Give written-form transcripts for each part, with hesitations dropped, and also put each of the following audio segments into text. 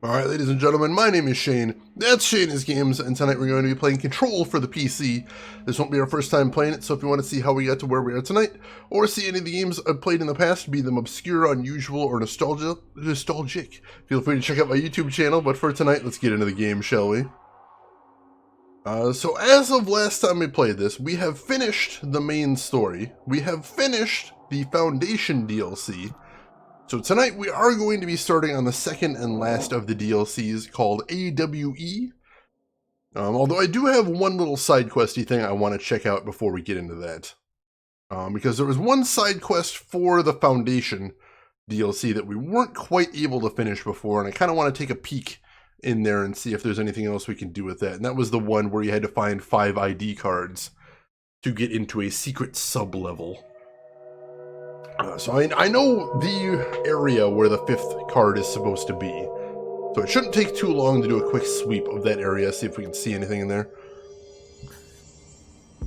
Alright, ladies and gentlemen, my name is Shane. That's Shane's Games, and tonight we're going to be playing Control for the PC. This won't be our first time playing it, so if you want to see how we got to where we are tonight, or see any of the games I've played in the past, be them obscure, unusual, or nostalgic, feel free to check out my YouTube channel, but for tonight, let's get into the game, shall we? So as of last time we played this, we have finished the main story. We have finished the Foundation DLC. So tonight we are going to be starting on the second and last of the DLCs called AWE. Although I do have one little side questy thing I want to check out before we get into that. Because there was one side quest for the Foundation DLC that we weren't quite able to finish before, and I kind of want to take a peek in there and see if there's anything else we can do with that. And that was the one where you had to find 5 ID cards to get into a secret sub-level. So I know the area where the 5th card is supposed to be, so it shouldn't take too long to do a quick sweep of that area, see if we can see anything in there.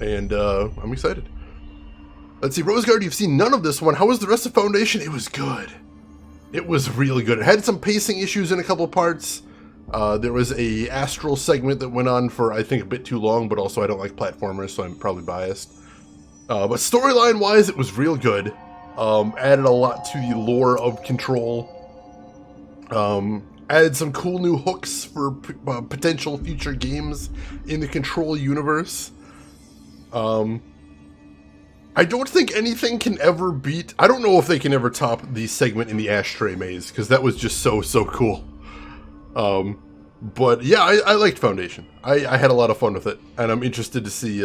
And I'm excited. Let's see, Roseguard, you've seen none of this one. How was the rest of Foundation? It was good. It was really good. It had some pacing issues in a couple parts. There was a astral segment that went on for, I think, a bit too long, but also I don't like platformers, so I'm probably biased. But storyline-wise, it was real good. Added a lot to the lore of Control. Added some cool new hooks for potential future games in the Control universe. I don't think anything can ever beat... I don't know if they can ever top the segment in the Ashtray Maze, because that was just so cool. But yeah, I liked Foundation. I had a lot of fun with it, and I'm interested to see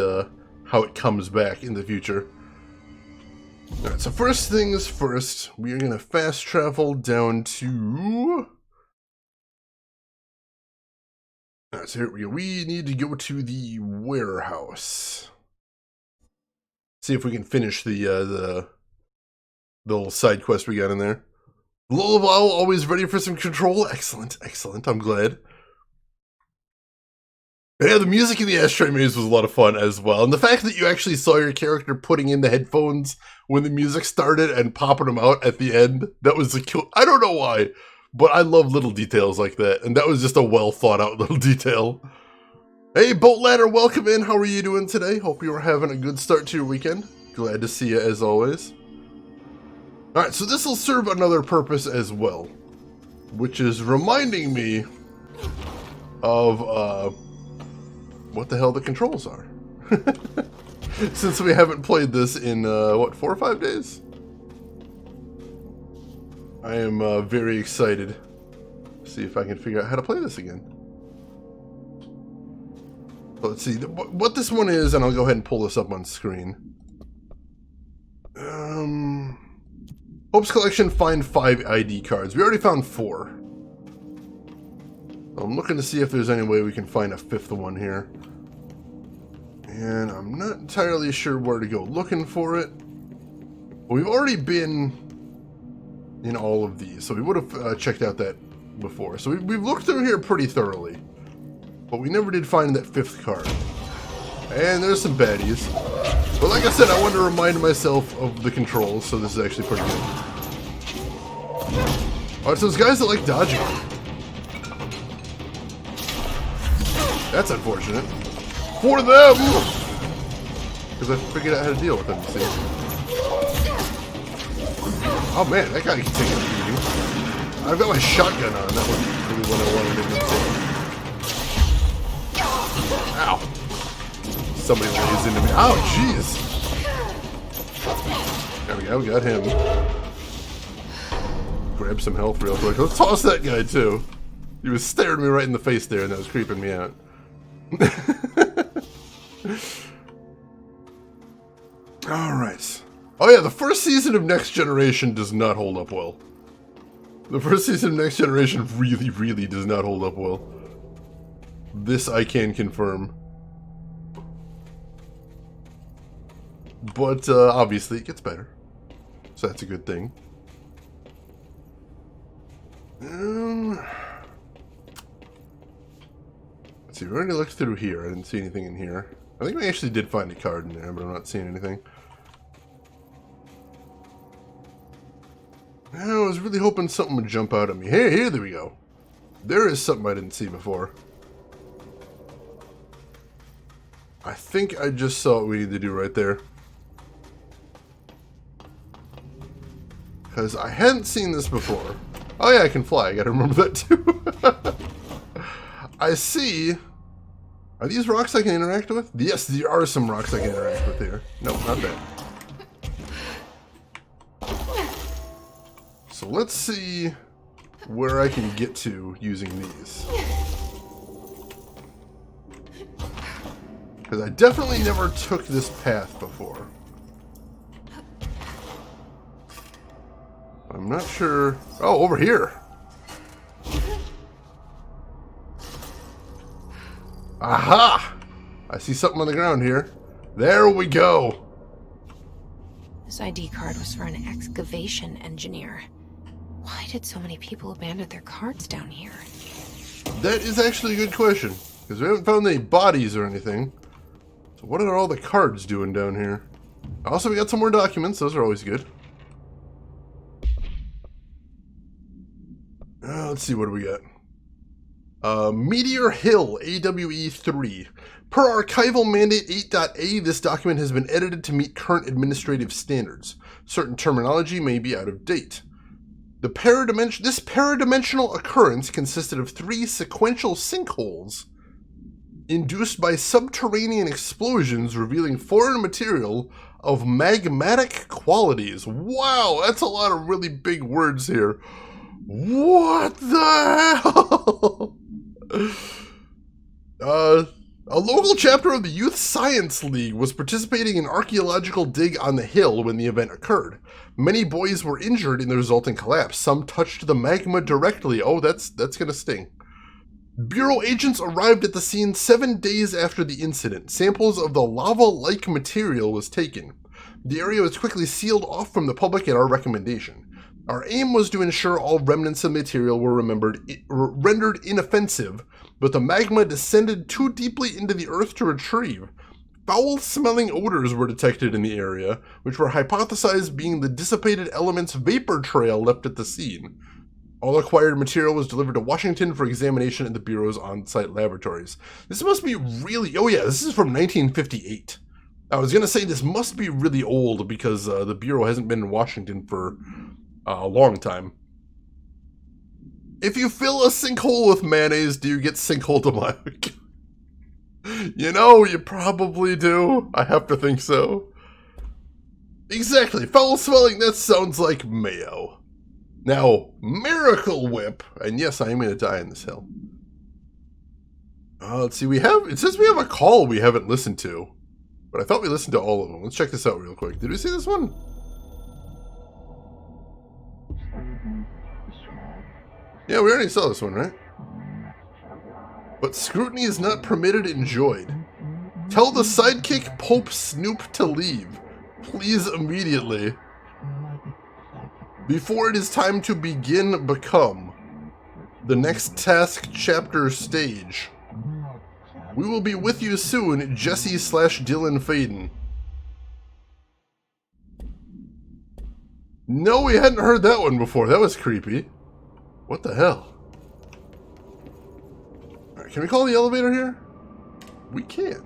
how it comes back in the future. Alright, so first things first, we are going to fast travel down to... Alright, so here we go. We need to go to the warehouse. See if we can finish the little side quest we got in there. Lullaby, always ready for some Control? Excellent, excellent, I'm glad. Yeah, the music in the Ashtray Maze was a lot of fun as well. And the fact that you actually saw your character putting in the headphones when the music started and popping them out at the end, that was a cool... I don't know why, but I love little details like that. And that was just a well thought out little detail. Hey, Bolt Ladder, welcome in. How are you doing today? Hope you are having a good start to your weekend. Glad to see you as always. Alright, so this will serve another purpose as well, which is reminding me of, what the hell the controls are. Since we haven't played this in, what, 4 or 5 days? I am very excited to see if I can figure out how to play this again. So let's see what this one is, and I'll go ahead and pull this up on screen. Hope's Collection, find 5 ID cards. We already found 4. I'm looking to see if there's any way we can find a 5th one here. And I'm not entirely sure where to go looking for it. We've already been in all of these, so we would have checked out that before. So we've looked through here pretty thoroughly. But we never did find that 5th card. And there's some baddies. But like I said, I wanted to remind myself of the controls, so this is actually pretty good. Alright, so there's guys that like dodging. That's unfortunate. For them! Because I figured out how to deal with them, you see. Oh man, that guy can take a beating. I've got my shotgun on, that wasn't really what I wanted him to take. Ow. Somebody lays into me. Oh, jeez. There we go, we got him. Grab some health real quick. Let's toss that guy, too. He was staring me right in the face there, and that was creeping me out. Alright. Oh yeah, the first season of Next Generation does not hold up well. The first season of Next Generation really does not hold up well. This I can confirm. But, obviously, it gets better. So that's a good thing. Let's see, we already looked through here. I didn't see anything in here. I think we actually did find a card in there, but I'm not seeing anything. I was really hoping something would jump out at me. Hey, here we go. There is something I didn't see before. I think I just saw what we need to do right there. Because I hadn't seen this before. Oh yeah, I can fly. I gotta remember that too. I see... Are these rocks I can interact with? Yes, there are some rocks I can interact with here. No, not that. So let's see where I can get to using these. Because I definitely never took this path before. I'm not sure... Oh, over here! Aha! I see something on the ground here. There we go! This ID card was for an excavation engineer. Why did so many people abandon their cards down here? That is actually a good question. Because we haven't found any bodies or anything. So what are all the cards doing down here? Also, we got some more documents. Those are always good. Let's see, what do we got? Meteor Hill, AWE3. Per Archival Mandate 8.A, this document has been edited to meet current administrative standards. Certain terminology may be out of date. This paradimensional occurrence consisted of 3 sequential sinkholes induced by subterranean explosions revealing foreign material of magmatic qualities. Wow, that's a lot of really big words here. What the hell? A local chapter of the Youth Science League was participating in an archaeological dig on the hill when the event occurred. Many boys were injured in the resulting collapse. Some touched the magma directly. Oh, that's gonna sting. Bureau agents arrived at the scene 7 days after the incident. Samples of the lava-like material was taken. The area was quickly sealed off from the public at our recommendation. Our aim was to ensure all remnants of material were rendered inoffensive, but the magma descended too deeply into the earth to retrieve. Foul-smelling odors were detected in the area, which were hypothesized being the dissipated elements vapor trail left at the scene. All acquired material was delivered to Washington for examination at the Bureau's on-site laboratories. This must be really... Oh yeah, this is from 1958. I was going to say this must be really old because the Bureau hasn't been in Washington for a long time. If you fill a sinkhole with mayonnaise, do you get sinkhole-demonic? You know, you probably do. I have to think so. Exactly. Foul-smelling, that sounds like mayo. Now, Miracle Whip. And yes, I am going to die in this hill. Let's see, it says we have a call we haven't listened to. But I thought we listened to all of them. Let's check this out real quick. Did we see this one? Yeah, we already saw this one, right? But scrutiny is not permitted, enjoyed. Tell the sidekick Pope Snoop to leave. Please immediately. Before it is time to become. The next task chapter stage. We will be with you soon, Jesse/Dylan Faden. No, we hadn't heard that one before. That was creepy. What the hell? Alright, can we call the elevator here? We can.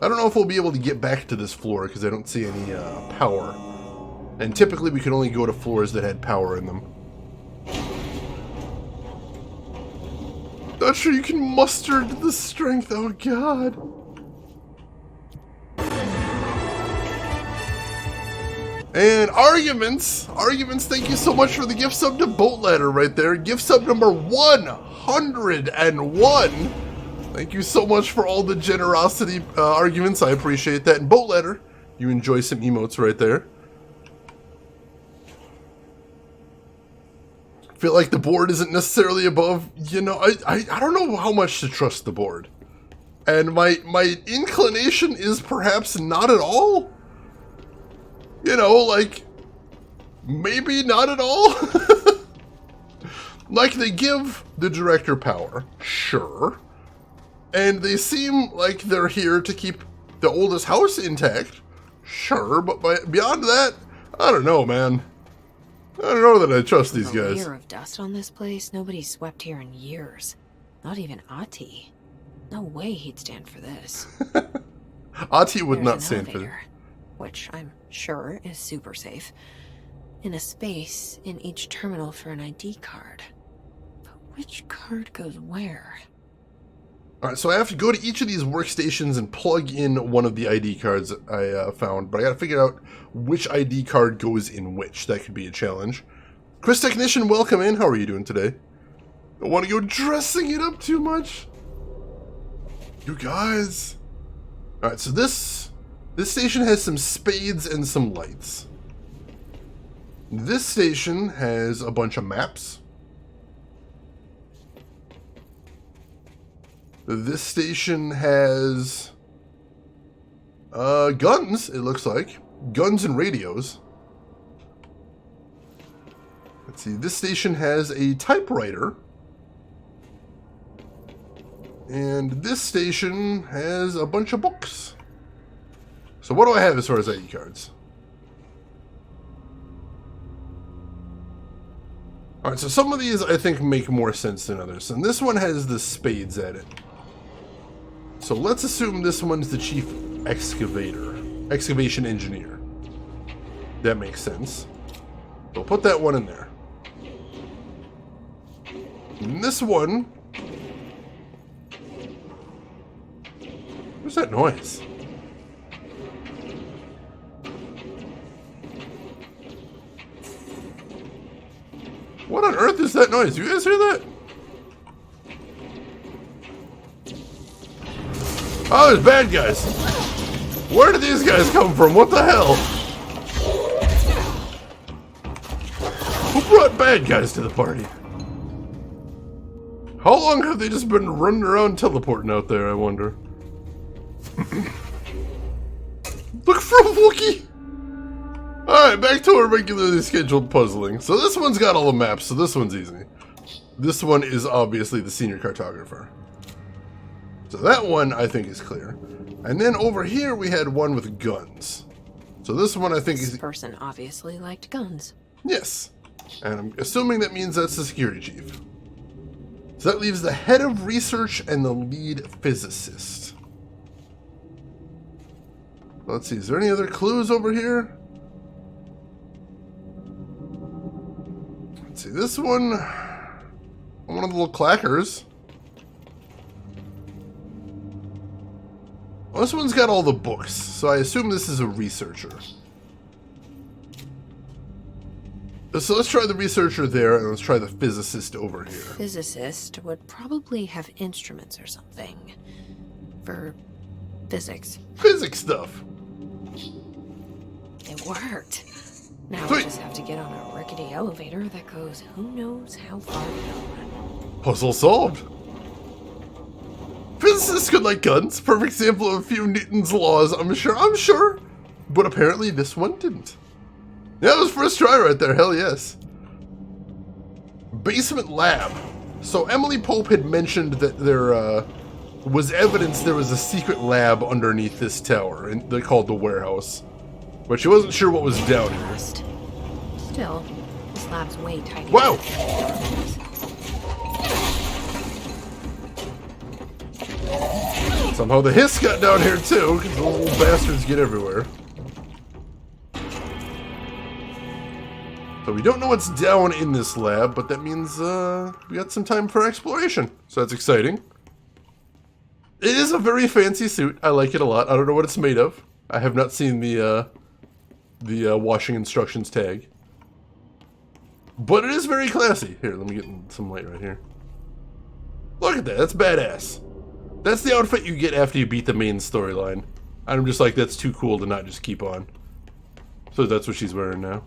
I don't know if we'll be able to get back to this floor because I don't see any power. And typically we can only go to floors that had power in them. Not sure you can muster the strength. Oh god. And arguments, thank you so much for the gift sub to Boat Ladder right there. Gift sub number 101. Thank you so much for all the generosity arguments. I appreciate that. And Boat Ladder, you enjoy some emotes right there. Feel like the board isn't necessarily above, you know, I don't know how much to trust the board. And my inclination is perhaps not at all. You know, like, maybe not at all. Like, they give the director power, sure. And they seem like they're here to keep the oldest house intact, sure. But beyond that, I don't know, man. I don't know that I trust these The guys. layer of dust on this place, nobody's swept here in years. Not even Ahti. No way he'd stand for this. Ahti would There's not an stand for elevator, which I'm sure is super safe. In a space in each terminal for an ID card. But which card goes where? Alright, so I have to go to each of these workstations and plug in one of the ID cards I found, but I gotta figure out which ID card goes in which. That could be a challenge. Chris Technician, welcome in. How are you doing today? Don't want to go dressing it up too much. You guys. Alright, so this station has some spades and some lights. This station has a bunch of maps. This station has guns, it looks like. Guns and radios. Let's see, this station has a typewriter. And this station has a bunch of books. So what do I have as far as ID cards? Alright, so some of these I think make more sense than others. And this one has the spades at it. So let's assume this one's the chief excavation engineer. That makes sense. We'll put that one in there. And this one... What's that noise? What on earth is that noise? You guys hear that? Oh, there's bad guys. Where did these guys come from? What the hell? Who brought bad guys to the party? How long have they just been running around teleporting out there, I wonder? Look for a Wookiee! Alright, back to our regularly scheduled puzzling. So this one's got all the maps, so this one's easy. This one is obviously the senior cartographer. So that one, I think, is clear. And then over here, we had one with guns. So this one, I think, This is... person obviously liked guns. Yes. And I'm assuming that means that's the security chief. So that leaves the head of research and the lead physicist. Let's see, is there any other clues over here? Let's see, this one... One of the little clackers. Well, this one's got all the books, so I assume this is a researcher. So let's try the researcher there, and let's try the physicist over here. Physicist would probably have instruments or something. For physics. Physics stuff. It worked. Now Sweet. we just have to get on a rickety elevator that goes who knows how far down. Puzzle solved. Physicists could like guns. Perfect example of a few Newton's laws, I'm sure. But apparently this one didn't. Yeah, it was first try right there, hell yes. Basement lab. So Emily Pope had mentioned that there was evidence there was a secret lab underneath this tower, and they called the warehouse. But she wasn't sure what was down here. Still, this lab's way tighter. Wow! Somehow the hiss got down here too, because those little bastards get everywhere. So we don't know what's down in this lab, but that means we got some time for exploration. So that's exciting. It is a very fancy suit. I like it a lot. I don't know what it's made of. I have not seen the washing instructions tag. But it is very classy. Here, let me get some light right here. Look at that. That's badass. That's the outfit you get after you beat the main storyline. I'm just like, that's too cool to not just keep on. So that's what she's wearing now.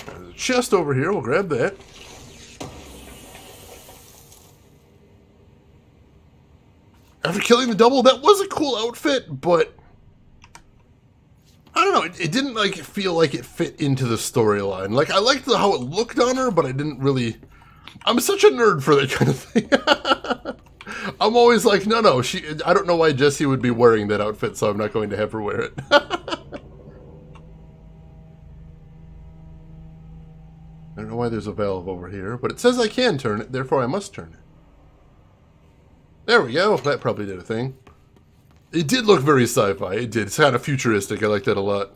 There's a chest over here. We'll grab that. After killing the double, that was a cool outfit, but I don't know. It didn't like feel like it fit into the storyline. Like I liked how it looked on her, but I didn't really. I'm such a nerd for that kind of thing. I'm always like, no. I don't know why Jessie would be wearing that outfit, so I'm not going to have her wear it. know why there's a valve over here, but it says I can turn it, therefore I must turn it. There we go. That probably did a thing. It did look very sci-fi. It did. It's kind of futuristic. I like that a lot.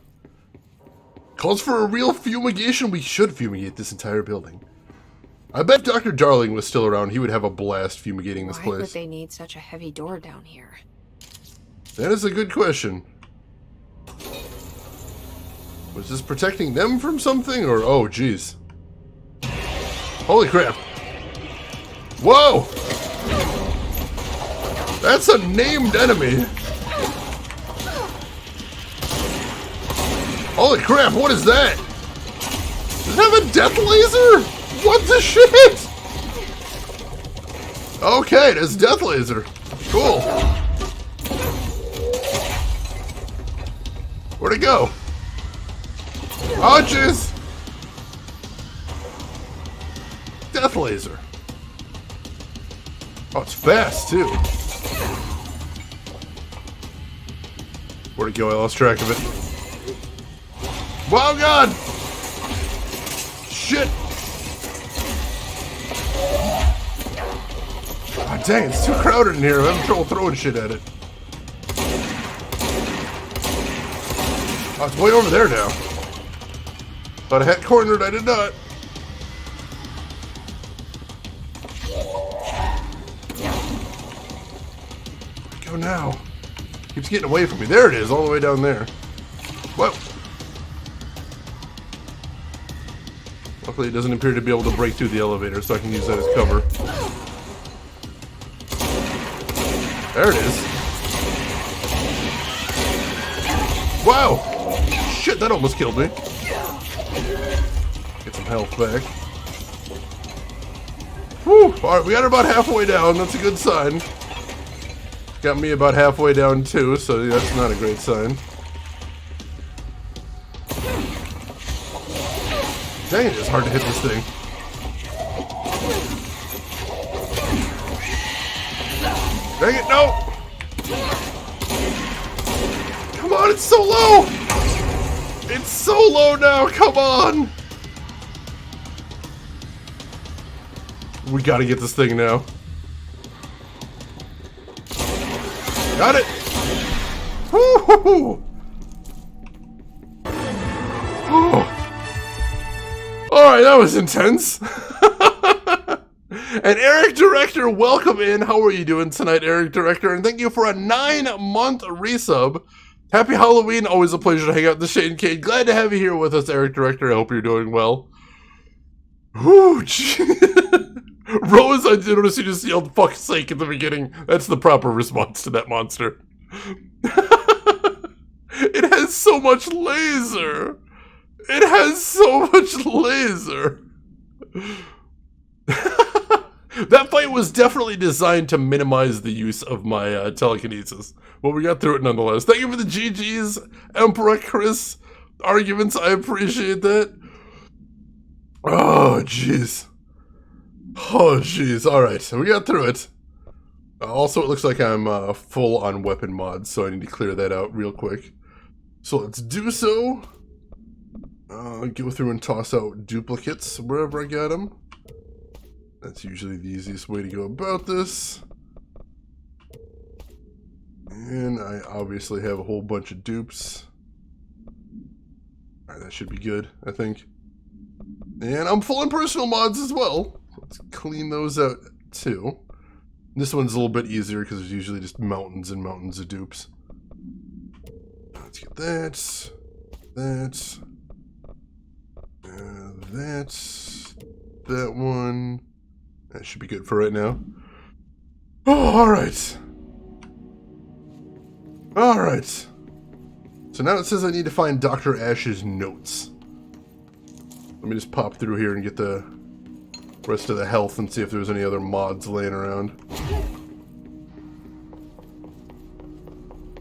Calls for a real fumigation. We should fumigate this entire building. I bet Dr. Darling was still around. He would have a blast fumigating this place. Why would they need such a heavy door down here? That is a good question. Was this protecting them from something, or oh, jeez. Holy crap. Whoa! That's a named enemy. Holy crap, what is that? Does it have a death laser? What the shit? Okay, it has death laser. Cool. Where'd it go? Oh, jeez. Death laser. Oh, it's fast, too. Where'd it go? I lost track of it. Wow, God! Shit! Oh, dang, it's too crowded in here. I'm having trouble throwing shit at it. Oh, it's way over there now. Thought I had cornered, I did not. Where'd it go now? Keeps getting away from me. There it is, all the way down there. Whoa. Luckily, it doesn't appear to be able to break through the elevator, so I can use that as cover. There it is. Wow! Shit, that almost killed me. Get some health back. Whew! Alright, we got about halfway down. That's a good sign. Got me about halfway down, too, so that's not a great sign. Dang it, it's hard to hit this thing. Dang it, no! Come on, it's so low! It's so low now, come on! We gotta get this thing now. Got it! Woo-hoo-hoo! Oh. Alright, that was intense. And Eric Director, welcome in. How are you doing tonight, Eric Director? And thank you for a 9-month resub. Happy Halloween. Always a pleasure to hang out with the Shane Cade. Glad to have you here with us, Eric Director. I hope you're doing well. Whew, Rose, I did notice you just yelled fuck's sake at the beginning. That's the proper response to that monster. It has so much laser. It has so much laser. That fight was definitely designed to minimize the use of my telekinesis. But we got through it nonetheless. Thank you for the GG's, Emperor Chris arguments. I appreciate that. Oh, jeez. Oh, jeez. Alright, so we got through it. Also, it looks like I'm full on weapon mods, so I need to clear that out real quick. So let's do so. Go through and toss out duplicates wherever I got them. That's usually the easiest way to go about this. And I obviously have a whole bunch of dupes. Alright, that should be good, I think. And I'm full in personal mods as well. Let's clean those out too. This one's a little bit easier because there's usually just mountains and mountains of dupes. Let's get that. That one. That should be good for right now. Oh, alright. Alright. So now it says I need to find Dr. Ash's notes. Let me just pop through here and get the rest of the health and see if there's any other mods laying around.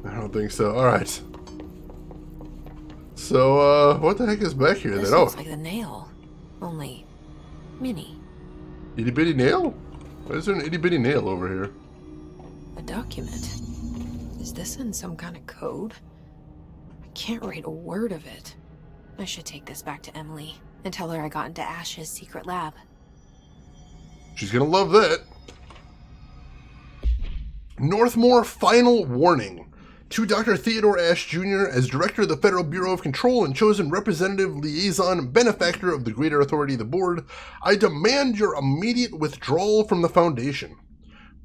I don't think so. Alright. So, what the heck is back here then? This looks like the nail. Only mini. Itty bitty nail? Why is there an itty bitty nail over here? A document. Is this in some kind of code? I can't read a word of it. I should take this back to Emily. and tell her I got into Ash's secret lab. She's gonna love that. Northmore final warning. To Dr. Theodore Ash Jr., as Director of the Federal Bureau of Control and chosen representative, liaison, benefactor of the greater authority of the Board, I demand your immediate withdrawal from the Foundation.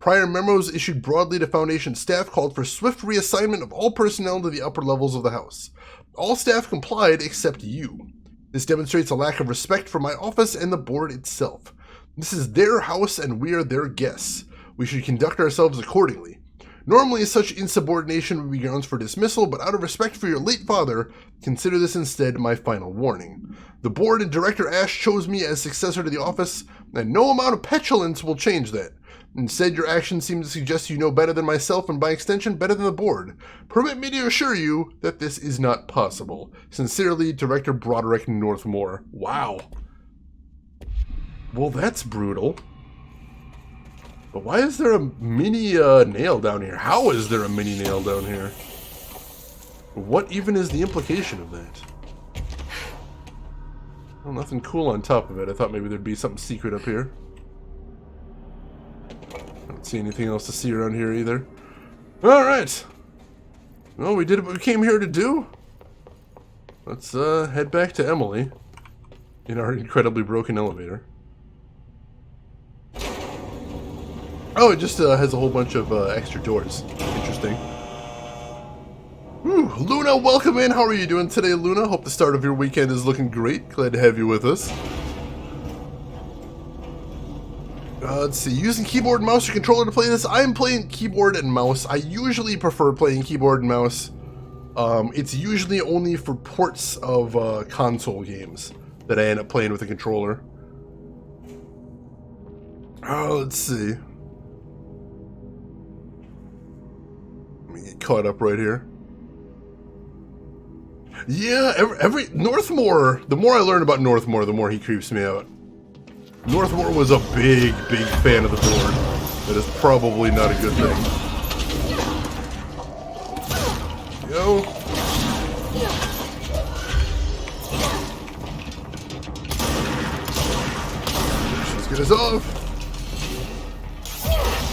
Prior memos issued broadly to Foundation staff called for swift reassignment of all personnel to the upper levels of the House. All staff complied except you. This demonstrates a lack of respect for my office and the Board itself. This is their house and we are their guests. We should conduct ourselves accordingly. Normally, such insubordination would be grounds for dismissal, but out of respect for your late father, consider this instead my final warning. The Board and Director Ash chose me as successor to the office, and no amount of petulance will change that. Instead, your actions seem to suggest you know better than myself, and by extension, better than the Board. Permit me to assure you that this is not possible. Sincerely, Director Broderick Northmore. Wow. Well, that's brutal. But why is there a mini nail down here? How is there a mini nail down here? What even is the implication of that? Well, nothing cool on top of it. I thought maybe there'd be something secret up here. I don't see anything else to see around here either. Alright. Well, we did what we came here to do. Let's head back to Emily in our incredibly broken elevator. Oh, it just has a whole bunch of extra doors. Interesting. Whew. Luna, welcome in. How are you doing today, Luna? Hope the start of your weekend is looking great. Glad to have you with us. Let's see. Using keyboard and mouse or controller to play this? I am playing keyboard and mouse. I usually prefer playing keyboard and mouse. It's usually only for ports of console games that I end up playing with a controller. Let's see. Get caught up right here. Yeah, every Northmore, the more I learn about Northmore, the more he creeps me out. Northmore was a big fan of the Board. That is probably not a good thing. Go. Let's get us off.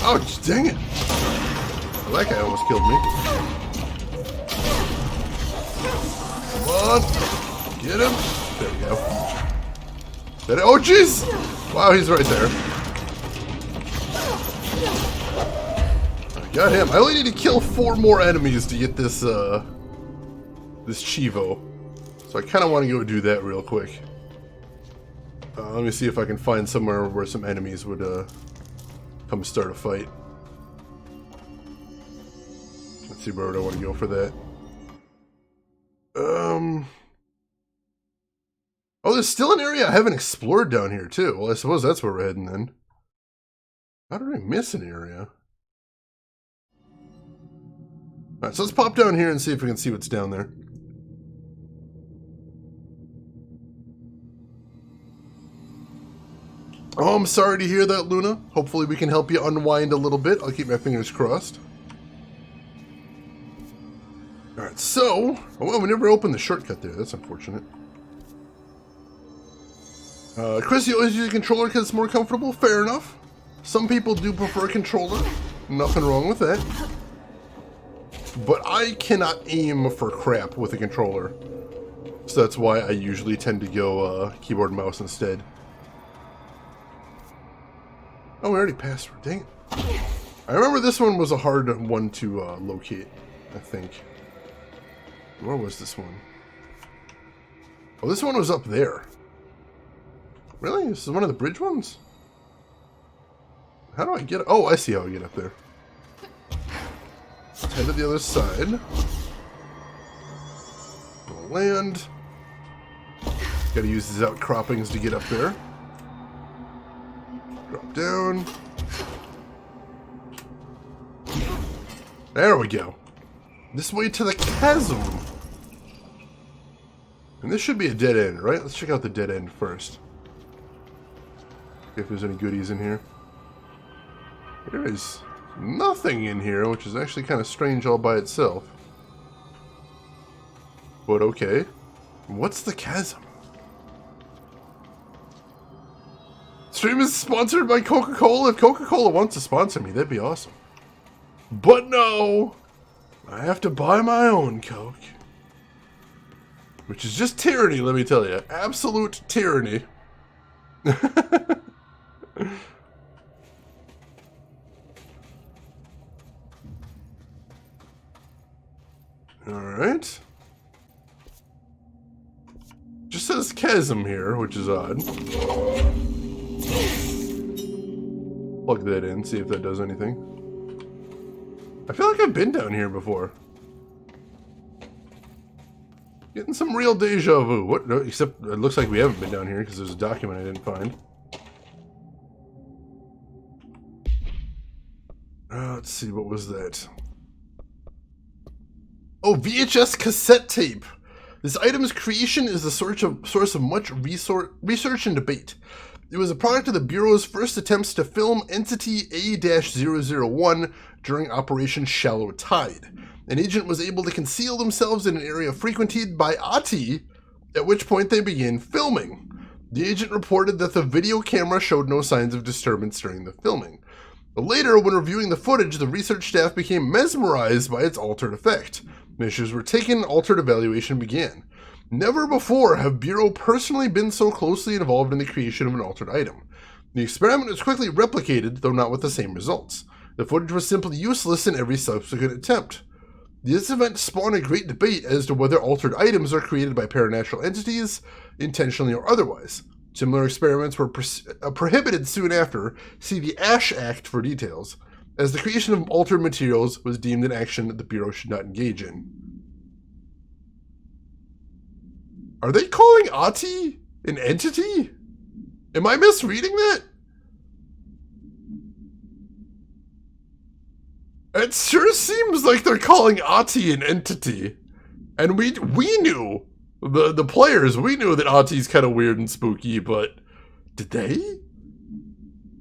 Oh, dang it. That guy almost killed me. Come on. Get him. There we go. Oh, jeez. Wow, he's right there. I got him. I only need to kill 4 more enemies to get this, this Chivo. So I kind of want to go do that real quick. Let me see if I can find somewhere where some enemies would, come start a fight. Let's see where would I want to go for that. Oh, there's still an area I haven't explored down here, too. Well, I suppose that's where we're heading, then. How did I miss an area? Alright, so let's pop down here and see if we can see what's down there. Oh, I'm sorry to hear that, Luna. Hopefully we can help you unwind a little bit. I'll keep my fingers crossed. Alright, so... Oh, well, we never opened the shortcut there. That's unfortunate. Chris, you always use a controller because it's more comfortable? Fair enough. Some people do prefer a controller. Nothing wrong with that. But I cannot aim for crap with a controller. So that's why I usually tend to go keyboard and mouse instead. Oh, we already passed through. Dang it. I remember this one was a hard one to locate, I think. Where was this one? Oh, this one was up there. Really? This is one of the bridge ones? How do I get... Oh, I see how I get up there. Let's head to the other side. We'll land. Gotta use these outcroppings to get up there. Drop down. There we go. This way to the chasm. And this should be a dead end, right? Let's check out the dead end first. See if there's any goodies in here. There is nothing in here, which is actually kind of strange all by itself. But okay. What's the chasm? stream is sponsored by Coca-Cola. If Coca-Cola wants to sponsor me, that'd be awesome. But no, I have to buy my own Coke. Which is just tyranny, let me tell you. Absolute tyranny. Alright. Just says chasm here, which is odd. Plug that in, see if that does anything. I feel like I've been down here before. Getting some real deja vu. What? No, except it looks like we haven't been down here because there's a document I didn't find. Let's see, what was that? Oh, VHS cassette tape. This item's creation is the source of much research and debate. It was a product of the Bureau's first attempts to film Entity A-001 during Operation Shallow Tide. An agent was able to conceal themselves in an area frequented by Ahti, at which point they began filming. The agent reported that the video camera showed no signs of disturbance during the filming. Later, when reviewing the footage, the research staff became mesmerized by its altered effect. Measures were taken and altered evaluation began. Never before have Bureau personally been so closely involved in the creation of an altered item. The experiment was quickly replicated, though not with the same results. The footage was simply useless in every subsequent attempt. This event spawned a great debate as to whether altered items are created by paranatural entities, intentionally or otherwise. Similar experiments were prohibited soon after. See the Ash Act for details, as the creation of altered materials was deemed an action that the Bureau should not engage in. Are they calling Ahti an entity? Am I misreading that? It sure seems like they're calling Ahti an entity. And we knew, the players, we knew that Ahti's kind of weird and spooky, but did they?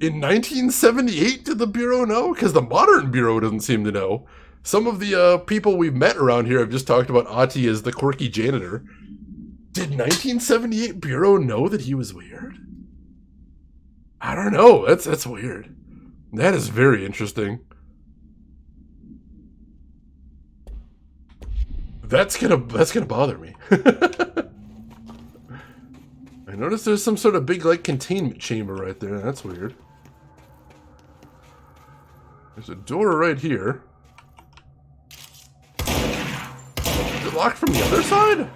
In 1978, did the Bureau know? Because the modern Bureau doesn't seem to know. Some of the people we've met around here have just talked about Ahti as the quirky janitor. Did 1978 Bureau know that he was weird? I don't know. That's weird. That is very interesting. That's gonna bother me. I noticed there's some sort of big like containment chamber right there. That's weird. There's a door right here. Is it locked from the other side?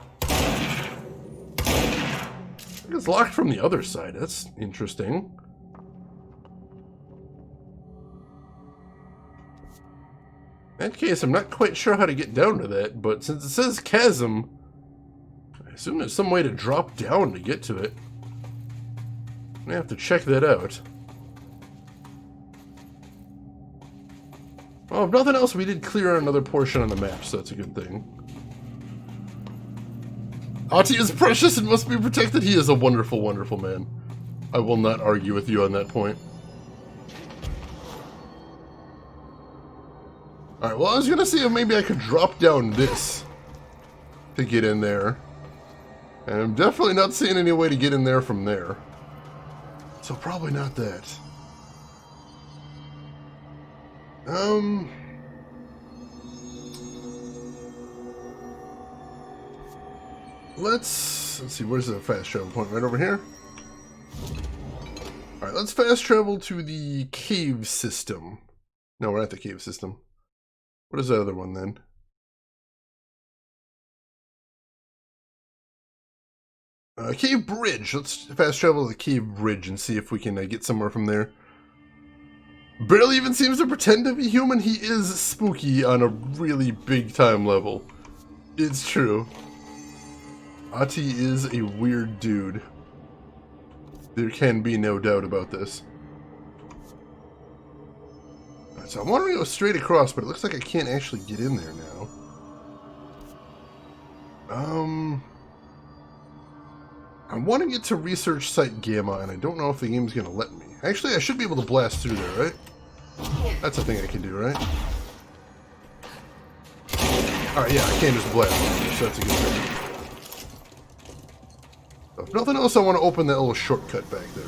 I think it's locked from the other side. That's interesting. In that case, I'm not quite sure how to get down to that, but since it says chasm, I assume there's some way to drop down to get to it. I'm gonna have to check that out. Well, if nothing else, we did clear another portion on the map, so that's a good thing. Ahti is precious and must be protected. He is a wonderful, wonderful man. I will not argue with you on that point. Alright, well, I was gonna see if maybe I could drop down this to get in there. And I'm definitely not seeing any way to get in there from there. So probably not that. Let's see, where's the fast travel point? Right over here? Alright, let's fast travel to the cave system. No, we're at the cave system. What is the other one then? Cave Bridge. Let's fast travel to the Cave Bridge and see if we can get somewhere from there. Barely even seems to pretend to be human. He is spooky on a really big time level. It's true. Ahti is a weird dude. There can be no doubt about this. Right, so I want to go straight across, but it looks like I can't actually get in there now. I want to get to Research Site Gamma, and I don't know if the game's going to let me. Actually, I should be able to blast through there, right? That's a thing I can do, right? Alright, yeah, I can't just blast through, so that's a good thing. So if nothing else, I want to open that little shortcut back there.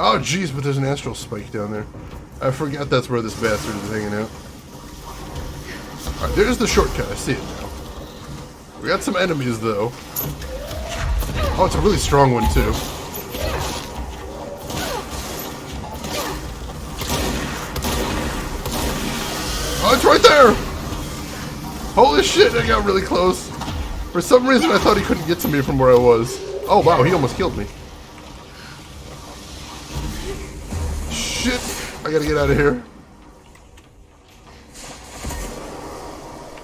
Oh, jeez, but there's an astral spike down there. I forgot that's where this bastard is hanging out. Alright, there's the shortcut. I see it now. We got some enemies, though. Oh, it's a really strong one, too. Oh, it's right there! Holy shit, I got really close. For some reason, I thought he couldn't get to me from where I was. Oh, wow, he almost killed me. Shit, I gotta get out of here.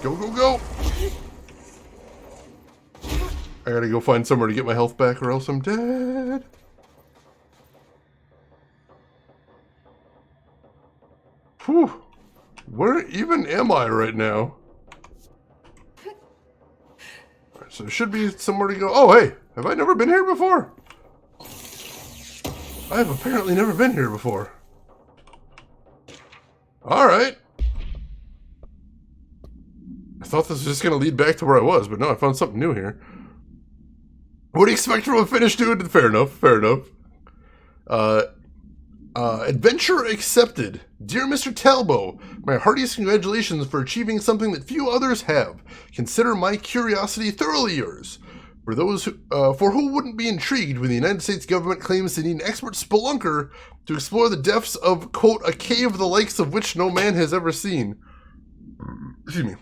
Go, go, go! I gotta go find somewhere to get my health back or else I'm dead. Whew. Where even am I right now? Alright, so there should be somewhere to go. Oh, hey! Have I never been here before? I have apparently never been here before. Alright. I thought this was just going to lead back to where I was, but no, I found something new here. What do you expect from a finished dude? Fair enough, fair enough. Adventure accepted. Dear Mr. Talbot, my heartiest congratulations for achieving something that few others have. Consider my curiosity thoroughly yours. For those who, for who wouldn't be intrigued when the United States government claims to need an expert spelunker to explore the depths of, quote, a cave the likes of which no man has ever seen. Excuse me.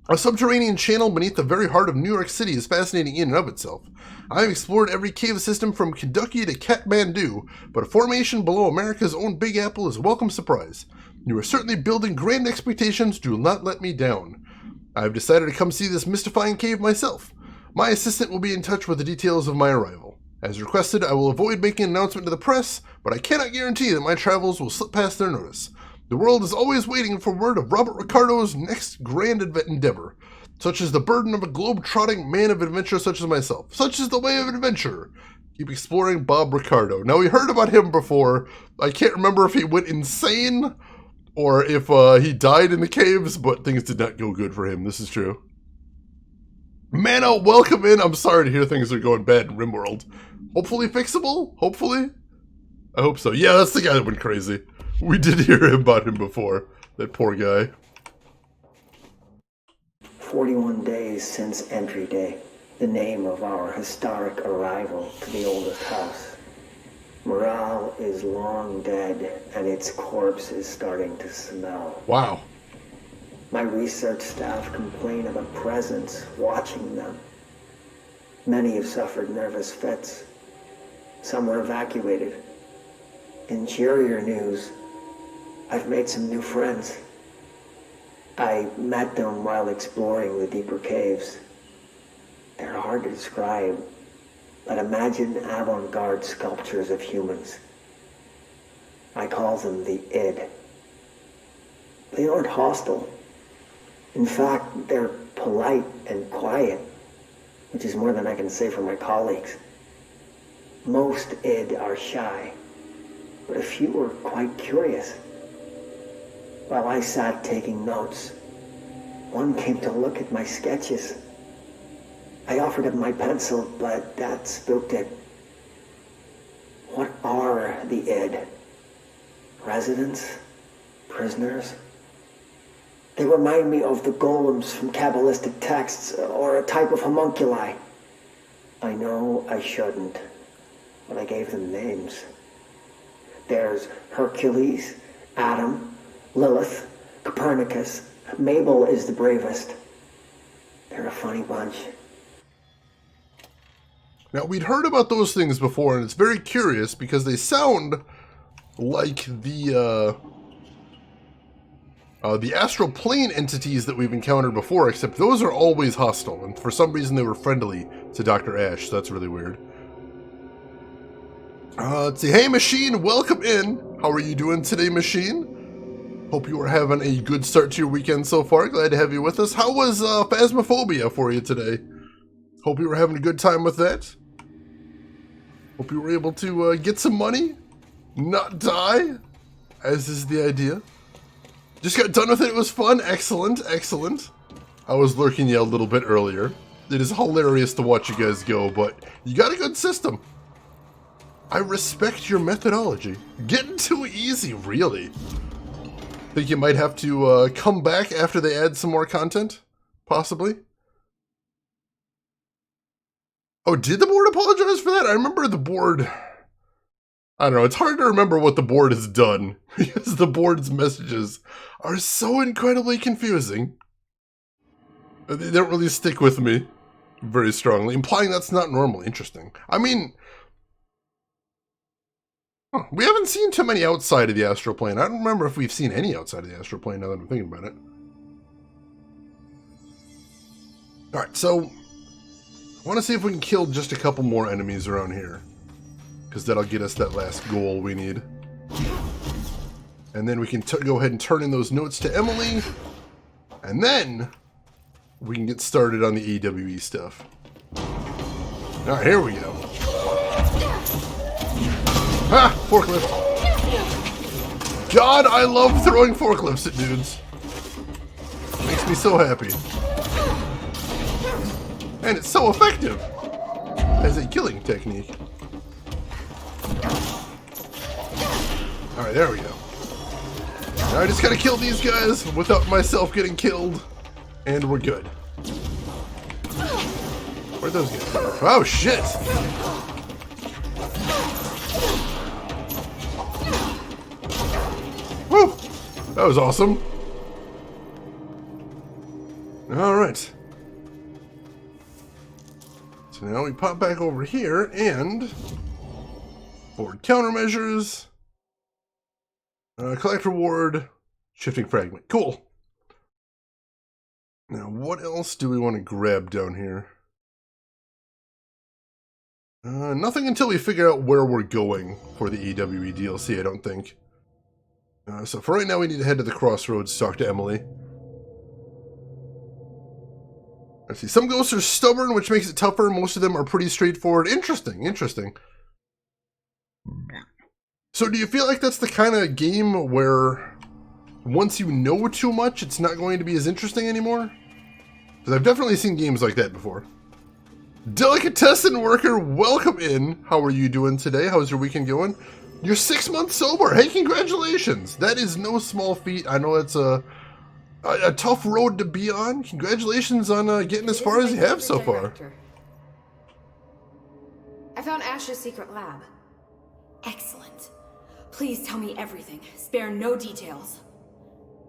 A subterranean channel beneath the very heart of New York City is fascinating in and of itself. I have explored every cave system from Kentucky to Kathmandu, but a formation below America's own Big Apple is a welcome surprise. You are certainly building grand expectations. Do not let me down. I have decided to come see this mystifying cave myself. My assistant will be in touch with the details of my arrival. As requested, I will avoid making an announcement to the press, but I cannot guarantee that my travels will slip past their notice. The world is always waiting for word of Robert Ricardo's next grand endeavor. Such is the burden of a globe-trotting man of adventure such as myself. Such is the way of adventure. Keep exploring Bob Ricardo. Now, we heard about him before. I can't remember if he went insane or if he died in the caves, but things did not go good for him. This is true. Mano, welcome in. I'm sorry to hear things are going bad in RimWorld. Hopefully fixable? Hopefully? I hope so. Yeah, that's the guy that went crazy. We did hear about him before. That poor guy. 41 days since entry day, the name of our historic arrival to the oldest house. Morale is long dead, and its corpse is starting to smell. Wow. My research staff complain of a presence watching them. Many have suffered nervous fits. Some were evacuated. In cheerier news, I've made some new friends. I met them while exploring the deeper caves. They're hard to describe, but imagine avant-garde sculptures of humans. I call them the id. They aren't hostile. In fact, they're polite and quiet, which is more than I can say for my colleagues. Most id are shy, but a few are quite curious. While I sat taking notes, one came to look at my sketches. I offered him my pencil, but that spooked it. What are the id? Residents? Prisoners? They remind me of the golems from Kabbalistic texts, or a type of homunculi. I know I shouldn't, but I gave them names. There's Hercules, Adam, Lilith, Copernicus. Mabel is the bravest. They're a funny bunch. Now, we'd heard about those things before, and it's very curious because they sound like the astral plane entities that we've encountered before, except those are always hostile, and for some reason they were friendly to Dr. Ash, so that's really weird. Let's see. Hey, Machine, welcome in. How are you doing today, Machine? Hope you are having a good start to your weekend so far. Glad to have you with us. How was Phasmophobia for you today? Hope you were having a good time with that. Hope you were able to get some money, not die, as is the idea. Just got done with it. It was fun. Excellent, excellent. I was lurking you a little bit earlier. It is hilarious to watch you guys go, but you got a good system. I respect your methodology. Getting too easy, really. Think you might have to come back after they add some more content? Possibly? Oh, did the board apologize for that? I remember the board... I don't know, it's hard to remember what the board has done, because the board's messages are so incredibly confusing. They don't really stick with me very strongly, implying that's not normal. Interesting. I mean... we haven't seen too many outside of the astral plane. I don't remember if we've seen any outside of the astral plane now that I'm thinking about it. Alright, so... I want to see if we can kill just a couple more enemies around here. Because that'll get us that last goal we need. And then we can go ahead and turn in those notes to Emily. And then we can get started on the AWE stuff. Alright, here we go. Ha! Forklift! God, I love throwing forklifts at dudes. Makes me so happy. And it's so effective as a killing technique. Alright, there we go. Now I just gotta kill these guys without myself getting killed. And we're good. Where'd those guys go? Oh, shit! Woo! That was awesome. Alright. So now we pop back over here and... forward countermeasures. Collect reward. Shifting fragment. Cool. Now, what else do we want to grab down here? Nothing until we figure out where we're going for the AWE DLC, I don't think. So for right now, we need to head to the crossroads to talk to Emily. Let's see. Some ghosts are stubborn, which makes it tougher. Most of them are pretty straightforward. Interesting, interesting. So do you feel like that's the kind of game where once you know too much, it's not going to be as interesting anymore? Because I've definitely seen games like that before. Delicatessen Worker, welcome in. How are you doing today? How's your weekend going? You're 6 months sober. Hey, congratulations. That is no small feat. I know it's a tough road to be on. Congratulations on getting as far as you have so far. I found Ash's secret lab. Excellent. Please tell me everything. Spare no details.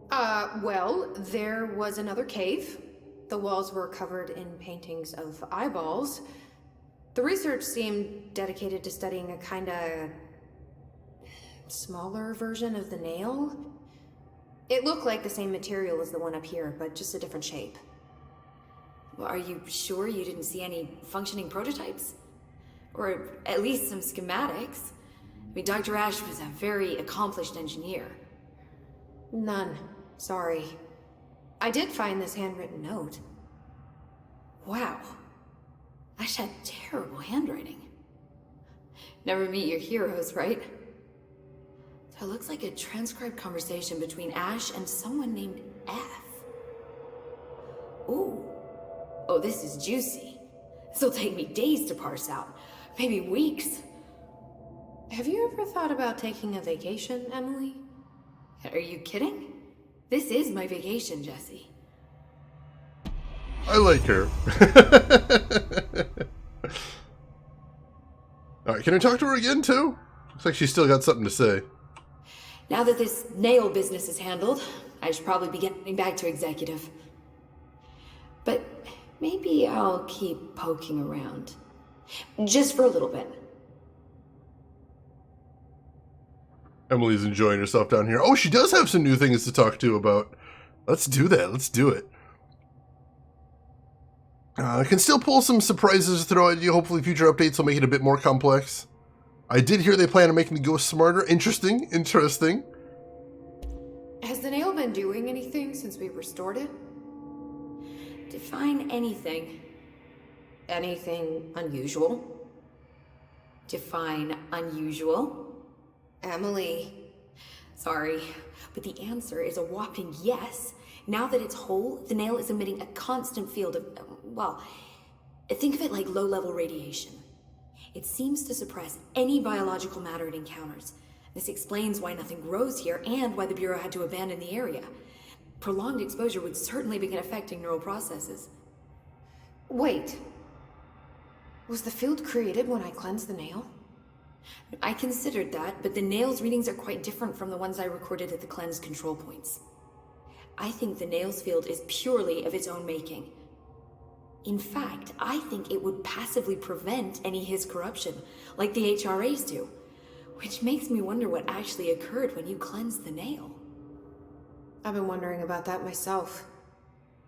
Well, there was another cave. The walls were covered in paintings of eyeballs. The research seemed dedicated to studying a kinda... smaller version of the nail. It looked like the same material as the one up here, but just a different shape. Well, are you sure you didn't see any functioning prototypes? Or at least some schematics? I mean, Dr. Ash was a very accomplished engineer. None. Sorry. I did find this handwritten note. Wow. Ash had terrible handwriting. Never meet your heroes, right? So it looks like a transcribed conversation between Ash and someone named F. Ooh. Oh, this is juicy. This'll take me days to parse out. Maybe weeks. Have you ever thought about taking a vacation, Emily? Are you kidding? This is my vacation, Jesse. I like her. Alright, can I talk to her again, too? Looks like she's still got something to say. Now that this nail business is handled, I should probably be getting back to executive. But maybe I'll keep poking around. Just for a little bit. Emily's enjoying herself down here. Oh, she does have some new things to talk to about. Let's do that. Let's do it. I can still pull some surprises to throw at you. Hopefully future updates will make it a bit more complex. I did hear they plan on making the ghost smarter. Interesting. Interesting. Has the nail been doing anything since we restored it? Define anything. Anything unusual? Define unusual. Emily. Sorry, but the answer is a whopping yes. Now that it's whole, the nail is emitting a constant field of, well, think of it like low-level radiation. It seems to suppress any biological matter it encounters. This explains why nothing grows here and why the Bureau had to abandon the area. Prolonged exposure would certainly begin affecting neural processes. Wait. Was the field created when I cleansed the nail? I considered that, but the nail's readings are quite different from the ones I recorded at the cleanse control points. I think the nail's field is purely of its own making. In fact, I think it would passively prevent any His corruption, like the HRAs do. Which makes me wonder what actually occurred when you cleansed the nail. I've been wondering about that myself.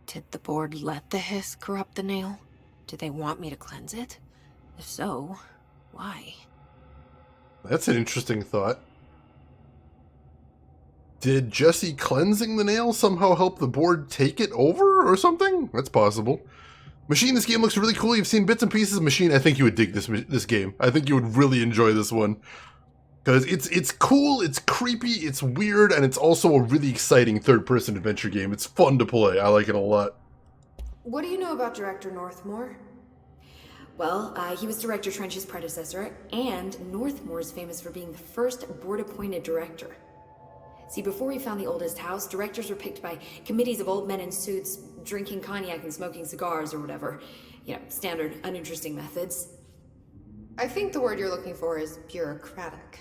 Did the board let the hiss corrupt the nail? Did they want me to cleanse it? If so, why? That's an interesting thought. Did Jesse cleansing the nail somehow help the board take it over or something? That's possible. Machine, this game looks really cool. You've seen bits and pieces of Machine. I think you would dig this game. I think you would really enjoy this one. Because it's cool, it's creepy, it's weird, and it's also a really exciting third-person adventure game. It's fun to play. I like it a lot. What do you know about Director Northmore? Well, he was Director Trench's predecessor, and Northmore is famous for being the first board-appointed director. See, before he found the oldest house, directors were picked by committees of old men in suits, drinking cognac and smoking cigars or whatever. You know, standard, uninteresting methods. I think the word you're looking for is bureaucratic.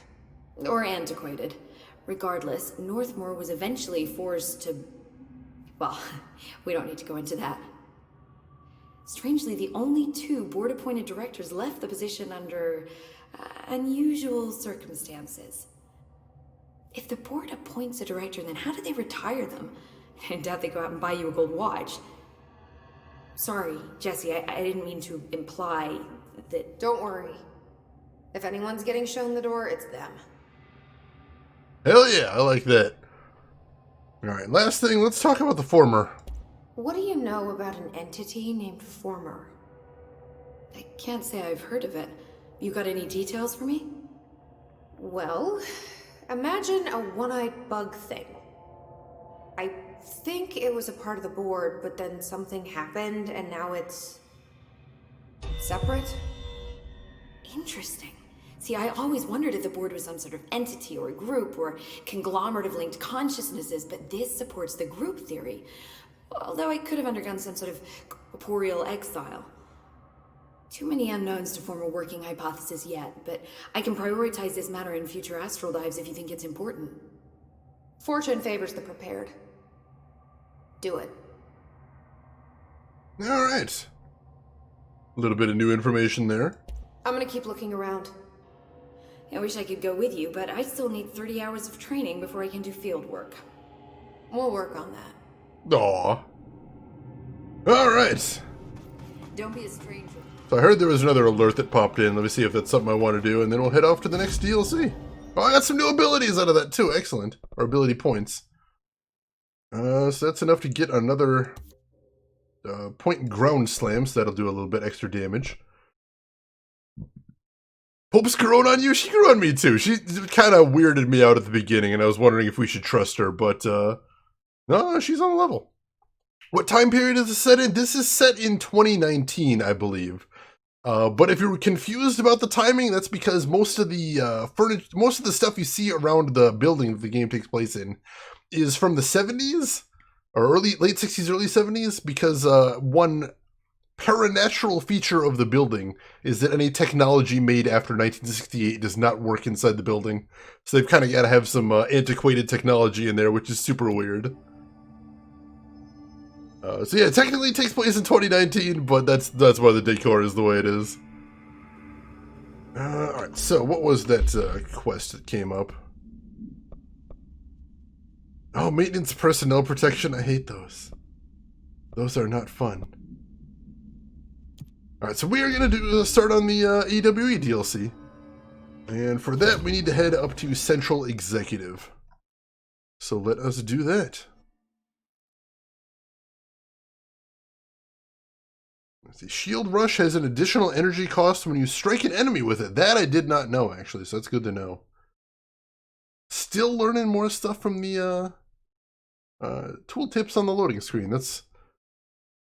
Or antiquated. Regardless, Northmore was eventually forced to... Well, we don't need to go into that. Strangely, the only two board-appointed directors left the position under unusual circumstances. If the board appoints a director, then how do they retire them? I doubt they go out and buy you a gold watch. Sorry, Jesse, I didn't mean to imply that... Don't worry. If anyone's getting shown the door, it's them. Hell yeah, I like that. Alright, last thing, let's talk about the Former. What do you know about an entity named Former? I can't say I've heard of it. You got any details for me? Well, imagine a one-eyed bug thing. I think it was a part of the board, but then something happened and now it's... separate? Interesting. See, I always wondered if the board was some sort of entity or group or conglomerate of linked consciousnesses, but this supports the group theory. Although I could have undergone some sort of corporeal exile. Too many unknowns to form a working hypothesis yet, but I can prioritize this matter in future astral dives if you think it's important. Fortune favors the prepared. Do it. Alright. A little bit of new information there. I'm gonna keep looking around. I wish I could go with you, but I still need 30 hours of training before I can do field work. We'll work on that. Aw. Alright. Don't be a stranger. So I heard there was another alert that popped in. Let me see if that's something I want to do, and then we'll head off to the next DLC. Oh, I got some new abilities out of that too. Excellent. Or ability points. So that's enough to get another point ground slam, so that'll do a little bit extra damage. Hope's grown on you? She grew on me too. She kind of weirded me out at the beginning, and I was wondering if we should trust her, but no, she's on the level. What time period is this set in? This is set in 2019, I believe. But if you're confused about the timing, that's because most of the most of the stuff you see around the building that the game takes place in is from the 70s or late 60s, early 70s. Because one paranatural feature of the building is that any technology made after 1968 does not work inside the building. So they've kind of got to have some antiquated technology in there, which is super weird. So yeah, technically it takes place in 2019, but that's why the decor is the way it is. Alright, so what was that quest that came up? Oh, maintenance personnel protection, I hate those. Those are not fun. Alright, so we are going to start on the EWE DLC. And for that, we need to head up to Central Executive. So let us do that. Let's see. Shield Rush has an additional energy cost when you strike an enemy with it. That I did not know, actually, so that's good to know. Still learning more stuff from the tooltips on the loading screen. That's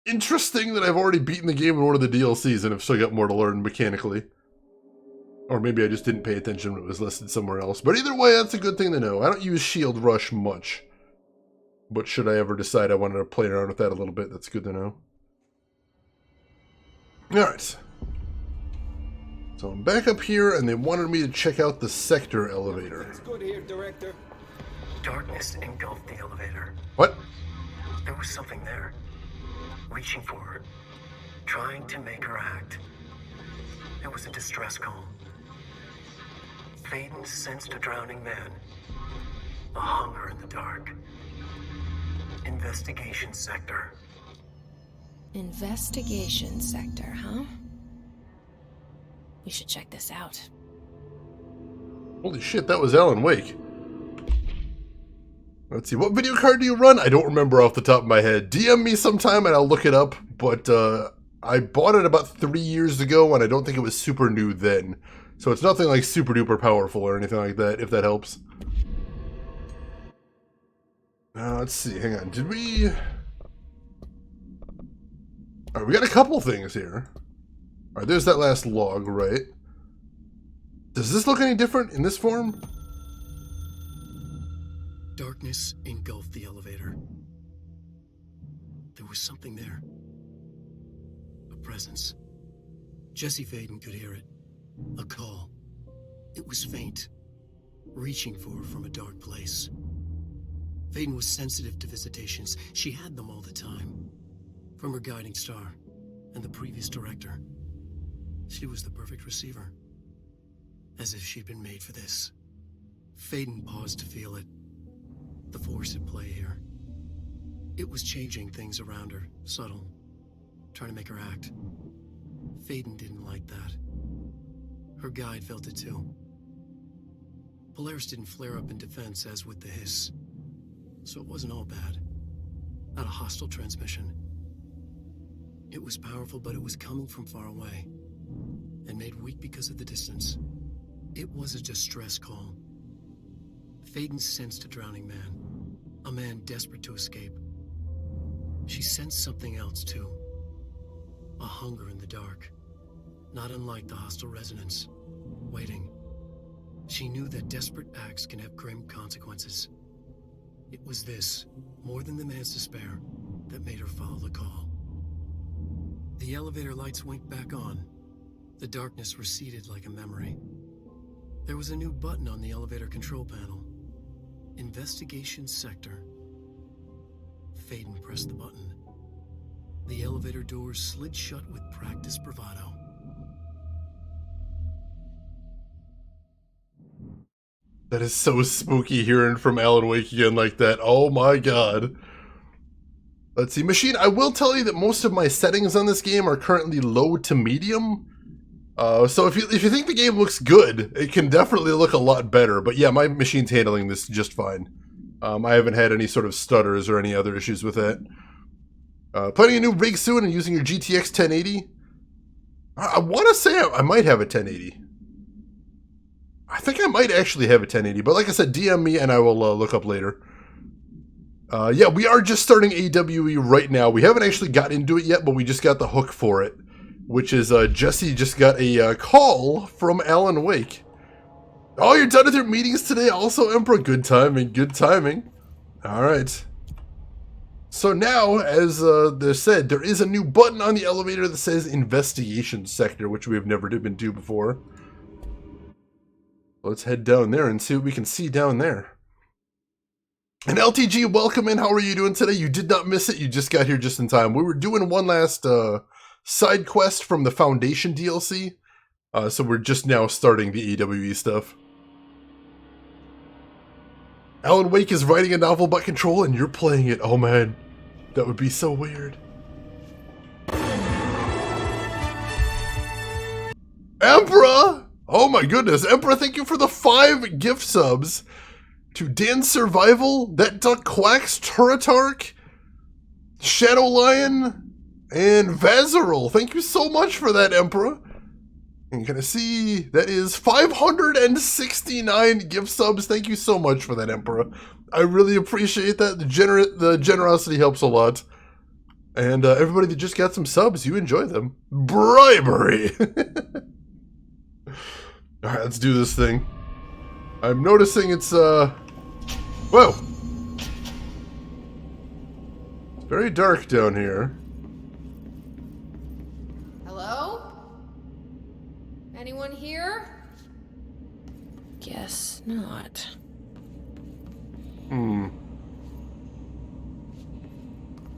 interesting that I've already beaten the game in one of the DLCs and have still got more to learn mechanically. Or maybe I just didn't pay attention when it was listed somewhere else. But either way, that's a good thing to know. I don't use Shield Rush much. But should I ever decide I wanted to play around with that a little bit, that's good to know. Alright. So I'm back up here, and they wanted me to check out the sector elevator. It's good here, Director. Darkness engulfed the elevator. What? There was something there, reaching for her, trying to make her act. It was a distress call. Faden sensed a drowning man, a hunger in the dark. Investigation sector. Investigation sector, huh? We should check this out. Holy shit, that was Alan Wake. Let's see, what video card do you run? I don't remember off the top of my head. DM me sometime and I'll look it up, but I bought it about 3 years ago and I don't think it was super new then. So it's nothing like super duper powerful or anything like that, if that helps. Let's see, hang on, did we... Alright, we got a couple things here. Alright, there's that last log, right? Does this look any different in this form? Darkness engulfed the elevator. There was something there. A presence. Jesse Faden could hear it. A call. It was faint, reaching for her from a dark place. Faden was sensitive to visitations. She had them all the time. From her guiding star and the previous director. She was the perfect receiver. As if she'd been made for this. Faden paused to feel it. The force at play here. It was changing things around her, subtle, trying to make her act. Faden didn't like that. Her guide felt it too. Polaris didn't flare up in defense as with the hiss. So it wasn't all bad. Not a hostile transmission. It was powerful, but it was coming from far away. And made weak because of the distance. It was a distress call. Faden sensed a drowning man. A man desperate to escape. She sensed something else too. A hunger in the dark. Not unlike the hostile resonance. Waiting. She knew that desperate acts can have grim consequences. It was this, more than the man's despair, that made her follow the call. The elevator lights winked back on. The darkness receded like a memory. There was a new button on the elevator control panel. Investigation sector. Faden pressed the button. The elevator doors slid shut with practiced bravado. That is so spooky hearing from Alan Wake again like that. Oh my god. Let's see, Machine, I will tell you that most of my settings on this game are currently low to medium. So if you think the game looks good, it can definitely look a lot better. But yeah, my machine's handling this just fine. I haven't had any sort of stutters or any other issues with that. Planning a new rig soon and using your GTX 1080? I want to say I might have a 1080. I think I might actually have a 1080, but like I said, DM me and I will look up later. Yeah, we are just starting AWE right now. We haven't actually got into it yet, but we just got the hook for it. Which is, Jesse just got a call from Alan Wake. Oh, you're done with your meetings today also, Emperor? Good timing, good timing. Alright. So now, as they said, there is a new button on the elevator that says Investigation Sector, which we have never been to before. Let's head down there and see what we can see down there. And LTG, welcome in. How are you doing today? You did not miss it. You just got here just in time. We were doing one last side quest from the Foundation DLC. So we're just now starting the AWE stuff. Alan Wake is writing a novel about control and you're playing it. Oh man, that would be so weird. Emperor! Oh my goodness, Emperor, thank you for the 5 gift subs to Dan Survival, That Duck Quacks, Turatark, Shadow Lion, and Vazeril. Thank you so much for that, Emperor. And can I see that is 569 gift subs. Thank you so much for that, Emperor. I really appreciate that. The generosity helps a lot. And everybody that just got some subs, you enjoy them. Bribery! Alright, let's do this thing. I'm noticing it's, Whoa! It's very dark down here. Hello? Anyone here? Guess not.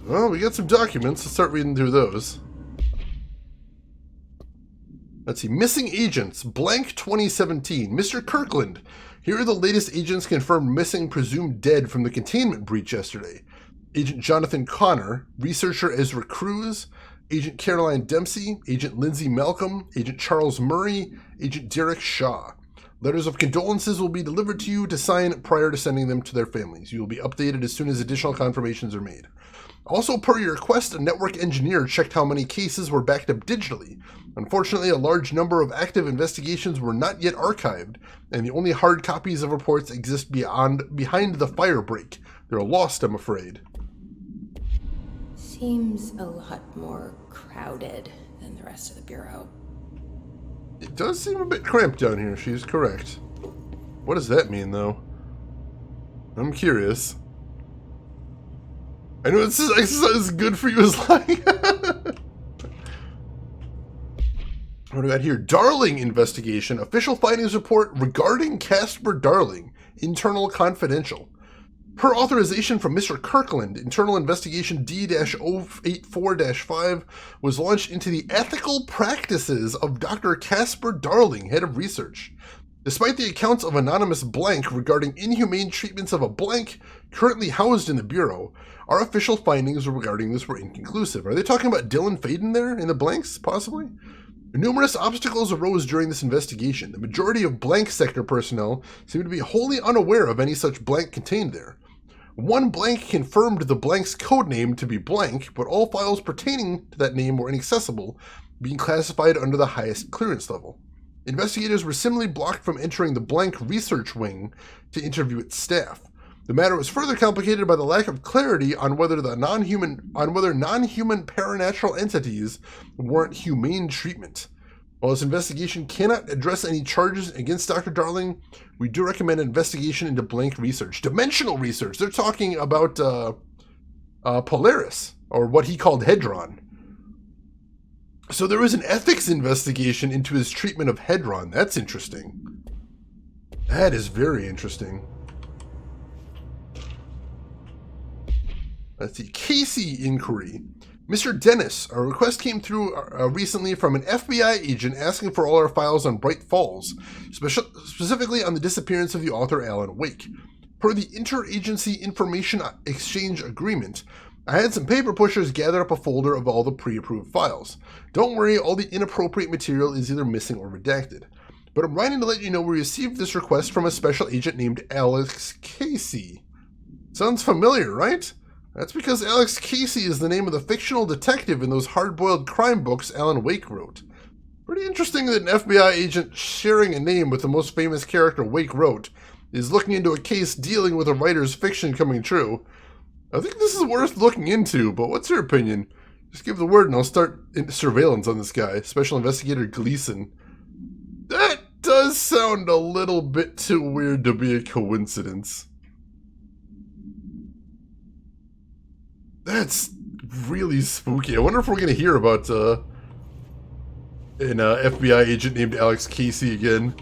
Well, we got some documents. Let's start reading through those. Let's see. Missing agents. Blank 2017. Mr. Kirkland. Here are the latest agents confirmed missing, presumed dead from the containment breach yesterday. Agent Jonathan Connor, researcher Ezra Cruz, Agent Caroline Dempsey, Agent Lindsay Malcolm, Agent Charles Murray, Agent Derek Shaw. Letters of condolences will be delivered to you to sign prior to sending them to their families. You will be updated as soon as additional confirmations are made. Also, per your request, a network engineer checked how many cases were backed up digitally. Unfortunately, a large number of active investigations were not yet archived, and the only hard copies of reports exist behind the fire break. They're lost, I'm afraid. Seems a lot more crowded than the rest of the Bureau. It does seem a bit cramped down here, she's correct. What does that mean, though? I'm curious. I know this exercise is good for you as like... What do we got here? Darling investigation. Official findings report regarding Casper Darling. Internal confidential. Per authorization from Mr. Kirkland, internal investigation D-084-5 was launched into the ethical practices of Dr. Casper Darling, head of research. Despite the accounts of anonymous blank regarding inhumane treatments of a blank currently housed in the Bureau, our official findings regarding this were inconclusive. Are they talking about Dylan Faden there in the blanks, possibly? Numerous obstacles arose during this investigation. The majority of blank sector personnel seem to be wholly unaware of any such blank contained there. One blank confirmed the blank's code name to be blank, but all files pertaining to that name were inaccessible, being classified under the highest clearance level. Investigators were similarly blocked from entering the blank research wing to interview its staff. The matter was further complicated by the lack of clarity on whether non-human paranatural entities warrant humane treatment. While this investigation cannot address any charges against Dr. Darling, we do recommend an investigation into blank research. Dimensional research. They're talking about Polaris, or what he called Hedron. So there was an ethics investigation into his treatment of Hedron. That's interesting. That is very interesting. Let's see. Casey inquiry. Mr. Dennis, a request came through recently from an FBI agent asking for all our files on Bright Falls, specifically on the disappearance of the author Alan Wake. Per the Interagency Information Exchange Agreement, I had some paper pushers gather up a folder of all the pre-approved files. Don't worry, all the inappropriate material is either missing or redacted. But I'm writing to let you know we received this request from a special agent named Alex Casey. Sounds familiar, right? That's because Alex Casey is the name of the fictional detective in those hard-boiled crime books Alan Wake wrote. Pretty interesting that an FBI agent sharing a name with the most famous character Wake wrote is looking into a case dealing with a writer's fiction coming true. I think this is worth looking into, but what's your opinion? Just give the word and I'll start surveillance on this guy, Special Investigator Gleason. That does sound a little bit too weird to be a coincidence. That's really spooky. I wonder if we're going to hear about an FBI agent named Alex Casey again.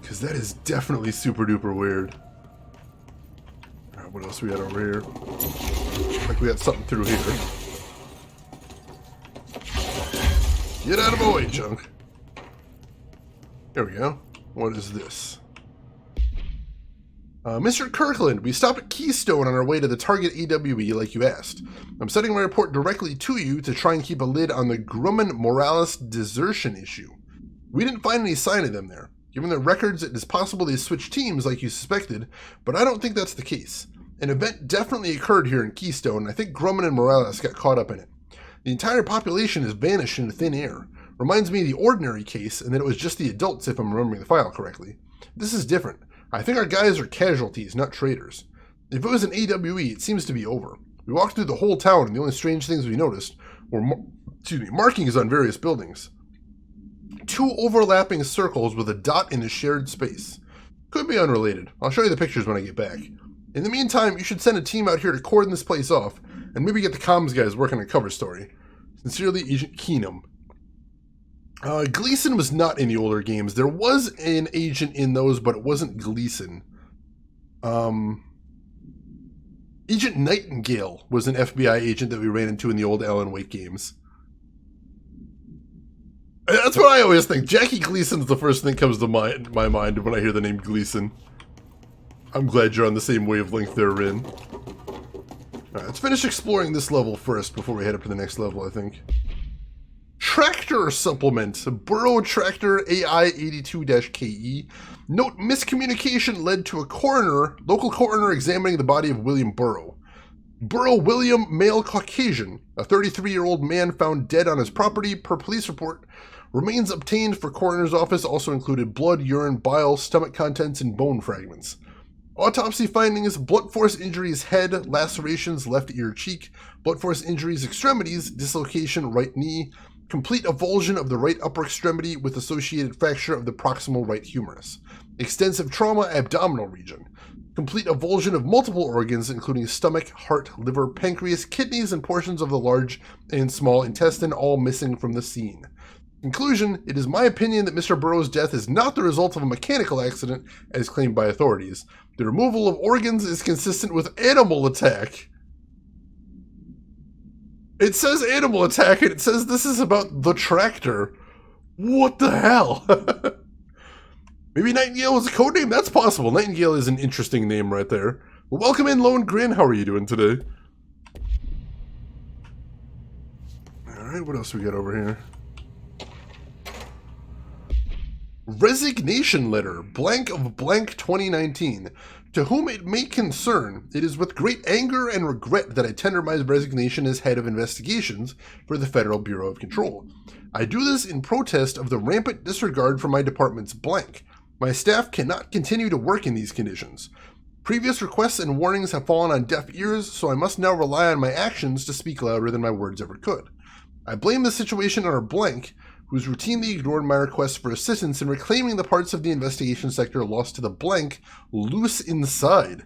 Because that is definitely super duper weird. Alright, what else we got over here? Like we got something through here. Get out of my way, junk. There we go. What is this? Mr. Kirkland, we stopped at Keystone on our way to the target AWE like you asked. I'm sending my report directly to you to try and keep a lid on the Grumman Morales desertion issue. We didn't find any sign of them there. Given their records, it is possible they switched teams like you suspected, but I don't think that's the case. An event definitely occurred here in Keystone, and I think Grumman and Morales got caught up in it. The entire population has vanished into thin air. Reminds me of the Ordinary case, and that it was just the adults if I'm remembering the file correctly. This is different. I think our guys are casualties, not traitors. If it was an AWE, it seems to be over. We walked through the whole town, and the only strange things we noticed were markings on various buildings. 2 overlapping circles with a dot in a shared space. Could be unrelated. I'll show you the pictures when I get back. In the meantime, you should send a team out here to cordon this place off, and maybe get the comms guys working on a cover story. Sincerely, Agent Keenum. Gleason was not in the older games. There was an agent in those, but it wasn't Gleason. Agent Nightingale was an FBI agent that we ran into in the old Alan Wake games. That's what I always think. Jackie Gleason's the first thing that comes to my mind when I hear the name Gleason. I'm glad you're on the same wavelength there, Rin. Alright, let's finish exploring this level first before we head up to the next level, I think. Tractor Supplement. Burrow Tractor AI82-KE. Note, miscommunication led to a local coroner examining the body of William Burrow. Burrow William, male Caucasian. A 33-year-old man found dead on his property, per police report. Remains obtained for coroner's office also included blood, urine, bile, stomach contents, and bone fragments. Autopsy findings: blunt force injuries head, lacerations left ear cheek, blunt force injuries extremities, dislocation right knee, complete avulsion of the right upper extremity with associated fracture of the proximal right humerus, extensive trauma abdominal region, complete avulsion of multiple organs including stomach, heart, liver, pancreas, kidneys, and portions of the large and small intestine, all missing from the scene. Conclusion: it is my opinion that Mr. Burrow's death is not the result of a mechanical accident as claimed by authorities. The removal of organs is consistent with animal attack. It says animal attack, and it says this is about the tractor. What the hell? Maybe Nightingale was a codename? That's possible. Nightingale is an interesting name right there. Well, welcome in, Lone Grin. How are you doing today? Alright, what else we got over here? Resignation letter, blank of blank 2019. To whom it may concern, it is with great anger and regret that I tender my resignation as head of investigations for the Federal Bureau of Control. I do this in protest of the rampant disregard for my department's blank. My staff cannot continue to work in these conditions. Previous requests and warnings have fallen on deaf ears, so I must now rely on my actions to speak louder than my words ever could. I blame the situation on our blank, who's routinely ignored my requests for assistance in reclaiming the parts of the investigation sector lost to the blank loose inside.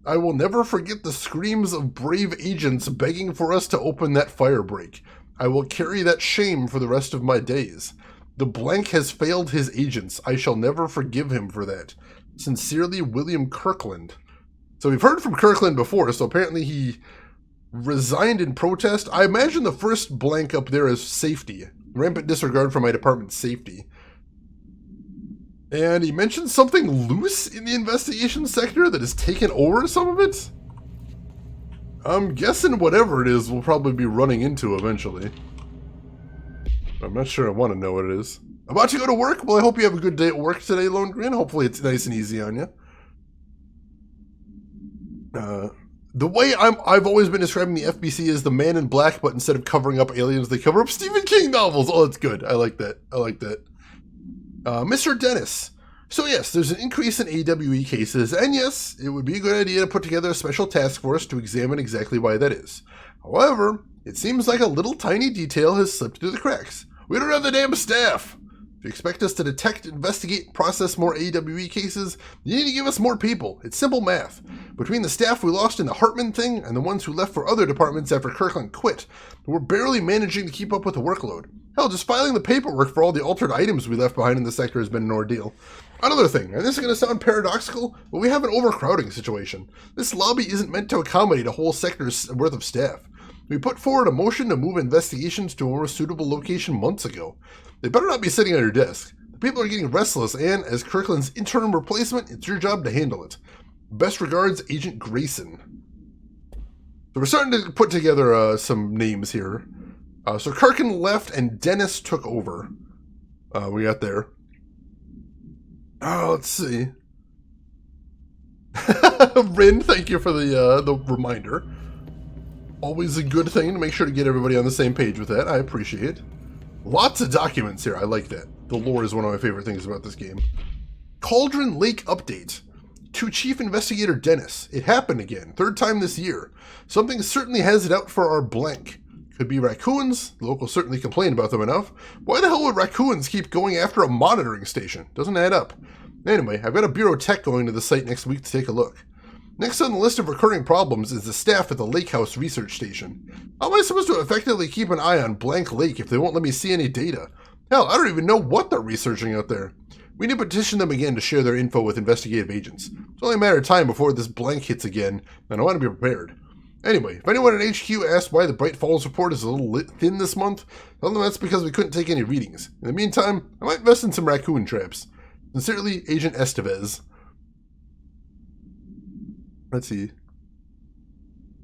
I will never forget the screams of brave agents begging for us to open that fire break. I will carry that shame for the rest of my days. The blank has failed his agents. I shall never forgive him for that. Sincerely, William Kirkland. So we've heard from Kirkland before, so apparently he resigned in protest. I imagine the first blank up there is safety. Rampant disregard for my department's safety. And he mentioned something loose in the investigation sector that has taken over some of it? I'm guessing whatever it is we'll probably be running into eventually. I'm not sure I want to know what it is. About to go to work? Well, I hope you have a good day at work today, Lone Grin. Hopefully it's nice and easy on you. The way I've always been describing the FBC is the Man in Black, but instead of covering up aliens, they cover up Stephen King novels. Oh, that's good. I like that. I like that. Mr. Dennis. So yes, there's an increase in AWE cases, and yes, it would be a good idea to put together a special task force to examine exactly why that is. However, it seems like a little tiny detail has slipped through the cracks. We don't have the damn staff. If you expect us to detect, investigate, and process more AWE cases, you need to give us more people. It's simple math. Between the staff we lost in the Hartman thing and the ones who left for other departments after Kirkland quit, we're barely managing to keep up with the workload. Hell, just filing the paperwork for all the altered items we left behind in the sector has been an ordeal. Another thing, and this is going to sound paradoxical, but we have an overcrowding situation. This lobby isn't meant to accommodate a whole sector's worth of staff. We put forward a motion to move investigations to a more suitable location months ago. They better not be sitting on your desk. The people are getting restless, and as Kirkland's interim replacement, it's your job to handle it. Best regards, Agent Grayson. So we're starting to put together some names here. So Kirkland left and Dennis took over. We got there. Let's see. Rin, thank you for the reminder. Always a good thing to make sure to get everybody on the same page with that. I appreciate it. Lots of documents here. I like that. The lore is one of my favorite things about this game. Cauldron Lake update. To Chief Investigator Dennis. It happened again. 3rd time this year. Something certainly has it out for our blank. Could be raccoons. The locals certainly complain about them enough. Why the hell would raccoons keep going after a monitoring station? Doesn't add up. Anyway, I've got a Bureau tech going to the site next week to take a look. Next on the list of recurring problems is the staff at the Lake House Research Station. How am I supposed to effectively keep an eye on Blank Lake if they won't let me see any data? Hell, I don't even know what they're researching out there. We need to petition them again to share their info with investigative agents. It's only a matter of time before this blank hits again, and I want to be prepared. Anyway, if anyone at HQ asks why the Bright Falls report is a little thin this month, tell them that's because we couldn't take any readings. In the meantime, I might invest in some raccoon traps. Sincerely, Agent Estevez. Let's see.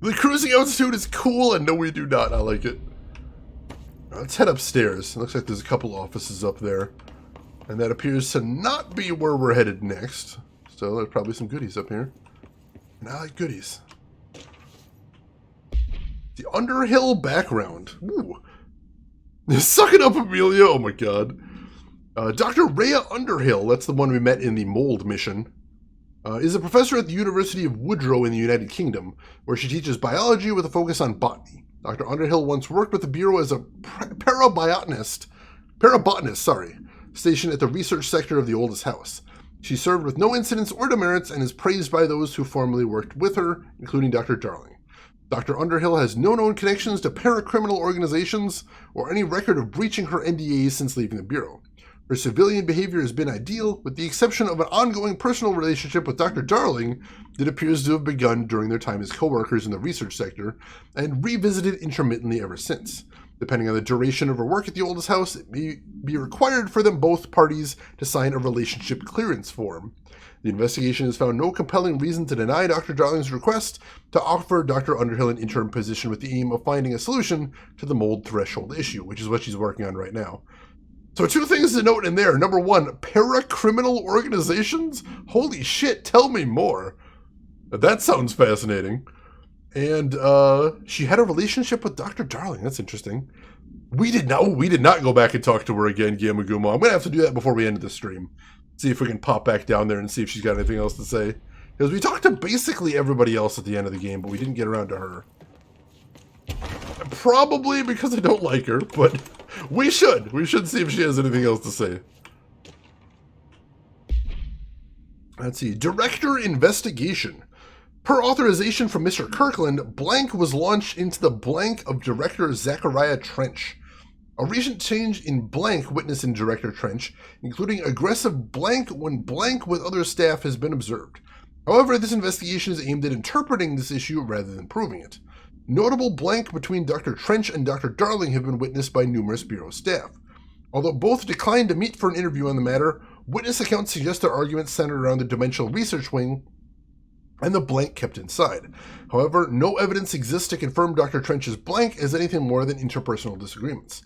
The cruising altitude is cool, and no, we do not. I like it. Let's head upstairs. It looks like there's a couple offices up there. And that appears to not be where we're headed next. So there's probably some goodies up here. And I like goodies. The Underhill background. Ooh. Suck it up, Amelia. Oh my god. Dr. Rhea Underhill, that's the one we met in the mold mission, is a professor at the University of Woodrow in the United Kingdom, where she teaches biology with a focus on botany. Dr. Underhill once worked with the Bureau as a parabotanist, stationed at the research sector of the oldest house. She served with no incidents or demerits and is praised by those who formerly worked with her, including Dr. Darling. Dr. Underhill has no known connections to paracriminal organizations or any record of breaching her NDAs since leaving the Bureau. Her civilian behavior has been ideal, with the exception of an ongoing personal relationship with Dr. Darling that appears to have begun during their time as co-workers in the research sector and revisited intermittently ever since. Depending on the duration of her work at the oldest house, it may be required for them both parties to sign a relationship clearance form. The investigation has found no compelling reason to deny Dr. Darling's request to offer Dr. Underhill an interim position with the aim of finding a solution to the mold threshold issue, which is what she's working on right now. So 2 things to note in there. Number 1, paracriminal organizations? Holy shit, tell me more. That sounds fascinating. And she had a relationship with Dr. Darling. That's interesting. We did not go back and talk to her again, Giamaguma. I'm going to have to do that before we end the stream. See if we can pop back down there and see if she's got anything else to say. Because we talked to basically everybody else at the end of the game, but we didn't get around to her. Probably because I don't like her, but we should. We should see if she has anything else to say. Let's see. Director Investigation. Per authorization from Mr. Kirkland, Blank was launched into the blank of Director Zachariah Trench. A recent change in Blank witnessed in Director Trench, including aggressive Blank when Blank with other staff, has been observed. However, this investigation is aimed at interpreting this issue rather than proving it. Notable Blank between Dr. Trench and Dr. Darling have been witnessed by numerous Bureau staff. Although both declined to meet for an interview on the matter, witness accounts suggest their arguments centered around the Dimensional Research Wing and the Blank kept inside. However, no evidence exists to confirm Dr. Trench's Blank as anything more than interpersonal disagreements.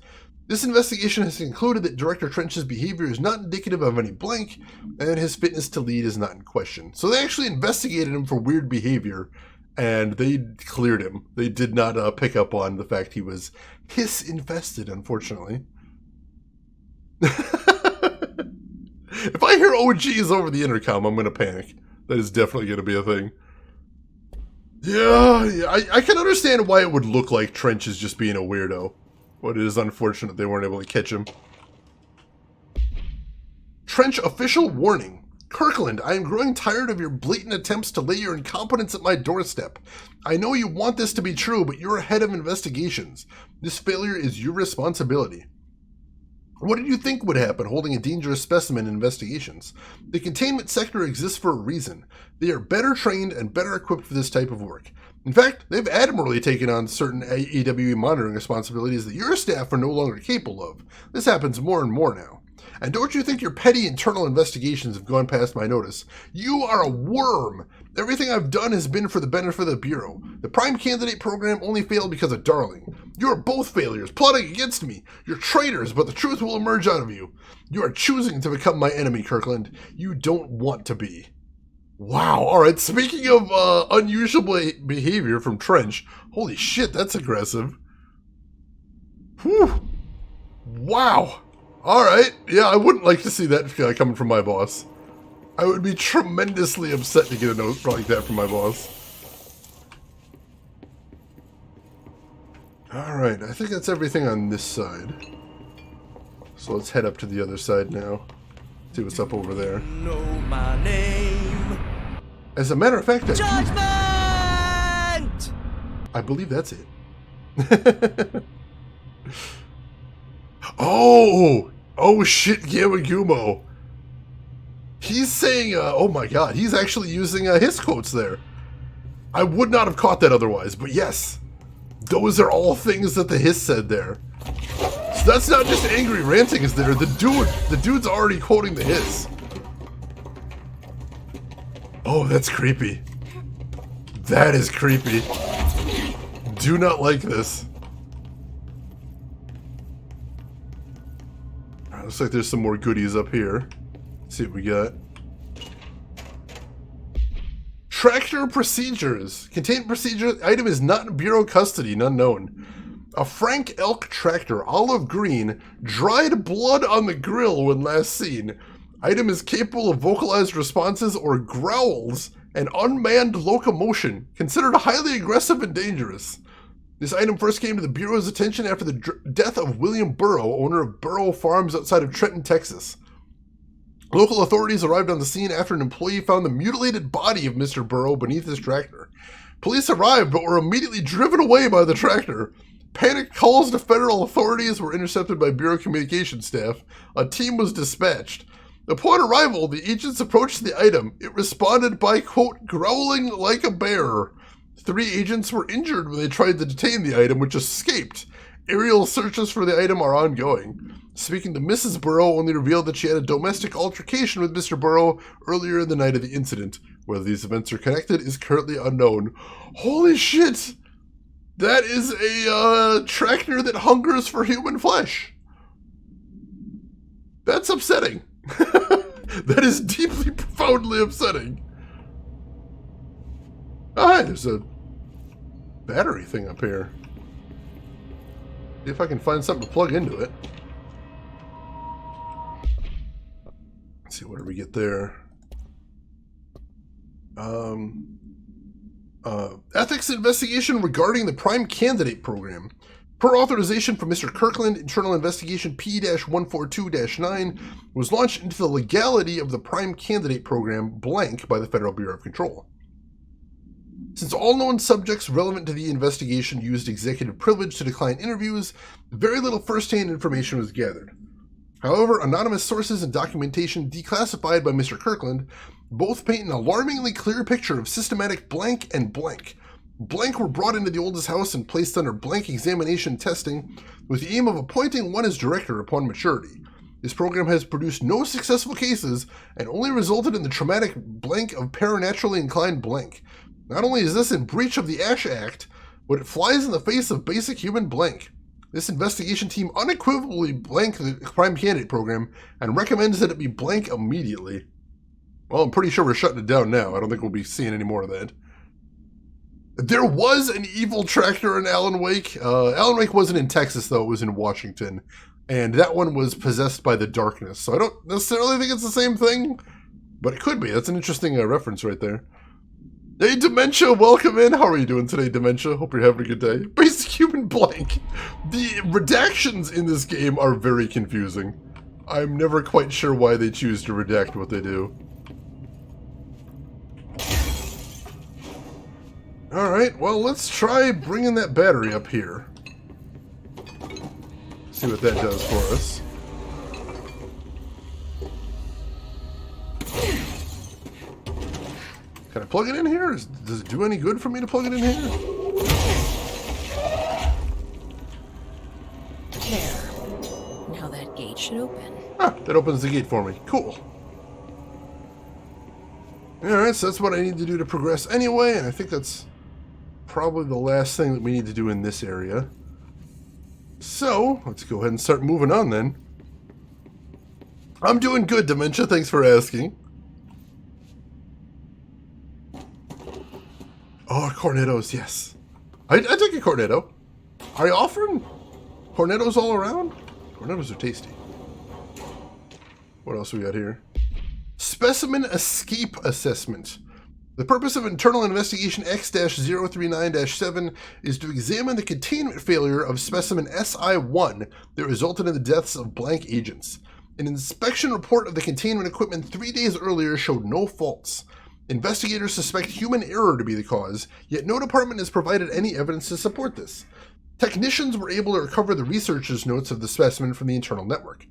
This investigation has concluded that Director Trench's behavior is not indicative of any Blank, and his fitness to lead is not in question. So they actually investigated him for weird behavior, and they cleared him. They did not pick up on the fact he was hiss-infested, unfortunately. If I hear OGs over the intercom, I'm going to panic. That is definitely going to be a thing. Yeah, I can understand why it would look like Trench is just being a weirdo. But it is unfortunate they weren't able to catch him. Trench official warning. Kirkland, I am growing tired of your blatant attempts to lay your incompetence at my doorstep. I know you want this to be true, but you're head of investigations. This failure is your responsibility. What did you think would happen holding a dangerous specimen in investigations? The containment sector exists for a reason. They are better trained and better equipped for this type of work. In fact, they've admirably taken on certain AWE monitoring responsibilities that your staff are no longer capable of. This happens more and more now. And don't you think your petty internal investigations have gone past my notice? You are a worm! Everything I've done has been for the benefit of the Bureau. The Prime Candidate program only failed because of Darling. You are both failures, plotting against me. You're traitors, but the truth will emerge out of you. You are choosing to become my enemy, Kirkland. You don't want to be. Wow, alright, speaking of unusual behavior from Trench, holy shit, that's aggressive. Whew. Wow. Alright, yeah, I wouldn't like to see that coming from my boss. I would be tremendously upset to get a note like that from my boss. Alright, I think that's everything on this side. So let's head up to the other side now. See what's up over there. Know my name. As a matter of fact, Judgment! I believe that's it. Oh! Oh shit, Yamagumo. He's saying, oh my god, he's actually using his quotes there. I would not have caught that otherwise, but yes. Those are all things that the hiss said there. So that's not just angry ranting is there, the dude's already quoting the hiss. Oh, that's creepy. That is creepy. Do not like this. Alright, looks like there's some more goodies up here. Let's see what we got. Tractor procedures. Containment procedure item is not in Bureau custody and unknown. A Frank Elk tractor, olive green, dried blood on the grill when last seen. Item is capable of vocalized responses or growls and unmanned locomotion, considered highly aggressive and dangerous. This item first came to the Bureau's attention after the death of William Burrow, owner of Burrow Farms outside of Trenton, Texas. Local authorities arrived on the scene after an employee found the mutilated body of Mr. Burrow beneath his tractor. Police arrived but were immediately driven away by the tractor. Panicked calls to federal authorities were intercepted by Bureau communications staff. A team was dispatched. Upon arrival, the agents approached the item. It responded by, quote, growling like a bear. 3 agents were injured when they tried to detain the item, which escaped. Aerial searches for the item are ongoing. Speaking to Mrs. Burrow only revealed that she had a domestic altercation with Mr. Burrow earlier in the night of the incident. Whether these events are connected is currently unknown. Holy shit! That is a tractor that hungers for human flesh. That's upsetting. That is deeply, profoundly upsetting. Ah, there's a battery thing up here. See if I can find something to plug into it. Let's see, what did we get there? Ethics investigation regarding the Prime Candidate Program. Per authorization from Mr. Kirkland, Internal Investigation P-142-9 was launched into the legality of the Prime Candidate Program blank by the Federal Bureau of Control. Since all known subjects relevant to the investigation used executive privilege to decline interviews, very little first-hand information was gathered. However, anonymous sources and documentation declassified by Mr. Kirkland both paint an alarmingly clear picture of systematic blank and blank. Blank were brought into the oldest house and placed under blank examination testing with the aim of appointing one as director upon maturity. This program has produced no successful cases and only resulted in the traumatic blank of paranaturally inclined blank. Not only is this in breach of the Ash Act, but it flies in the face of basic human blank. This investigation team unequivocally blank the Prime Candidate Program and recommends that it be blank immediately. Well, I'm pretty sure we're shutting it down now. I don't think we'll be seeing any more of that. There was an evil tractor in Alan Wake. Alan Wake wasn't in Texas, though. It was in Washington. And that one was possessed by the darkness. So I don't necessarily think it's the same thing, but it could be. That's an interesting reference right there. Hey, Dementia, welcome in. How are you doing today, Dementia? Hope you're having a good day. Basic human blank. The redactions in this game are very confusing. I'm never quite sure why they choose to redact what they do. Alright, well, let's try bringing that battery up here. See what that does for us. Can I plug it in here? Does it do any good for me to plug it in here? There. Now that gate should open. Ah, that opens the gate for me. Cool. Alright, so that's what I need to do to progress anyway, and I think that's probably the last thing that we need to do in this area. So, let's go ahead and start moving on then. I'm doing good, Dementia. Thanks for asking. Oh, cornettos, yes. I take a cornetto. Are you offering cornettos all around? Cornettos are tasty. What else we got here? Specimen Escape Assessment. The purpose of Internal Investigation X-039-7 is to examine the containment failure of specimen SI-1 that resulted in the deaths of blank agents. An inspection report of the containment equipment 3 days earlier showed no faults. Investigators suspect human error to be the cause, yet no department has provided any evidence to support this. Technicians were able to recover the researcher's notes of the specimen from the internal network.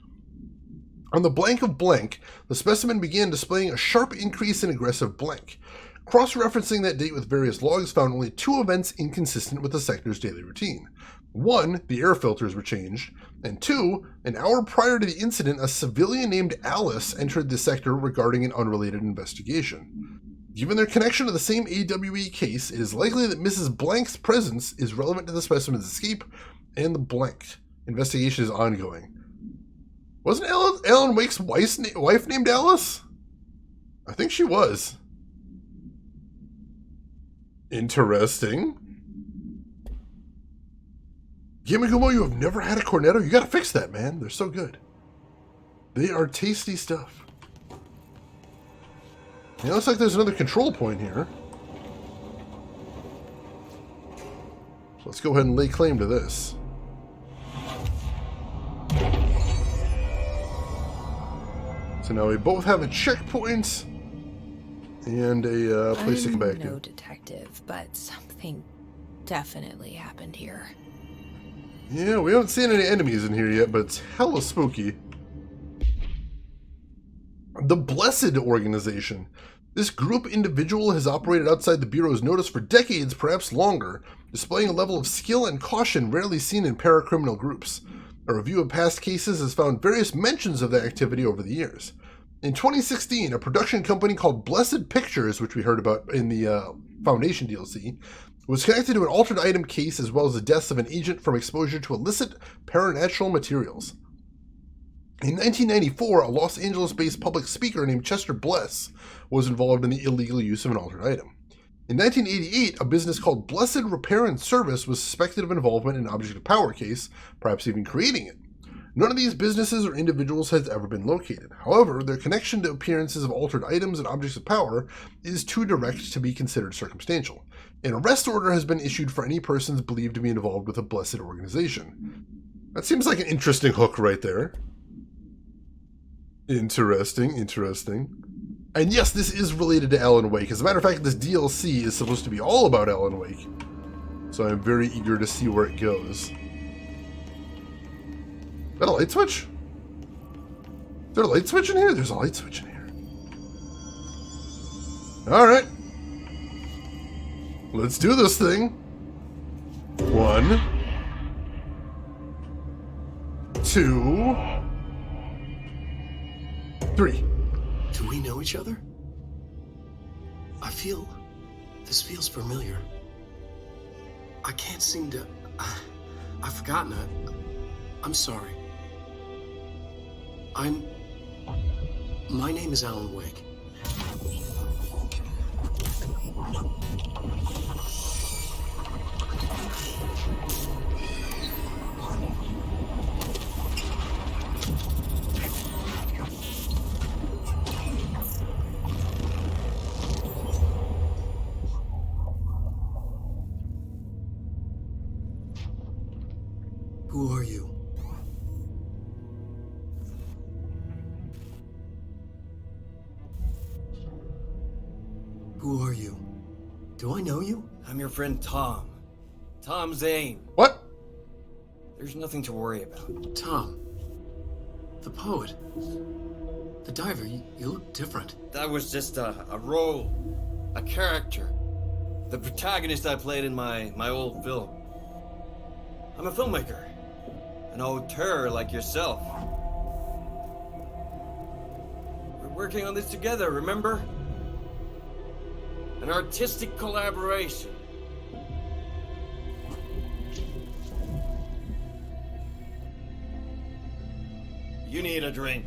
On the blank of blank, the specimen began displaying a sharp increase in aggressive blank. Cross-referencing that date with various logs found only 2 events inconsistent with the sector's daily routine. 1, the air filters were changed, and 2, an hour prior to the incident, a civilian named Alice entered the sector regarding an unrelated investigation. Given their connection to the same AWE case, it is likely that Mrs. Blank's presence is relevant to the specimen's escape, and the blank investigation is ongoing. Wasn't Alan Wake's wife named Alice? I think she was. Interesting. Gimagumo, you have never had a cornetto? You gotta fix that, man. They're so good. They are tasty stuff. It looks like there's another control point here. So let's go ahead and lay claim to this. So now we both have a checkpoint and a place to come back to. I'm no detective, but something definitely happened here. Yeah, we haven't seen any enemies in here yet, but it's hella spooky. The Blessed Organization. This group individual has operated outside the Bureau's notice for decades, perhaps longer, displaying a level of skill and caution rarely seen in paracriminal groups. A review of past cases has found various mentions of their activity over the years. In 2016, a production company called Blessed Pictures, which we heard about in the Foundation DLC, was connected to an altered item case as well as the deaths of an agent from exposure to illicit paranatural materials. In 1994, a Los Angeles-based public speaker named Chester Bless was involved in the illegal use of an altered item. In 1988, a business called Blessed Repair and Service was suspected of involvement in an object of power case, perhaps even creating it. None of these businesses or individuals has ever been located. However, their connection to appearances of altered items and objects of power is too direct to be considered circumstantial. An arrest order has been issued for any persons believed to be involved with a Blessed organization. That seems like an interesting hook right there. Interesting. And yes, this is related to Alan Wake. As a matter of fact, this DLC is supposed to be all about Alan Wake. So I'm very eager to see where it goes. Is that a light switch? Is there a light switch in here? There's a light switch in here. Alright. Let's do this thing. 1, 2, 3. Do we know each other? This feels familiar. I can't seem to... I've forgotten it. I'm sorry. My name is Alan Wake. Who are you? Who are you? Do I know you? I'm your friend Tom. Tom Zane. What? There's nothing to worry about. Tom. The poet. The diver. You look different. That was just a role. A character. The protagonist I played in my old film. I'm a filmmaker. An auteur like yourself. We're working on this together, remember? An artistic collaboration. You need a drink.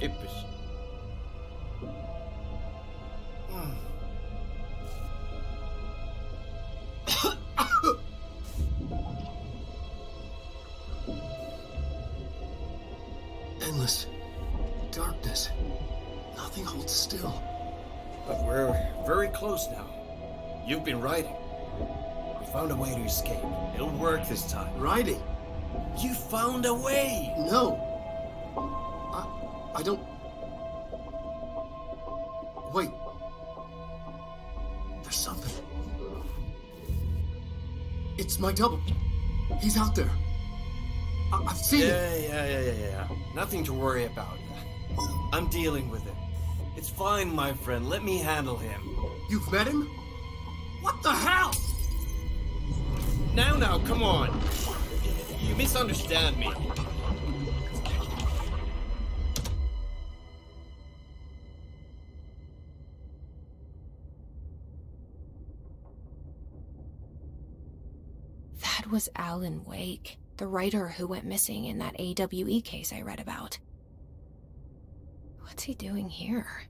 Ippish. Endless darkness. Nothing holds still. But we're very close now. You've been riding. We found a way to escape. It'll work this time. Riding? You found a way! No. I don't... Wait. There's something. It's my double. He's out there. I've seen him. Yeah. Nothing to worry about. I'm dealing with it. It's fine, my friend. Let me handle him. You've met him? What the hell? Now, come on. You misunderstand me. That was Alan Wake, the writer who went missing in that AWE case I read about. What's he doing here?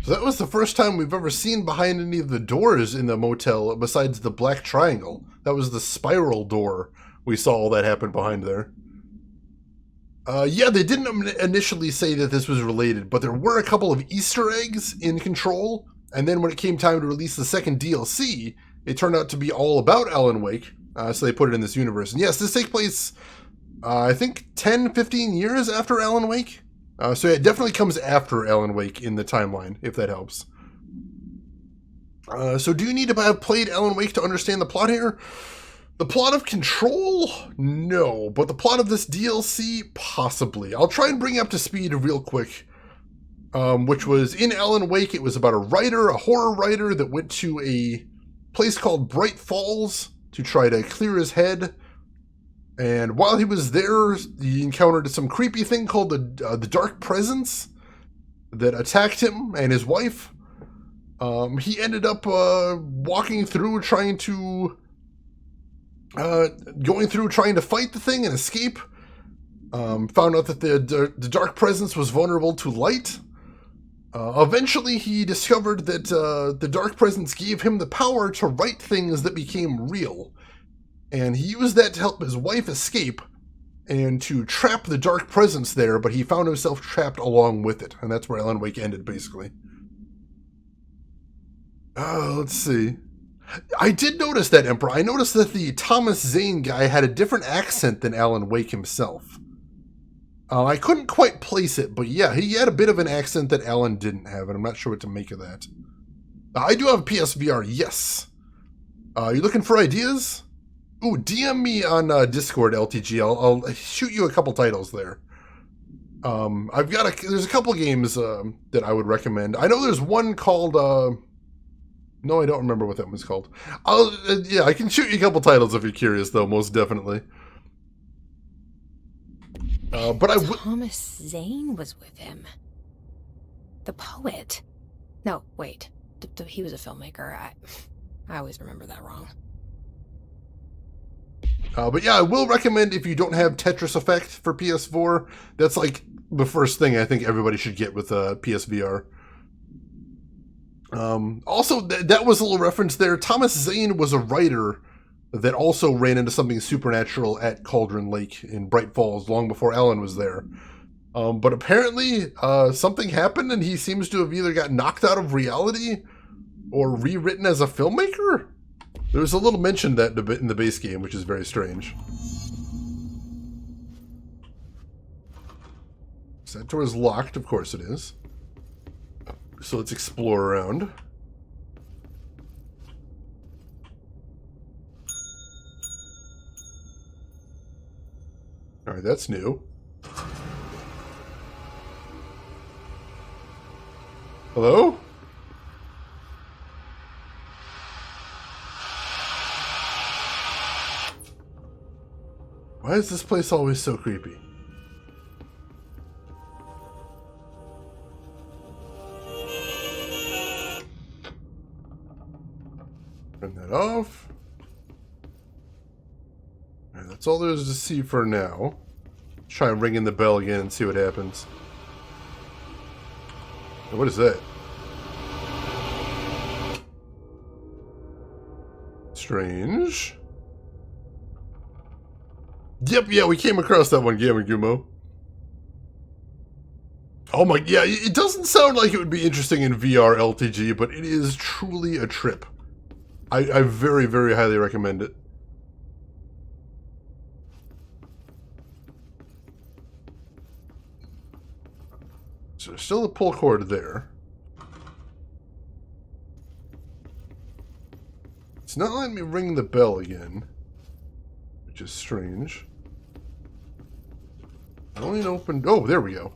So that was the first time we've ever seen behind any of the doors in the motel besides the black triangle. That was the spiral door. We saw all that happen behind there. Yeah, they didn't initially say that this was related, but there were a couple of Easter eggs in Control, and then when it came time to release the second DLC, it turned out to be all about Alan Wake, so they put it in this universe. And yes, this takes place, I think, 10, 15 years after Alan Wake. So it definitely comes after Alan Wake in the timeline, if that helps. So do you need to have played Alan Wake to understand the plot here? The plot of Control? No. But the plot of this DLC? Possibly. I'll try and bring you up to speed real quick. Which was, in Alan Wake, it was about a horror writer that went to a place called Bright Falls to try to clear his head. And while he was there, he encountered some creepy thing called the Dark Presence that attacked him and his wife. He ended up walking through, trying to fight the thing and escape. Found out that the Dark Presence was vulnerable to light. Eventually, he discovered that the Dark Presence gave him the power to write things that became real. And he used that to help his wife escape and to trap the Dark Presence there, but he found himself trapped along with it. And that's where Alan Wake ended, basically. Let's see. I did notice that, Emperor. I noticed that the Thomas Zane guy had a different accent than Alan Wake himself. I couldn't quite place it, but yeah, he had a bit of an accent that Alan didn't have, and I'm not sure what to make of that. I do have a PSVR, yes. You looking for ideas? Ooh, DM me on Discord, LTG. I'll shoot you a couple titles there. There's a couple games that I would recommend. I know there's one called, no, I don't remember what that one's called. Yeah, I can shoot you a couple titles if you're curious, though, most definitely. Thomas Zane was with him. The poet. No, wait. He was a filmmaker. I always remember that wrong. But yeah, I will recommend if you don't have Tetris Effect for PS4, that's like the first thing I think everybody should get with PSVR. Also, that was a little reference there. Thomas Zane was a writer that also ran into something supernatural at Cauldron Lake in Bright Falls long before Alan was there. But apparently something happened and he seems to have either got knocked out of reality or rewritten as a filmmaker? There was a little mention that in the base game, which is very strange. So that door is locked, of course it is. So let's explore around. Alright, that's new. Hello? Why is this place always so creepy? Turn that off. Alright, that's all there is to see for now. Try and ring in the bell again and see what happens. Now, what is that? Strange. Yep, yeah, we came across that one, Gamma Gumo. Oh my, yeah, it doesn't sound like it would be interesting in VR LTG, but it is truly a trip. I very, very highly recommend it. So there's still a pull cord there. It's not letting me ring the bell again, which is strange. Only opened. Oh, there we go.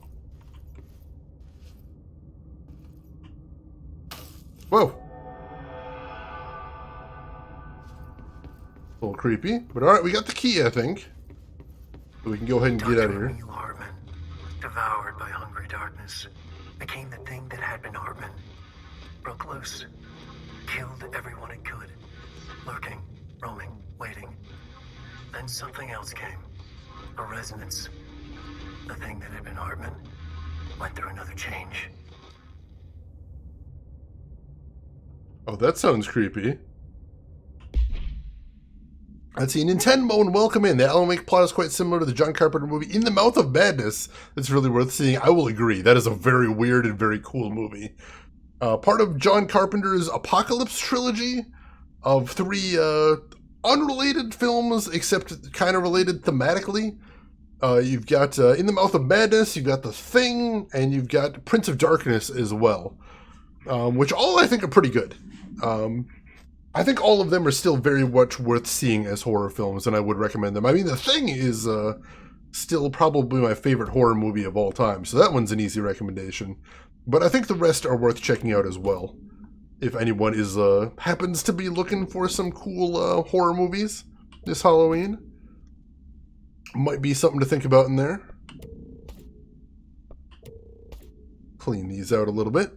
Whoa. A little creepy, but alright, we got the key, I think. So we can go ahead and get out of here. Dr. Hartman, devoured by hungry darkness, became the thing that had been Hartman. Broke loose, killed everyone it could. Lurking, roaming, waiting. Then something else came. A resonance. The thing that had been Hartman went through another change. Oh, that sounds creepy. Let's see, Nintendo and welcome in. The Alan Wake plot is quite similar to the John Carpenter movie In the Mouth of Madness. It's really worth seeing. I will agree. That is a very weird and very cool movie. Part of John Carpenter's Apocalypse trilogy of 3 unrelated films, except kind of related thematically. You've got In the Mouth of Madness, you've got The Thing, and you've got Prince of Darkness as well. Which all I think are pretty good. I think all of them are still very much worth seeing as horror films, and I would recommend them. I mean, The Thing is still probably my favorite horror movie of all time, so that one's an easy recommendation. But I think the rest are worth checking out as well, if anyone is happens to be looking for some cool horror movies this Halloween. Might be something to think about in there. Clean these out a little bit.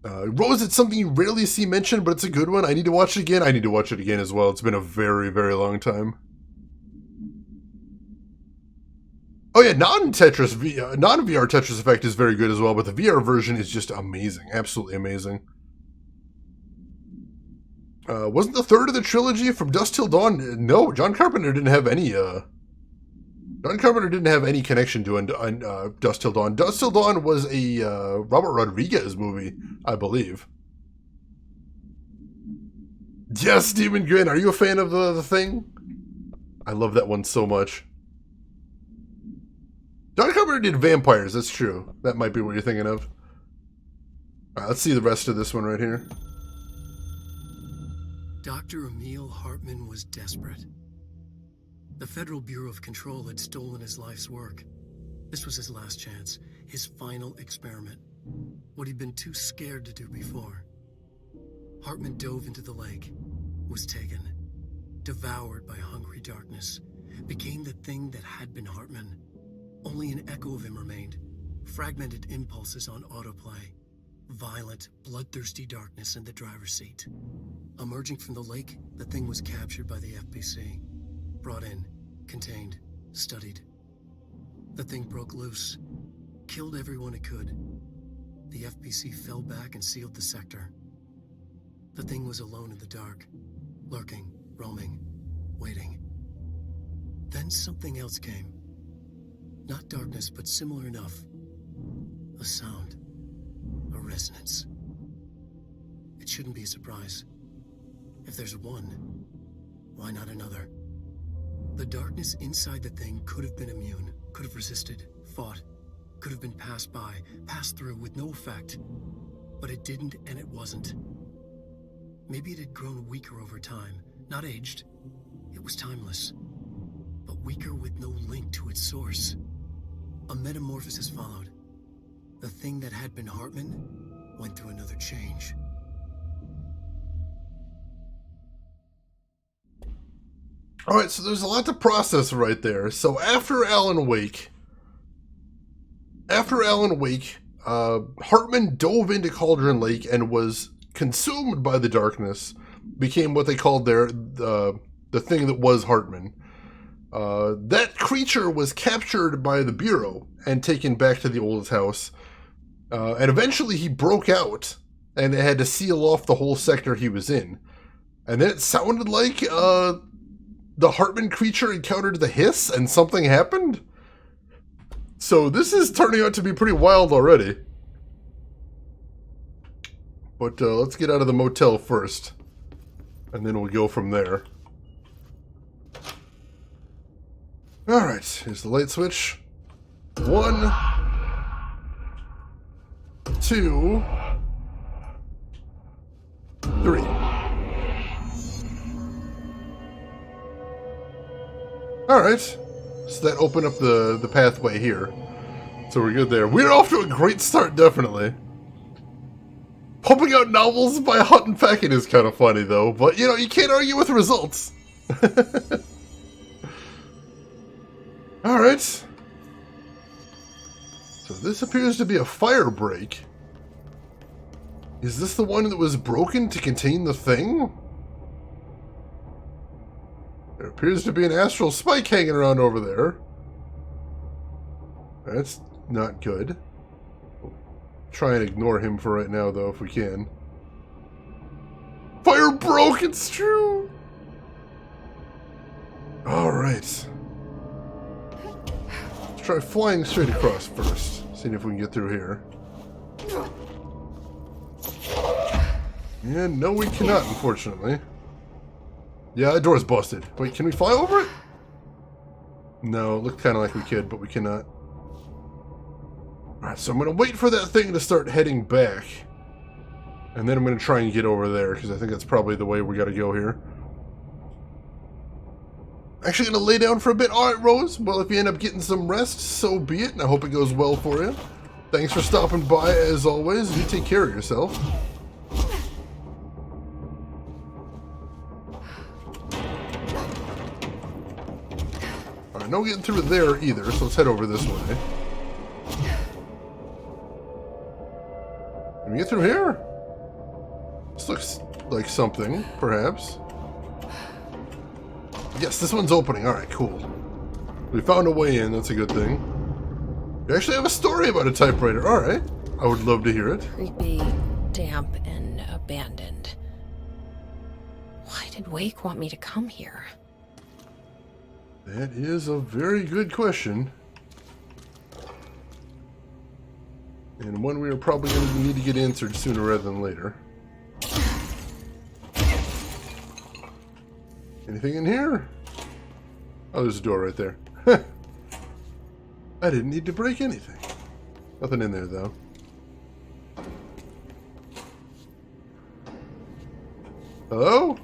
Rose, it's something you rarely see mentioned, but it's a good one. I need to watch it again. I need to watch it again as well. It's been a very, very long time. Oh yeah, non-VR Tetris Effect is very good as well, but the VR version is just amazing. Absolutely amazing. Wasn't the third of the trilogy from Dusk Till Dawn? No, John Carpenter didn't have any, connection to Dusk Till Dawn. Dusk Till Dawn was a Robert Rodriguez movie, I believe. Yes, Demon Grin, are you a fan of the Thing? I love that one so much. John Carpenter did vampires, that's true. That might be what you're thinking of. Alright, let's see the rest of this one right here. Dr. Emil Hartman was desperate. The Federal Bureau of Control had stolen his life's work. This was his last chance, his final experiment. What he'd been too scared to do before. Hartman dove into the lake, was taken, devoured by hungry darkness, became the thing that had been Hartman. Only an echo of him remained, fragmented impulses on autoplay, violent, bloodthirsty darkness in the driver's seat. Emerging from the lake, the thing was captured by the FBC. Brought in, contained, studied. The thing broke loose, killed everyone it could. The FBC fell back and sealed the sector. The thing was alone in the dark, lurking, roaming, waiting. Then something else came. Not darkness, but similar enough. A sound. A resonance. It shouldn't be a surprise. If there's one, why not another? The darkness inside the thing could have been immune, could have resisted, fought, could have been passed by, passed through with no effect. But it didn't, and it wasn't. Maybe it had grown weaker over time, not aged. It was timeless, but weaker with no link to its source. A metamorphosis followed. The thing that had been Hartman went through another change. Alright, so there's a lot to process right there. So after Alan Wake, Hartman dove into Cauldron Lake and was consumed by the darkness, became what they called the thing that was Hartman. That creature was captured by the Bureau and taken back to the old house. And eventually he broke out, and they had to seal off the whole sector he was in. And then it sounded like the Hartman creature encountered the hiss and something happened? So this is turning out to be pretty wild already. But let's get out of the motel first. And then we'll go from there. Alright, here's the light switch. 1, 2, 3. Alright, so that opened up the pathway here. So we're good there. We're off to a great start, definitely. Pumping out novels by Hunt and Peckett is kind of funny, though. But, you know, you can't argue with results. Alright. So this appears to be a fire break. Is this the one that was broken to contain the thing? There appears to be an astral spike hanging around over there. That's not good. Try and ignore him for right now, though, if we can. Fire broke, it's true! Alright. Let's try flying straight across first. Seeing if we can get through here. And no, we cannot, unfortunately. Yeah, that door's busted. Wait, can we fly over it? No, it looked kind of like we could, but we cannot. Alright, so I'm going to wait for that thing to start heading back. And then I'm going to try and get over there, because I think that's probably the way we got to go here. Actually going to lay down for a bit. Alright, Rose. Well, if you end up getting some rest, so be it, and I hope it goes well for you. Thanks for stopping by, as always. You take care of yourself. Alright, no getting through there either, so let's head over this way. Can we get through here? This looks like something, perhaps. Yes, this one's opening. Alright, cool. We found a way in, that's a good thing. We actually have a story about a typewriter. Alright. I would love to hear it. Creepy, damp, and abandoned. Why did Wake want me to come here? That is a very good question. And one we are probably going to need to get answered sooner rather than later. Anything in here? Oh, there's a door right there. I didn't need to break anything. Nothing in there, though. Hello?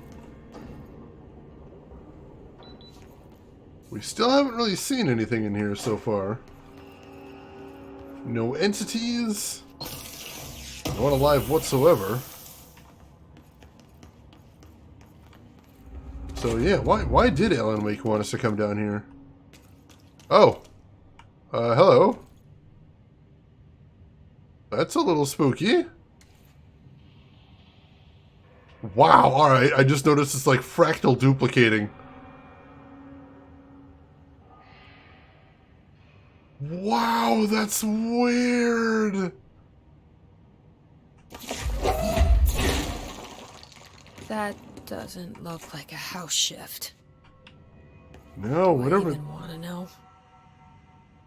We still haven't really seen anything in here so far. No entities. No one alive whatsoever. So yeah, why did Alan Wake want us to come down here? Oh. Hello. That's a little spooky. Wow, alright, I just noticed it's like fractal duplicating. Wow, that's weird. That doesn't look like a house shift. No, whatever. I even want to know.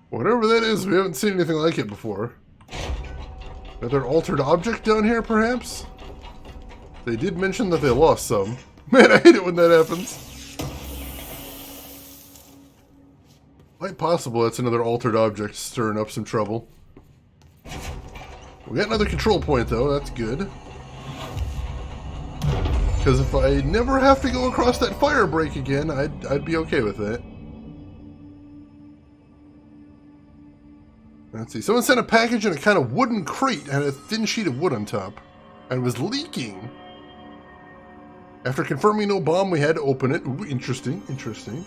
Whatever that is, we haven't seen anything like it before. Another altered object down here, perhaps? They did mention that they lost some. Man, I hate it when that happens. Quite possible that's another altered object stirring up some trouble. We got another control point, though. That's good. Because if I never have to go across that fire break again, I'd be okay with that. Let's see. Someone sent a package in a kind of wooden crate and a thin sheet of wood on top. And it was leaking. After confirming no bomb, we had to open it. Ooh, interesting, interesting.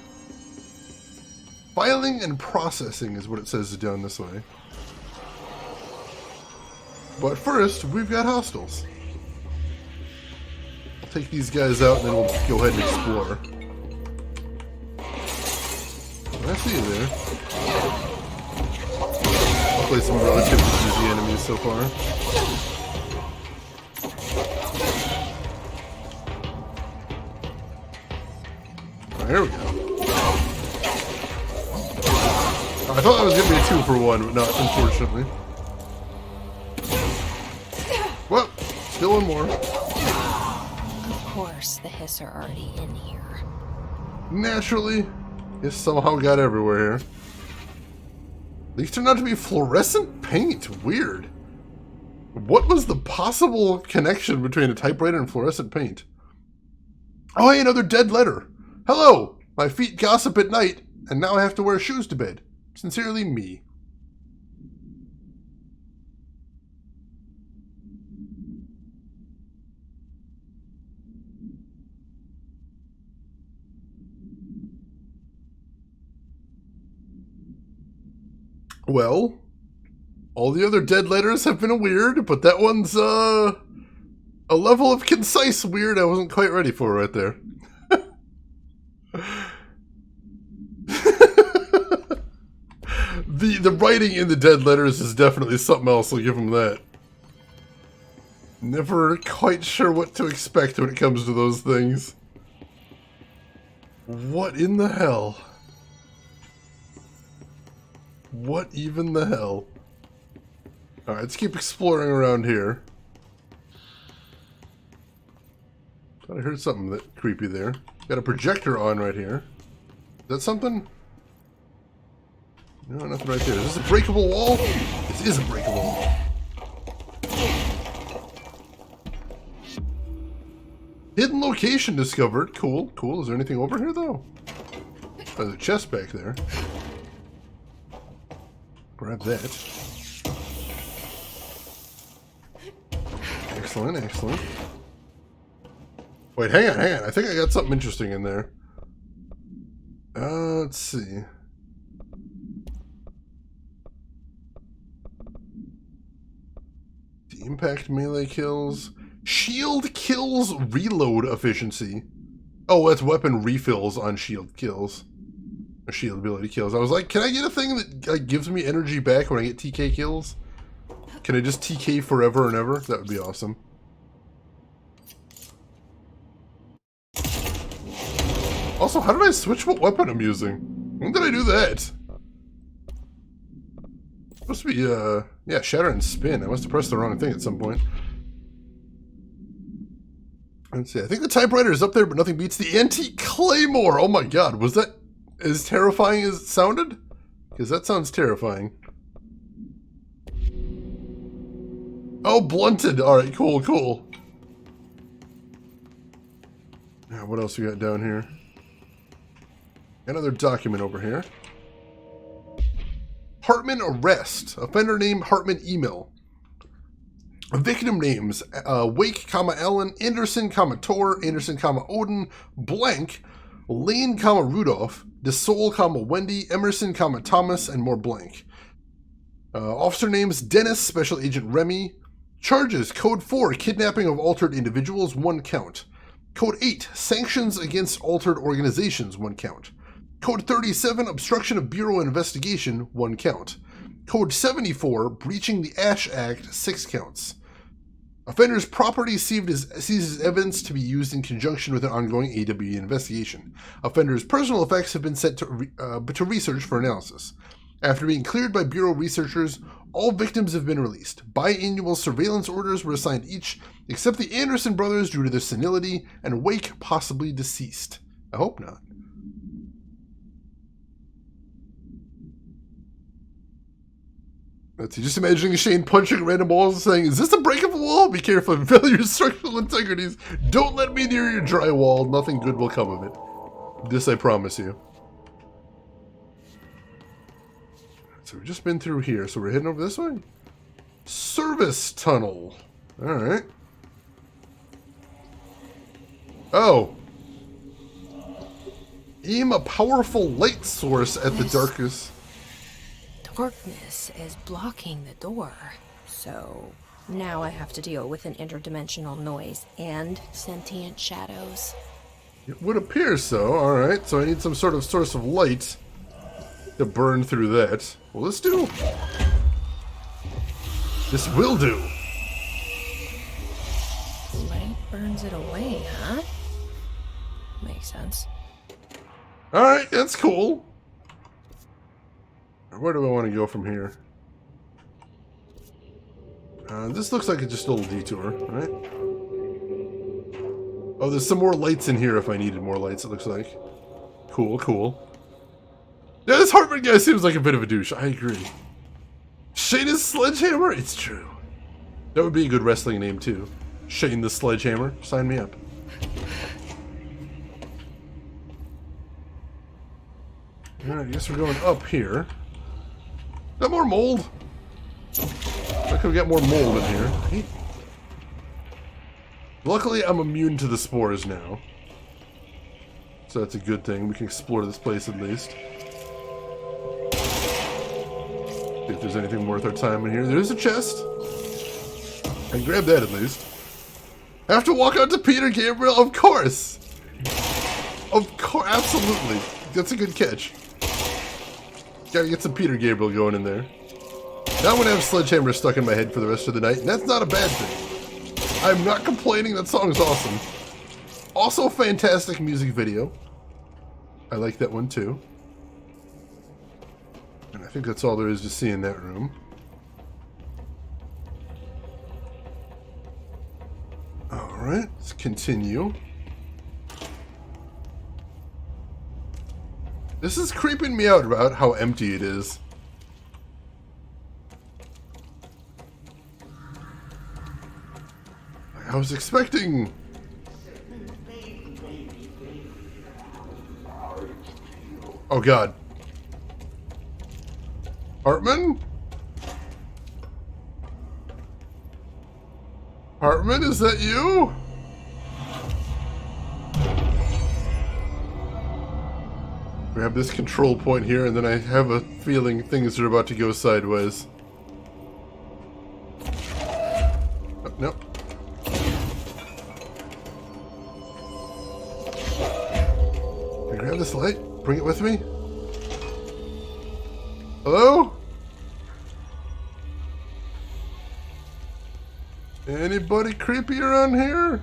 Filing and processing is what it says down this way. But first, we've got hostiles. I'll take these guys out and then we'll go ahead and explore. I see you there. I'll play some relatively easy enemies so far. Oh, here we go. I thought that was going to be a 2 for 1, but not, unfortunately. Well, still one more. Of course, the Hiss are already in here. Naturally, it somehow got everywhere here. These turned out to be fluorescent paint. Weird. What was the possible connection between a typewriter and fluorescent paint? Oh, hey, another dead letter. Hello, my feet gossip at night, and now I have to wear shoes to bed. Sincerely, me. Well, all the other dead letters have been weird, but that one's, a level of concise weird I wasn't quite ready for right there. The writing in the dead letters is definitely something else, I'll give them that. Never quite sure what to expect when it comes to those things. What in the hell? What even the hell? Alright, let's keep exploring around here. Thought I heard something that creepy there. Got a projector on right here. Is that something? No, nothing right there. Is this a breakable wall? This is a breakable wall. Hidden location discovered. Cool, cool. Is there anything over here, though? Oh, there's a chest back there. Grab that. Excellent, excellent. Wait, hang on, hang on. I think I got something interesting in there. Let's see. The impact melee kills. Shield kills reload efficiency. Oh, that's weapon refills on shield kills. Or shield ability kills. I was like, can I get a thing that like, gives me energy back when I get TK kills? Can I just TK forever and ever? That would be awesome. Also, how did I switch what weapon I'm using? When did I do that? Supposed to be, yeah, shatter and spin. I must have pressed the wrong thing at some point. Let's see. I think the typewriter is up there, but nothing beats the anti-claymore. Oh my god, was that as terrifying as it sounded? Because that sounds terrifying. Oh, blunted. Alright, cool, cool. Now, what else we got down here? Another document over here. Hartman arrest. Offender name Hartman email. Victim names Wake, Allen, Anderson, Tor, Anderson, Odin, blank, Lane, Rudolph, DeSoul, Wendy, Emerson, Thomas, and more blank. Officer names Dennis, Special Agent Remy. Charges Code 4, kidnapping of altered individuals, 1 count. Code 8, sanctions against altered organizations, 1 count. Code 37, obstruction of Bureau investigation, 1 count. Code 74, breaching the Ash Act, 6 counts. Offender's property seizes evidence to be used in conjunction with an ongoing AWE investigation. Offender's personal effects have been sent to research for analysis. After being cleared by Bureau researchers, all victims have been released. Biannual surveillance orders were assigned each, except the Anderson brothers due to their senility, and Wake possibly deceased. I hope not. Let's see, just imagining Shane punching random walls and saying, is this a breakable wall? Be careful, failure your structural integrities. Don't let me near your drywall. Nothing good will come of it. This I promise you. So we've just been through here, so we're heading over this way? Service tunnel. Alright. Oh. Aim a powerful light source at the darkest. Darkness is blocking the door, so now I have to deal with an interdimensional noise and sentient shadows. It would appear so. Alright, so I need some sort of source of light to burn through that. Well, this do. This will do. Light burns it away, huh? Makes sense. Alright, that's cool. Where do I want to go from here? This looks like it's just a little detour, right? Oh, there's some more lights in here if I needed more lights, it looks like. Cool, cool. Yeah, this Hartman guy seems like a bit of a douche. I agree. Shane is Sledgehammer? It's true. That would be a good wrestling name, too. Shane the Sledgehammer. Sign me up. Alright, I guess we're going up here. Got more mold? I could get more mold in here. Hey. Luckily, I'm immune to the spores now. So that's a good thing. We can explore this place at least. See if there's anything worth our time in here. There's a chest. I can grab that at least. I have to walk out to Peter Gabriel? Of course! Of course, absolutely. That's a good catch. Gotta get some Peter Gabriel going in there. Now I'm gonna have Sledgehammer stuck in my head for the rest of the night, and that's not a bad thing. I'm not complaining, that song's awesome. Also, fantastic music video. I like that one too. And I think that's all there is to see in that room. Alright, let's continue. This is creeping me out about how empty it is. I was expecting... Oh god. Hartman? Hartman, is that you? Grab this control point here, and then I have a feeling things are about to go sideways. Oh, nope. Can I grab this light? Bring it with me? Hello? Anybody creepy around here?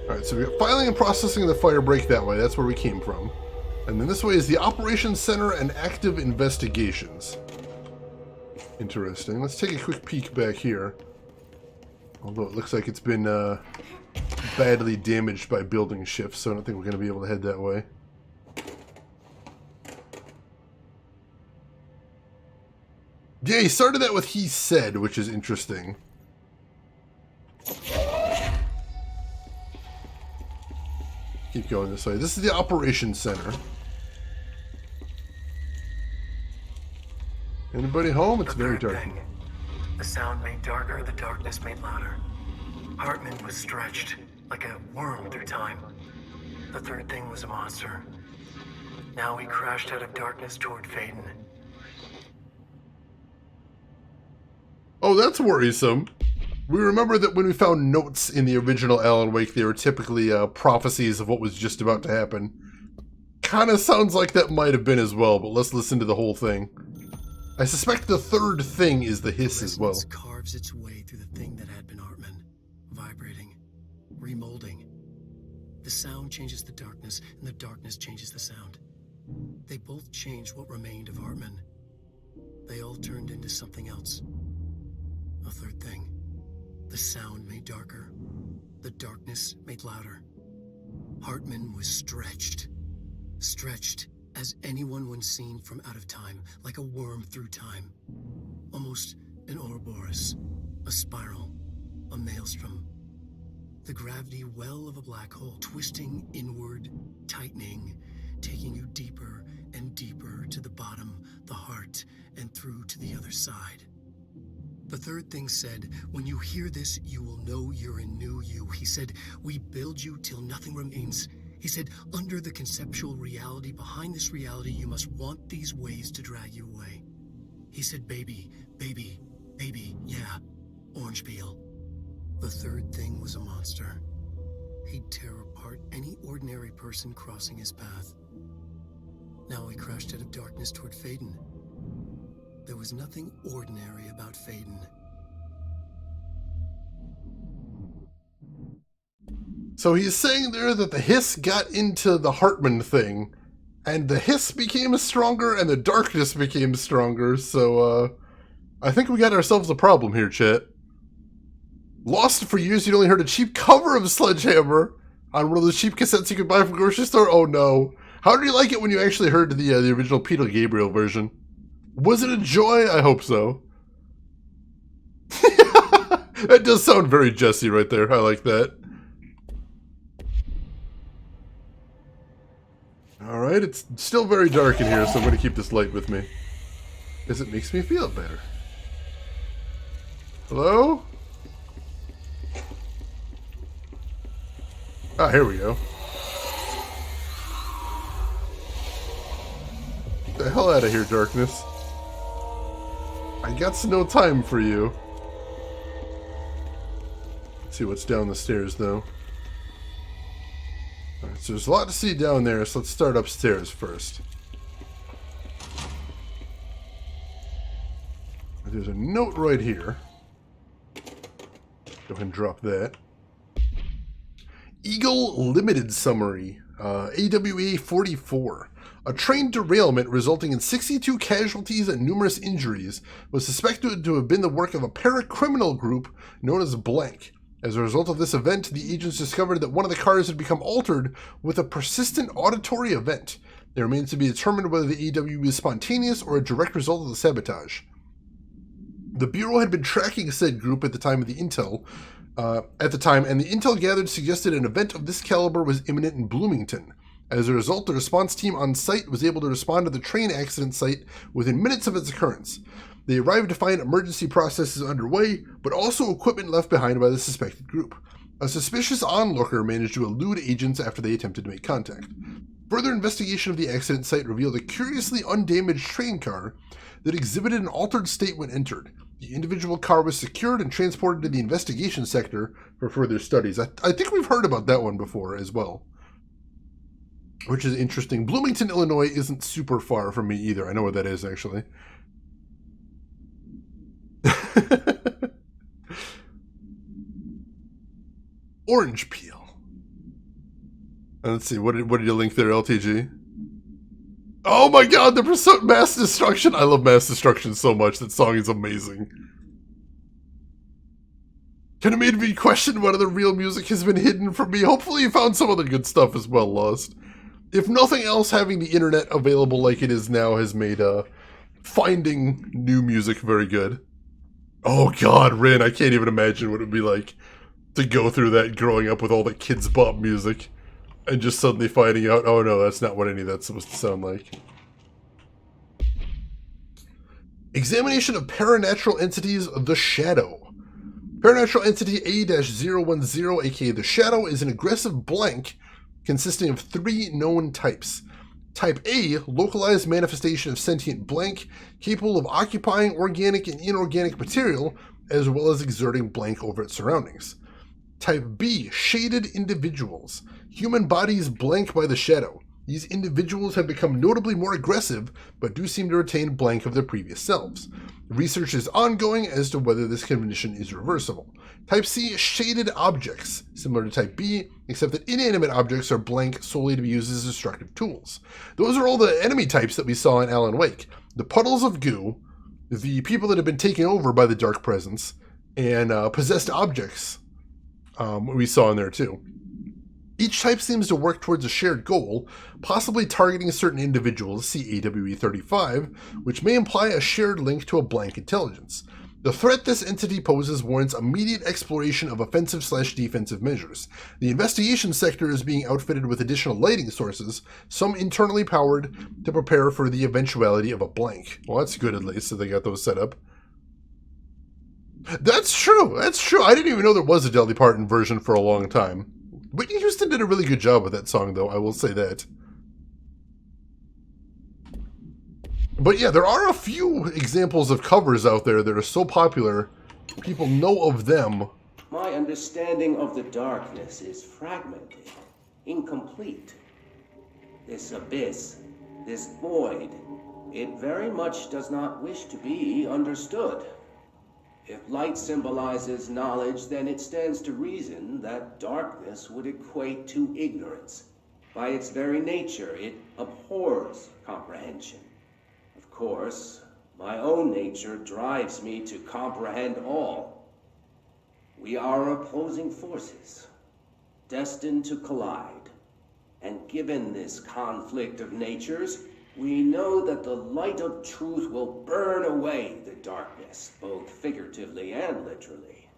Alright, so we got filing and processing the fire break that way. That's where we came from. And then this way is the Operations Center and Active Investigations. Interesting. Let's take a quick peek back here. Although it looks like it's been badly damaged by building shifts, so I don't think we're going to be able to head that way. Yeah, he started that with "he said," which is interesting. Keep going this way. This is the Operations Center. Anybody home? It's very dark. The sound made darker, the darkness made louder. Hartman was stretched, like a worm through time. The third thing was a monster. Now he crashed out of darkness toward Faden. Oh, that's worrisome. We remember that when we found notes in the original Alan Wake, they were typically prophecies of what was just about to happen. Kinda sounds like that might have been as well, but let's listen to the whole thing. I suspect the third thing is the hiss as well. Resonance carves its way through the thing that had been Hartman, vibrating, remolding. The sound changes the darkness, and the darkness changes the sound. They both changed what remained of Hartman. They all turned into something else. A third thing. The sound made darker. The darkness made louder. Hartman was stretched. Stretched as anyone when seen from out of time, like a worm through time. Almost an Ouroboros, a spiral, a maelstrom. The gravity well of a black hole, twisting inward, tightening, taking you deeper and deeper to the bottom, the heart, and through to the other side. The third thing said, when you hear this, you will know you're in new you. He said, we build you till nothing remains. He said, under the conceptual reality, behind this reality, you must want these ways to drag you away. He said, baby, baby, baby, yeah, orange peel. The third thing was a monster. He'd tear apart any ordinary person crossing his path. Now he crashed out of darkness toward Faden. There was nothing ordinary about Faden. So he's saying there that the hiss got into the Hartman thing, And the hiss became stronger, and the darkness became stronger, so, I think we got ourselves a problem here, chat. Lost for years, you'd only heard a cheap cover of Sledgehammer on one of those cheap cassettes you could buy from the grocery store? Oh no. How did you like it when you actually heard the original Peter Gabriel version? Was it a joy? I hope so. That does sound very Jesse right there. I like that. Alright, it's still very dark in here, so I'm going to keep this light with me. Because it makes me feel better. Hello? Ah, here we go. Get the hell out of here, darkness. I got no time for you. Let's see what's down the stairs, though. Alright, so there's a lot to see down there, so let's start upstairs first. There's a note right here. Go ahead and drop that. Eagle Limited Summary, AWA 44. A train derailment resulting in 62 casualties and numerous injuries was suspected to have been the work of a paracriminal group known as Blank. As a result of this event, the agents discovered that one of the cars had become altered with a persistent auditory event. It remains to be determined whether the AWE is spontaneous or a direct result of the sabotage. The Bureau had been tracking said group at the time, and the intel gathered suggested an event of this caliber was imminent in Bloomington. As a result, the response team on site was able to respond to the train accident site within minutes of its occurrence. They arrived to find emergency processes underway, but also equipment left behind by the suspected group. A suspicious onlooker managed to elude agents after they attempted to make contact. Further investigation of the accident site revealed a curiously undamaged train car that exhibited an altered state when entered. The individual car was secured and transported to the investigation sector for further studies. I think we've heard about that one before as well, which is interesting. Bloomington, Illinois isn't super far from me either. I know where that is, actually. Orange peel. Let's see, what did you link there, LTG? Oh my god, the Mass Destruction! I love Mass Destruction so much. That song is amazing. Kinda made me question whether the real music has been hidden from me. Hopefully you found some other good stuff as well, Lost. If nothing else, having the internet available like it is now has made finding new music very good. Oh god, Rin, I can't even imagine what it would be like to go through that growing up with all the Kids Bop music and just suddenly finding out, oh no, that's not what any of that's supposed to sound like. Examination of Paranatural Entities, The Shadow. Paranatural Entity A-010, aka The Shadow, is an aggressive blank consisting of 3 known types. Type A, localized manifestation of sentient blank, capable of occupying organic and inorganic material, as well as exerting blank over its surroundings. Type B, shaded individuals. Human bodies blank by the shadow. These individuals have become notably more aggressive, but do seem to retain blank of their previous selves. Research is ongoing as to whether this condition is reversible. Type C, shaded objects, similar to Type B, except that inanimate objects are blank solely to be used as destructive tools. Those are all the enemy types that we saw in Alan Wake. The puddles of goo, the people that have been taken over by the dark presence, and possessed objects we saw in there too. Each type seems to work towards a shared goal, possibly targeting certain individuals, see AWE 35, which may imply a shared link to a blank intelligence. The threat this entity poses warrants immediate exploration of offensive/defensive measures. The investigation sector is being outfitted with additional lighting sources, some internally powered, to prepare for the eventuality of a blank. Well, that's good at least, so they got those set up. That's true, that's true. I didn't even know there was a Dolly Parton version for a long time. Whitney Houston did a really good job with that song, though, I will say that. But yeah, there are a few examples of covers out there that are so popular, people know of them. My understanding of the darkness is fragmented, incomplete. This abyss, this void, it very much does not wish to be understood. If light symbolizes knowledge, then it stands to reason that darkness would equate to ignorance. By its very nature, it abhors comprehension. Of course, my own nature drives me to comprehend all. We are opposing forces, destined to collide. And given this conflict of natures, we know that the light of truth will burn away the darkness, both figuratively and literally.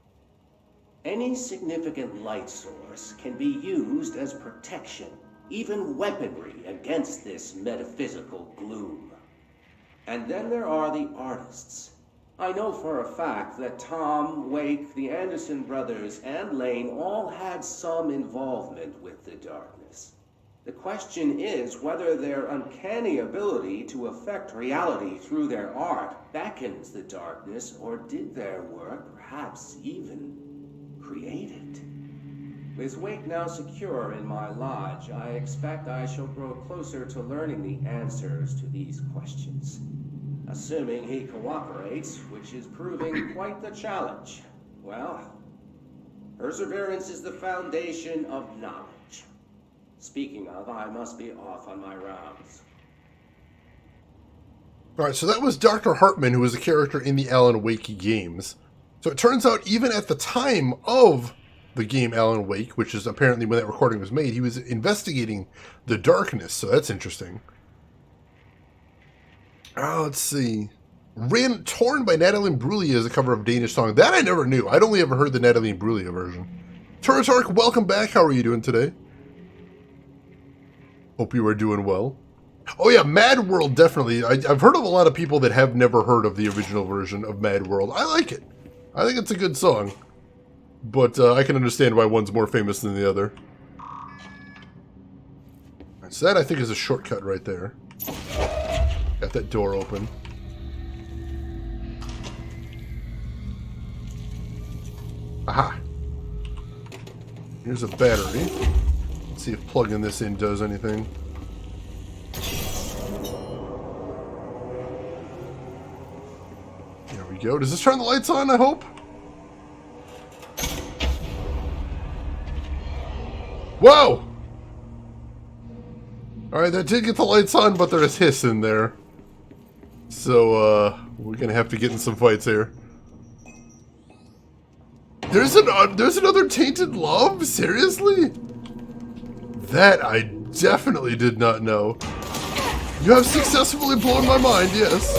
Any significant light source can be used as protection, even weaponry, against this metaphysical gloom. And then there are the artists. I know for a fact that Tom, Wake, the Anderson brothers, and Lane all had some involvement with the darkness. The question is whether their uncanny ability to affect reality through their art beckons the darkness, or did their work perhaps even create it? With Wake now secure in my lodge, I expect I shall grow closer to learning the answers to these questions. Assuming he cooperates, which is proving quite the challenge. Well, perseverance is the foundation of knowledge. Speaking of, I must be off on my rounds. Alright, so that was Dr. Hartman, who was a character in the Alan Wake games. So it turns out even at the time of the game Alan Wake, which is apparently when that recording was made, he was investigating the darkness, so that's interesting. Let's see. Torn by Natalie Imbruglia is a cover of a Danish song. That I never knew. I'd only ever heard the Natalie Imbruglia version. Turatark, welcome back. How are you doing today? Hope you are doing well. Oh yeah, Mad World, definitely. I've heard of a lot of people that have never heard of the original version of Mad World. I like it. I think it's a good song. But I can understand why one's more famous than the other. Right, so that, I think, is a shortcut right there. Got that door open. Aha! Here's a battery. Let's see if plugging this in does anything. There we go. Does this turn the lights on, I hope? Whoa! Alright, that did get the lights on, but there's hiss in there. So, we're gonna have to get in some fights here. There's another Tainted Love? Seriously? That I definitely did not know. You have successfully blown my mind, yes.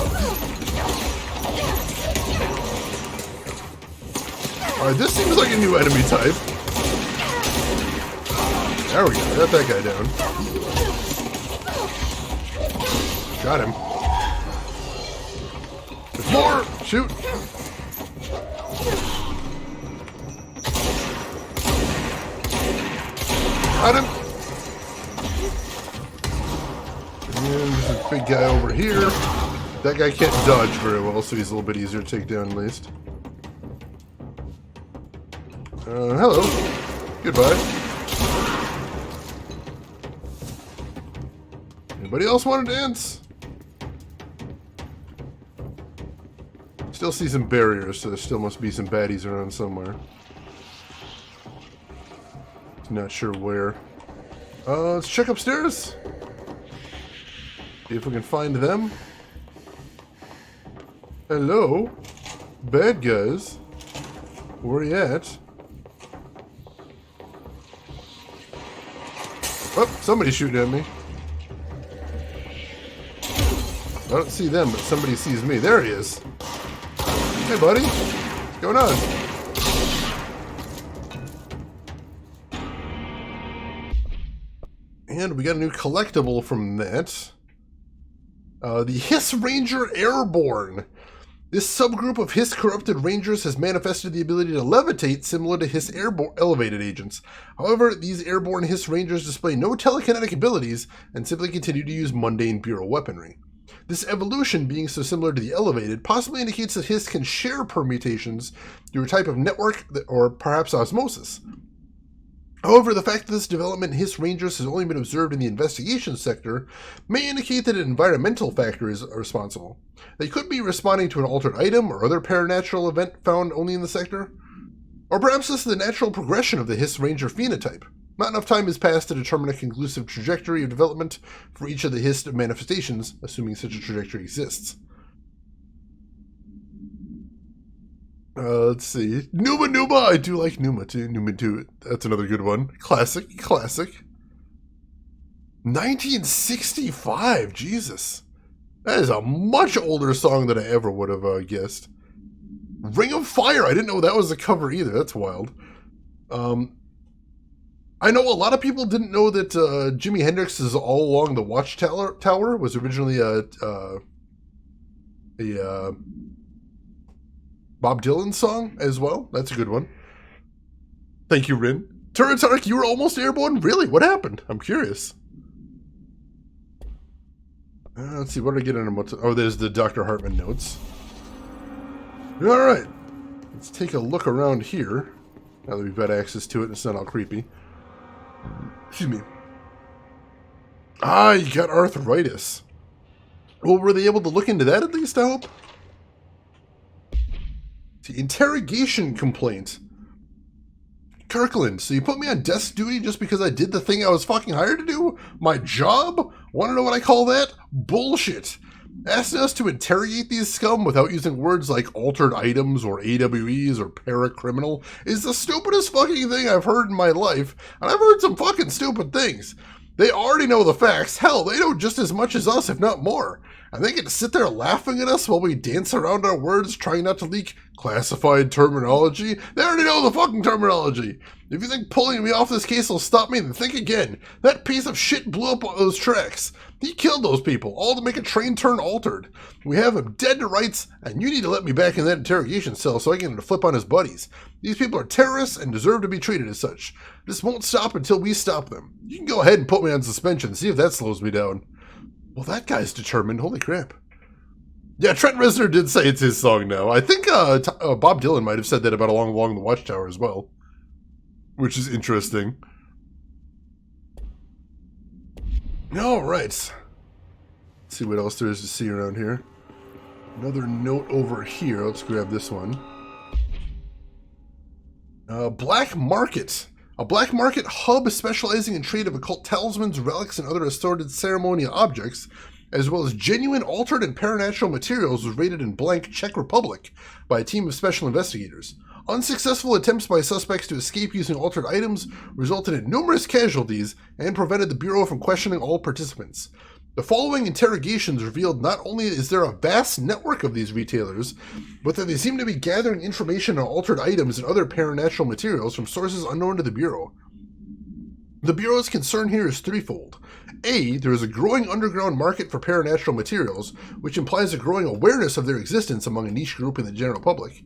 Alright, this seems like a new enemy type. There we go, got that guy down. Got him. There's more! Shoot! Got him! And there's a big guy over here. That guy can't dodge very well, so he's a little bit easier to take down at least. Hello. Goodbye. Anybody else want to dance? Still see some barriers, so there still must be some baddies around somewhere. Not sure where. Let's check upstairs. See if we can find them. Hello? Bad guys. Where are you at? Oh, somebody's shooting at me. I don't see them, but somebody sees me. There he is. Hey, buddy. What's going on? And we got a new collectible from that. The Hiss Ranger Airborne. This subgroup of Hiss-corrupted Rangers has manifested the ability to levitate, similar to Hiss elevated agents. However, these airborne Hiss Rangers display no telekinetic abilities and simply continue to use mundane Bureau weaponry. This evolution, being so similar to the elevated, possibly indicates that Hiss can share permutations through a type of network or perhaps osmosis. However, the fact that this development in Hiss Rangers has only been observed in the investigation sector may indicate that an environmental factor is responsible. They could be responding to an altered item or other paranatural event found only in the sector. Or perhaps this is the natural progression of the Hiss Ranger phenotype. Not enough time has passed to determine a conclusive trajectory of development for each of the HIST manifestations, assuming such a trajectory exists. Let's see. Numa Numa! I do like Numa too. Numa too. That's another good one. Classic. 1965! Jesus. That is a much older song than I ever would have guessed. Ring of Fire! I didn't know that was a cover either. That's wild. I know a lot of people didn't know that Jimi Hendrix's All Along the Watchtower was originally a Bob Dylan song as well. That's a good one. Thank you, Rin. Turretark, you were almost airborne? Really? What happened? I'm curious. Let's see, what did I get in? Oh, there's the Dr. Hartman notes. Alright. Let's take a look around here. Now that we've got access to it and it's not all creepy. Excuse me. Ah, you got arthritis. Well, were they able to look into that at least, I hope? The interrogation complaint. Kirkland, so you put me on desk duty just because I did the thing I was fucking hired to do? My job? Want to know what I call that? Bullshit. Asking us to interrogate these scum without using words like altered items or AWEs or paracriminal is the stupidest fucking thing I've heard in my life, and I've heard some fucking stupid things. They already know the facts. Hell, they know just as much as us, if not more. And they get to sit there laughing at us while we dance around our words, trying not to leak classified terminology. They already know the fucking terminology. If you think pulling me off this case will stop me, then think again. That piece of shit blew up those tracks. He killed those people, all to make a train turn altered. We have him dead to rights, and you need to let me back in that interrogation cell so I can get him to flip on his buddies. These people are terrorists and deserve to be treated as such. This won't stop until we stop them. You can go ahead and put me on suspension, see if that slows me down. Well, that guy's determined. Holy crap. Yeah, Trent Reznor did say it's his song now. I think Bob Dylan might have said that about Along the Watchtower as well. Which is interesting. All right. Let's see what else there is to see around here. Another note over here. Let's grab this one. Black Market. A black market hub specializing in trade of occult talismans, relics, and other assorted ceremonial objects, as well as genuine, altered, and paranatural materials, was raided in blank Czech Republic by a team of special investigators. Unsuccessful attempts by suspects to escape using altered items resulted in numerous casualties and prevented the Bureau from questioning all participants. The following interrogations revealed not only is there a vast network of these retailers, but that they seem to be gathering information on altered items and other paranatural materials from sources unknown to the Bureau. The Bureau's concern here is threefold. A, there is a growing underground market for paranatural materials, which implies a growing awareness of their existence among a niche group in the general public.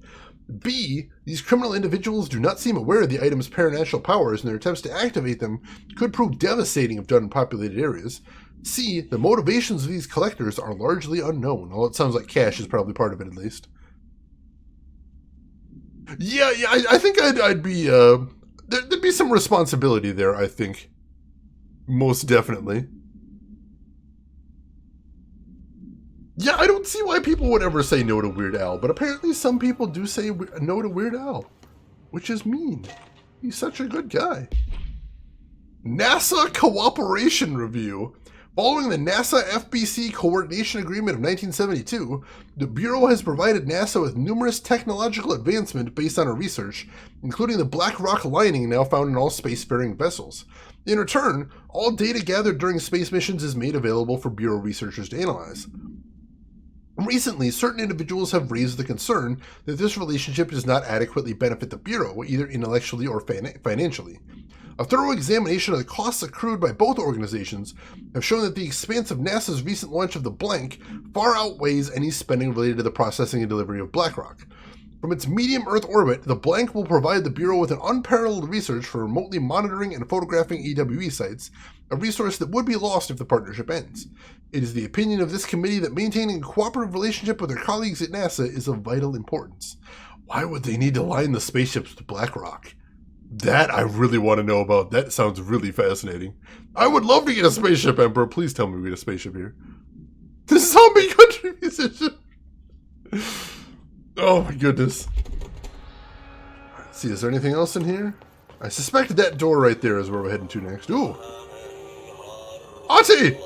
B, these criminal individuals do not seem aware of the item's paranatural powers, and their attempts to activate them could prove devastating if done in populated areas. C, the motivations of these collectors are largely unknown, although it sounds like cash is probably part of it at least. Yeah, I think I'd be, there'd be some responsibility there, I think. Most definitely. Yeah, I don't see why people would ever say no to Weird Al, but apparently some people do say no to Weird Al, which is mean. He's such a good guy. NASA Cooperation Review. Following the NASA-FBC Coordination Agreement of 1972, the Bureau has provided NASA with numerous technological advancements based on our research, including the black rock lining now found in all spacefaring vessels. In return, all data gathered during space missions is made available for Bureau researchers to analyze. Recently, certain individuals have raised the concern that this relationship does not adequately benefit the Bureau, either intellectually or financially. A thorough examination of the costs accrued by both organizations have shown that the expense of NASA's recent launch of the Blank far outweighs any spending related to the processing and delivery of Blackrock. From its medium Earth orbit, the Blank will provide the Bureau with an unparalleled research for remotely monitoring and photographing EWE sites, a resource that would be lost if the partnership ends. It is the opinion of this committee that maintaining a cooperative relationship with their colleagues at NASA is of vital importance. Why would they need to line the spaceships with Blackrock? That I really want to know about. That sounds really fascinating. I would love to get a spaceship, Emperor. Please tell me we get a spaceship here. The zombie country musician. Oh my goodness. Let's see, is there anything else in here? I suspect that door right there is where we're heading to next. Ooh! Ahti!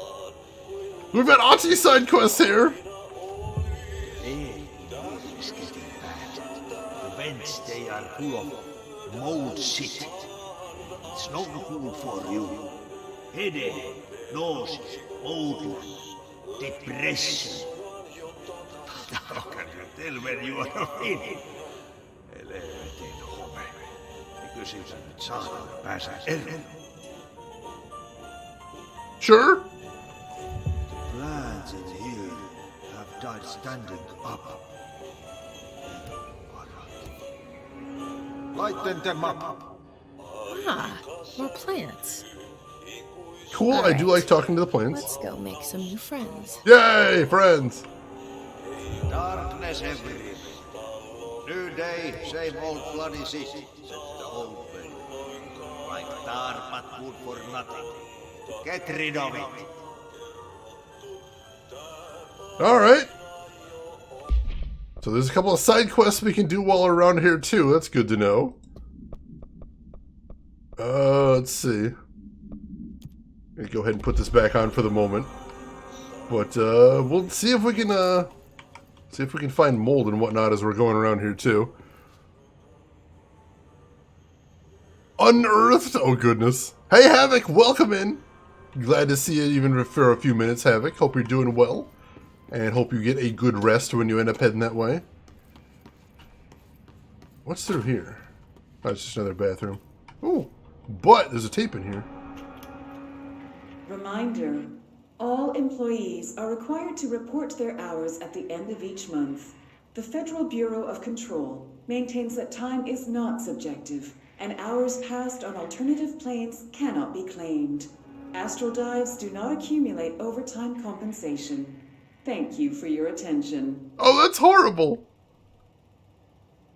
We've got Ahti side quest here! Hey, it's getting bad. The vents, they are full of mold shit. It's not good for you. Headache, nose, mold, depression. How can you tell when you are in? Helvetin home. Kysymys nyt saatana päästä eroon. Sure. The plants in here have died standing up. Lighten them up. Ah, more plants. Cool, All I do right. like talking to the plants. Let's go make some new friends. Yay, friends! Darkness everywhere. New day, same old bloody city, said the old way. Like tar but good for nothing. Get rid of it. Alright. So there's a couple of side quests we can do while we're around here too. That's good to know. Let's see. I'm gonna go ahead and put this back on for the moment. But we'll see if we can find mold and whatnot as we're going around here too. Unearthed? Oh goodness. Hey Havoc, welcome in. Glad to see you even for a few minutes, Havoc. Hope you're doing well. And hope you get a good rest when you end up heading that way. What's through here? Oh, it's just another bathroom. Ooh, but there's a tape in here. Reminder, all employees are required to report their hours at the end of each month. The Federal Bureau of Control maintains that time is not subjective, and hours passed on alternative planes cannot be claimed. Astral dives do not accumulate overtime compensation. Thank you for your attention. Oh, that's horrible.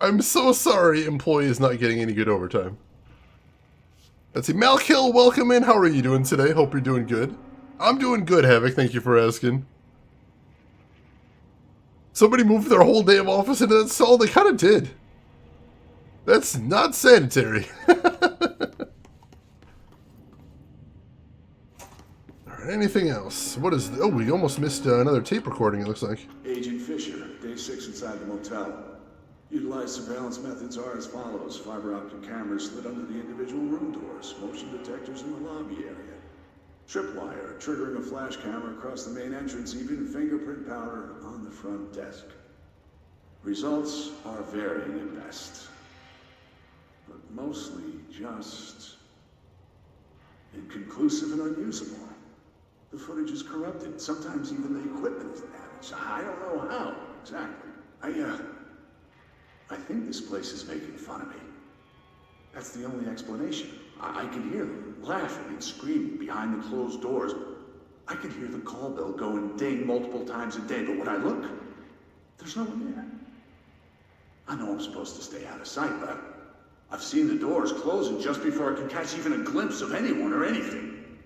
I'm so sorry employees not getting any good overtime. Let's see, Malkill, welcome in. How are you doing today? Hope you're doing good. I'm doing good, Havoc. Thank you for asking. Somebody moved their whole day of office into that stall? They kind of did. That's not sanitary. Alright, anything else? What is... Oh, we almost missed another tape recording, it looks like. Agent Fisher, day 6 inside the motel. Utilized surveillance methods are as follows. Fiber optic cameras slid under the individual room doors. Motion detectors in the lobby area. Tripwire, triggering a flash camera across the main entrance, even fingerprint powder on the front desk. Results are varying at best, but mostly just inconclusive and unusable. The footage is corrupted. Sometimes even the equipment is damaged. I don't know how exactly. I think this place is making fun of me. That's the only explanation. I can hear them laughing and screaming behind the closed doors. I can hear the call bell go and ding multiple times a day, but when I look, there's no one there. I know I'm supposed to stay out of sight, but I've seen the doors closing just before I can catch even a glimpse of anyone or anything.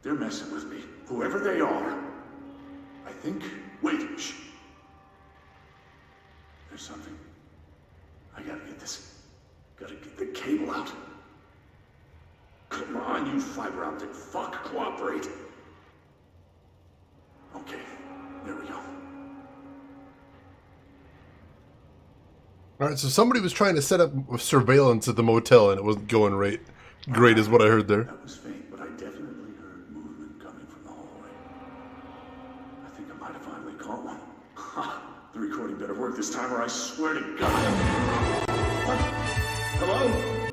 They're messing with me, whoever they are. I think... Wait, shh. There's something. I gotta get this. Gotta get the cable out. Come on, you fiber optic fuck, cooperate. Okay, there we go. Alright, so somebody was trying to set up surveillance at the motel and it wasn't going right. Great is what I heard there. That was faint, but I definitely heard movement coming from the hallway. I think I might have finally caught one. Ha! The recording better work this time or I swear to God. What? Hello?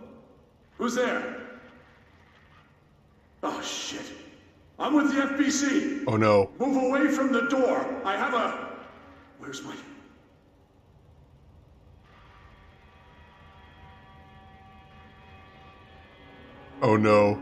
Who's there? Oh, shit. I'm with the FBC. Oh, no. Move away from the door. I have a... Where's my... Oh, no.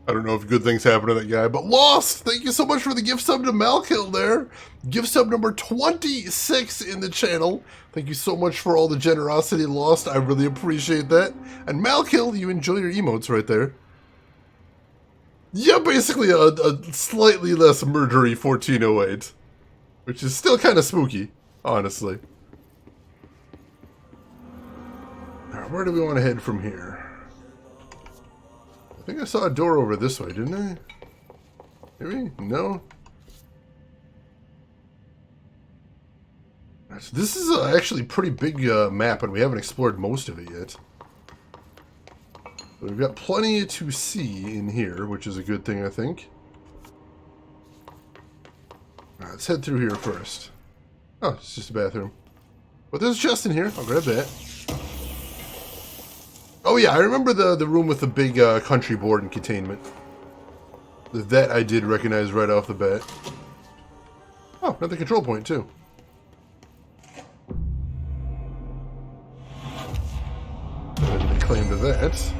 I don't know if good things happen to that guy, but Lost! Thank you so much for the gift sub to Malkill there. Gift sub number 26 in the channel. Thank you so much for all the generosity, Lost. I really appreciate that. And Malkill, you enjoy your emotes right there. Yeah, basically a slightly less murdery 1408. Which is still kind of spooky, honestly. Alright, where do we want to head from here? I think I saw a door over this way, didn't I? Maybe? No? This is actually a pretty big map, and we haven't explored most of it yet. But we've got plenty to see in here, which is a good thing, I think. Alright, let's head through here first. Oh, it's just a bathroom. But there's a chest in here. I'll grab that. Oh yeah, I remember the room with the big country board and containment. That I did recognize right off the bat. Oh, another control point, too. Claim to that.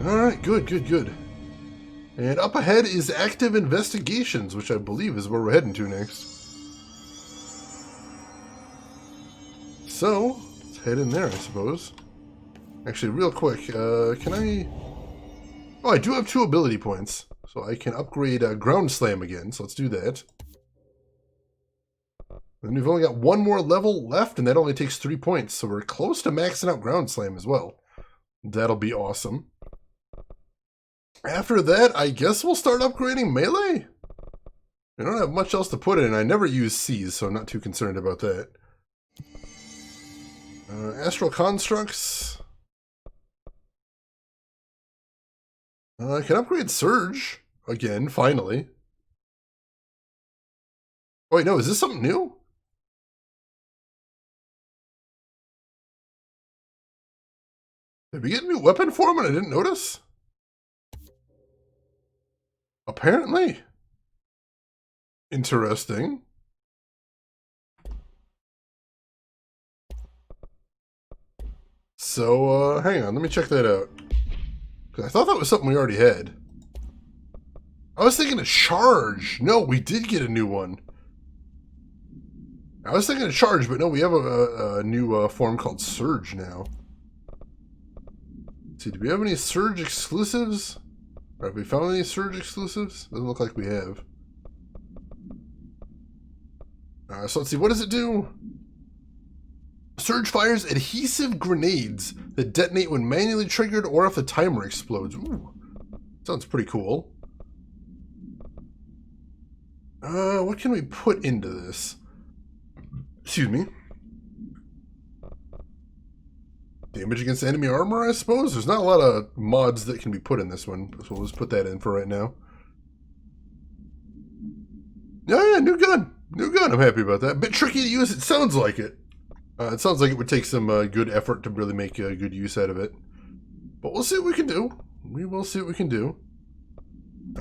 Alright, good, good, good. And up ahead is active investigations, which I believe is where we're heading to next. So, let's head in there, I suppose. Actually, real quick, can I... Oh, I do have 2 ability points, so I can upgrade Ground Slam again, so let's do that. And we've only got 1 more level left, and that only takes 3 points, so we're close to maxing out Ground Slam as well. That'll be awesome. After that, I guess we'll start upgrading Melee? I don't have much else to put in. I never use C's, so I'm not too concerned about that. Astral Constructs. I can upgrade Surge. Again, finally. Wait, no, is this something new? Did we get a new weapon for him and I didn't notice? Apparently. Interesting. So, hang on, let me check that out. Because I thought that was something we already had. I was thinking a charge. No, we did get a new one. I was thinking a charge, but no, we have a new form called Surge now. Let's see, do we have any Surge exclusives? Or have we found any Surge exclusives? Doesn't look like we have. So let's see, what does it do? Surge fires adhesive grenades that detonate when manually triggered or if the timer explodes. Ooh, sounds pretty cool. What can we put into this? Excuse me. Damage against enemy armor, I suppose? There's not a lot of mods that can be put in this one, so we'll just put that in for right now. Yeah, new gun. New gun, I'm happy about that. A bit tricky to use, it sounds like it. It sounds like it would take some good effort to really make good use out of it. But we'll see what we can do. We will see what we can do.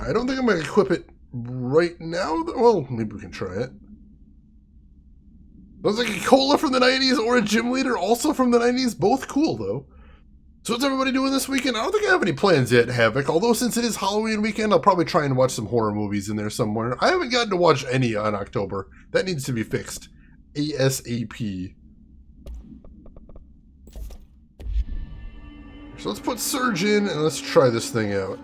I don't think I'm going to equip it right now. Well, maybe we can try it. Sounds like a cola from the 90s or a gym leader also from the 90s. Both cool, though. So what's everybody doing this weekend? I don't think I have any plans yet, Havoc. Although since it is Halloween weekend, I'll probably try and watch some horror movies in there somewhere. I haven't gotten to watch any on October. That needs to be fixed. ASAP. So let's put Surge in and let's try this thing out.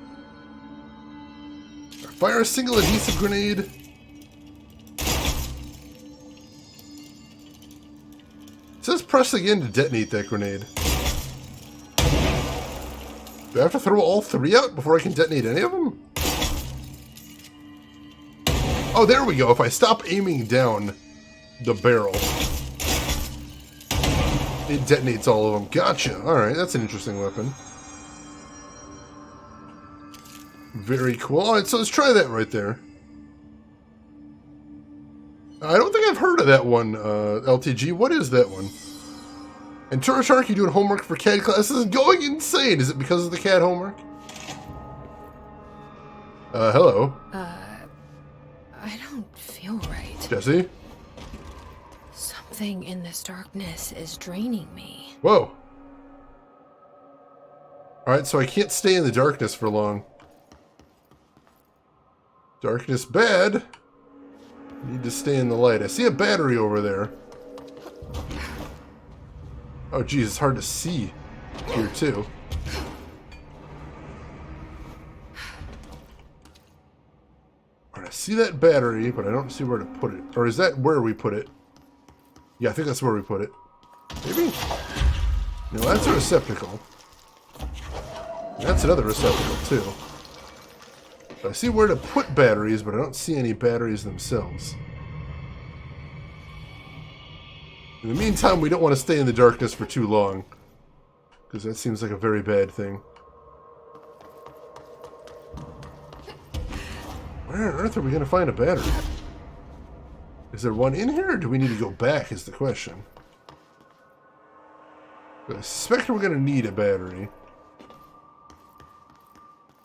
Fire a single adhesive grenade. It says press again to detonate that grenade. Do I have to throw all 3 out before I can detonate any of them? Oh, there we go. If I stop aiming down the barrel, it detonates all of them. Gotcha. Alright, that's an interesting weapon. Very cool. Alright, so let's try that right there. I don't think I've heard of that one, LTG. What is that one? And Turashark, you doing homework for CAD classes? Going insane! Is it because of the CAD homework? Hello. I don't feel right. Jesse? Something in this darkness is draining me. Whoa. Alright, so I can't stay in the darkness for long. Darkness bad. Need to stay in the light. I see a battery over there. Oh geez, it's hard to see here too. Alright, I see that battery, but I don't see where to put it. Or is that where we put it? Yeah, I think that's where we put it. Maybe? No, that's a receptacle. That's another receptacle, too. I see where to put batteries, but I don't see any batteries themselves. In the meantime, we don't want to stay in the darkness for too long, because that seems like a very bad thing. Where on earth are we going to find a battery? Is there one in here, or do we need to go back, is the question. I suspect we're going to need a battery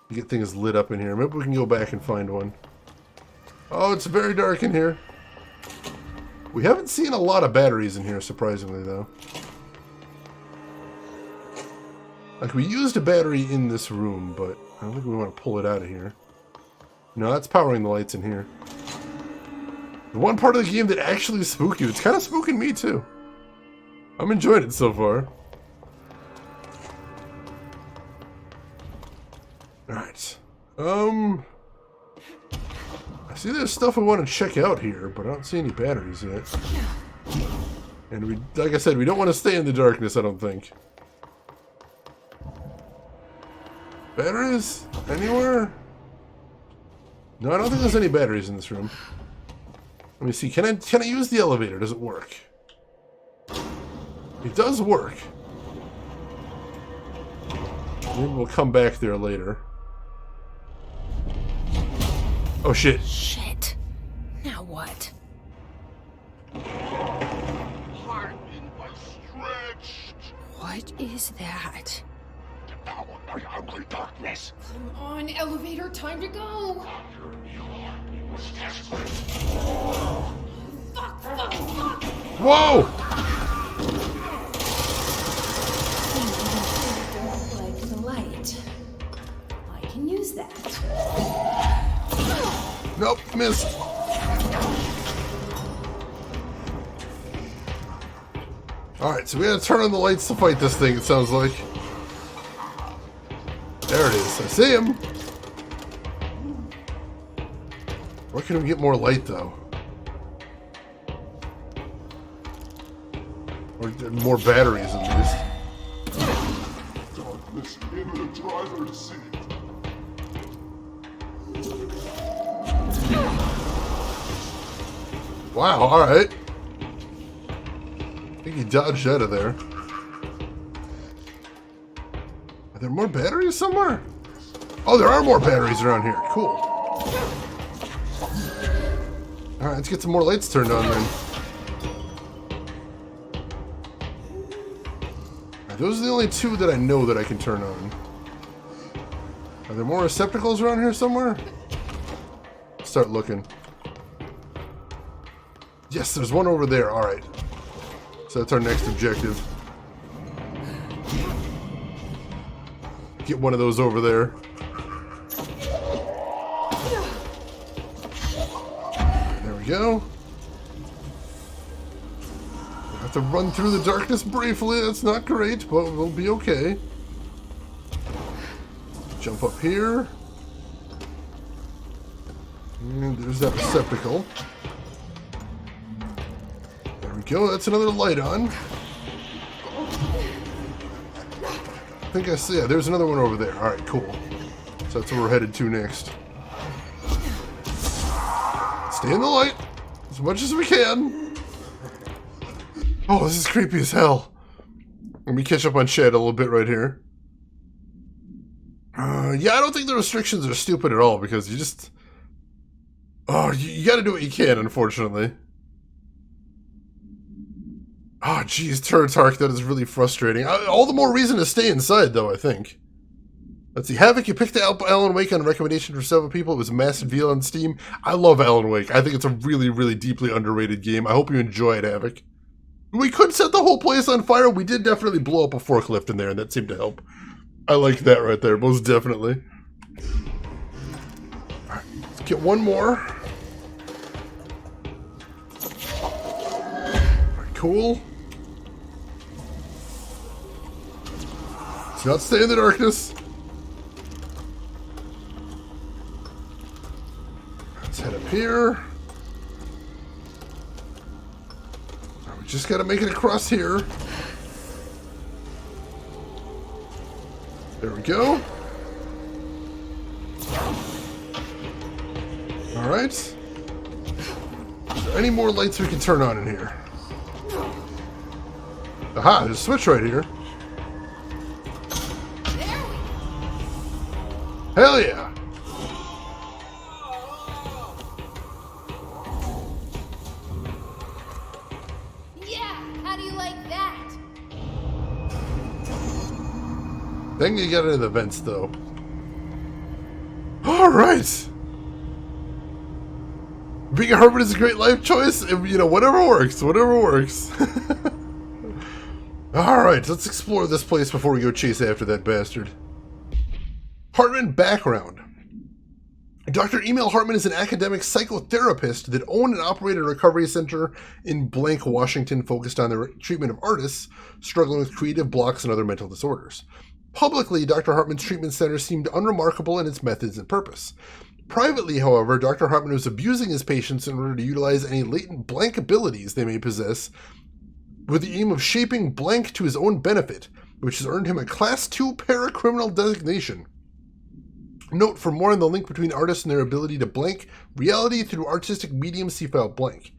to get things lit up in here. Maybe we can go back and find one. Oh, it's very dark in here. We haven't seen a lot of batteries in here, surprisingly, though. Like, we used a battery in this room, but I don't think we want to pull it out of here. No, that's powering the lights in here. The one part of the game that actually spooks you. It's kind of spooking me, too. I'm enjoying it so far. Alright. I see there's stuff I want to check out here, but I don't see any batteries yet. And we, like I said, we don't want to stay in the darkness, I don't think. Batteries? Anywhere? No, I don't think there's any batteries in this room. Let me see. Can I use the elevator? Does it work? It does work. Maybe we'll come back there later. Oh shit. Shit. Now what? What is that? Devoured by hungry darkness. Come on, elevator, time to go. Fuck, fuck, fuck. Whoa! Like the light. I can use that. Nope, missed. Alright, so we gotta turn on the lights to fight this thing, it sounds like. There it is. I see him. Where can we get more light, though? Or more batteries, at least. Darkness in the driver's seat. Wow, alright. I think he dodged out of there. Are there more batteries somewhere? Oh, there are more batteries around here. Cool. Alright, let's get some more lights turned on then. Alright, those are the only two that I know that I can turn on. Are there more receptacles around here somewhere? Let's start looking. Yes, there's one over there. Alright. So that's our next objective. Get one of those over there. There we go. I have to run through the darkness briefly. That's not great, but we'll be okay. Jump up here. And there's that receptacle. There we go. That's another light on. I think I see. Yeah, there's another one over there. Alright, cool. So that's where we're headed to next. Stay in the light as much as we can. Oh, this is creepy as hell. Let me catch up on Chad a little bit right here. Yeah, I don't think the restrictions are stupid at all because you just... Oh, you gotta do what you can, unfortunately. Oh, geez, Turret Arc, that is really frustrating. All the more reason to stay inside, though, I think. Let's see, Havoc, you picked out Alan Wake on recommendation for several people. It was a massive deal on Steam. I love Alan Wake. I think it's a really, really deeply underrated game. I hope you enjoy it, Havoc. We could set the whole place on fire. We did definitely blow up a forklift in there, and that seemed to help. I like that right there, most definitely. All right, let's get one more. All right, cool. Let's not stay in the darkness. Let's head up here. We just gotta make it across here. we go. Alright. Is there any more lights we can turn on in here? Aha, there's a switch right here. Hell yeah! How do you like that? Then you get into the vents, though. Alright! Being a hermit is a great life choice, and, you know, whatever works, whatever works. Alright, let's explore this place before we go chase after that bastard. Hartman background. Dr. Emil Hartman is an academic psychotherapist that owned and operated a recovery center in Blank, Washington, focused on the treatment of artists struggling with creative blocks and other mental disorders. Publicly, Dr. Hartman's treatment center seemed unremarkable in its methods and purpose. Privately, however, Dr. Hartman was abusing his patients in order to utilize any latent Blank abilities they may possess, with the aim of shaping Blank to his own benefit, which has earned him a Class II paracriminal designation. Note, for more on the link between artists and their ability to blank reality through artistic mediums, see file blank.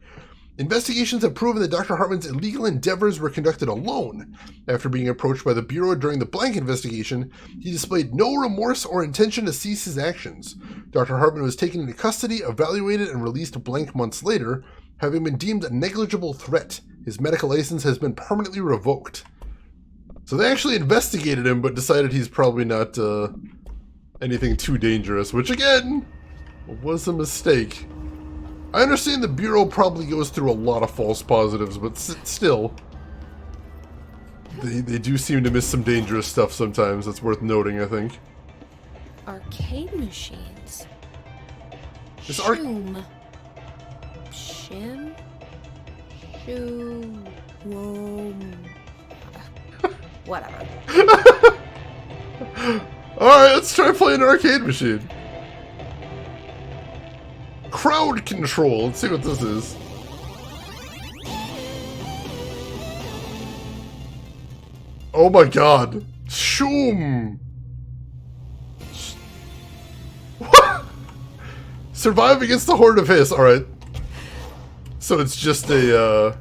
Investigations have proven that Dr. Hartman's illegal endeavors were conducted alone. After being approached by the Bureau during the blank investigation, he displayed no remorse or intention to cease his actions. Dr. Hartman was taken into custody, evaluated, and released blank months later, having been deemed a negligible threat. His medical license has been permanently revoked. So they actually investigated him, but decided he's probably not, anything too dangerous, which again was a mistake. I understand the Bureau probably goes through a lot of false positives, but still, they do seem to miss some dangerous stuff sometimes. That's worth noting, I think. Arcade machines. This Shim. Shoo. Whatever. Alright, let's try playing an arcade machine. Crowd control. Let's see what this is. Oh my god. Shoom. What? Survive against the Horde of Hiss. Alright. So it's just a,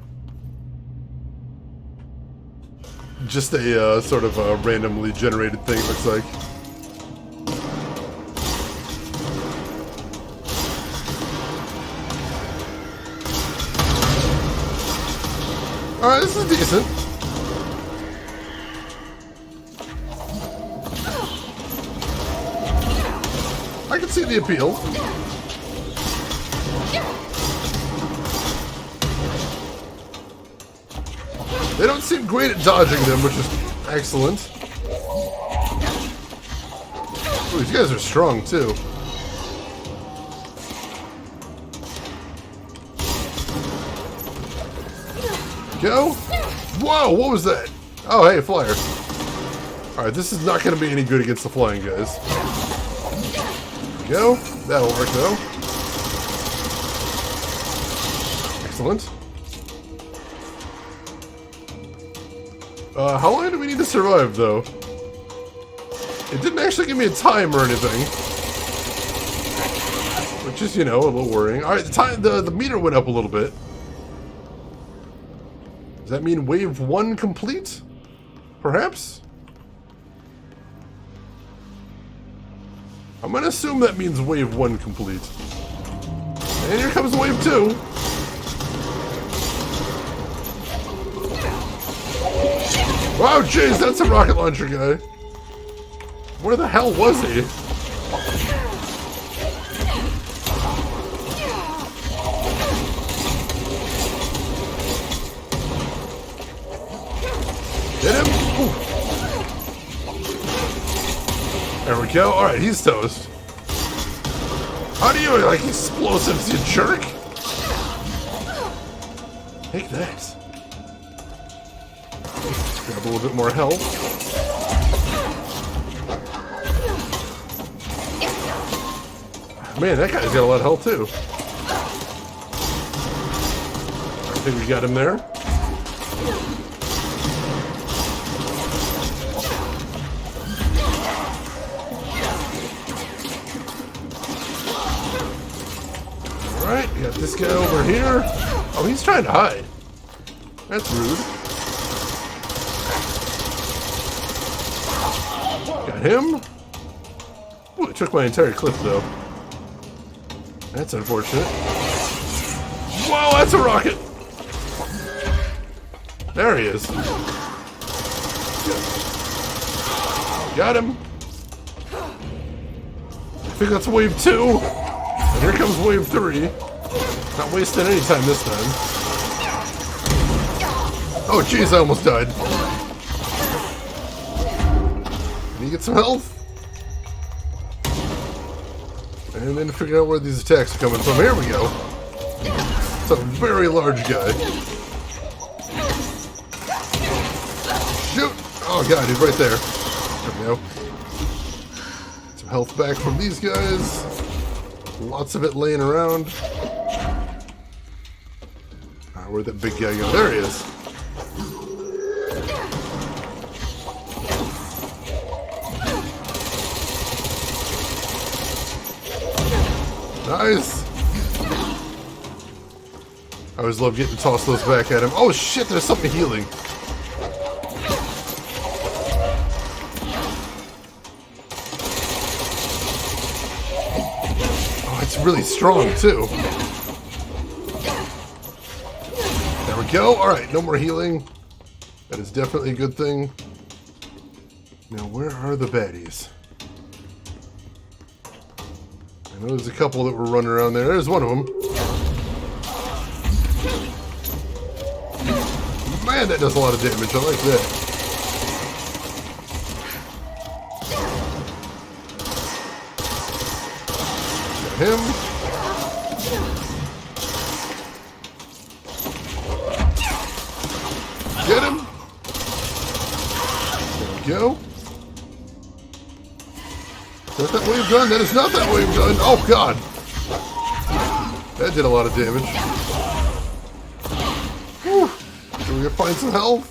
sort of a randomly generated thing, it looks like. Alright, this is decent. I can see the appeal. They don't seem great at dodging them, which is excellent. Ooh, these guys are strong, too. Go. Whoa, what was that? Oh, hey, flyer. Alright, this is not going to be any good against the flying guys. Go. That'll work, though. Excellent. How long do we need to survive, though? It didn't actually give me a time or anything. Which is, you know, a little worrying. Alright, the meter went up a little bit. Does that mean wave 1 complete? Perhaps? I'm gonna assume that means wave 1 complete. And here comes wave 2. Wow, jeez, that's a rocket launcher guy. Where the hell was he? Hit him! Ooh. There we go. Alright, he's toast. How do you like explosives, you jerk? Take that. Let's grab a little bit more health. Man, that guy's got a lot of health too. I think we got him there. We got this guy over here. Oh, he's trying to hide. That's rude. Got him. Ooh, it took my entire clip, though. That's unfortunate. Whoa, that's a rocket! There he is. Got him. I think that's wave 2. And here comes wave 3. Not wasting any time this time. Oh jeez, I almost died. Can you get some health? And then figure out where these attacks are coming from. Here we go. It's a very large guy. Shoot! Oh god, he's right there. There we go. Some health back from these guys. Lots of it laying around. Where'd that big guy go? There he is. Nice. I always love getting to toss those back at him. Oh shit, there's something healing. Oh, it's really strong too. There we go. Alright, no more healing. That is definitely a good thing. Now, where are the baddies? I know there's a couple that were running around there. There's one of them. Man, that does a lot of damage. I like that. Got him. Get him. There we go. Is that wave done? That is not that wave done. Oh, God. That did a lot of damage. Whew. So we're going to find some health.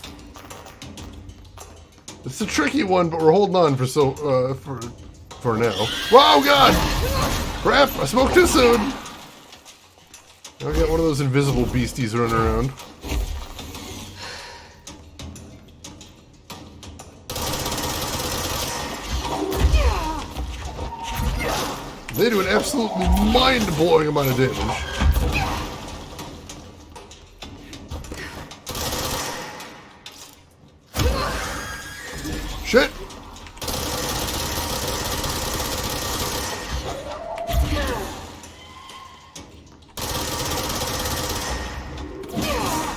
It's a tricky one, but we're holding on for for now. Whoa, God! Crap, I spoke too soon. Now I got one of those invisible beasties running around. They do an absolutely mind-blowing amount of damage. Shit!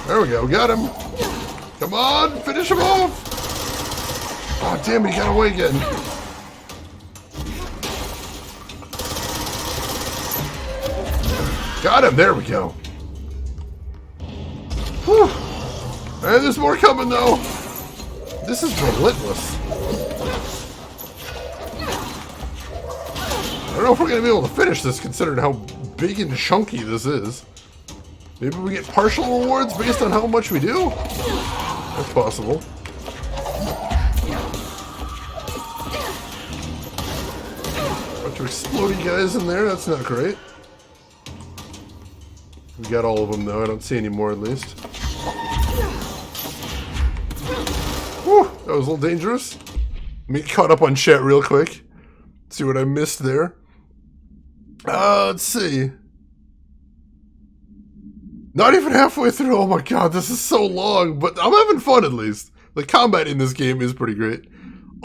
There we go, got him. Come on, finish him off! Oh, damn it, he got away again. Got him, there we go. Whew. And there's more coming, though. This is relentless. I don't know if we're going to be able to finish this, considering how big and chunky this is. Maybe we get partial rewards based on how much we do? That's possible. Bunch of exploding guys in there, that's not great. We got all of them, though. I don't see any more, at least. Whew, that was a little dangerous. Let me get caught up on chat real quick. See what I missed there. Let's see. Not even halfway through. Oh my god, this is so long, but I'm having fun at least. The combat in this game is pretty great.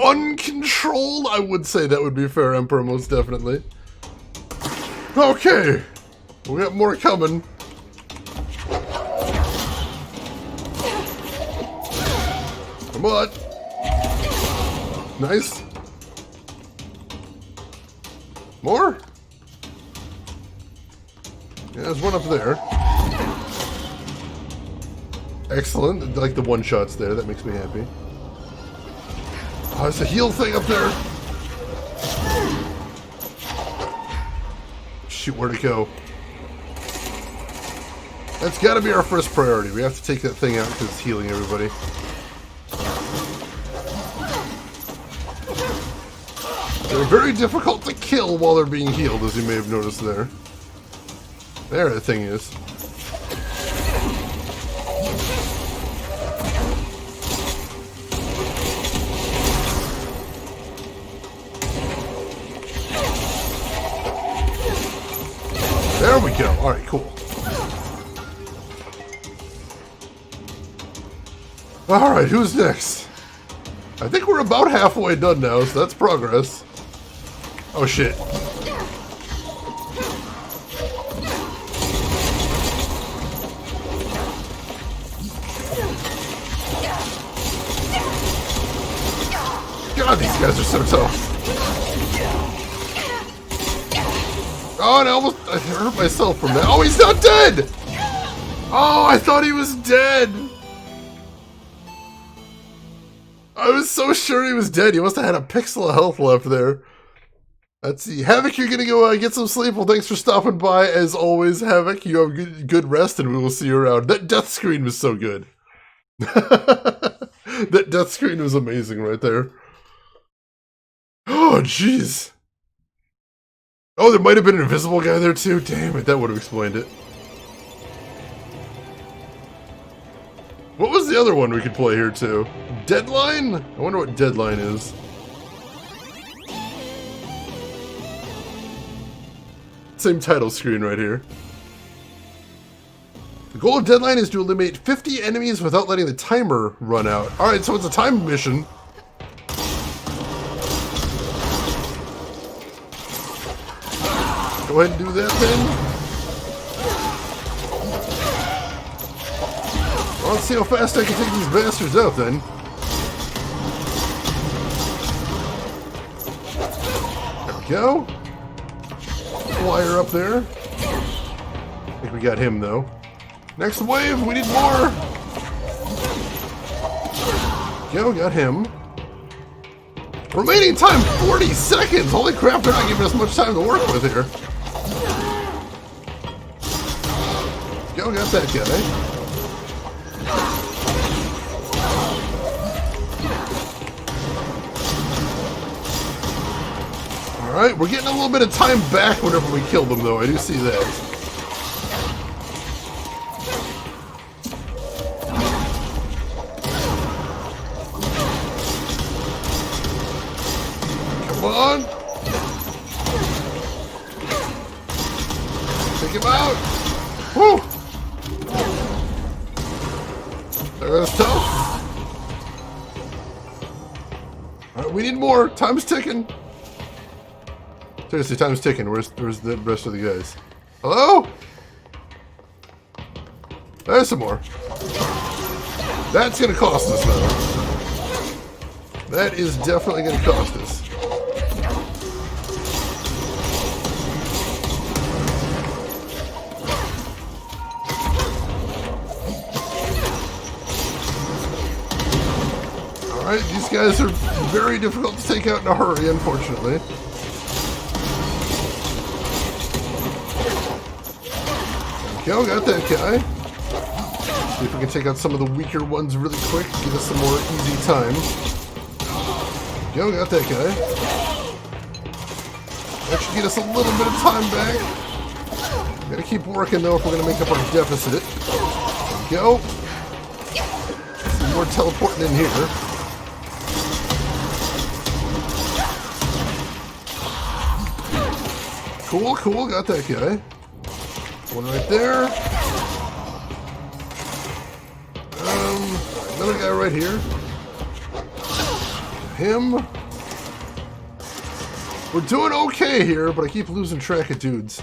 Uncontrolled, I would say that would be fair, Emperor, most definitely. Okay. We got more coming. Come on. Nice. More? Yeah, there's one up there. Excellent. I like the one-shots there. That makes me happy. Oh, there's a heal thing up there. Shoot, where'd it go? That's got to be our first priority. We have to take that thing out because it's healing everybody. They're very difficult to kill while they're being healed, as you may have noticed there. There the thing is. There we go. Alright, cool. Alright, who's next? I think we're about halfway done now, so that's progress. Oh shit. God, these guys are so tough. Oh, and I hurt myself from that. Oh, he's not dead! Oh, I thought he was dead! I was so sure he was dead. He must have had a pixel of health left there. Let's see. Havoc, you're gonna go get some sleep. Well, thanks for stopping by. As always, Havoc, you have good rest, and we will see you around. That death screen was so good. That death screen was amazing right there. Oh, jeez. Oh, there might have been an invisible guy there too. Damn it, that would have explained it. What was the other one we could play here too? Deadline? I wonder what Deadline is. Same title screen right here. The goal of Deadline is to eliminate 50 enemies without letting the timer run out. Alright, so it's a time mission. Go ahead and do that then. Well, let's see how fast I can take these bastards out then. There we go. Flyer up there. I think we got him though. Next wave, we need more. Go, got him. Remaining time 40 seconds. Holy crap, they're not giving us much time to work with here. Go, got that guy. Alright, we're getting a little bit of time back whenever we kill them, though. I do see that. Come on! Take him out! Woo! That's tough. Alright, we need more. Time's ticking. Seriously, time's ticking. Where's the rest of the guys? Hello? There's some more. That's gonna cost us, though. That is definitely gonna cost us. Alright, these guys are very difficult to take out in a hurry, unfortunately. Go, got that guy. See if we can take out some of the weaker ones really quick. Give us some more easy time. Go, got that guy. That should get us a little bit of time back. Gotta keep working though if we're gonna make up our deficit. Go. Some more teleporting in here. Cool, cool, got that guy. One right there. Another guy right here. Him. We're doing okay here, but I keep losing track of dudes.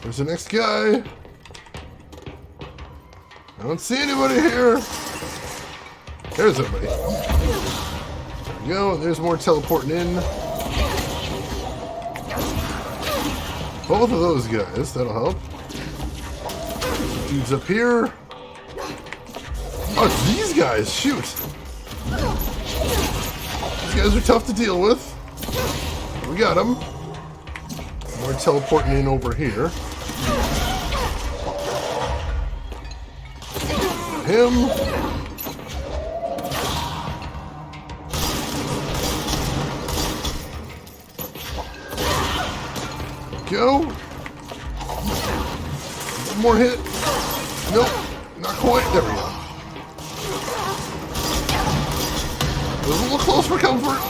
There's the next guy. I don't see anybody here. There's somebody. There we go. There's more teleporting in. Both of those guys, that'll help. Dudes up here. Oh, these guys, shoot. These guys are tough to deal with. We got them. More teleporting in over here. Him. Go. One more hit. Nope, not quite. There we go. It was a little close for comfort.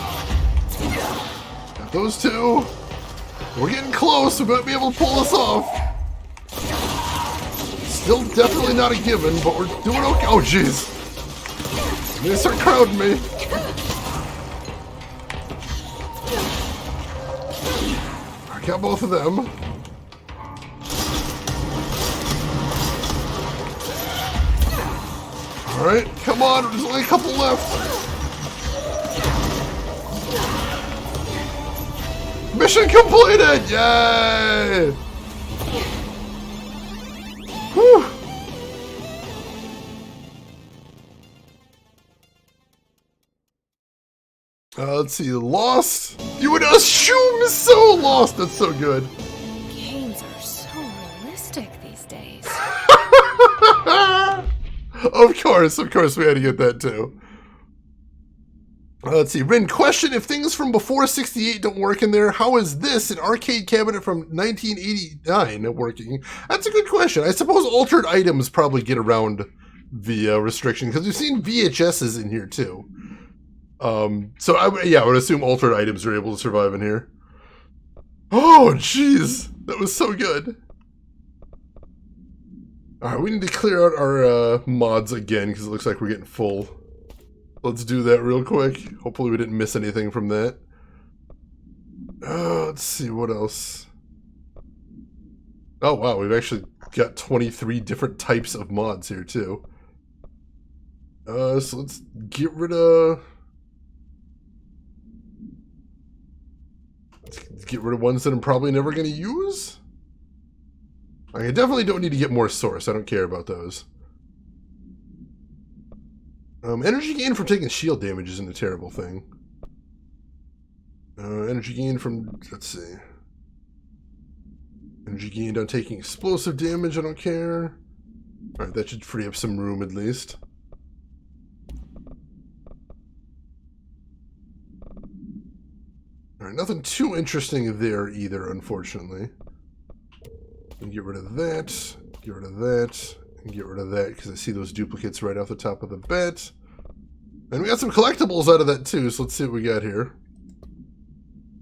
Got those two. We're getting close. We might be able to pull this off. Still definitely not a given, but we're doing okay. Oh, jeez. They start crowding me. I got both of them. Alright, come on, there's only a couple left. Mission completed! Yay! Whew. Let's see, Lost. You and Shum is so lost. That's so good. Games are so realistic these days. Of course, we had to get that too. Let's see, Rin, question, if things from before 68 don't work in there, how is this, an arcade cabinet from 1989, working? That's a good question. I suppose altered items probably get around the restriction, because we've seen VHSs in here too. So I would assume altered items are able to survive in here. Oh, jeez, that was so good. Alright, we need to clear out our mods again, because it looks like we're getting full. Let's do that real quick. Hopefully we didn't miss anything from that. Let's see, what else? Oh wow, we've actually got 23 different types of mods here too. So let's get rid of... Let's get rid of ones that I'm probably never going to use. I definitely don't need to get more source. I don't care about those. Energy gain from taking shield damage isn't a terrible thing. Energy gain from, let's see. Energy gained on taking explosive damage, I don't care. Alright, that should free up some room at least. Alright, nothing too interesting there either, unfortunately. Get rid of that, get rid of that, and get rid of that, because I see those duplicates right off the top of the bat. And we got some collectibles out of that too, so let's see what we got here.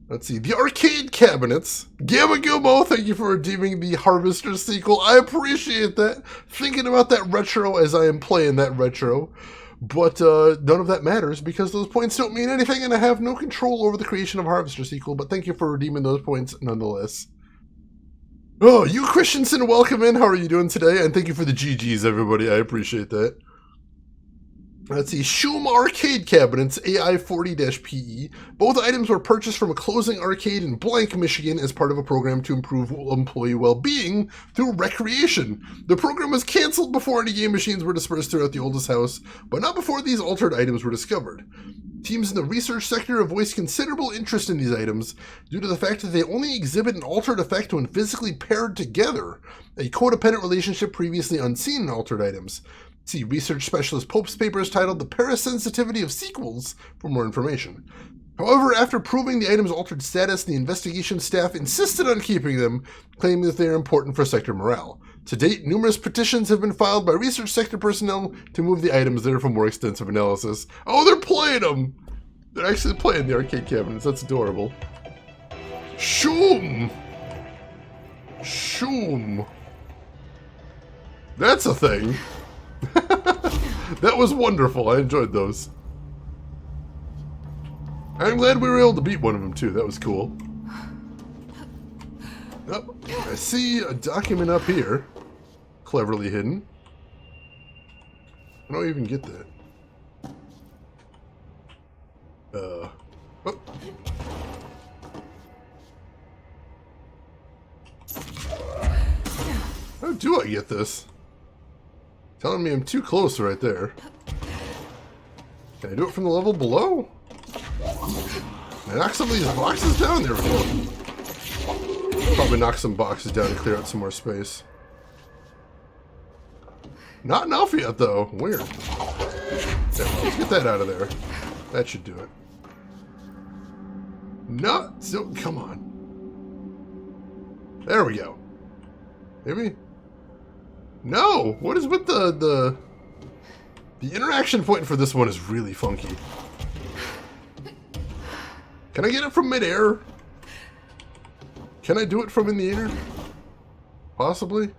Let's see, the arcade cabinets. Gamma Gumo, thank you for redeeming the Harvester sequel. I appreciate that. Thinking about that retro as I am playing that retro. But none of that matters, because those points don't mean anything, and I have no control over the creation of Harvester sequel, but thank you for redeeming those points nonetheless. Oh, you Christensen, welcome in. How are you doing today? And thank you for the GGs, everybody. I appreciate that. Let's see. Shum Arcade Cabinets, AI40-PE. Both items were purchased from a closing arcade in Blank, Michigan as part of a program to improve employee well-being through recreation. The program was canceled before any game machines were dispersed throughout the oldest house, but not before these altered items were discovered. Teams in the research sector have voiced considerable interest in these items due to the fact that they only exhibit an altered effect when physically paired together, a codependent relationship previously unseen in altered items. See research specialist Pope's papers titled The Parasensitivity of Sequels for more information. However, after proving the item's altered status, the investigation staff insisted on keeping them, claiming that they are important for sector morale. To date, numerous petitions have been filed by research sector personnel to move the items there for more extensive analysis. Oh, they're playing them! They're actually playing the arcade cabinets. That's adorable. Shum! Shum! That's a thing. That was wonderful. I enjoyed those. I'm glad we were able to beat one of them too. That was cool. Oh, I see a document up here. Cleverly hidden. I don't even get that. Oh. How do I get this? Telling me I'm too close right there. Can I do it from the level below? Can I knock some of these boxes down? There we go. Probably knock some boxes down and clear out some more space. Not enough yet, though. Weird. Yeah, let's get that out of there. That should do it. No, still, come on. There we go. Maybe? No! What is with the interaction point for this one is really funky. Can I get it from midair? Can I do it from in the air? Possibly?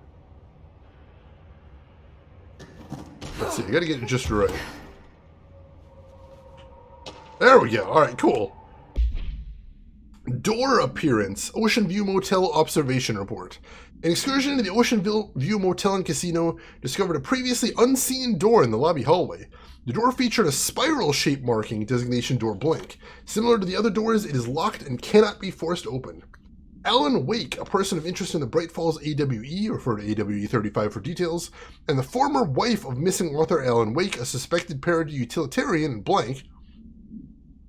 Let's see, I gotta get it just right. There we go, alright, cool. Door appearance, Ocean View Motel observation report. An excursion into the Ocean View Motel and Casino discovered a previously unseen door in the lobby hallway. The door featured a spiral-shaped marking, designation door blank. Similar to the other doors, it is locked and cannot be forced open. Alan Wake, a person of interest in the Bright Falls AWE, refer to AWE 35 for details, and the former wife of missing author Alan Wake, a suspected para-utilitarian in blank,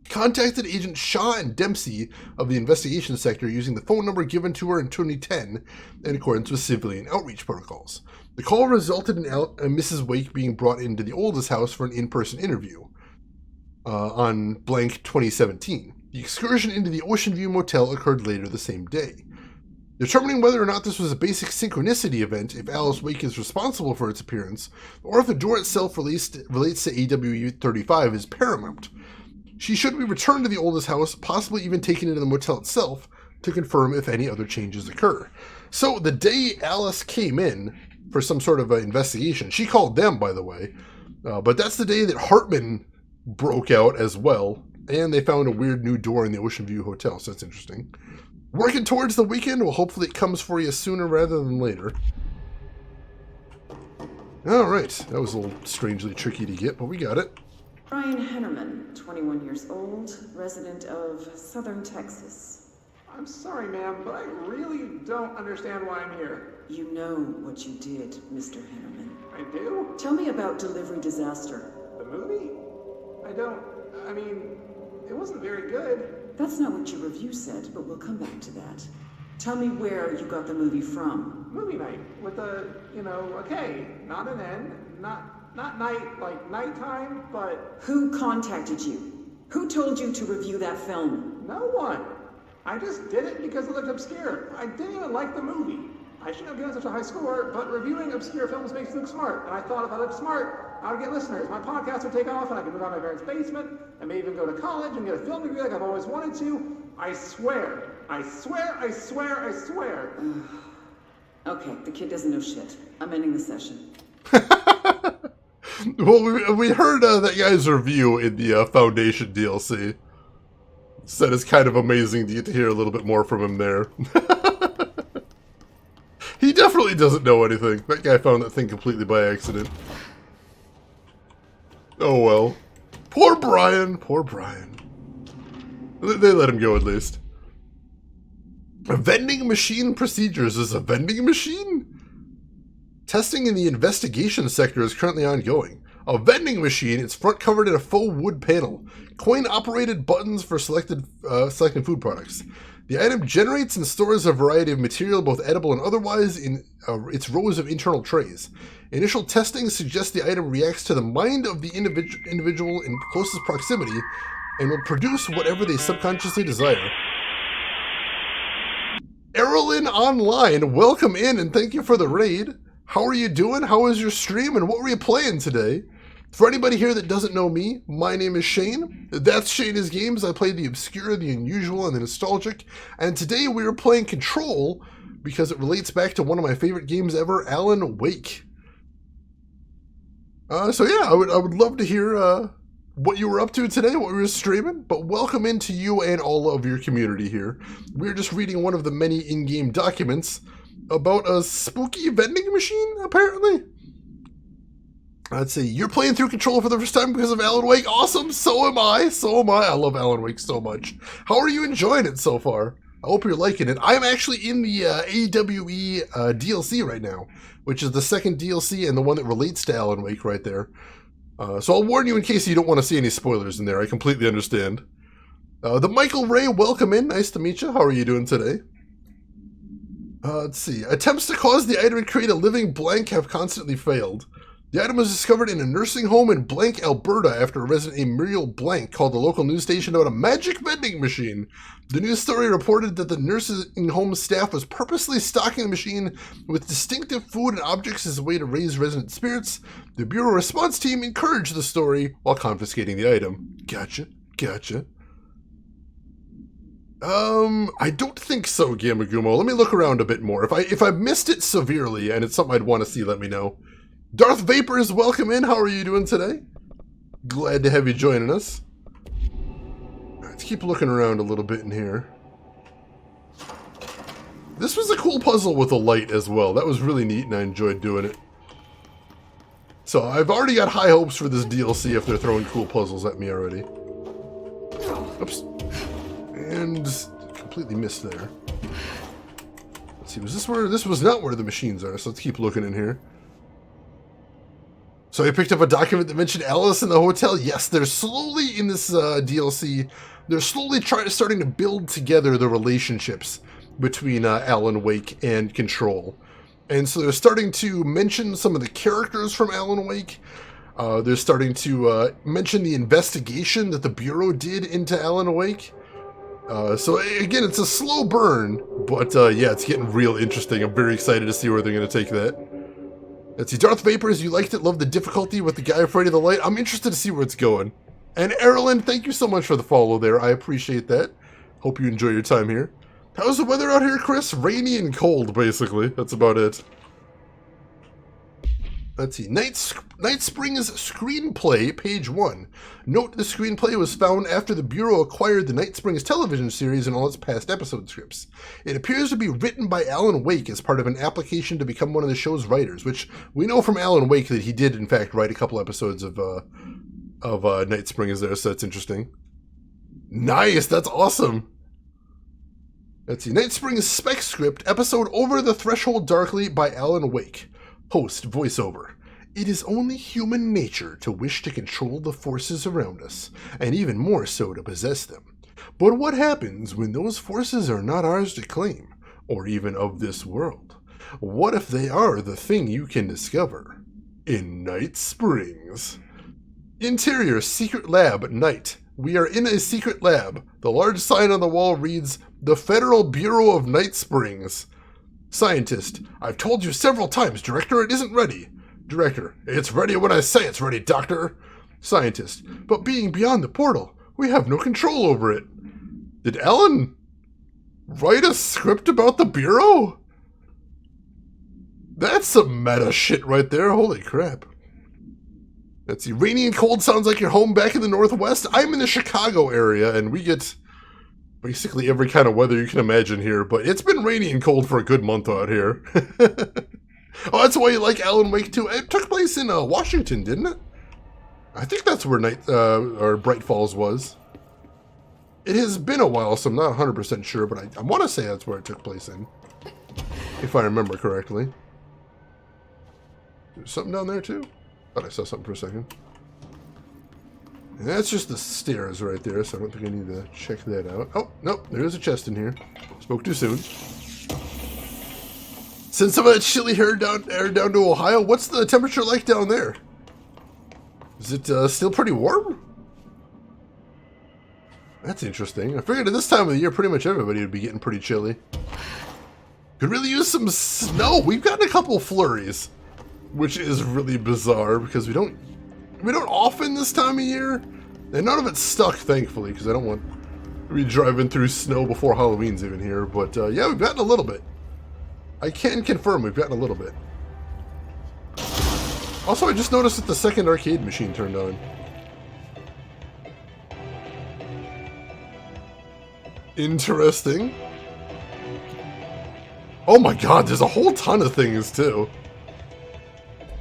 contacted Agent Shaw and Dempsey of the investigation sector using the phone number given to her in 2010 in accordance with civilian outreach protocols. The call resulted in Mrs. Wake being brought into the oldest house for an in-person interview on blank 2017. The excursion into the Ocean View Motel occurred later the same day. Determining whether or not this was a basic synchronicity event, if Alice Wake is responsible for its appearance, or if the door itself relates to AWE 35 is paramount. She should be returned to the oldest house, possibly even taken into the motel itself, to confirm if any other changes occur. So the day Alice came in for some sort of investigation, she called them, by the way, but that's the day that Hartman broke out as well, and they found a weird new door in the Ocean View Hotel, so that's interesting. Working towards the weekend, well, hopefully it comes for you sooner rather than later. Alright, that was a little strangely tricky to get, but we got it. Brian Hennerman, 21 years old, resident of Southern Texas. I'm sorry, ma'am, but I really don't understand why I'm here. You know what you did, Mr. Hennerman. I do? Tell me about Delivery Disaster. The movie? I mean, it wasn't very good. That's not what your review said, but we'll come back to that. Tell me where you got the movie from. Movie night, with a K, not an N, not night, like nighttime, but... Who contacted you? Who told you to review that film? No one. I just did it because it looked obscure. I didn't even like the movie. I shouldn't have given such a high score, but reviewing obscure films makes you look smart. And I thought if I looked smart, I would get listeners. My podcast would take off and I could move out of my parents' basement and maybe even go to college and get a film degree like I've always wanted to. I swear. I swear, I swear, I swear. Okay, the kid doesn't know shit. I'm ending the session. Well, we heard that guy's review in the Foundation DLC. Said it's kind of amazing to get to hear a little bit more from him there. He definitely doesn't know anything. That guy found that thing completely by accident. Oh well. Poor Brian. Poor Brian. They let him go at least. A vending machine procedures is a vending machine? Testing in the investigation sector is currently ongoing. A vending machine, its front covered in a faux wood panel. Coin-operated buttons for selecting food products. The item generates and stores a variety of material, both edible and otherwise, in its rows of internal trays. Initial testing suggests the item reacts to the mind of the individual in closest proximity and will produce whatever they subconsciously desire. Errolyn Online, welcome in and thank you for the raid. How are you doing? How was your stream and what were you playing today? For anybody here that doesn't know me, my name is Shane. That's Shane Is Games. I play the obscure, the unusual, and the nostalgic. And today we are playing Control because it relates back to one of my favorite games ever, Alan Wake. So yeah, I would love to hear what you were up to today, what we were streaming. But welcome into you and all of your community here. We're just reading one of the many in-game documents about a spooky vending machine, apparently. Let's see, you're playing through Control for the first time because of Alan Wake. Awesome, so am I. So am I. I love Alan Wake so much. How are you enjoying it so far? I hope you're liking it. I'm actually in the AWE DLC right now, which is the second DLC and the one that relates to Alan Wake right there. So I'll warn you in case you don't want to see any spoilers in there. I completely understand. The Michael Ray, welcome in. Nice to meet you. How are you doing today? Let's see. Attempts to cause the item to create a living blank have constantly failed. The item was discovered in a nursing home in Blank, Alberta, after a resident named Muriel Blank called the local news station about a magic vending machine. The news story reported that the nursing home staff was purposely stocking the machine with distinctive food and objects as a way to raise resident spirits. The Bureau response team encouraged the story while confiscating the item. Gotcha. I don't think so, Gamagumo. Let me look around a bit more. If I missed it severely and it's something I'd want to see, let me know. Darth Vapors, welcome in. How are you doing today? Glad to have you joining us. Let's keep looking around a little bit in here. This was a cool puzzle with a light as well. That was really neat and I enjoyed doing it. So I've already got high hopes for this DLC if they're throwing cool puzzles at me already. Oops. And completely missed there. Let's see, was this where... This was not where the machines are, so let's keep looking in here. So I picked up a document that mentioned Alice in the hotel. Yes, they're slowly in this DLC. They're slowly starting to build together the relationships between Alan Wake and Control. And so they're starting to mention some of the characters from Alan Wake. They're starting to mention the investigation that the Bureau did into Alan Wake. So again, it's a slow burn, but yeah, it's getting real interesting. I'm very excited to see where they're going to take that. Let's see, Darth Vapors, you liked it, loved the difficulty with the guy afraid of the light. I'm interested to see where it's going. And Erlen, thank you so much for the follow there. I appreciate that. Hope you enjoy your time here. How's the weather out here, Chris? Rainy and cold, basically. That's about it. Let's see. Night Springs Screenplay, page 1. Note the screenplay was found after the Bureau acquired the Night Springs television series and all its past episode scripts. It appears to be written by Alan Wake as part of an application to become one of the show's writers, which we know from Alan Wake that he did, in fact, write a couple episodes of Night Springs there, so that's interesting. Nice! That's awesome! Let's see. Night Springs spec script, episode Over the Threshold Darkly by Alan Wake. Host voiceover. It is only human nature to wish to control the forces around us, and even more so to possess them. But what happens when those forces are not ours to claim, or even of this world? What if they are the thing you can discover in Night Springs? Interior secret lab, night. We are in a secret lab. The large sign on the wall reads, The Federal Bureau of Night Springs. Scientist, I've told you several times, Director, it isn't ready. Director, it's ready when I say it's ready, Doctor. Scientist, but being beyond the portal, we have no control over it. Did Alan write a script about the Bureau? That's some meta shit right there, holy crap. Let's see, rainy and cold sounds like you're home back in the Northwest. I'm in the Chicago area, and we get basically every kind of weather you can imagine here, but it's been rainy and cold for a good month out here. Oh, that's why you like Alan Wake too. It took place in Washington, didn't it? I think that's where Bright Falls was. It has been a while, so I'm not 100% sure, but I want to say that's where it took place in, if I remember correctly. There's something down there too? Thought I saw something for a second. And that's just the stairs right there, so I don't think I need to check that out. Oh, no, there is a chest in here. Spoke too soon. Send some of that chilly air down to Ohio. What's the temperature like down there? Is it still pretty warm? That's interesting. I figured at this time of the year, pretty much everybody would be getting pretty chilly. Could really use some snow. We've gotten a couple flurries, which is really bizarre because we don't often this time of year, and none of it's stuck, thankfully, because I don't want to be driving through snow before Halloween's even here. But yeah, we've gotten a little bit. I can confirm we've gotten a little bit. Also, I just noticed that the second arcade machine turned on. Interesting. Oh my god, there's a whole ton of things, too.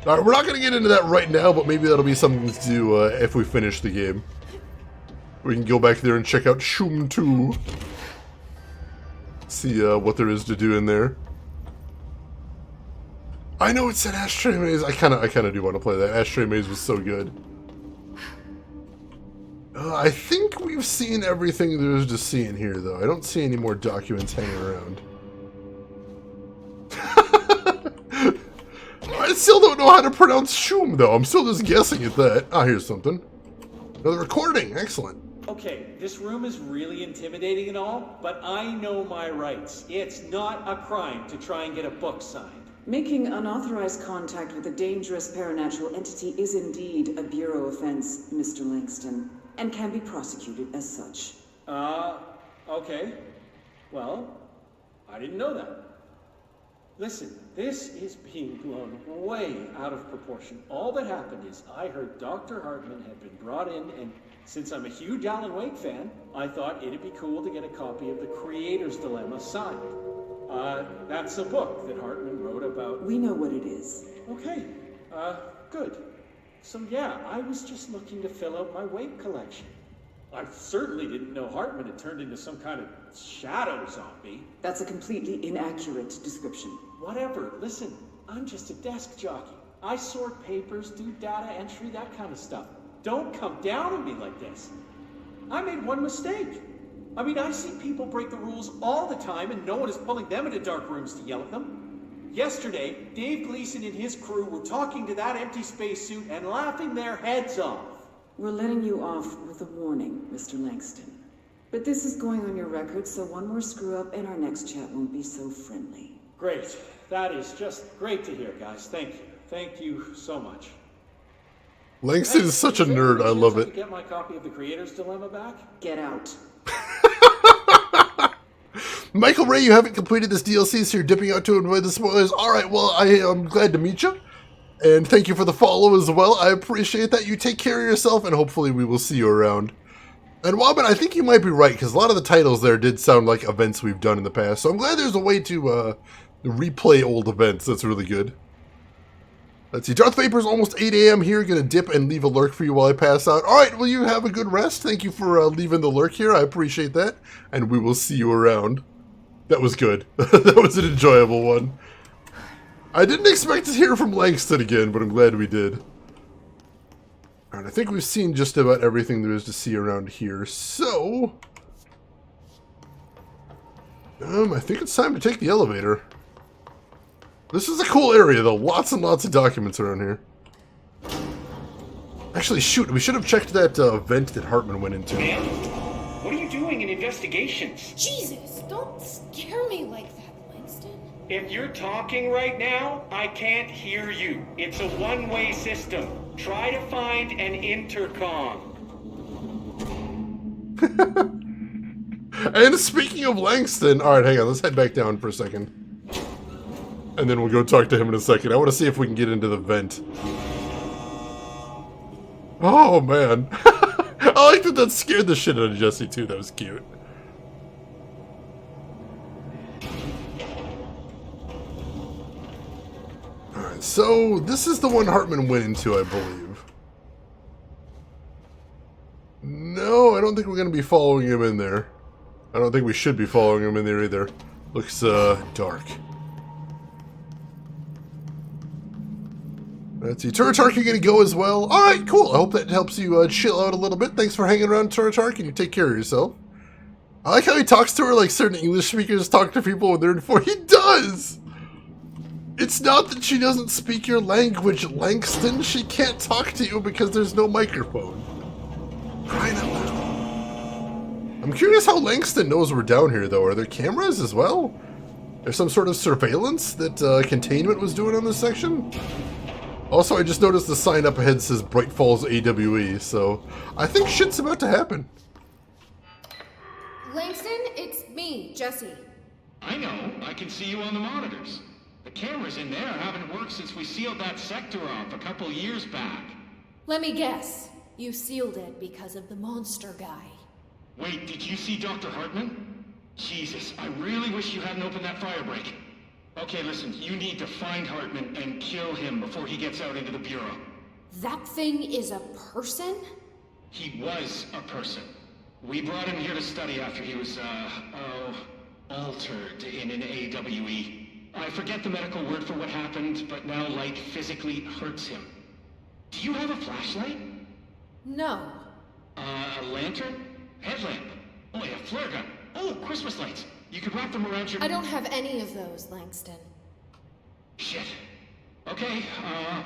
Alright, we're not going to get into that right now, but maybe that'll be something to do if we finish the game. We can go back there and check out Shum 2. See what there is to do in there. I know it said Ashtray Maze. I kind of do want to play that. Ashtray Maze was so good. I think we've seen everything there is to see in here, though. I don't see any more documents hanging around. I still don't know how to pronounce Shum, though. I'm still just guessing at that. Ah, here's something. Another recording. Excellent. Okay, this room is really intimidating and all, but I know my rights. It's not a crime to try and get a book signed. Making unauthorized contact with a dangerous paranatural entity is indeed a Bureau offense, Mr. Langston, and can be prosecuted as such. Okay. Well, I didn't know that. Listen, this is being blown way out of proportion. All that happened is I heard Dr. Hartman had been brought in, and since I'm a huge Alan Wake fan, I thought it'd be cool to get a copy of The Creator's Dilemma signed. That's a book that Hartman wrote about... We know what it is. Okay, good. So yeah, I was just looking to fill out my Wake collection. I certainly didn't know Hartman had turned into some kind of shadow zombie. That's a completely inaccurate description. Whatever, listen, I'm just a desk jockey. I sort papers, do data entry, that kind of stuff. Don't come down on me like this. I made one mistake. I mean, I see people break the rules all the time and no one is pulling them into dark rooms to yell at them. Yesterday, Dave Gleason and his crew were talking to that empty spacesuit and laughing their heads off. We're letting you off with a warning, Mr. Langston. But this is going on your record, so one more screw-up and our next chat won't be so friendly. Great. That is just great to hear, guys. Thank you. Thank you so much. Langston is such a nerd. I love it. Get my copy of The Creator's Dilemma back? Get out. Michael Ray, you haven't completed this DLC, so you're dipping out to avoid the spoilers. Alright, well, I am glad to meet you. And thank you for the follow as well. I appreciate that. You take care of yourself, and hopefully we will see you around. And Wobbin, I think you might be right, because a lot of the titles there did sound like events we've done in the past. So I'm glad there's a way to replay old events. That's really good. Let's see. Darth Vapor's almost 8 a.m. here. Going to dip and leave a lurk for you while I pass out. All right, well, you have a good rest. Thank you for leaving the lurk here. I appreciate that. And we will see you around. That was good. That was an enjoyable one. I didn't expect to hear from Langston again, but I'm glad we did. Alright, I think we've seen just about everything there is to see around here, so... I think it's time to take the elevator. This is a cool area, though. Lots and lots of documents around here. Actually, shoot, we should have checked that vent that Hartman went into. Ma'am? What are you doing in investigations? Jesus, don't scare me like that, Langston. If you're talking right now, I can't hear you. It's a one-way system. Try to find an intercom. And speaking of Langston, alright, hang on, let's head back down for a second. And then we'll go talk to him in a second. I want to see if we can get into the vent. Oh, man. I like that scared the shit out of Jesse, too. That was cute. Alright, so this is the one Hartman went into, I believe. No, I don't think we're going to be following him in there. I don't think we should be following him in there either. Looks, dark. Let's see, Turatark, you're going to go as well. Alright, cool. I hope that helps you chill out a little bit. Thanks for hanging around, Turatark, and you take care of yourself. I like how he talks to her like certain English speakers talk to people when they're in for. He does! It's not that she doesn't speak your language, Langston. She can't talk to you because there's no microphone. Crying out loud. I'm curious how Langston knows we're down here, though. Are there cameras as well? There's some sort of surveillance that Containment was doing on this section? Also, I just noticed the sign up ahead says Bright Falls AWE, so I think shit's about to happen. Langston, it's me, Jesse. I know. I can see you on the monitors. The cameras in there haven't worked since we sealed that sector off a couple years back. Let me guess. You sealed it because of the monster guy. Wait, did you see Dr. Hartman? Jesus, I really wish you hadn't opened that firebreak. Okay, listen, you need to find Hartman and kill him before he gets out into the Bureau. That thing is a person? He was a person. We brought him here to study after he was, altered in an AWE. I forget the medical word for what happened, but now light physically hurts him. Do you have a flashlight? No. A lantern? Headlamp? Oh, yeah, flare gun. Oh, Christmas lights. You could wrap them around your... I don't have any of those, Langston. Shit. Okay,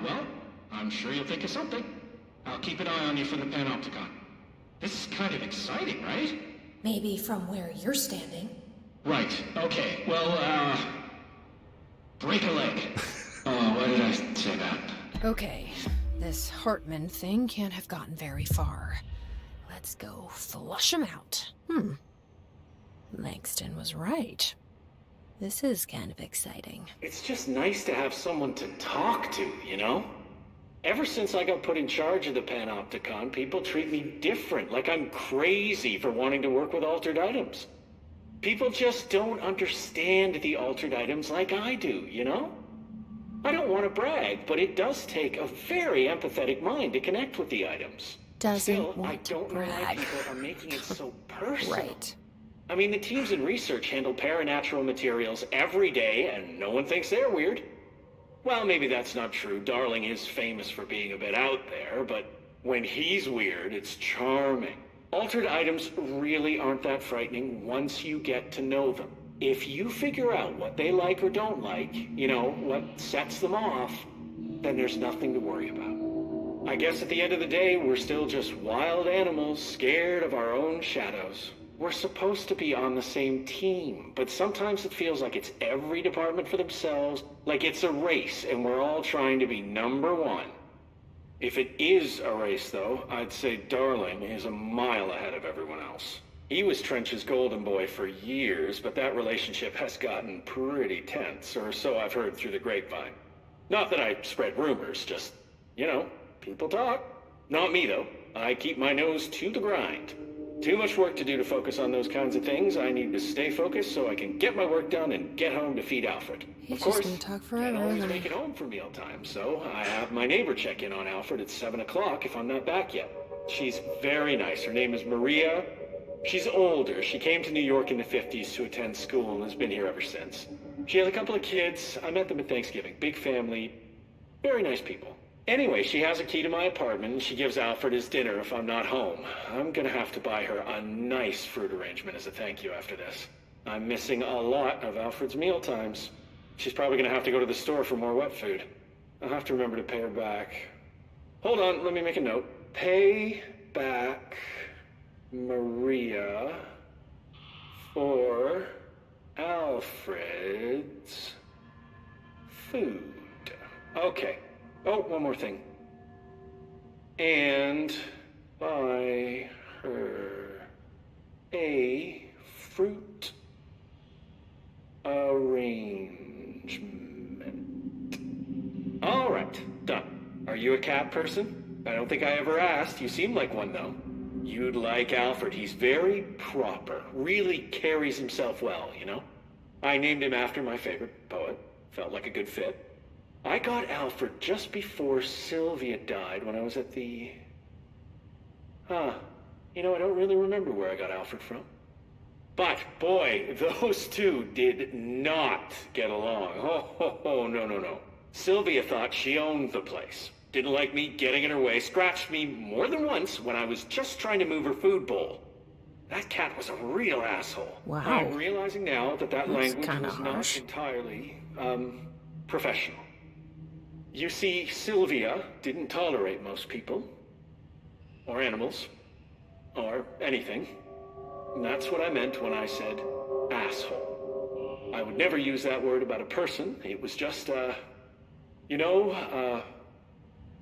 well, I'm sure you'll think of something. I'll keep an eye on you from the Panopticon. This is kind of exciting, right? Maybe from where you're standing. Right, okay. Well, break a leg. Why did I say that? Okay, this Hartman thing can't have gotten very far. Let's go flush him out. Langston was right. This is kind of exciting. It's just nice to have someone to talk to, you know? Ever since I got put in charge of the Panopticon, people treat me different, like I'm crazy for wanting to work with altered items. People just don't understand the altered items like I do, you know? I don't want to brag, but it does take a very empathetic mind to connect with the items. Still, I don't know why people are making it so personal. Right. I mean, the teams in research handle paranatural materials every day, and no one thinks they're weird. Well, maybe that's not true. Darling is famous for being a bit out there, but when he's weird, it's charming. Altered items really aren't that frightening once you get to know them. If you figure out what they like or don't like, you know, what sets them off, then there's nothing to worry about. I guess at the end of the day, we're still just wild animals scared of our own shadows. We're supposed to be on the same team, but sometimes it feels like it's every department for themselves, like it's a race and we're all trying to be number one. If it is a race, though, I'd say Darling is a mile ahead of everyone else. He was Trench's golden boy for years, but that relationship has gotten pretty tense, or so I've heard through the grapevine. Not that I spread rumors, just, you know, people talk. Not me, though. I keep my nose to the grind. Too much work to do to focus on those kinds of things. I need to stay focused so I can get my work done and get home to feed Alfred. He's of course, just gonna talk forever, can't always isn't he? make it home for mealtime, so I have my neighbor check in on Alfred at 7 o'clock if I'm not back yet. She's very nice. Her name is Maria. She's older. She came to New York in the 50s to attend school and has been here ever since. She has a couple of kids. I met them at Thanksgiving. Big family. Very nice people. Anyway, she has a key to my apartment, and she gives Alfred his dinner if I'm not home. I'm gonna have to buy her a nice fruit arrangement as a thank you after this. I'm missing a lot of Alfred's meal times. She's probably gonna have to go to the store for more wet food. I'll have to remember to pay her back. Hold on, let me make a note. Pay back Maria for Alfred's food. Okay. Oh, one more thing. And buy her a fruit arrangement. All right, done. Are you a cat person? I don't think I ever asked. You seem like one, though. You'd like Alfred. He's very proper. Really carries himself well, you know? I named him after my favorite poet. Felt like a good fit. I got Alfred just before Sylvia died when I was at the... You know, I don't really remember where I got Alfred from. But, boy, those two did not get along. Oh, no. Sylvia thought she owned the place. Didn't like me getting in her way. Scratched me more than once when I was just trying to move her food bowl. That cat was a real asshole. Wow. I'm realizing now that That's language kinda was not harsh. entirely, professional. You see, Sylvia didn't tolerate most people, or animals, or anything. And that's what I meant when I said asshole. I would never use that word about a person. It was just,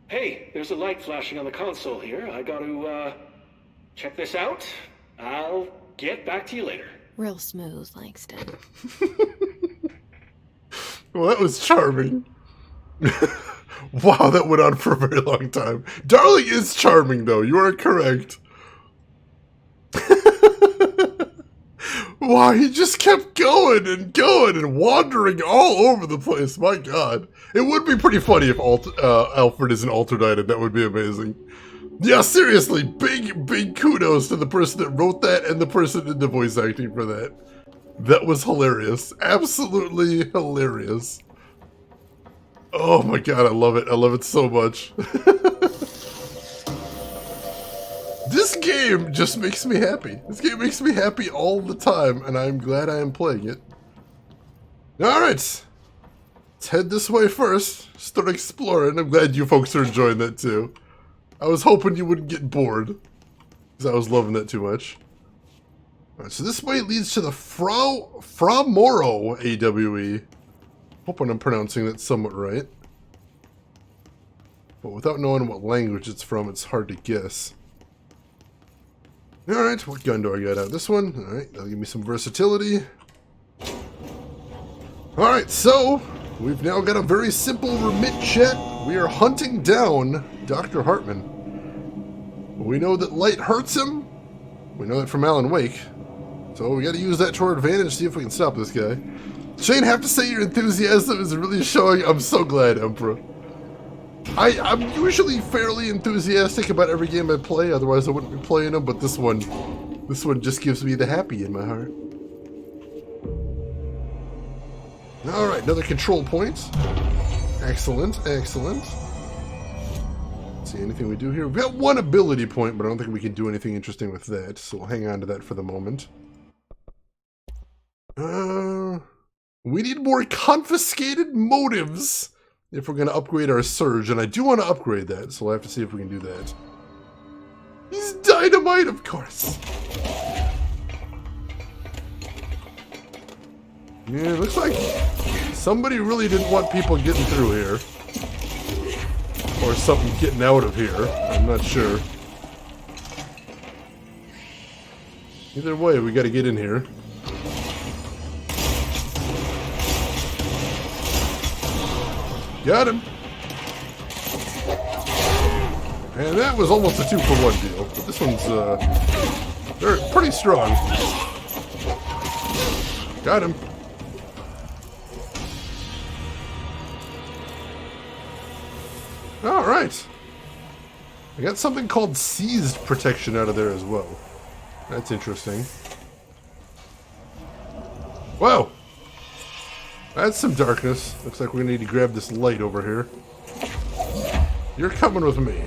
hey, there's a light flashing on the console here. I gotta, check this out. I'll get back to you later. Real smooth, Langston. Well, that was charming. Wow, that went on for a very long time. Darling is charming, though. You are correct. Wow, he just kept going and wandering all over the place. My God. It would be pretty funny if Alfred is an altered item. That would be amazing. Yeah, seriously, big kudos to the person that wrote that and the person in the voice acting for that. That was hilarious. Absolutely hilarious. Oh my God, I love it. I love it so much. This game just makes me happy. This game makes me happy all the time, and I'm glad I am playing it. Alright. Let's Let's head this way first. Start exploring. I'm glad you folks are enjoying that too. I was hoping you wouldn't get bored, because I was loving that too much. Alright, so this way leads to the Framoro AWE. Hoping I'm pronouncing that somewhat right. But without knowing what language it's from, it's hard to guess. Alright, what gun do I got out? This one? Alright, that'll give me some versatility. Alright, so we've now got a very simple remit chat. We are hunting down Dr. Hartman. We know that light hurts him. We know that from Alan Wake. So we gotta use that to our advantage, see if we can stop this guy. Shane, have to say your enthusiasm is really showing. I'm so glad, Emperor. I'm usually fairly enthusiastic about every game I play, otherwise I wouldn't be playing them, but this one just gives me the happy in my heart. Alright, another control point. Excellent, excellent. Let's see, anything we do here? We've got one ability point, but I don't think we can do anything interesting with that, so we'll hang on to that for the moment. We need more confiscated motives if we're going to upgrade our Surge, and I do want to upgrade that, so we'll have to see if we can do that. He's dynamite, of course! Yeah, it looks like somebody really didn't want people getting through here. Or something getting out of here. I'm not sure. Either way, we gotta get in here. Got him! And that was almost a 2-for-1 deal, but this one's, they're pretty strong. Got him. Alright. I got something called seized protection out of there as well. That's interesting. Whoa! That's some darkness. Looks like we're gonna need to grab this light over here. You're coming with me.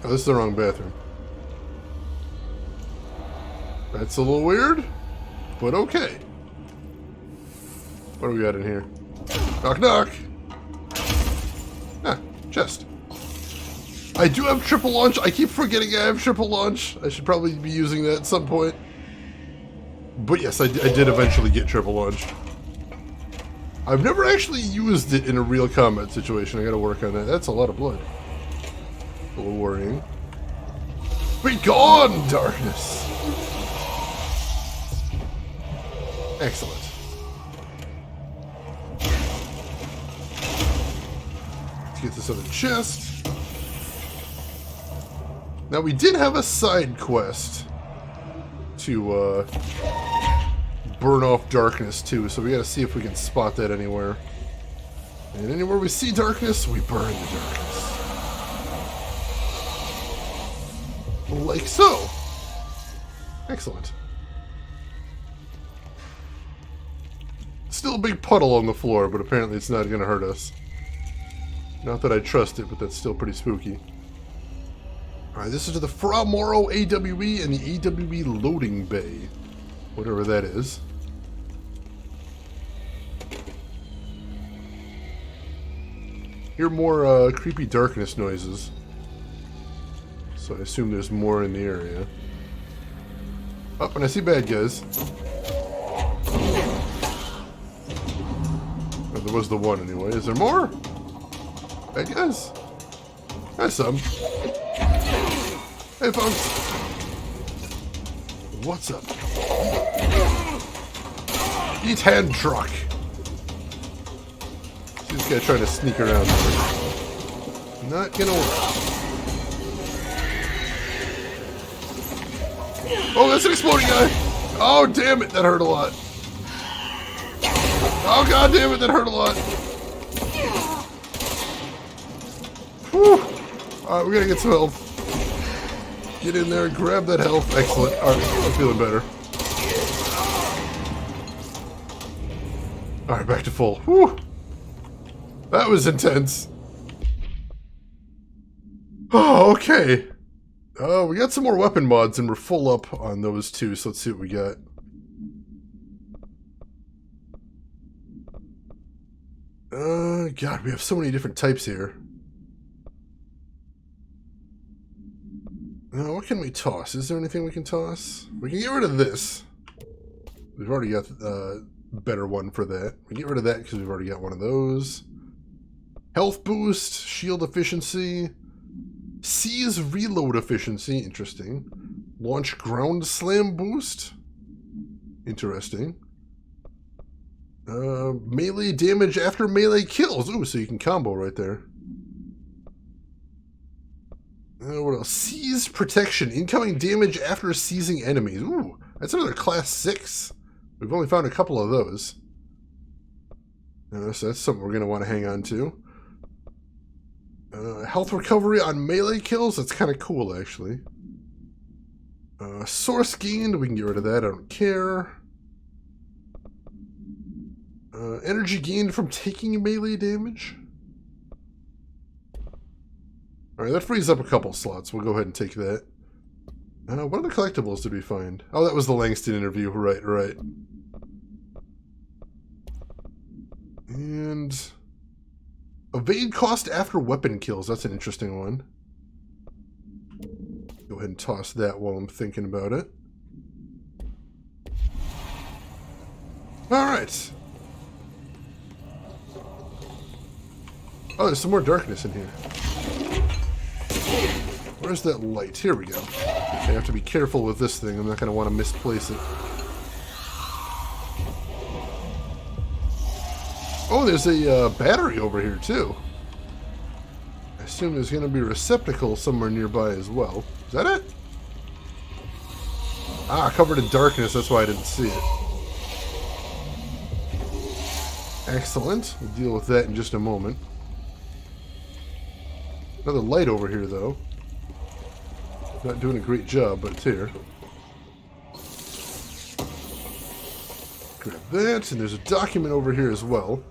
Oh, this is the wrong bathroom. That's a little weird, but okay. What do we got in here? Knock, knock! Ah, chest. I do have triple launch. I keep forgetting I have triple launch. I should probably be using that at some point. But yes, I did eventually get triple launch. I've never actually used it in a real combat situation. I gotta work on that. That's a lot of blood. A little worrying. Be gone, darkness! Excellent. Let's get this other chest. Now, we did have a side quest to burn off darkness too, so we gotta see if we can spot that anywhere. And anywhere we see darkness, we burn the darkness. Like so. Excellent. Still a big puddle on the floor, but apparently it's not gonna hurt us. Not that I trust it, but that's still pretty spooky. Alright, this is to the Framoro AWE and the AWE loading bay. Whatever that is. Hear more creepy darkness noises. So I assume there's more in the area. Oh, and I see bad guys. Oh, there was the one anyway. Is there more? Bad guys? There's some. Hey folks. What's up? Eat hand truck. See this guy trying to sneak around there. Not gonna work. Oh, that's an exploding guy! Oh, damn it, that hurt a lot. Oh, god damn it, that hurt a lot. Whew. Alright, we gotta get some health. Get in there, grab that health. Excellent. Alright, I'm feeling better. Alright, back to full. Whew. That was intense. Oh, okay. We got some more weapon mods and we're full up on those too, so let's see what we got. God, we have so many different types here. What can we toss? Is there anything we can toss? We can get rid of this. We've already got a better one for that. We can get rid of that because we've already got one of those. Health boost, shield efficiency, seize reload efficiency, interesting. Launch ground slam boost, interesting. Melee damage after melee kills. Ooh, so you can combo right there. What else? Seize protection. Incoming damage after seizing enemies. Ooh, that's another class 6. We've only found a couple of those. So that's something we're going to want to hang on to. Health recovery on melee kills. That's kind of cool, actually. Source gained. We can get rid of that. I don't care. Energy gained from taking melee damage. Alright, that frees up a couple slots. We'll go ahead and take that. What other collectibles did we find? Oh, that was the Langston interview. Right. And evade cost after weapon kills. That's an interesting one. Go ahead and toss that while I'm thinking about it. Alright. Oh, there's some more darkness in here. Where's that light? Here we go. I have to be careful with this thing. I'm not going to want to misplace it. Oh, there's a battery over here, too. I assume there's going to be a receptacle somewhere nearby as well. Is that it? Ah, covered in darkness. That's why I didn't see it. Excellent. We'll deal with that in just a moment. Another light over here, though. Not doing a great job, but it's here. Grab that, and there's a document over here as well.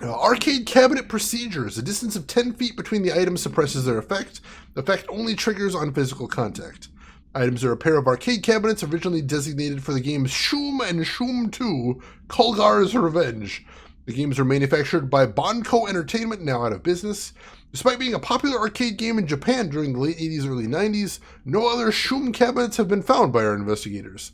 Arcade cabinet procedures. A distance of 10 feet between the items suppresses their effect. The effect only triggers on physical contact. Items are a pair of arcade cabinets originally designated for the games Shoom and Shoom 2, Kulgar's Revenge. The games are manufactured by Bonco Entertainment, now out of business. Despite being a popular arcade game in Japan during the late 80s, early 90s, no other Shoom cabinets have been found by our investigators.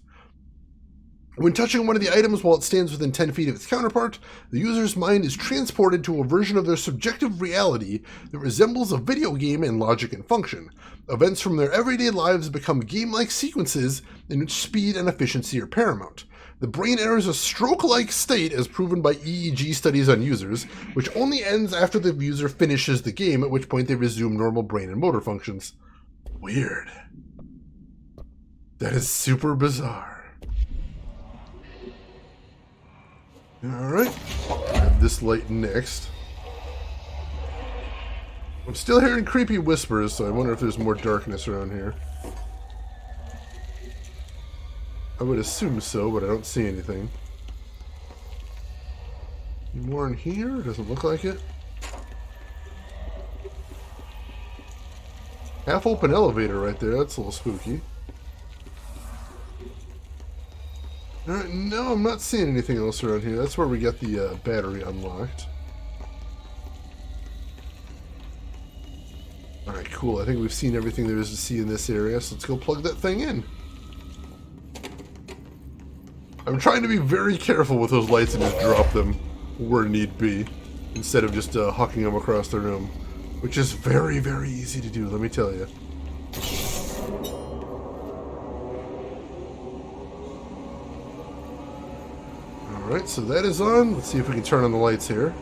When touching one of the items while it stands within 10 feet of its counterpart, the user's mind is transported to a version of their subjective reality that resembles a video game in logic and function. Events from their everyday lives become game-like sequences in which speed and efficiency are paramount. The brain enters a stroke-like state as proven by EEG studies on users, which only ends after the user finishes the game, at which point they resume normal brain and motor functions. Weird. That is super bizarre. Alright, grab this light next. I'm still hearing creepy whispers, so I wonder if there's more darkness around here. I would assume so, but I don't see anything. Any more in here? Doesn't look like it. Half open elevator right there, that's a little spooky. Alright, no, I'm not seeing anything else around here. That's where we got the battery unlocked. Alright, cool. I think we've seen everything there is to see in this area, so let's go plug that thing in. I'm trying to be very careful with those lights and just drop them where need be, instead of just hucking them across the room, which is very, very easy to do, let me tell you. Alright, so that is on. Let's see if we can turn on the lights here.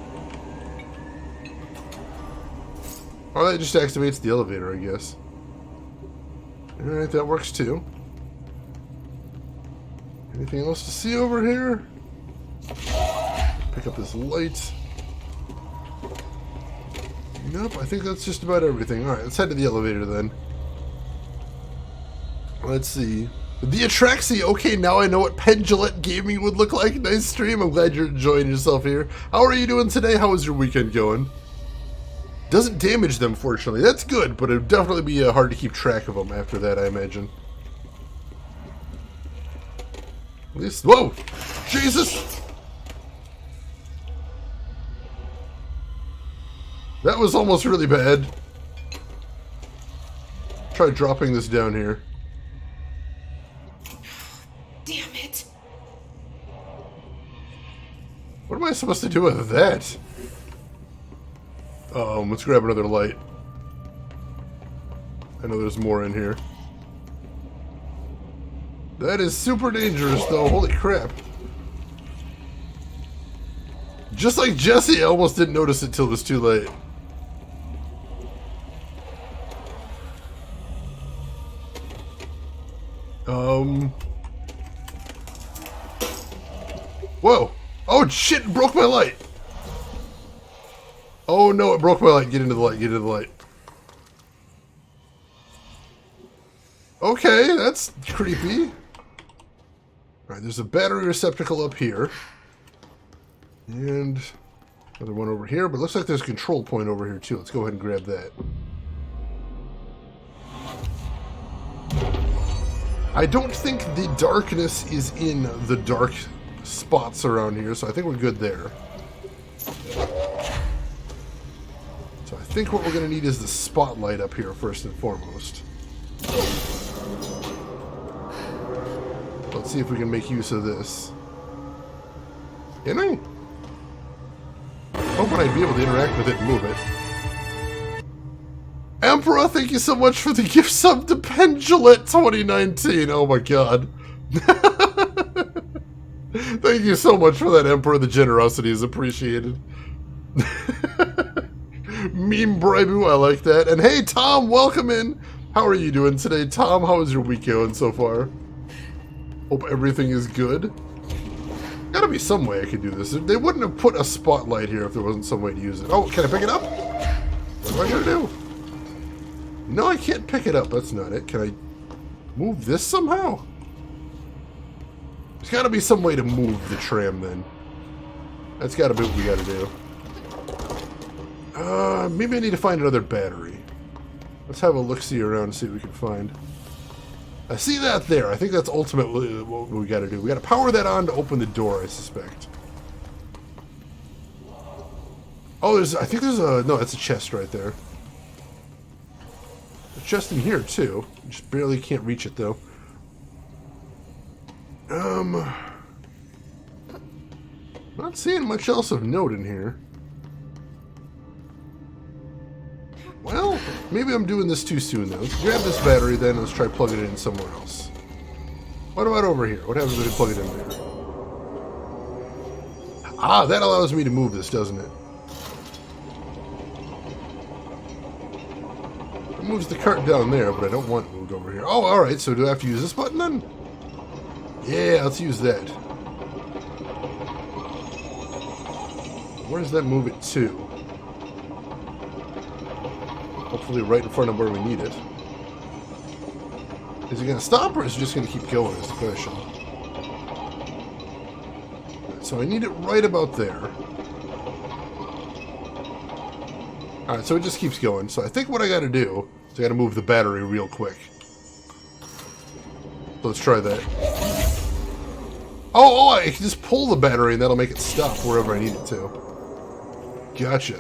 Oh, that just activates the elevator, I guess. Alright, that works too. Anything else to see over here? Pick up this light. Nope, I think that's just about everything. Alright, let's head to the elevator then. Let's see. The Atraxi. Okay, now I know what Pendulette Gaming would look like. Nice stream. I'm glad you're enjoying yourself here. How are you doing today? How was your weekend going? Doesn't damage them, fortunately. That's good, but it'd definitely be hard to keep track of them after that, I imagine. At least, whoa! Jesus! That was almost really bad. Try dropping this down here. Damn it. What am I supposed to do with that? Let's grab another light. I know there's more in here. That is super dangerous, though. Holy crap. Just like Jesse, I almost didn't notice it till it was too late. Whoa. Oh, shit, it broke my light. Oh, no, it broke my light. Get into the light, get into the light. Okay, that's creepy. Alright, there's a battery receptacle up here. And another one over here, but it looks like there's a control point over here too. Let's go ahead and grab that. I don't think the darkness is in the dark spots around here, so I think we're good there. So I think what we're going to need is the spotlight up here first and foremost. Let's see if we can make use of this. Can I? Hoping I'd be able to interact with it and move it. Emperor, thank you so much for the gift sub to Pendulate 2019. Oh my god. Thank you so much for that, Emperor. The generosity is appreciated. Meme Braibu, I like that. And hey, Tom, welcome in. How are you doing today, Tom? How is your week going so far? Hope everything is good. Gotta be some way I could do this. They wouldn't have put a spotlight here if there wasn't some way to use it. Oh, can I pick it up? What am I gonna do? No, I can't pick it up. That's not it. Can I move this somehow? There's gotta be some way to move the tram then. That's gotta be what we gotta do. Maybe I need to find another battery. Let's have a look-see around and see what we can find. I see that there. I think that's ultimately what we gotta do. We gotta power that on to open the door, I suspect. Oh, I think there's a... No, that's a chest right there. There's a chest in here, too. Just barely can't reach it, though. Not seeing much else of note in here. Well, maybe I'm doing this too soon, though. Let's grab this battery, then let's try plugging it in somewhere else. What about over here? What happens when we plug it in there? Ah, that allows me to move this, doesn't it? It moves the cart down there, but I don't want it moved over here. Oh, alright, so do I have to use this button then? Yeah, let's use that. Where does that move it to? Hopefully right in front of where we need it. Is it going to stop or is it just going to keep going is the question. So I need it right about there. Alright, so it just keeps going. So I think what I got to do is I got to move the battery real quick. Let's try that. Oh, I can just pull the battery and that'll make it stop wherever I need it to. Gotcha.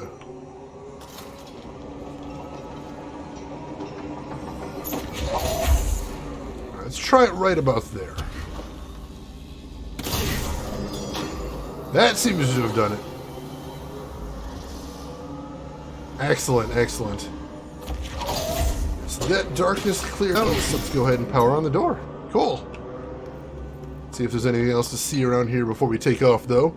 Alright, let's try it right about there. That seems to have done it. Excellent, excellent. So that darkness cleared out. Let's go ahead and power on the door. Cool. See if there's anything else to see around here before we take off, though.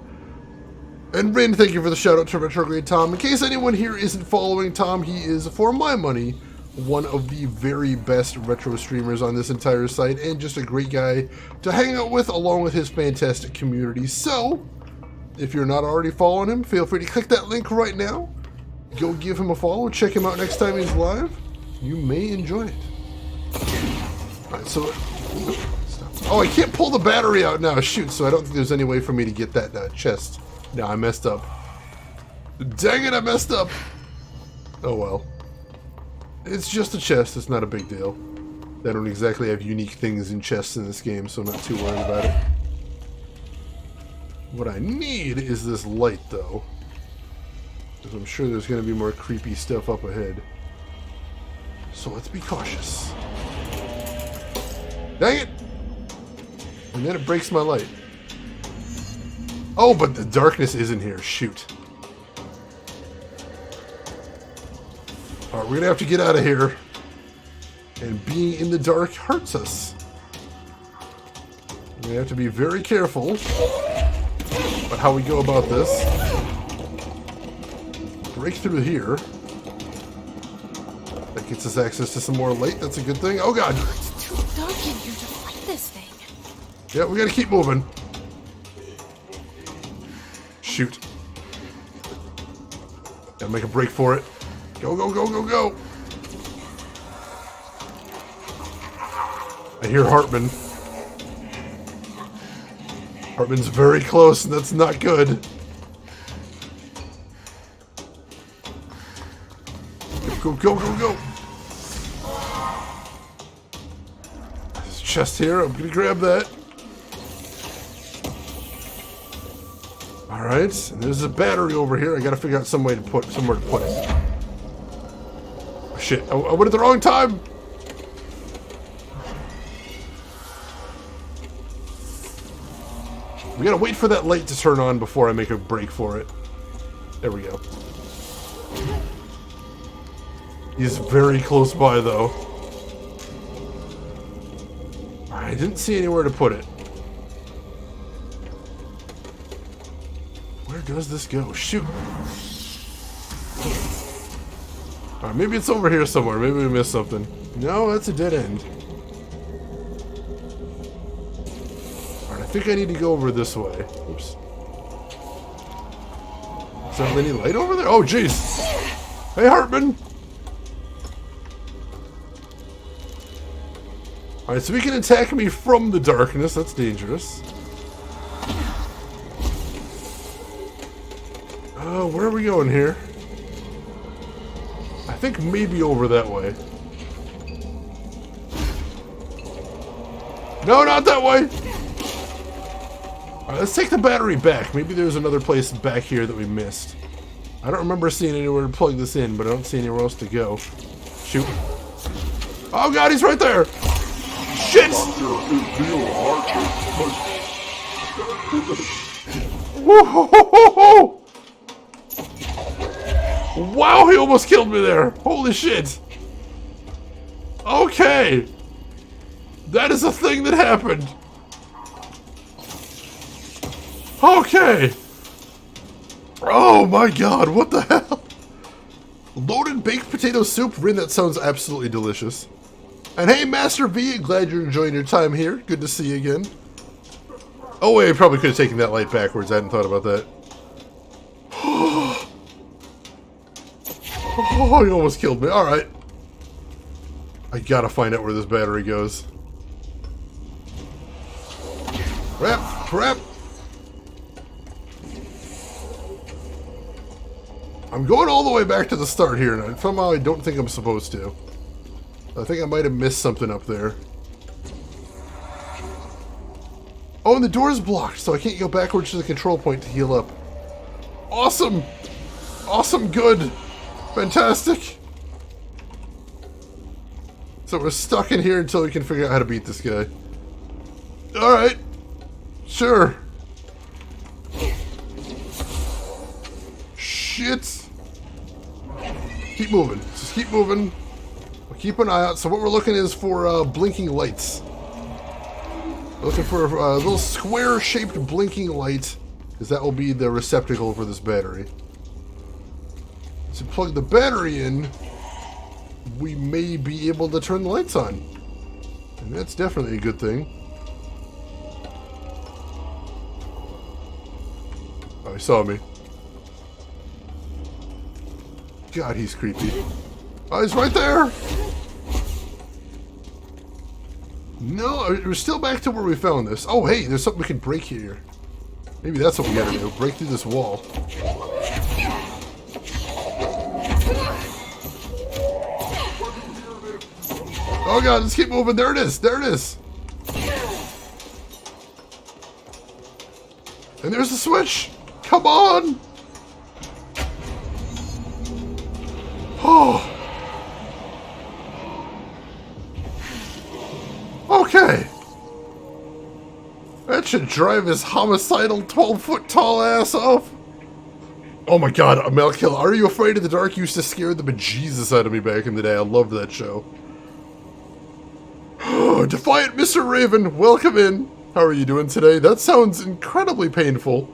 And Rin, thank you for the shout out to Retrograde Tom. In case anyone here isn't following Tom, he is, for my money, one of the very best retro streamers on this entire site, and just a great guy to hang out with, along with his fantastic community. So, if you're not already following him, feel free to click that link right now. Go give him a follow, check him out next time he's live. You may enjoy it. Alright, so... Oh, I can't pull the battery out now. Shoot, so I don't think there's any way for me to get that chest. No, I messed up. Dang it, I messed up. Oh, well. It's just a chest. It's not a big deal. They don't exactly have unique things in chests in this game, so I'm not too worried about it. What I need is this light, though. because I'm sure there's going to be more creepy stuff up ahead. So let's be cautious. Dang it! And then it breaks my light. Oh, but the darkness isn't here. Shoot. Alright, we're going to have to get out of here. And being in the dark hurts us. We have to be very careful about how we go about this. Break through here. That gets us access to some more light. That's a good thing. Oh god! It's too dark in here to fight this thing. Yeah, we gotta keep moving. Shoot. Gotta make a break for it. Go, go, go, go, go! I hear Hartman. Hartman's very close, and that's not good. Go, go, go, go! There's a chest here. I'm gonna grab that. Alright, and there's a battery over here. I gotta figure out somewhere to put it. Oh, shit, I went at the wrong time! We gotta wait for that light to turn on before I make a break for it. There we go. He's very close by, though. I didn't see anywhere to put it. Where does this go? Shoot! Alright, maybe it's over here somewhere. Maybe we missed something. No, that's a dead end. Alright, I think I need to go over this way. Oops. Is there any light over there? Oh, jeez! Hey, Hartman! Alright, so he can attack me from the darkness. That's dangerous. Where are we going here? I think maybe over that way. No, not that way! Alright, let's take the battery back. Maybe there's another place back here that we missed. I don't remember seeing anywhere to plug this in, but I don't see anywhere else to go. Shoot. Oh god, he's right there! Shit! Whoa! Wow, he almost killed me there! Holy shit! Okay! That is a thing that happened! Okay! Oh my god, what the hell? Loaded baked potato soup? Rin, that sounds absolutely delicious. And hey, Master V, glad you're enjoying your time here. Good to see you again. Oh wait, I probably could have taken that light backwards. I hadn't thought about that. Oh, he almost killed me. Alright. I gotta find out where this battery goes. Crap! Crap! I'm going all the way back to the start here, and somehow I don't think I'm supposed to. I think I might have missed something up there. Oh, and the door's blocked, so I can't go backwards to the control point to heal up. Awesome! Awesome, good! Fantastic! So we're stuck in here until we can figure out how to beat this guy. Alright. Sure. Shit! Keep moving. Just keep moving. We'll keep an eye out. So what we're looking is for blinking lights. Looking for a little square-shaped blinking light, because that will be the receptacle for this battery. To plug the battery in, we may be able to turn the lights on. And that's definitely a good thing. Oh, he saw me. God, he's creepy. Oh, he's right there! No, we're still back to where we found this. Oh, hey, there's something we can break here. Maybe that's what we gotta do. Break through this wall. Oh god, let's keep moving. There it is. There it is. And there's the switch. Come on. Oh. Okay. That should drive his homicidal 12-foot tall ass off. Oh my god, Malkiel, Are You Afraid of the Dark used to scare the bejesus out of me back in the day. I loved that show. Defiant Mr. Raven, welcome in. How are you doing today? That sounds incredibly painful.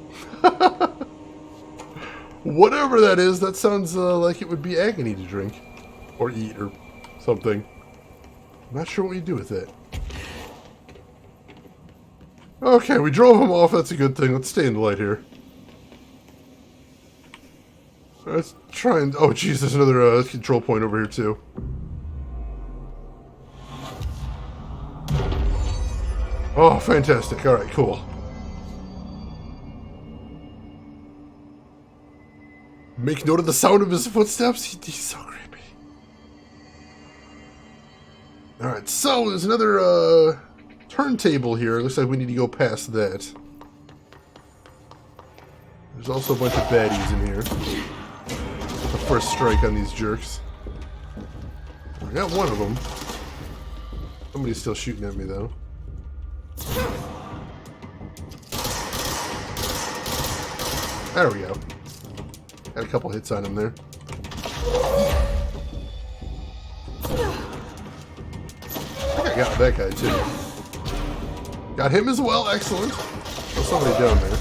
Whatever that is, that sounds like it would be agony to drink. Or eat, or something. I'm not sure what you do with it. Okay, we drove him off, that's a good thing. Let's stay in the light here. Let's try and... Oh, jeez, there's another control point over here, too. Oh, fantastic. Alright, cool. Make note of the sound of his footsteps. He's so creepy. Alright, so there's another turntable here. Looks like we need to go past that. There's also a bunch of baddies in here. The first strike on these jerks. I got one of them. Somebody's still shooting at me, though. There we go. Got a couple hits on him there. I think I got that guy, too. Got him as well. Excellent. There's somebody down there.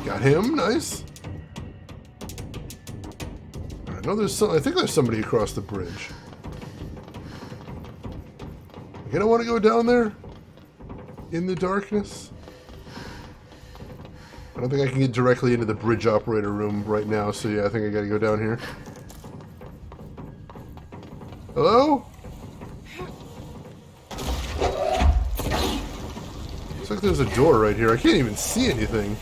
Got him. Nice. I know there's some. I think there's somebody across the bridge. You don't want to go down there? In the darkness? I don't think I can get directly into the bridge operator room right now, so yeah, I think I gotta go down here. Hello? Looks like there's a door right here. I can't even see anything.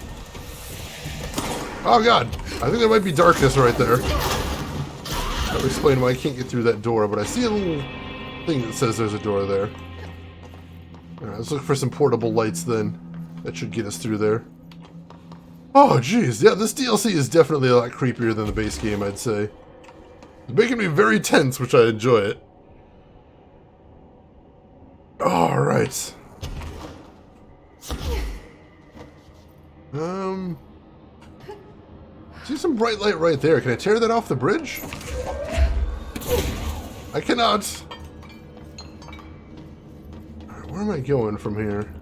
Oh god! I think there might be darkness right there. That'll explain why I can't get through that door, but I see a little thing that says there's a door there. Alright, let's look for some portable lights then. That should get us through there. Oh, jeez. Yeah, this DLC is definitely a lot creepier than the base game, I'd say. It's making me very tense, which I enjoy it. Alright. See some bright light right there. Can I tear that off the bridge? I cannot. Alright, where am I going from here?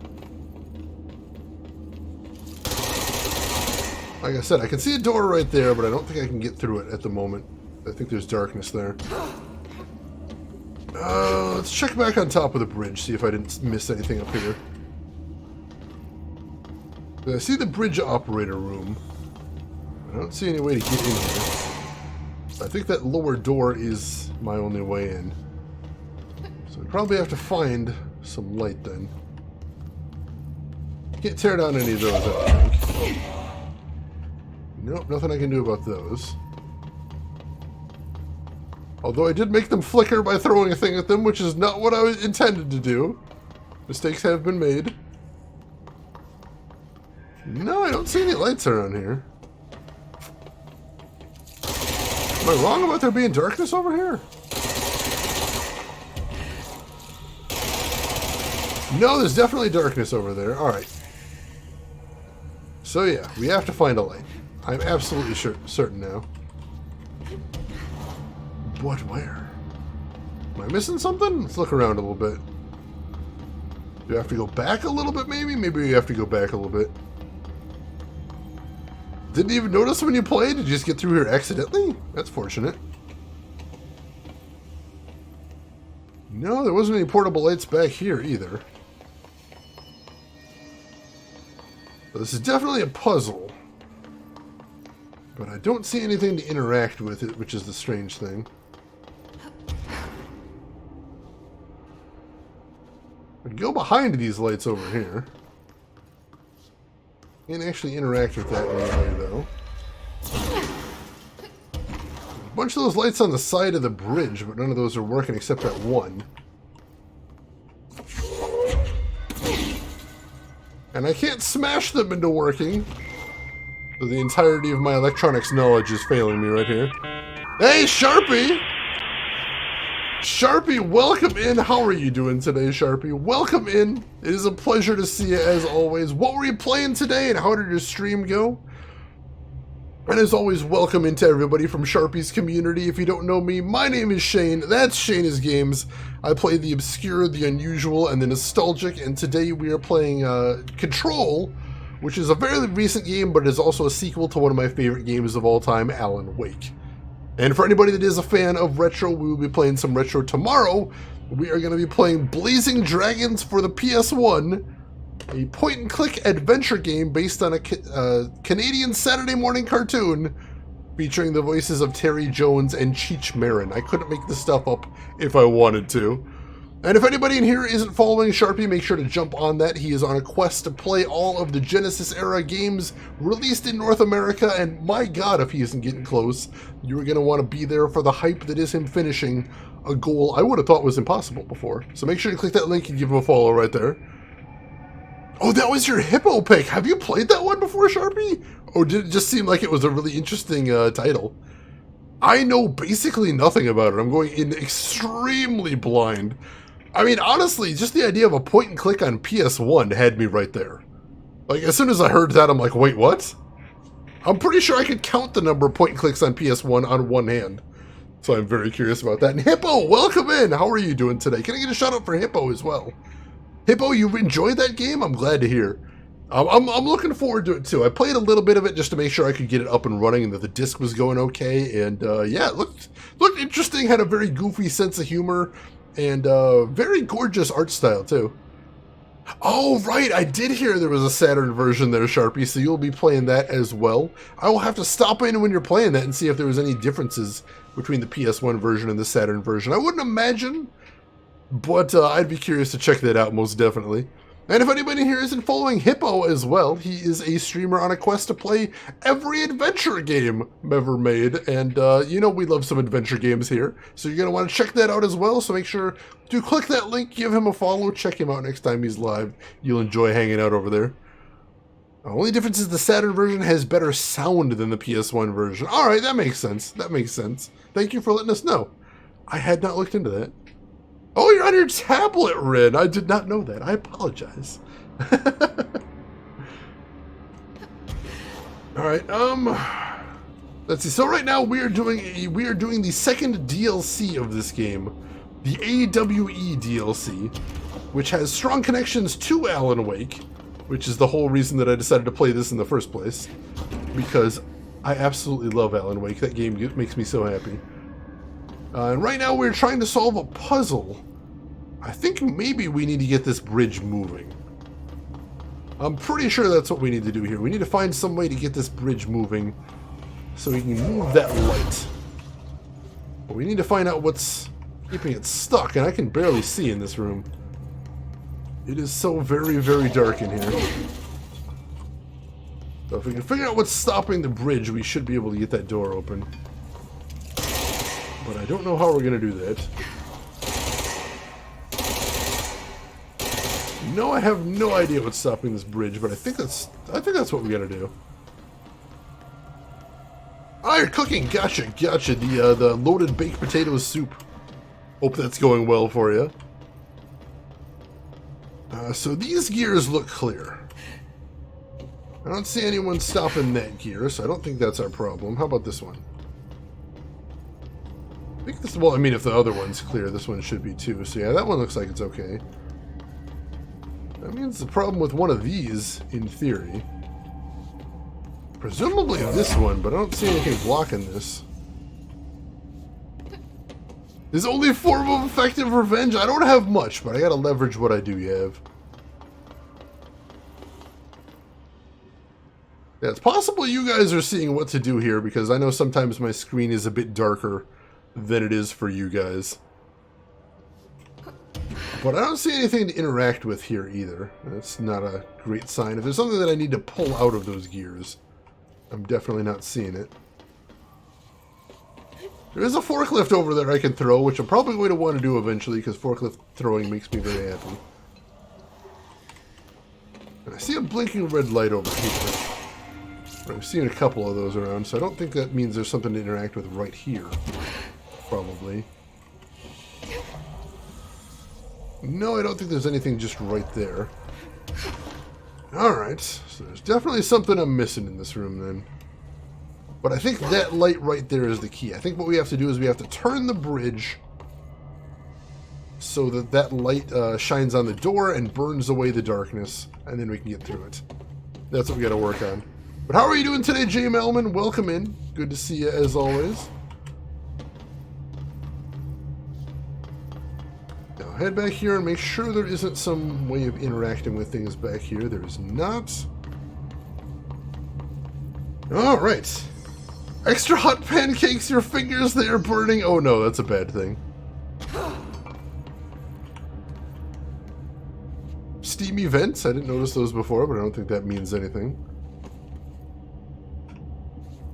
Like I said, I can see a door right there, but I don't think I can get through it at the moment. I think there's darkness there. Let's check back on top of the bridge, see if I didn't miss anything up here. I see the bridge operator room. I don't see any way to get in here. I think that lower door is my only way in. So I probably have to find some light then. Can't tear down any of those, I don't think. Nope, nothing I can do about those. Although I did make them flicker by throwing a thing at them, which is not what I intended to do. Mistakes have been made. No, I don't see any lights around here. Am I wrong about there being darkness over here? No, there's definitely darkness over there. Alright. So yeah, we have to find a light. I'm absolutely certain now. But where? Am I missing something? Let's look around a little bit. Do I have to go back a little bit maybe? Maybe we have to go back a little bit. Didn't even notice when you played? Did you just get through here accidentally? That's fortunate. No, there wasn't any portable lights back here either. But this is definitely a puzzle. But I don't see anything to interact with it, which is the strange thing. I'd go behind these lights over here. Can't actually interact with that in any way, though. A bunch of those lights on the side of the bridge, but none of those are working except that one. And I can't smash them into working. So the entirety of my electronics knowledge is failing me right here. Hey, Sharpie! Sharpie, welcome in. How are you doing today, Sharpie? Welcome in. It is a pleasure to see you as always. What were you playing today and how did your stream go? And as always, welcome into everybody from Sharpie's community. If you don't know me, my name is Shane. That's Shane's Games. I play the obscure, the unusual, and the nostalgic. And today we are playing Control, which is a very recent game, but is also a sequel to one of my favorite games of all time, Alan Wake. And for anybody that is a fan of retro, we will be playing some retro tomorrow. We are going to be playing Blazing Dragons for the PS1, a point-and-click adventure game based on a Canadian Saturday morning cartoon featuring the voices of Terry Jones and Cheech Marin. I couldn't make this stuff up if I wanted to. And if anybody in here isn't following Sharpie, make sure to jump on that. He is on a quest to play all of the Genesis-era games released in North America, and my god, if he isn't getting close, you're going to want to be there for the hype that is him finishing a goal I would have thought was impossible before. So make sure to click that link and give him a follow right there. Oh, that was your Hippo pick. Have you played that one before, Sharpie? Or did it just seem like it was a really interesting title? I know basically nothing about it. I'm going in extremely blind. I mean, honestly, just the idea of a point and click on PS1 had me right there. Like, as soon as I heard that, I'm like, wait, what? I'm pretty sure I could count the number of point and clicks on PS1 on one hand. So I'm very curious about that. And Hippo, welcome in. How are you doing today? Can I get a shout out for Hippo as well? Hippo, you enjoyed that game? I'm glad to hear. I'm looking forward to it too. I played a little bit of it just to make sure I could get it up and running and that the disc was going okay. And yeah, it looked interesting, had a very goofy sense of humor. And very gorgeous art style, too. Oh, right, I did hear there was a Saturn version there, Sharpie, so you'll be playing that as well. I will have to stop in when you're playing that and see if there was any differences between the PS1 version and the Saturn version. I wouldn't imagine, but I'd be curious to check that out, most definitely. And if anybody here isn't following Hippo as well, he is a streamer on a quest to play every adventure game ever made. And, you know, we love some adventure games here. So you're going to want to check that out as well. So make sure to click that link, give him a follow, check him out next time he's live. You'll enjoy hanging out over there. The only difference is the Saturn version has better sound than the PS1 version. All right, that makes sense. That makes sense. Thank you for letting us know. I had not looked into that. Oh, you're on your tablet, Rin. I did not know that. I apologize. All right. Let's see. So right now we are doing the second DLC of this game, the AWE DLC, which has strong connections to Alan Wake, which is the whole reason that I decided to play this in the first place, because I absolutely love Alan Wake. That game makes me so happy. And right now we're trying to solve a puzzle. I think maybe we need to get this bridge moving. I'm pretty sure that's what we need to do here. We need to find some way to get this bridge moving so we can move that light. But we need to find out what's keeping it stuck, and I can barely see in this room. It is so very, very dark in here. So if we can figure out what's stopping the bridge, we should be able to get that door open. But I don't know how we're going to do that. No, I have no idea what's stopping this bridge, but I think that's what we got to do. Oh, you're cooking. Gotcha, gotcha. The loaded baked potato soup. Hope that's going well for you. So these gears look clear. I don't see anyone stopping that gear, so I don't think that's our problem. How about this one? I think this, well, I mean, if the other one's clear, this one should be too. So yeah, that one looks like it's okay. That means the problem with one of these, in theory. Presumably this one, but I don't see anything blocking this. His only form of effective revenge? I don't have much, but I gotta leverage what I do have. Yeah, it's possible you guys are seeing what to do here, because I know sometimes my screen is a bit darker than it is for you guys. But I don't see anything to interact with here either. That's not a great sign. If there's something that I need to pull out of those gears, I'm definitely not seeing it. There is a forklift over there I can throw, which I'm probably going to want to do eventually, because forklift throwing makes me very happy. And I see a blinking red light over here. I've seen a couple of those around, so I don't think that means there's something to interact with right here. Probably. No, I don't think there's anything just right there. Alright, so there's definitely something I'm missing in this room then. But I think that light right there is the key. I think what we have to do is we have to turn the bridge so that that light shines on the door and burns away the darkness, and then we can get through it. That's what we got to work on. But how are you doing today, Jay Melman? Welcome in. Good to see you as always. Now head back here and make sure there isn't some way of interacting with things back here. There is not. All right. Extra hot pancakes, your fingers, they are burning. Oh no, that's a bad thing. Steamy vents, I didn't notice those before, but I don't think that means anything.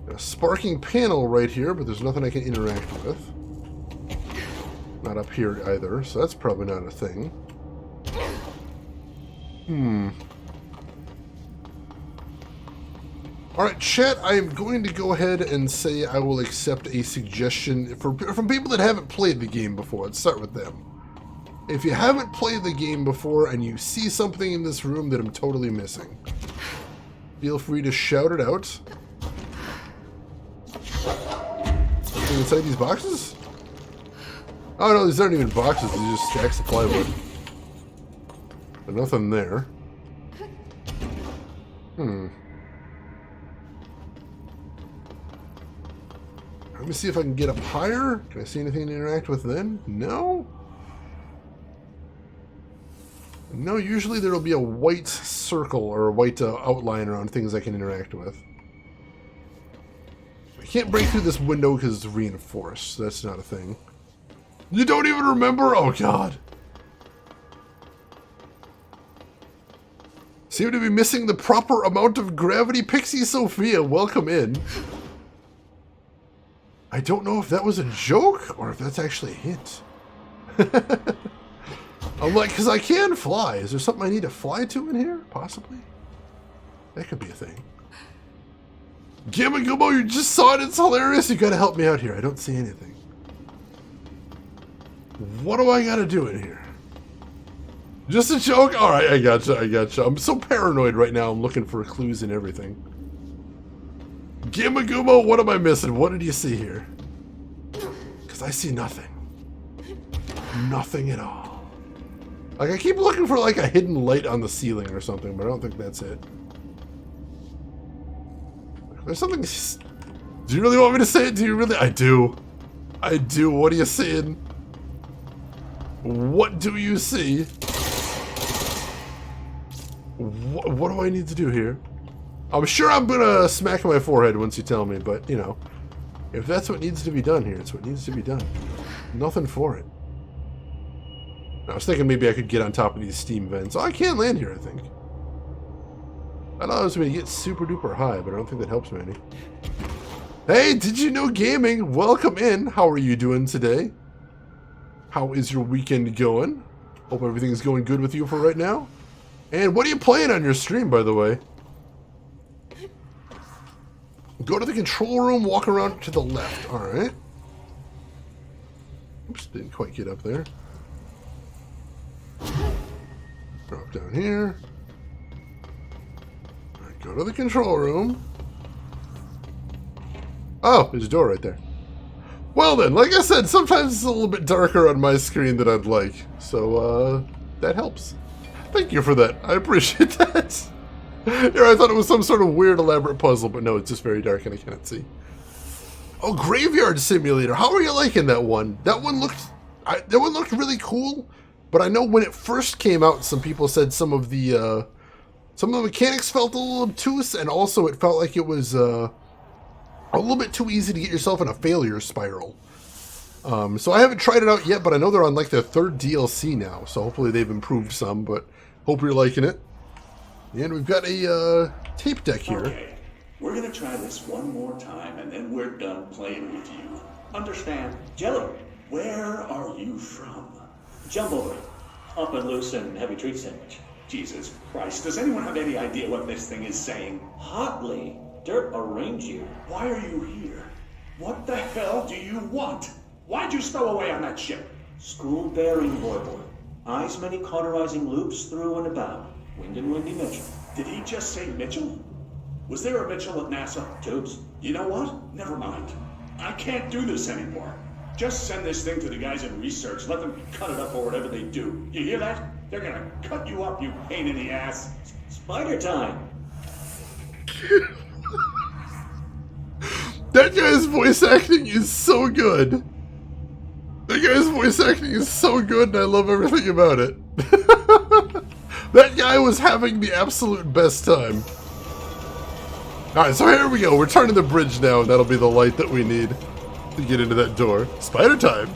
A sparking panel right here, but there's nothing I can interact with. Not up here either, so that's probably not a thing. Alright, chat, I am going to go ahead and say I will accept a suggestion from people that haven't played the game before. Let's start with them. If you haven't played the game before and you see something in this room that I'm totally missing, feel free to shout it out. Something inside these boxes? Oh no, these aren't even boxes, these are just stacks of plywood. There's nothing there. Let me see if I can get up higher. Can I see anything to interact with then? No? No, usually there will be a white circle or a white outline around things I can interact with. I can't break through this window because it's reinforced. So that's not a thing. You don't even remember? Oh, God. Seem to be missing the proper amount of gravity. Pixie Sophia, welcome in. I don't know if that was a joke or if that's actually a hint. I'm like, because I can fly. Is there something I need to fly to in here? Possibly. That could be a thing. Gamma Gumbo, you just saw it. It's hilarious. You gotta help me out here. I don't see anything. What do I gotta do in here? Just a joke? Alright, I gotcha. I'm so paranoid right now. I'm looking for clues and everything. Gamma Gumbo, what am I missing? What did you see here? Because I see nothing. Nothing at all. Like, I keep looking for, like, a hidden light on the ceiling or something, but I don't think that's it. There's something... Do you really want me to say it? Do you really? I do. I do. What are you seeing? What do you see? What do I need to do here? I'm sure I'm gonna smack my forehead once you tell me, but, you know, if that's what needs to be done here, it's what needs to be done. Nothing for it. I was thinking maybe I could get on top of these steam vents. Oh, I can land here, I think. I thought I was going to get super duper high, but I don't think that helps me any. Hey, Did You Know Gaming? Welcome in. How are you doing today? How is your weekend going? Hope everything's going good with you for right now. And what are you playing on your stream, by the way? Go to the control room, walk around to the left. Alright. Oops, didn't quite get up there. Drop down here. Alright, go to the control room. Oh, there's a door right there. Well then, like I said, sometimes it's a little bit darker on my screen than I'd like. So, that helps. Thank you for that. I appreciate that. Here, I thought it was some sort of weird, elaborate puzzle, but no, it's just very dark and I cannot see. Oh, Graveyard Simulator. How are you liking that one? That one looked really cool, but I know when it first came out, some people said some of the mechanics felt a little obtuse, and also it felt like it was a little bit too easy to get yourself in a failure spiral. So I haven't tried it out yet, but I know they're on like their 3rd DLC now, so hopefully they've improved some, but hope you're liking it. And we've got a tape deck here. Okay, we're gonna try this one more time, and then we're done playing with you. Understand? Jello, Where are you from? Jumbo, up and loose and heavy treat sandwich. Jesus Christ, does anyone have any idea what this thing is saying? Hotly, dirt arrange you. Why are you here? What the hell do you want? Why'd you stow away on that ship? School bearing, boy. Eyes many cauterizing loops through and about. Wind and Windy Mitchell. Did he just say Mitchell? Was there a Mitchell at NASA? Tubes. You know what? Never mind. I can't do this anymore. Just send this thing to the guys in research. Let them cut it up or whatever they do. You hear that? They're gonna cut you up, you pain in the ass. Spider time. That guy's voice acting is so good. That guy's voice acting is so good, and I love everything about it. That guy was having the absolute best time. Alright, so here we go. We're turning the bridge now, and that'll be the light that we need to get into that door. Spider time.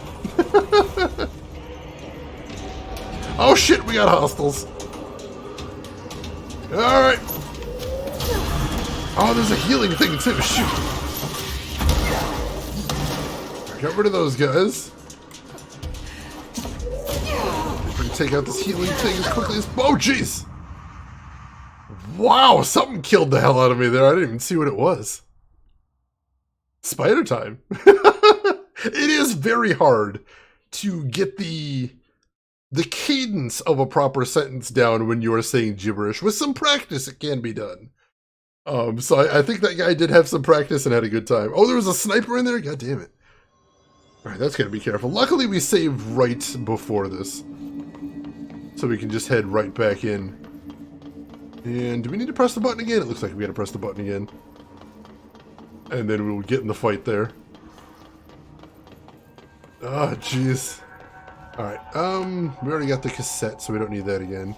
Oh shit, we got hostiles. Alright. Oh, there's a healing thing too. Shoot. Get rid of those guys. If we can take out this healing thing as quickly as... Oh, jeez! Wow, something killed the hell out of me there. I didn't even see what it was. Spider time. It is very hard to get the cadence of a proper sentence down when you are saying gibberish. With some practice, it can be done. So I think that guy did have some practice and had a good time. Oh, there was a sniper in there? God damn it. Alright, that's gotta be careful. Luckily, we saved right before this. So we can just head right back in. And do we need to press the button again? It looks like we gotta press the button again. And then we'll get in the fight there. Oh, jeez. Alright, we already got the cassette, so we don't need that again.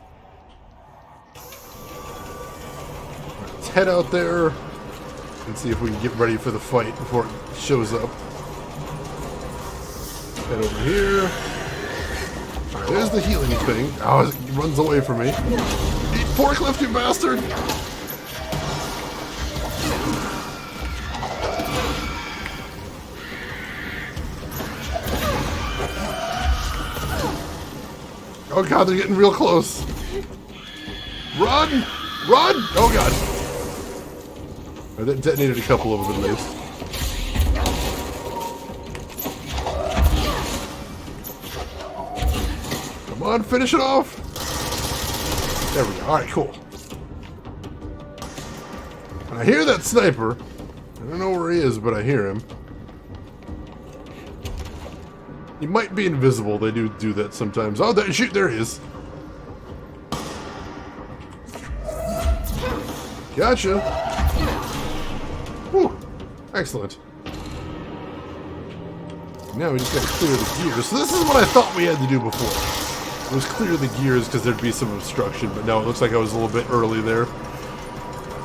Right, let's head out there and see if we can get ready for the fight before it shows up. Head over here. Alright, there's the healing thing. Oh, it runs away from me. Eat forklift, you bastard! Oh god, they're getting real close. Run! Run! Oh god. Oh, that detonated a couple of them at least. Come on, finish it off! There we go. Alright, cool. I hear that sniper. I don't know where he is, but I hear him. He might be invisible. They do that sometimes. Oh, shoot, there he is. Gotcha. Whew. Excellent. Now we just gotta clear the gears. So this is what I thought we had to do before. It was clear the gears because there'd be some obstruction, but now it looks like I was a little bit early there.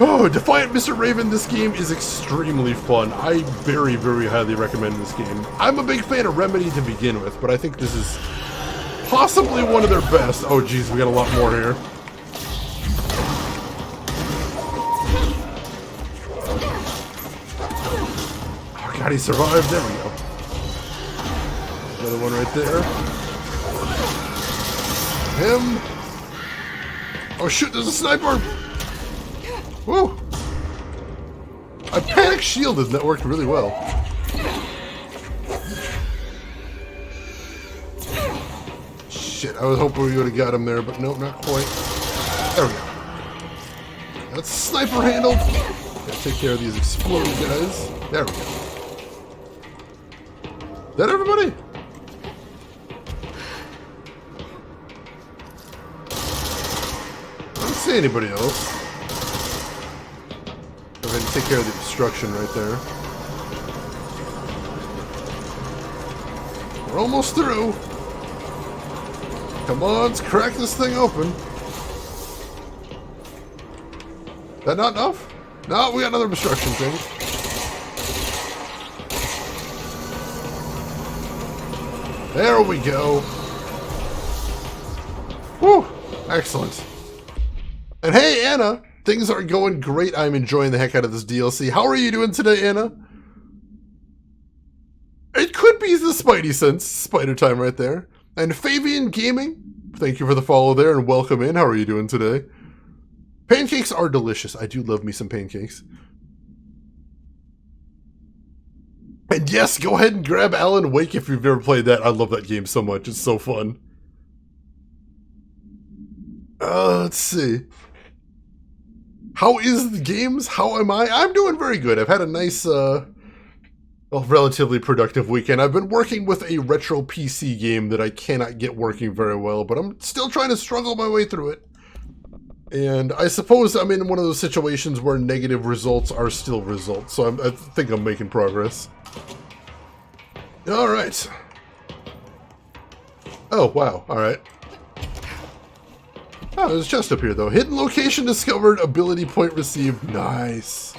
Oh, Defiant Mr. Raven, this game is extremely fun. I very, very highly recommend this game. I'm a big fan of Remedy to begin with, but I think this is possibly one of their best. Oh, geez, we got a lot more here. Oh, God, he survived. There we go. Another one right there. Him. Oh, shoot, there's a sniper. Woo! I panic shielded and that worked really well. Shit, I was hoping we would have got him there, but nope, not quite. There we go. That's sniper handled. Gotta take care of these exploding guys. There we go. Is that everybody? I don't see anybody else. Go ahead and take care of the obstruction right there. We're almost through. Come on, let's crack this thing open. That not enough? No, we got another obstruction thing. There we go. Whew, excellent. And hey, Anna! Things are going great. I'm enjoying the heck out of this DLC. How are you doing today, Anna? It could be the Spidey sense. Spider time right there. And Fabian Gaming, thank you for the follow there and welcome in. How are you doing today? Pancakes are delicious. I do love me some pancakes. And yes, go ahead and grab Alan Wake if you've never played that. I love that game so much. It's so fun. Let's see. How is the games? How am I? I'm doing very good. I've had a nice, relatively productive weekend. I've been working with a retro PC game that I cannot get working very well, but I'm still trying to struggle my way through it. And I suppose I'm in one of those situations where negative results are still results, so I think I'm making progress. Alright. Oh, wow. Alright. Oh, there's a chest up here, though. Hidden location discovered, ability point received. Nice.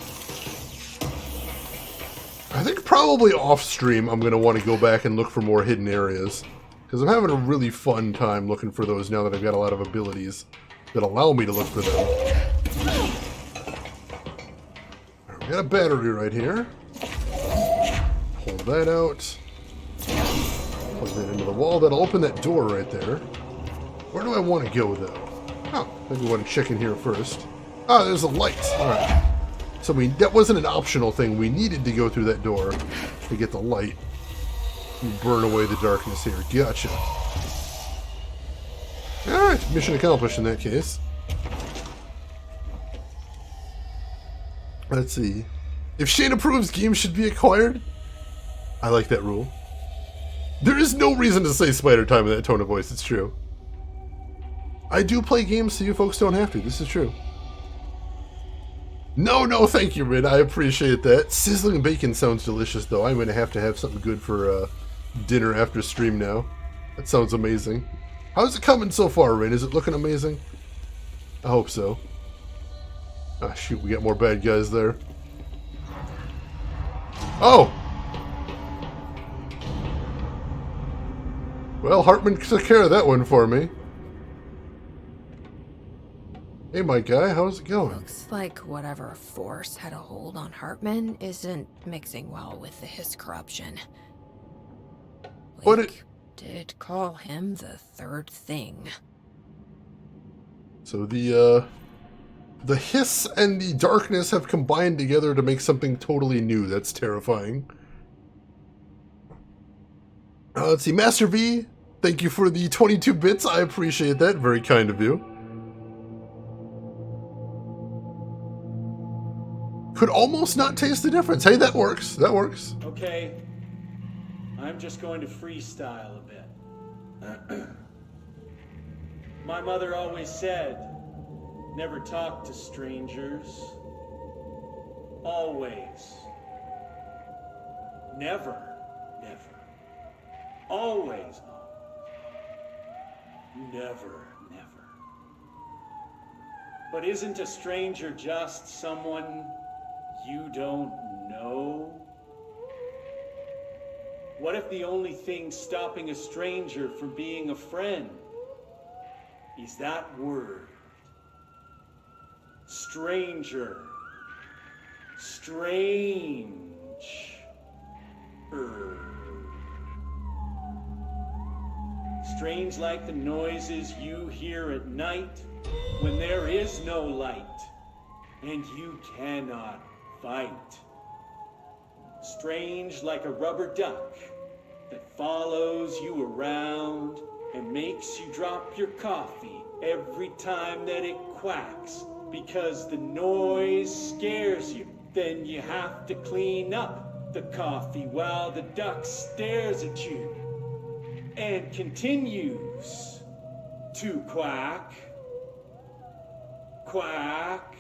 I think probably off-stream I'm going to want to go back and look for more hidden areas. Because I'm having a really fun time looking for those now that I've got a lot of abilities that allow me to look for them. We got a battery right here. Pull that out. Plug that into the wall. That'll open that door right there. Where do I want to go, though? Oh, maybe we want to check in here first. Ah, there's a light. Alright. So that wasn't an optional thing. We needed to go through that door to get the light and burn away the darkness here. Gotcha. Alright, mission accomplished in that case. Let's see. If Shane approves, games should be acquired. I like that rule. There is no reason to say Spider Time in that tone of voice, it's true. I do play games so you folks don't have to, this is true. No, thank you, Rid. I appreciate that. Sizzling bacon sounds delicious, though. I'm going to have something good for dinner after stream now. That sounds amazing. How's it coming so far, Rin? Is it looking amazing? I hope so. Ah, shoot, we got more bad guys there. Oh! Well, Hartman took care of that one for me. Hey, my guy, how's it going? Looks like whatever force had a hold on Hartman isn't mixing well with the Hiss corruption. Blake did call him the third thing. So the Hiss and the darkness have combined together to make something totally new. That's terrifying. Let's see, Master V, thank you for the 22 bits. I appreciate that. Very kind of you. Could almost not taste the difference. Hey, that works. That works. Okay. I'm just going to freestyle a bit. My mother always said, never talk to strangers. Always. Never. Always. Never. But isn't a stranger just someone you don't know? What if the only thing stopping a stranger from being a friend is that word? Stranger. Strange. Strange like the noises you hear at night when there is no light and you cannot fight. Strange like a rubber duck that follows you around and makes you drop your coffee every time that it quacks because the noise scares you. Then you have to clean up the coffee while the duck stares at you and continues to quack, quack,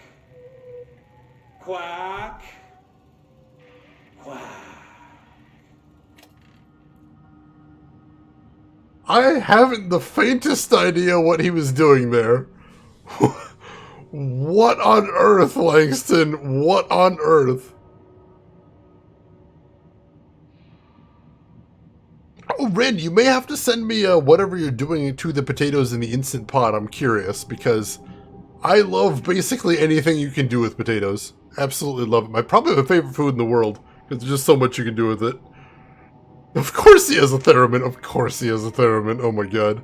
quack, quack. I haven't the faintest idea what he was doing there. What on earth, Langston? What on earth? Oh, Ren, you may have to send me whatever you're doing to the potatoes in the Instant Pot. I'm curious, because I love basically anything you can do with potatoes. Absolutely love it. Probably my favorite food in the world, because there's just so much you can do with it. Of course he has a theremin. Of course he has a theremin. Oh my god.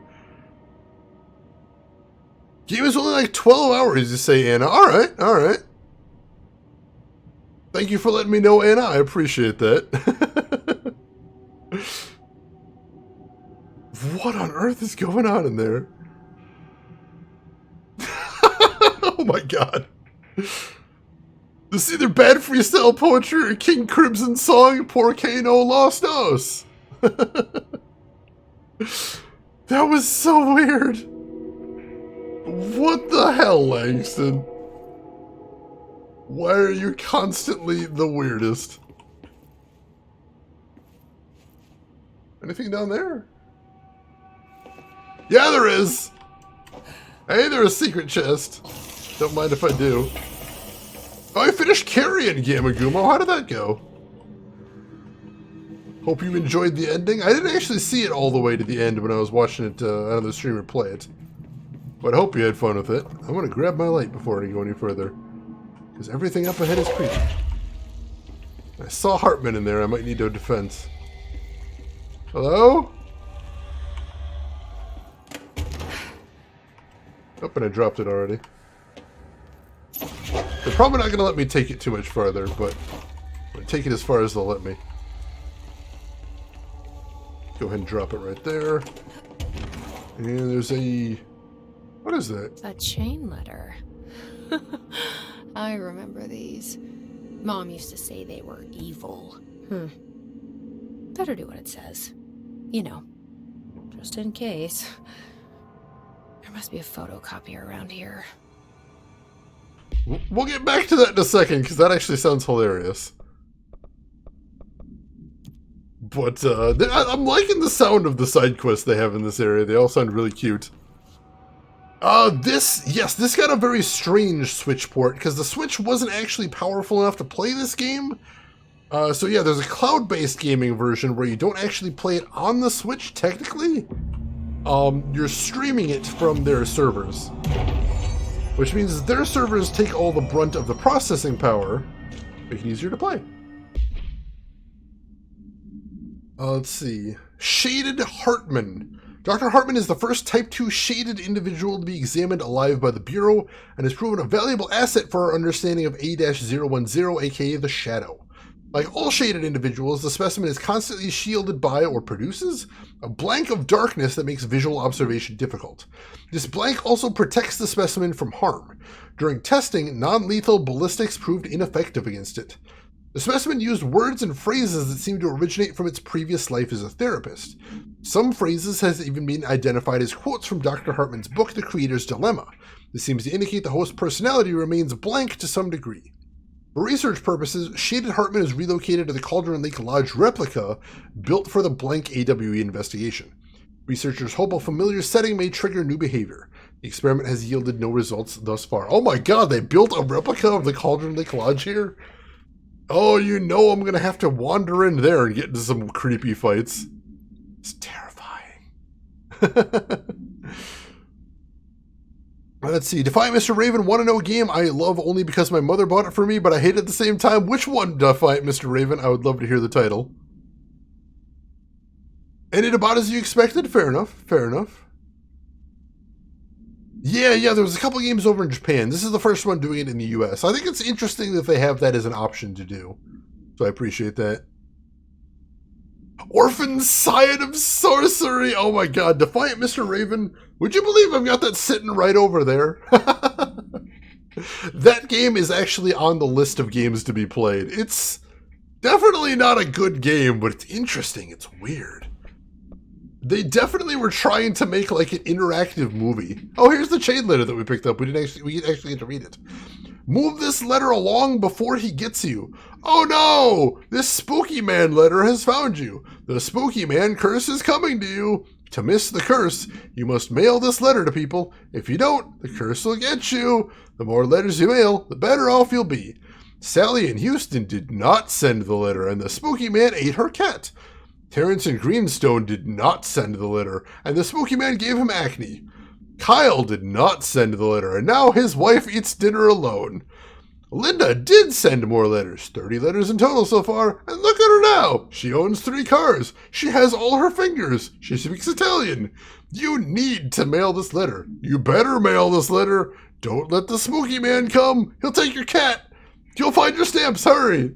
Game is only like 12 hours, you say, Anna. Alright, alright. Thank you for letting me know, Anna. I appreciate that. What on earth is going on in there? Oh my god. This is either bad freestyle poetry or King Crimson's song, Porque no Los Dos. That was so weird. What the hell, Langston? Why are you constantly the weirdest? Anything down there? Yeah, there is! Hey, there's a secret chest. Don't mind if I do. Oh, I finished carrying Gamagumo. How did that go? Hope you enjoyed the ending. I didn't actually see it all the way to the end when I was watching it, another streamer play it. But I hope you had fun with it. I'm going to grab my light before I go any further. Because everything up ahead is creepy. I saw Hartman in there. I might need a defense. Hello? Oh, and I dropped it already. They're probably not going to let me take it too much farther, but I'll take it as far as they'll let me. Go ahead and drop it right there. And there's a... What is that? A chain letter. I remember these. Mom used to say they were evil. Better do what it says. You know, just in case. There must be a photocopier around here. We'll get back to that in a second, because that actually sounds hilarious. But, I'm liking the sound of the side quests they have in this area. They all sound really cute. This got a very strange Switch port, because the Switch wasn't actually powerful enough to play this game. So yeah, there's a cloud-based gaming version where you don't actually play it on the Switch, technically. You're streaming it from their servers. Which means their servers take all the brunt of the processing power, making it easier to play. Let's see. Shaded Hartman. Dr. Hartman is the first Type 2 shaded individual to be examined alive by the Bureau, and has proven a valuable asset for our understanding of A-010, aka the Shadow. Like all shaded individuals, the specimen is constantly shielded by, or produces, a blank of darkness that makes visual observation difficult. This blank also protects the specimen from harm. During testing, non-lethal ballistics proved ineffective against it. The specimen used words and phrases that seemed to originate from its previous life as a therapist. Some phrases has even been identified as quotes from Dr. Hartman's book, The Creator's Dilemma. This seems to indicate the host's personality remains blank to some degree. For research purposes, Shaded Hartman is relocated to the Cauldron Lake Lodge replica built for the blank AWE investigation. Researchers hope a familiar setting may trigger new behavior. The experiment has yielded no results thus far. Oh my god, they built a replica of the Cauldron Lake Lodge here? Oh, you know I'm going to have to wander in there and get into some creepy fights. It's terrifying. Let's see. Defiant Mr. Raven, want to know a game I love only because my mother bought it for me, but I hate it at the same time. Which one, Defiant Mr. Raven? I would love to hear the title. Ended about as you expected? Fair enough. Fair enough. Yeah, there was a couple games over in Japan. This is the first one doing it in the US. I think it's interesting that they have that as an option to do. So I appreciate that. Orphan Scion of Sorcery! Oh my god, Defiant Mr. Raven. Would you believe I've got that sitting right over there? That game is actually on the list of games to be played. It's definitely not a good game, but it's interesting. It's weird. They definitely were trying to make like an interactive movie. Oh, here's the chain letter that we picked up. We actually get to read it. Move this letter along before he gets you. Oh no! This spooky man letter has found you. The spooky man curse is coming to you. To miss the curse, you must mail this letter to people. If you don't, the curse will get you. The more letters you mail, the better off you'll be. Sally in Houston did not send the letter, and the spooky man ate her cat. Terrence in Greenstone did not send the letter, and the spooky man gave him acne. Kyle did not send the letter, and now his wife eats dinner alone. Linda did send more letters, 30 letters in total so far, and look at her now. She owns 3 cars. She has all her fingers. She speaks Italian. You need to mail this letter. You better mail this letter. Don't let the spooky man come. He'll take your cat. You'll find your stamps. Hurry.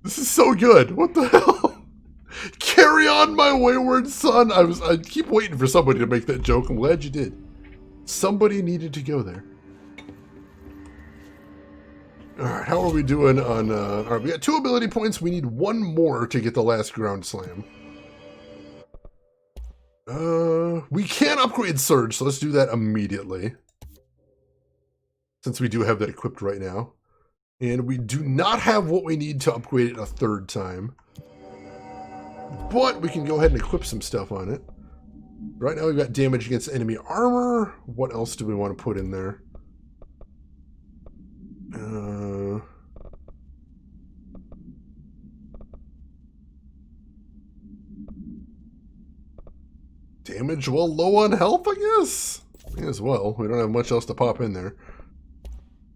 This is so good. What the hell? Carry on, my wayward son. I keep waiting for somebody to make that joke. I'm glad you did. Somebody needed to go there. Alright, how are we doing on... Alright, we got 2 ability points. We need 1 more to get the last ground slam. We can upgrade Surge, so let's do that immediately. Since we do have that equipped right now. And we do not have what we need to upgrade it a 3rd time. But we can go ahead and equip some stuff on it. Right now we've got damage against enemy armor. What else do we want to put in there? Damage while low on health, I guess? May as well. We don't have much else to pop in there.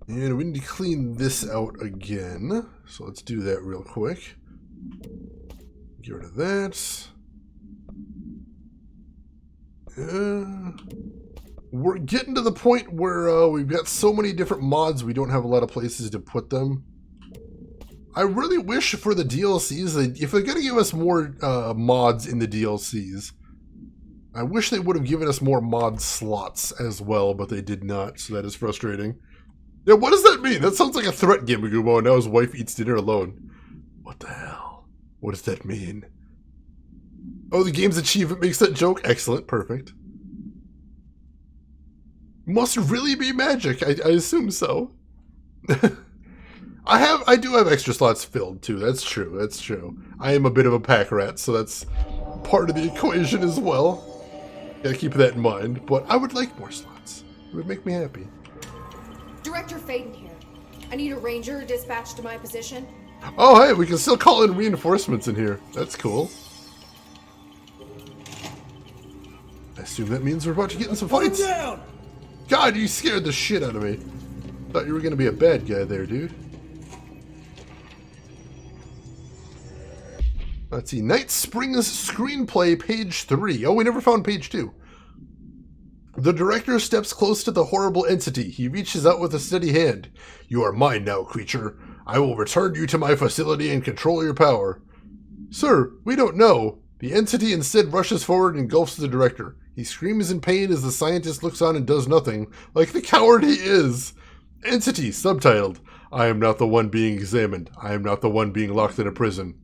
And we need to clean this out again. So let's do that real quick. Get rid of that. We're getting to the point where we've got so many different mods we don't have a lot of places to put them. I really wish for the DLCs, that if they're going to give us more mods in the DLCs, I wish they would have given us more mod slots as well, but they did not, so that is frustrating. Yeah, what does that mean? That sounds like a threat, Gimagumo, and now his wife eats dinner alone. What the hell? What does that mean? Oh, the game's achievement makes that joke? Excellent, perfect. Must really be magic, I assume so. I do have extra slots filled too, that's true, that's true. I am a bit of a pack rat, so that's part of the equation as well. Gotta keep that in mind, but I would like more slots. It would make me happy. Director Faden here. I need a ranger dispatched to my position. Oh, hey, we can still call in reinforcements in here. That's cool. I assume that means we're about to get in some fights. Down! God, you scared the shit out of me. Thought you were gonna be a bad guy there, dude. Let's see, Night Springs Screenplay, page 3. Oh, we never found page 2. The director steps close to the horrible entity. He reaches out with a steady hand. You are mine now, creature. I will return you to my facility and control your power. Sir, we don't know. The entity instead rushes forward and engulfs the director. He screams in pain as the scientist looks on and does nothing, like the coward he is. Entity, subtitled, I am not the one being examined. I am not the one being locked in a prison.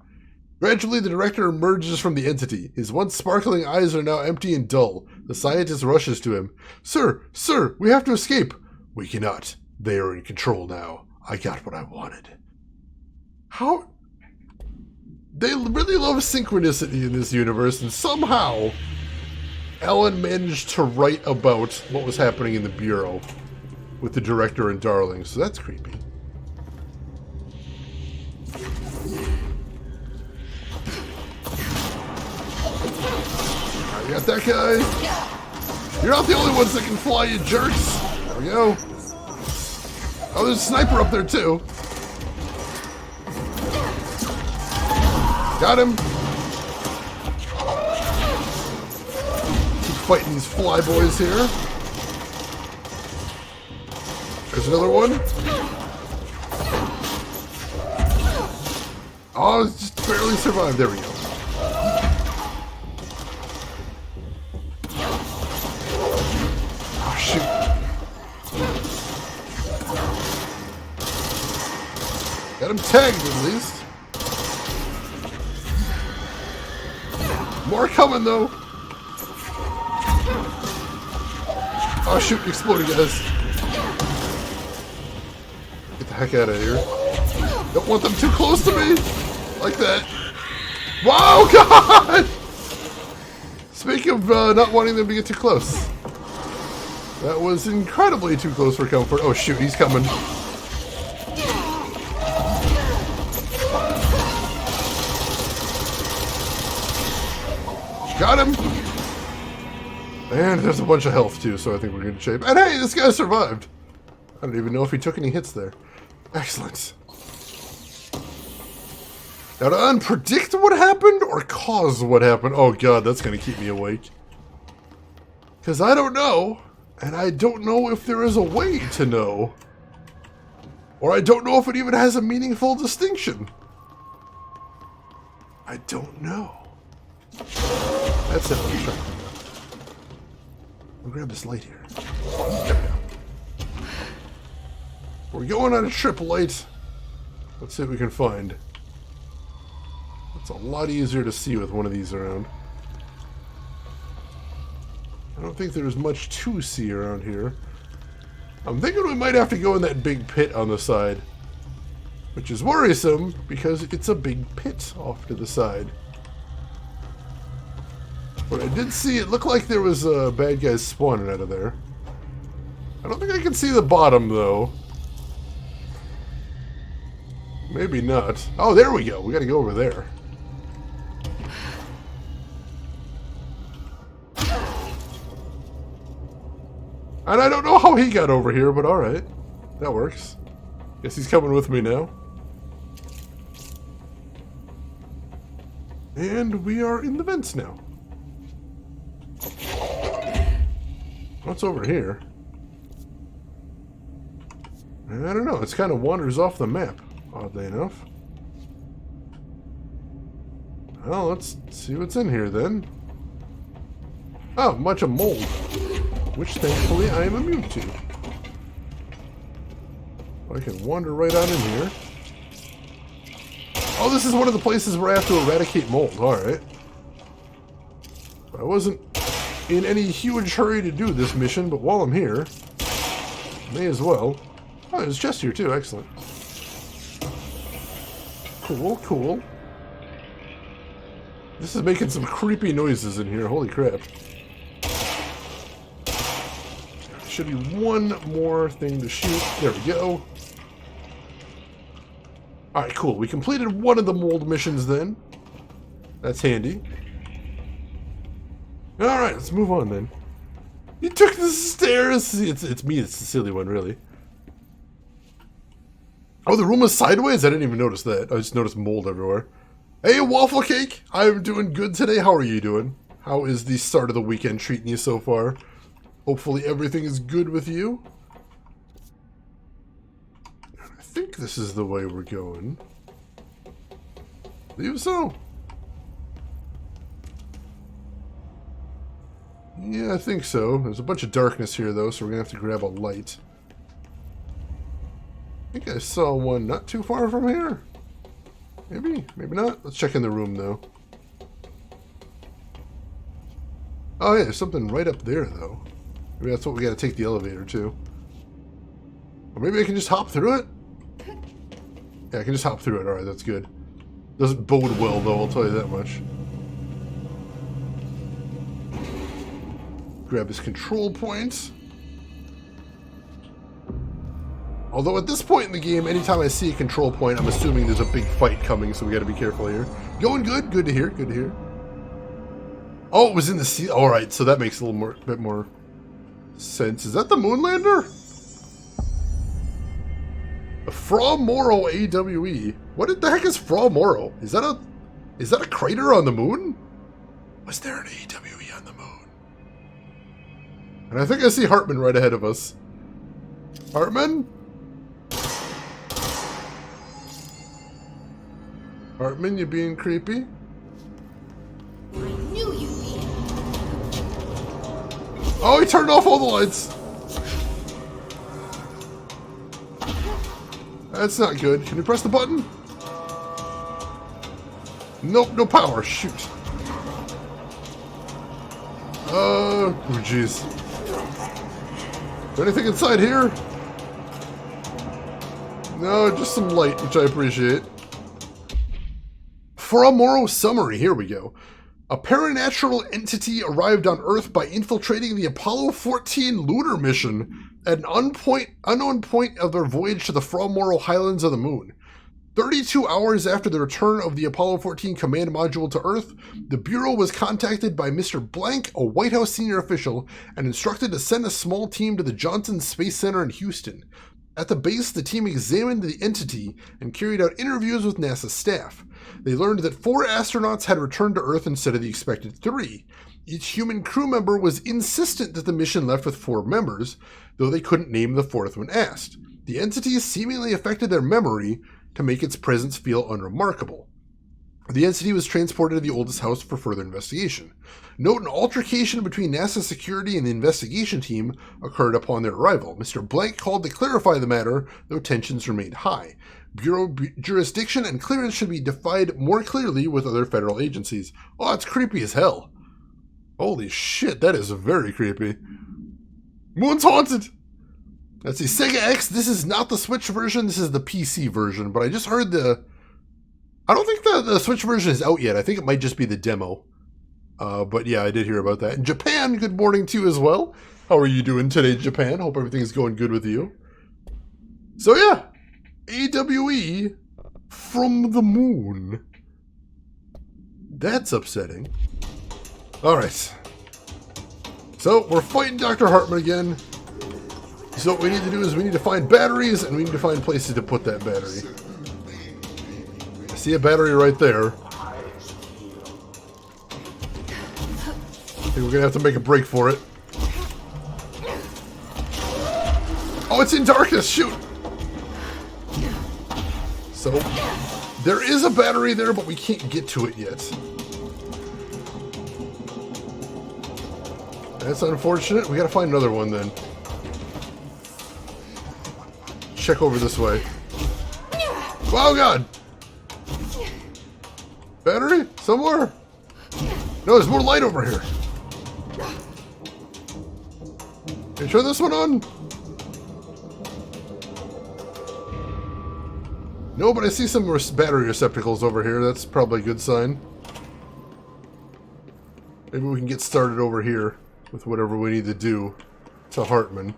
Gradually, the director emerges from the entity. His once sparkling eyes are now empty and dull. The scientist rushes to him. Sir, sir, we have to escape. We cannot. They are in control now. I got what I wanted. How? They really love synchronicity in this universe, and somehow Alan managed to write about what was happening in the Bureau with the director and Darling, so that's creepy. You got that guy? You're not the only ones that can fly, you jerks! There we go. Oh, there's a sniper up there too. Got him. Keep fighting these fly boys here. There's another one. Oh, it's just barely survived. There we go. Oh, shoot. Got him tagged at least. More coming though. Oh shoot, exploding guys. Get the heck out of here. Don't want them too close to me. Like that. Wow, God! Speaking of not wanting them to get too close. That was incredibly too close for comfort. Oh shoot, he's coming. Got him! And there's a bunch of health too, so I think we're in good shape. And hey, this guy survived! I don't even know if he took any hits there. Excellent. Now to unpredict what happened or cause what happened, oh god, that's gonna keep me awake. Because I don't know, and I don't know if there is a way to know. Or I don't know if it even has a meaningful distinction. I don't know. That's it. Let's try. I'll grab this light here. There we go. We're going on a trip, light. Let's see what we can find. It's a lot easier to see with one of these around. I don't think there's much to see around here. I'm thinking we might have to go in that big pit on the side. Which is worrisome, because it's a big pit off to the side. But I did see it looked like there was bad guys spawning out of there. I don't think I can see the bottom, though. Maybe not. Oh, there we go. We gotta go over there. And I don't know how he got over here, but alright. That works. Guess he's coming with me now. And we are in the vents now. What's over here? I don't know. It kind of wanders off the map, oddly enough. Well, let's see what's in here then. Oh, a bunch of mold. Which, thankfully, I am immune to. I can wander right on in here. Oh, this is one of the places where I have to eradicate mold. Alright. I wasn't in any huge hurry to do this mission, but while I'm here, may as well. Oh, there's a chest here too. Excellent. Cool, cool. This is making some creepy noises in here. Holy crap. Should be one more thing to shoot. There we go. Alright, cool. We completed one of the mold missions then. That's handy. Alright, let's move on then. You took the stairs! It's me, it's the silly one, really. Oh, the room was sideways? I didn't even notice that. I just noticed mold everywhere. Hey, Waffle Cake! I'm doing good today. How are you doing? How is the start of the weekend treating you so far? Hopefully everything is good with you. I think this is the way we're going. I believe so. Yeah, I think so. There's a bunch of darkness here, though, so we're going to have to grab a light. I think I saw one not too far from here. Maybe, maybe not. Let's check in the room, though. Oh, yeah, there's something right up there, though. Maybe that's what we got to take the elevator to. Or maybe I can just hop through it? Yeah, I can just hop through it. Alright, that's good. Doesn't bode well, though, I'll tell you that much. Grab his control points. Although at this point in the game, anytime I see a control point, I'm assuming there's a big fight coming, so we gotta be careful here. Going good. Good to hear. Good to hear. Oh, it was in the sea. Alright, so that makes a little bit more sense. Is that the Moonlander? A Fra Moro AWE. What the heck is Fra Moro? Is that a crater on the moon? Was there an AWE on the moon? And I think I see Hartman right ahead of us. Hartman? Hartman, you being creepy? I knew you'd be. Oh, he turned off all the lights. That's not good. Can you press the button? Nope, no power. Shoot. Oh, jeez. Is there anything inside here? No, just some light, which I appreciate. Fra Moro summary, here we go. A paranatural entity arrived on Earth by infiltrating the Apollo 14 lunar mission at an unknown point of their voyage to the Fra Moro Highlands of the Moon. 32 hours after the return of the Apollo 14 command module to Earth, the Bureau was contacted by Mr. Blank, a White House senior official, and instructed to send a small team to the Johnson Space Center in Houston. At the base, the team examined the entity and carried out interviews with NASA staff. They learned that 4 astronauts had returned to Earth instead of the expected 3. Each human crew member was insistent that the mission left with 4 members, though they couldn't name the 4th when asked. The entity seemingly affected their memory to make its presence feel unremarkable. The entity was transported to the oldest house for further investigation. Note, an altercation between NASA security and the investigation team occurred upon their arrival. Mr. Blank called to clarify the matter, though tensions remained high. Bureau jurisdiction and clearance should be defined more clearly with other federal agencies. Oh, it's creepy as hell. Holy shit, that is very creepy. Moon's haunted! Let's see, Sega X, this is not the Switch version, this is the PC version, but I just heard I don't think the Switch version is out yet. I think it might just be the demo. But yeah, I did hear about that. In Japan, good morning to you as well. How are you doing today, Japan? Hope everything's going good with you. So yeah, AWE from the moon. That's upsetting. Alright. So, we're fighting Dr. Hartman again. So what we need to do is we need to find batteries, and we need to find places to put that battery. I see a battery right there. I think we're gonna have to make a break for it. Oh, it's in darkness, shoot! So, there is a battery there, but we can't get to it yet. That's unfortunate. We gotta find another one then. Check over this way. Oh god! Battery? Somewhere? No, there's more light over here. Can you turn this one on? No, but I see some battery receptacles over here. That's probably a good sign. Maybe we can get started over here with whatever we need to do to Hartman.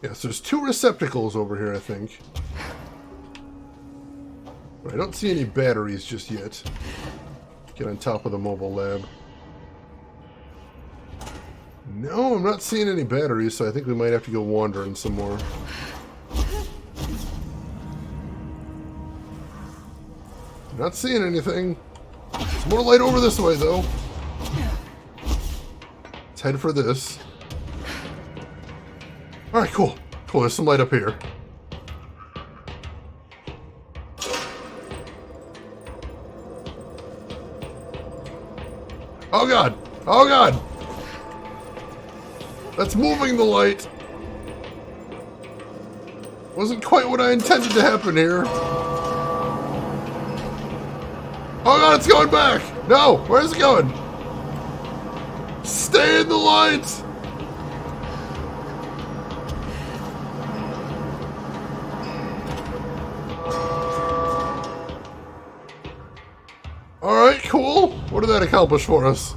Yes, there's 2 receptacles over here, I think. But I don't see any batteries just yet. Get on top of the mobile lab. No, I'm not seeing any batteries, so I think we might have to go wandering some more. Not seeing anything. There's more light over this way, though. Let's head for this. Alright, cool. Cool, there's some light up here. Oh god! Oh god! That's moving the light! Wasn't quite what I intended to happen here. Oh god, it's going back! No! Where's it going? Stay in the light! Alright, cool. What did that accomplish for us?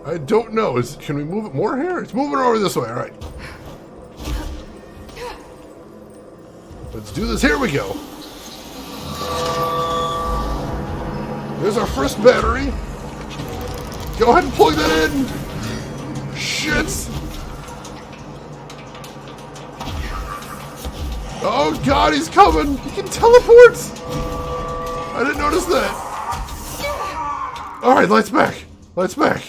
I don't know. Can we move it more here? It's moving over this way. Alright. Let's do this. Here we go. There's our first battery. Go ahead and plug that in. Shit. Oh god, he's coming! He can teleport! I didn't notice that. Alright, lights back. Lights back.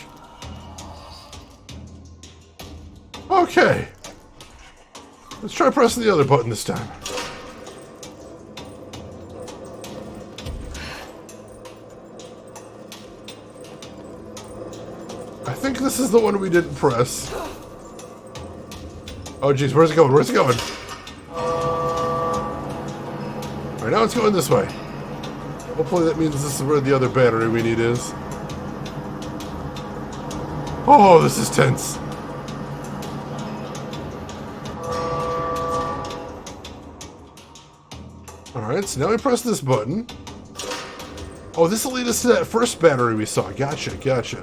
Okay. Let's try pressing the other button this time. I think this is the one we didn't press. Oh jeez, where's it going? Where's it going? Alright, now it's going this way. Hopefully that means this is where the other battery we need is. Oh, this is tense. Alright, so now we press this button. Oh, this will lead us to that first battery we saw. Gotcha, gotcha.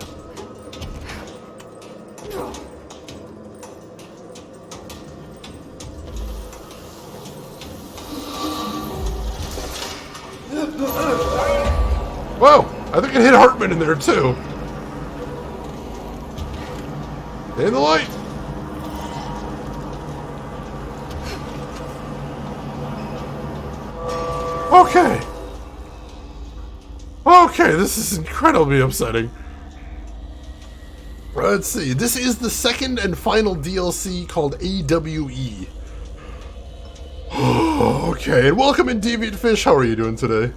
Whoa! I think it hit Hartman in there too. Stay in the light! Okay. Okay, this is incredibly upsetting. Let's see. This is the second and final DLC called AWE. Okay, and welcome in, Deviant Fish. How are you doing today?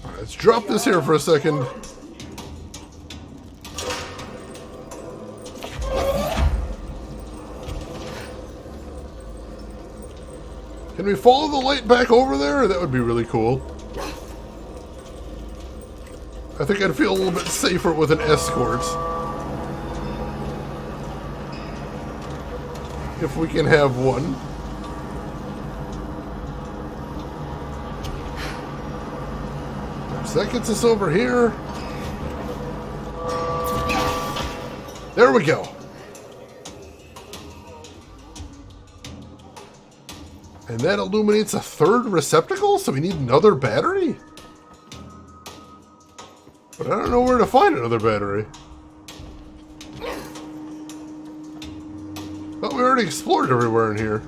Alright, let's drop this here for a second. Can we follow the light back over there? That would be really cool. I think I'd feel a little bit safer with an escort. If we can have one. So that gets us over here. There we go. And that illuminates a third receptacle, so we need another battery? But I don't know where to find another battery. Thought we already explored everywhere in here.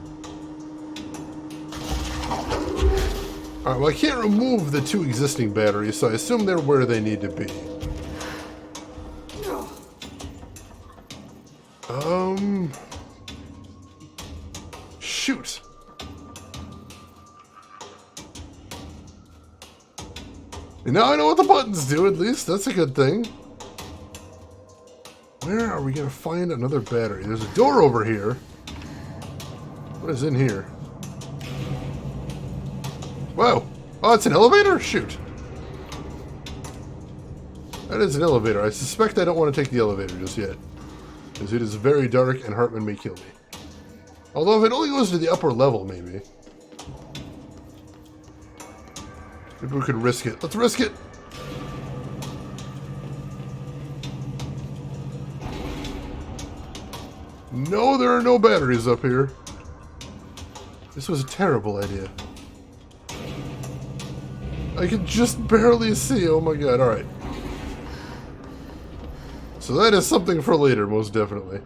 Alright, well I can't remove the two existing batteries, so I assume they're where they need to be. Shoot. And now I know what the buttons do, at least. That's a good thing. Where are we going to find another battery? There's a door over here. What is in here? Whoa. Oh, it's an elevator? Shoot. That is an elevator. I suspect I don't want to take the elevator just yet, because it is very dark and Hartman may kill me. Although if it only goes to the upper level, maybe. Maybe we could risk it. Let's risk it! No, there are no batteries up here. This was a terrible idea. I can just barely see. Oh my god, alright. So that is something for later, most definitely.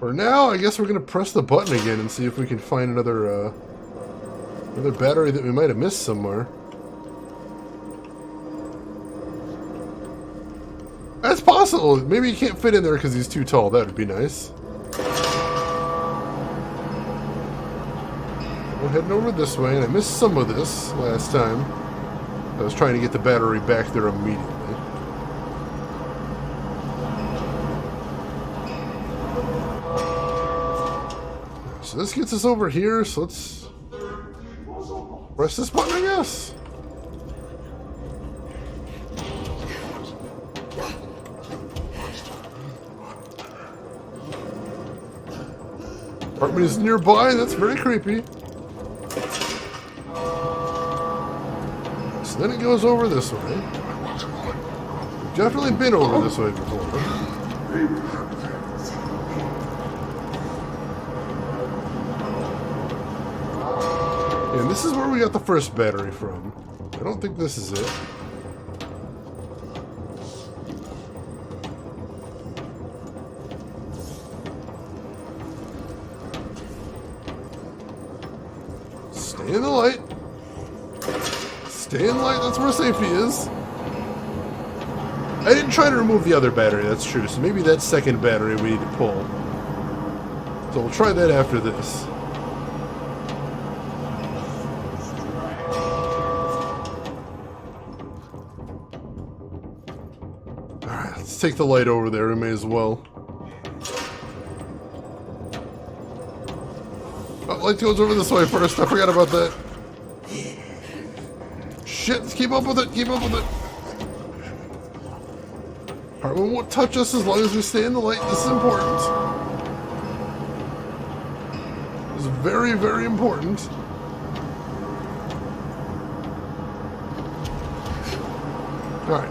For now, I guess we're going to press the button again and see if we can find another battery that we might have missed somewhere. That's possible. Maybe he can't fit in there because he's too tall. That would be nice. We're heading over this way, and I missed some of this last time. I was trying to get the battery back there immediately. So this gets us over here, so let's press this button, I guess. Apartment is nearby, that's very creepy. So then it goes over this way. We've definitely been over this way before. And this is where we got the first battery from. I don't think this is it. Stay in the light. Stay in the light, that's where safety is. I didn't try to remove the other battery, that's true. So maybe that second battery we need to pull. So we'll try that after this. Let's take the light over there, we may as well. Oh, light goes over this way first, I forgot about that. Shit, let's keep up with it, keep up with it. Hartman won't touch us as long as we stay in the light, this is important. This is very, very important. Alright.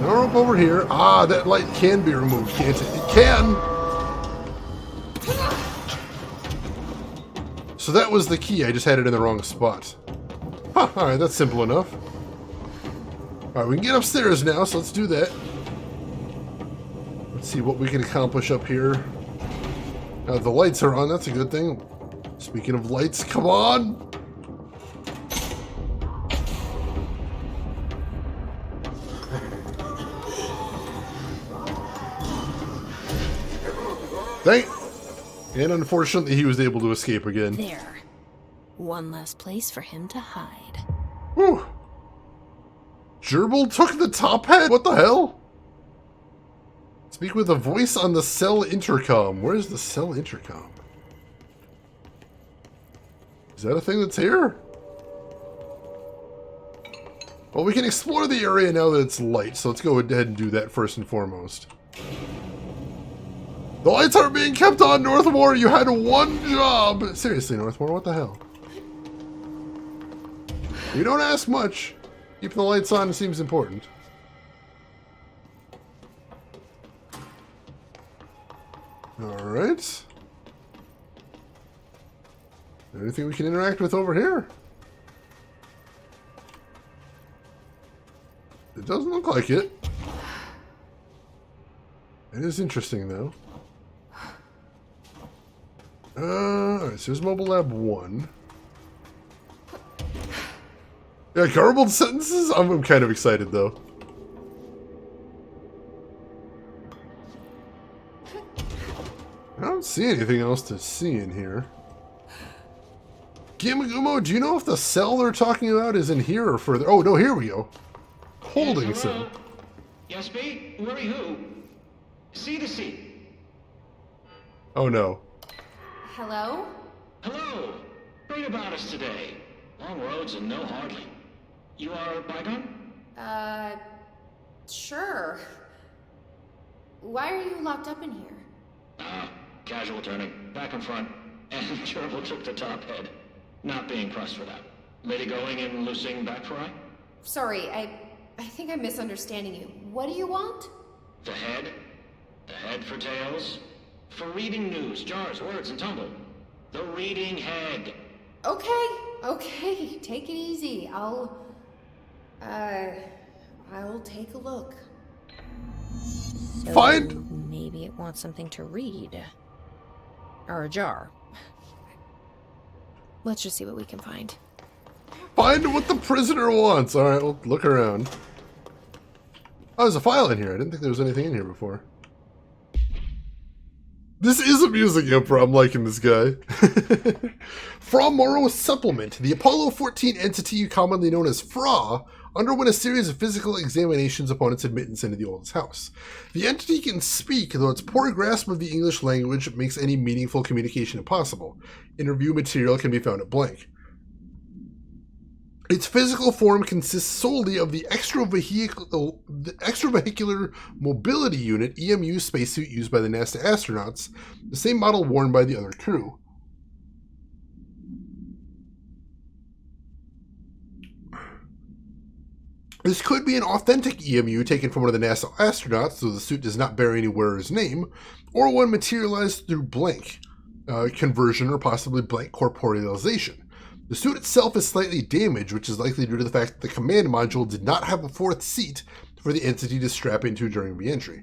Now we're up over here. Ah, that light can be removed, can't it? It can! So that was the key, I just had it in the wrong spot. Huh, alright, that's simple enough. Alright, we can get upstairs now, so let's do that. Let's see what we can accomplish up here. The lights are on, that's a good thing. Speaking of lights, come on! And unfortunately, he was able to escape again. There. One less place for him to hide. Whew. Gerbil took the top hat? What the hell? Speak with a voice on the cell intercom. Where's the cell intercom? Is that a thing that's here? Well, we can explore the area now that it's light, so let's go ahead and do that first and foremost. The lights aren't being kept on, Northmore! You had one job! Seriously, Northmore, what the hell? We don't ask much. Keeping the lights on seems important. Alright. Anything we can interact with over here? It doesn't look like it. It is interesting, though. Alright, so there's Mobile Lab 1. Yeah, garbled sentences? I'm kind of excited, though. I don't see anything else to see in here. Gamagumo, do you know if the cell they're talking about is in here or further? Oh, no, here we go. Holding yes, cell. Yes, B? Where are you? C to C. Oh, no. Hello? Hello. Read about us today. Long roads and no hardly. You are Bygone? Sure. Why are you locked up in here? Casual turning. Back in front. And Gerbil took the top head. Not being pressed for that. Lady going and loosing back for eye? Sorry, I think I'm misunderstanding you. What do you want? The head? The head for tails? For reading news, jars, words, and tumble. The reading head. Okay, take it easy. I'll take a look. So Find! Maybe it wants something to read. Or a jar. Let's just see what we can find. Find what the prisoner wants! Alright, we'll look around. Oh, there's a file in here. I didn't think there was anything in here before. This is amusing, Emperor. I'm liking this guy. From Morrow Supplement, the Apollo 14 entity commonly known as Fra underwent a series of physical examinations upon its admittance into the oldest house. The entity can speak, though its poor grasp of the English language makes any meaningful communication impossible. Interview material can be found at blank. Its physical form consists solely of the extravehicular mobility unit EMU spacesuit used by the NASA astronauts, the same model worn by the other crew. This could be an authentic EMU taken from one of the NASA astronauts, though the suit does not bear any wearer's name, or one materialized through blank conversion or possibly blank corporealization. The suit itself is slightly damaged, which is likely due to the fact that the command module did not have a fourth seat for the entity to strap into during re-entry.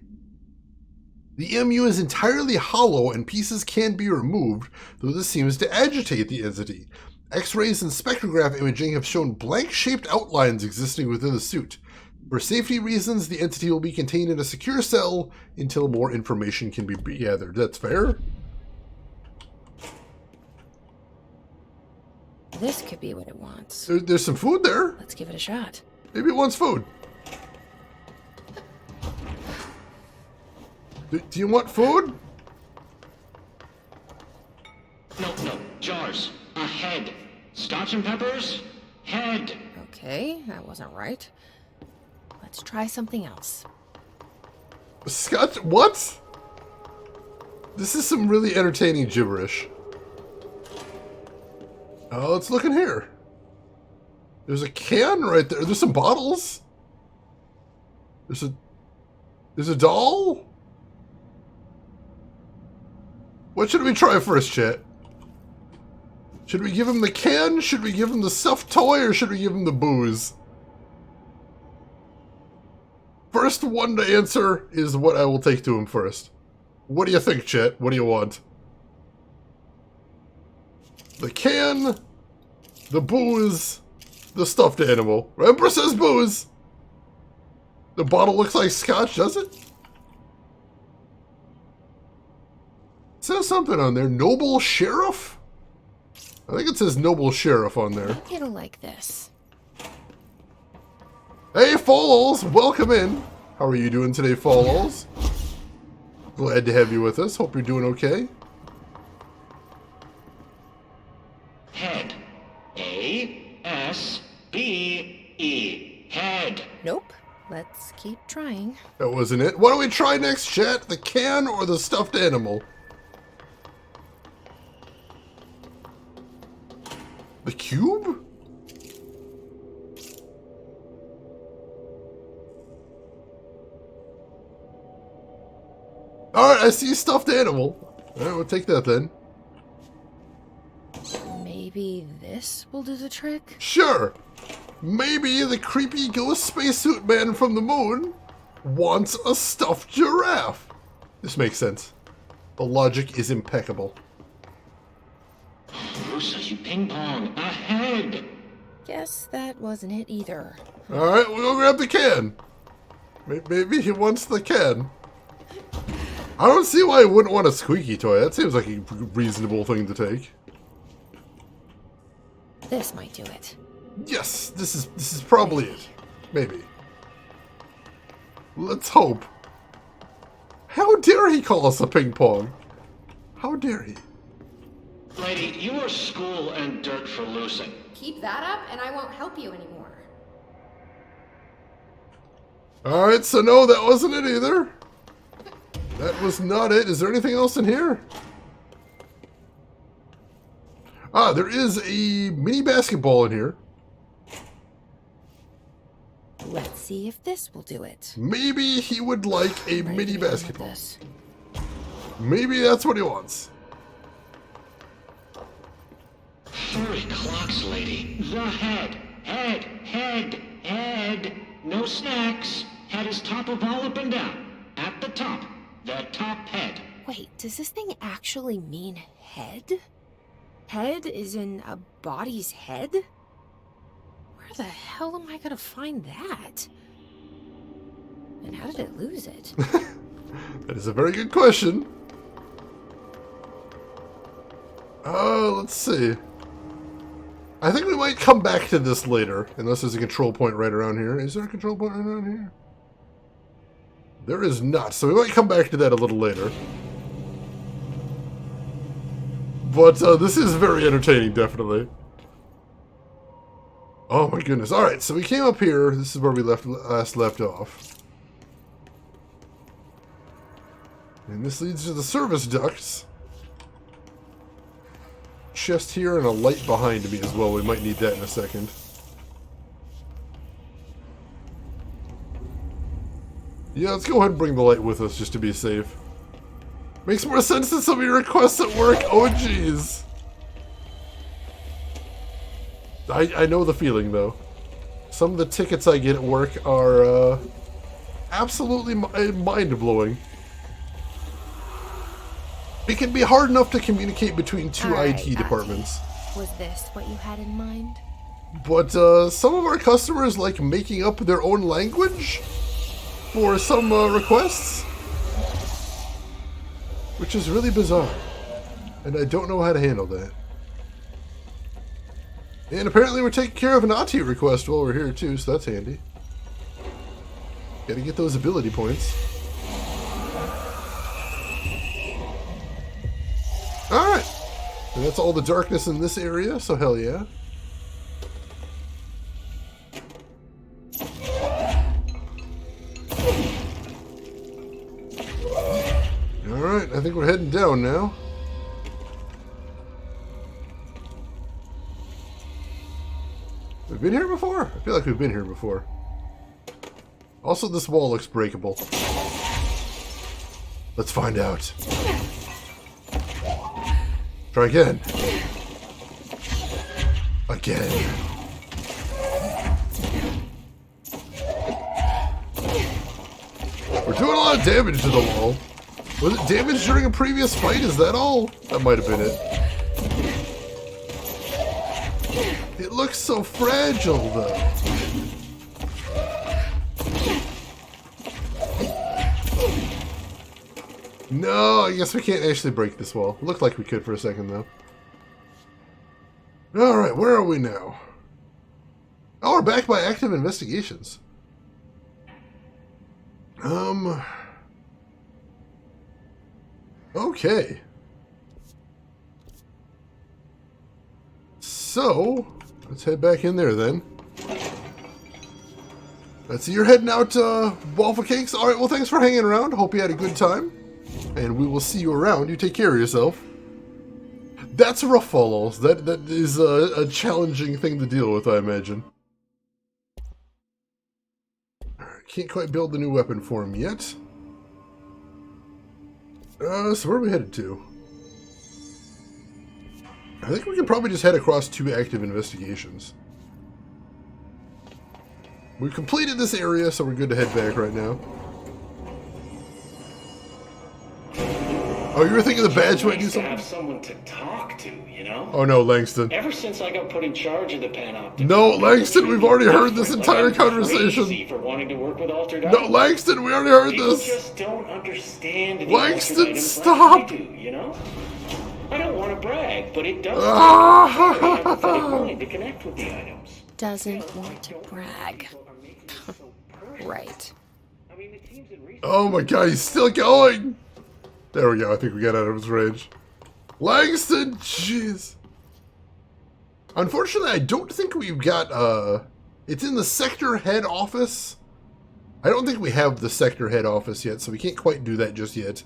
The EMU is entirely hollow and pieces can be removed, though this seems to agitate the entity. X-rays and spectrograph imaging have shown blank-shaped outlines existing within the suit. For safety reasons, the entity will be contained in a secure cell until more information can be gathered. That's fair? This could be what it wants. There's some food there. Let's give it a shot. Maybe it wants food. Do you want food? No, jars. A head. Scotch and peppers? Head. Okay, that wasn't right. Let's try something else. Scotch? What? This is some really entertaining gibberish. Oh, let's look in here. There's a can right there. There's some bottles. There's a doll. What should we try first, chat? Should we give him the can? Should we give him the stuffed toy? Or should we give him the booze? First one to answer is what I will take to him first. What do you think, chat? What do you want? The can, the booze, the stuffed animal. Emperor says booze. The bottle looks like scotch, does it? It says something on there. Noble Sheriff? I think it says Noble Sheriff on there. It'll like this. Hey, Falls! Welcome in. How are you doing today, Falls? Glad to have you with us. Hope you're doing okay. Head. A-S-B-E. Head. Nope. Let's keep trying. That wasn't it. What do we try next, chat? The can or the stuffed animal? The cube? Alright, I see stuffed animal. Alright, we'll take that then. Maybe this will do the trick? Sure. Maybe the creepy ghost spacesuit man from the moon wants a stuffed giraffe. This makes sense. The logic is impeccable. Rusa, you ping pong. Ahead. Guess that wasn't it either. Alright, we'll go grab the can. Maybe he wants the can. I don't see why he wouldn't want a squeaky toy. That seems like a reasonable thing to take. This might do it. Yes, this is probably it. Maybe. Let's hope. How dare he call us a ping pong? How dare he? Lady, you are school and dirt for losing. Keep that up and I won't help you anymore. Alright, so no, that wasn't it either. That was not it. Is there anything else in here? Ah, there is a mini basketball in here. Let's see if this will do it. Maybe he would like a mini basketball. Maybe that's what he wants. Furry clocks, lady. The head. Head. Head. Head. No snacks. Head is top of all up and down. At the top. The top head. Wait, does this thing actually mean head? Head is in a body's head? Where the hell am I gonna find that? And how did it lose it? That is a very good question. Let's see. I think we might come back to this later, unless there's a control point right around here. Is there a control point right around here? There is not, so we might come back to that a little later. But this is very entertaining, definitely. Oh my goodness. Alright, so we came up here. This is where we last left off. And this leads to the service ducts. Chest here and a light behind me as well. We might need that in a second. Yeah, let's go ahead and bring the light with us just to be safe. Makes more sense than some of your requests at work. Oh, jeez. I know the feeling, though. Some of the tickets I get at work are absolutely mind-blowing. It can be hard enough to communicate between two IT departments. Was this what you had in mind? But some of our customers like making up their own language for some requests, which is really bizarre, and I don't know how to handle that. And apparently we're taking care of an AT request while we're here too, so that's handy. Gotta get those ability points. Alright, and that's all the darkness in this area, so hell yeah. Alright, I think we're heading down now. We've been here before? I feel like we've been here before. Also, this wall looks breakable. Let's find out. Try again. Again. We're doing a lot of damage to the wall. Was it damage during a previous fight? Is that all? That might have been it. It looks so fragile, though. No, I guess we can't actually break this wall. Looked like we could for a second, though. Alright, where are we now? Oh, we're back by active investigations. Okay. So, let's head back in there then. Let's see, you're heading out to Waffle Cakes? Alright, well thanks for hanging around. Hope you had a good time. And we will see you around. You take care of yourself. That's rough, Falls. That is a challenging thing to deal with, I imagine. Alright, can't quite build the new weapon for him yet. So where are we headed to? I think we can probably just head across 2 active investigations. We've completed this area, so we're good to head back right now. Oh, you were thinking the badge might do something? Have someone to talk to, you know? Oh no, Langston. Ever since I got put in charge of the Panopticon. No, Langston, we've already heard this entire conversation. For wanting to work with Altered No, Langston, we already heard this. People just don't understand the Langston, stop! Do, you know? I don't want to brag, but it does take a empathetic mind to connect with the items. Doesn't want to brag. Right. Oh my god, he's still going! There we go, I think we got out of his range. Langston, jeez. Unfortunately, I don't think we've got, it's in the sector head office. I don't think we have the sector head office yet, so we can't quite do that just yet.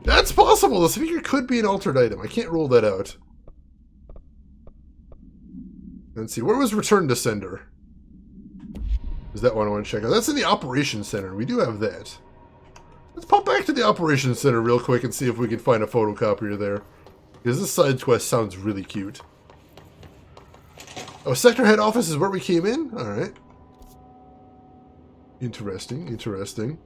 That's possible, the speaker could be an altered item. I can't rule that out. Let's see, where was Return to Sender? Is that one I want to check out? That's in the Operations Center. We do have that. Let's pop back to the Operations Center real quick and see if we can find a photocopier there. Because this side quest sounds really cute. Oh, Sector Head Office is where we came in? Alright. Interesting, interesting.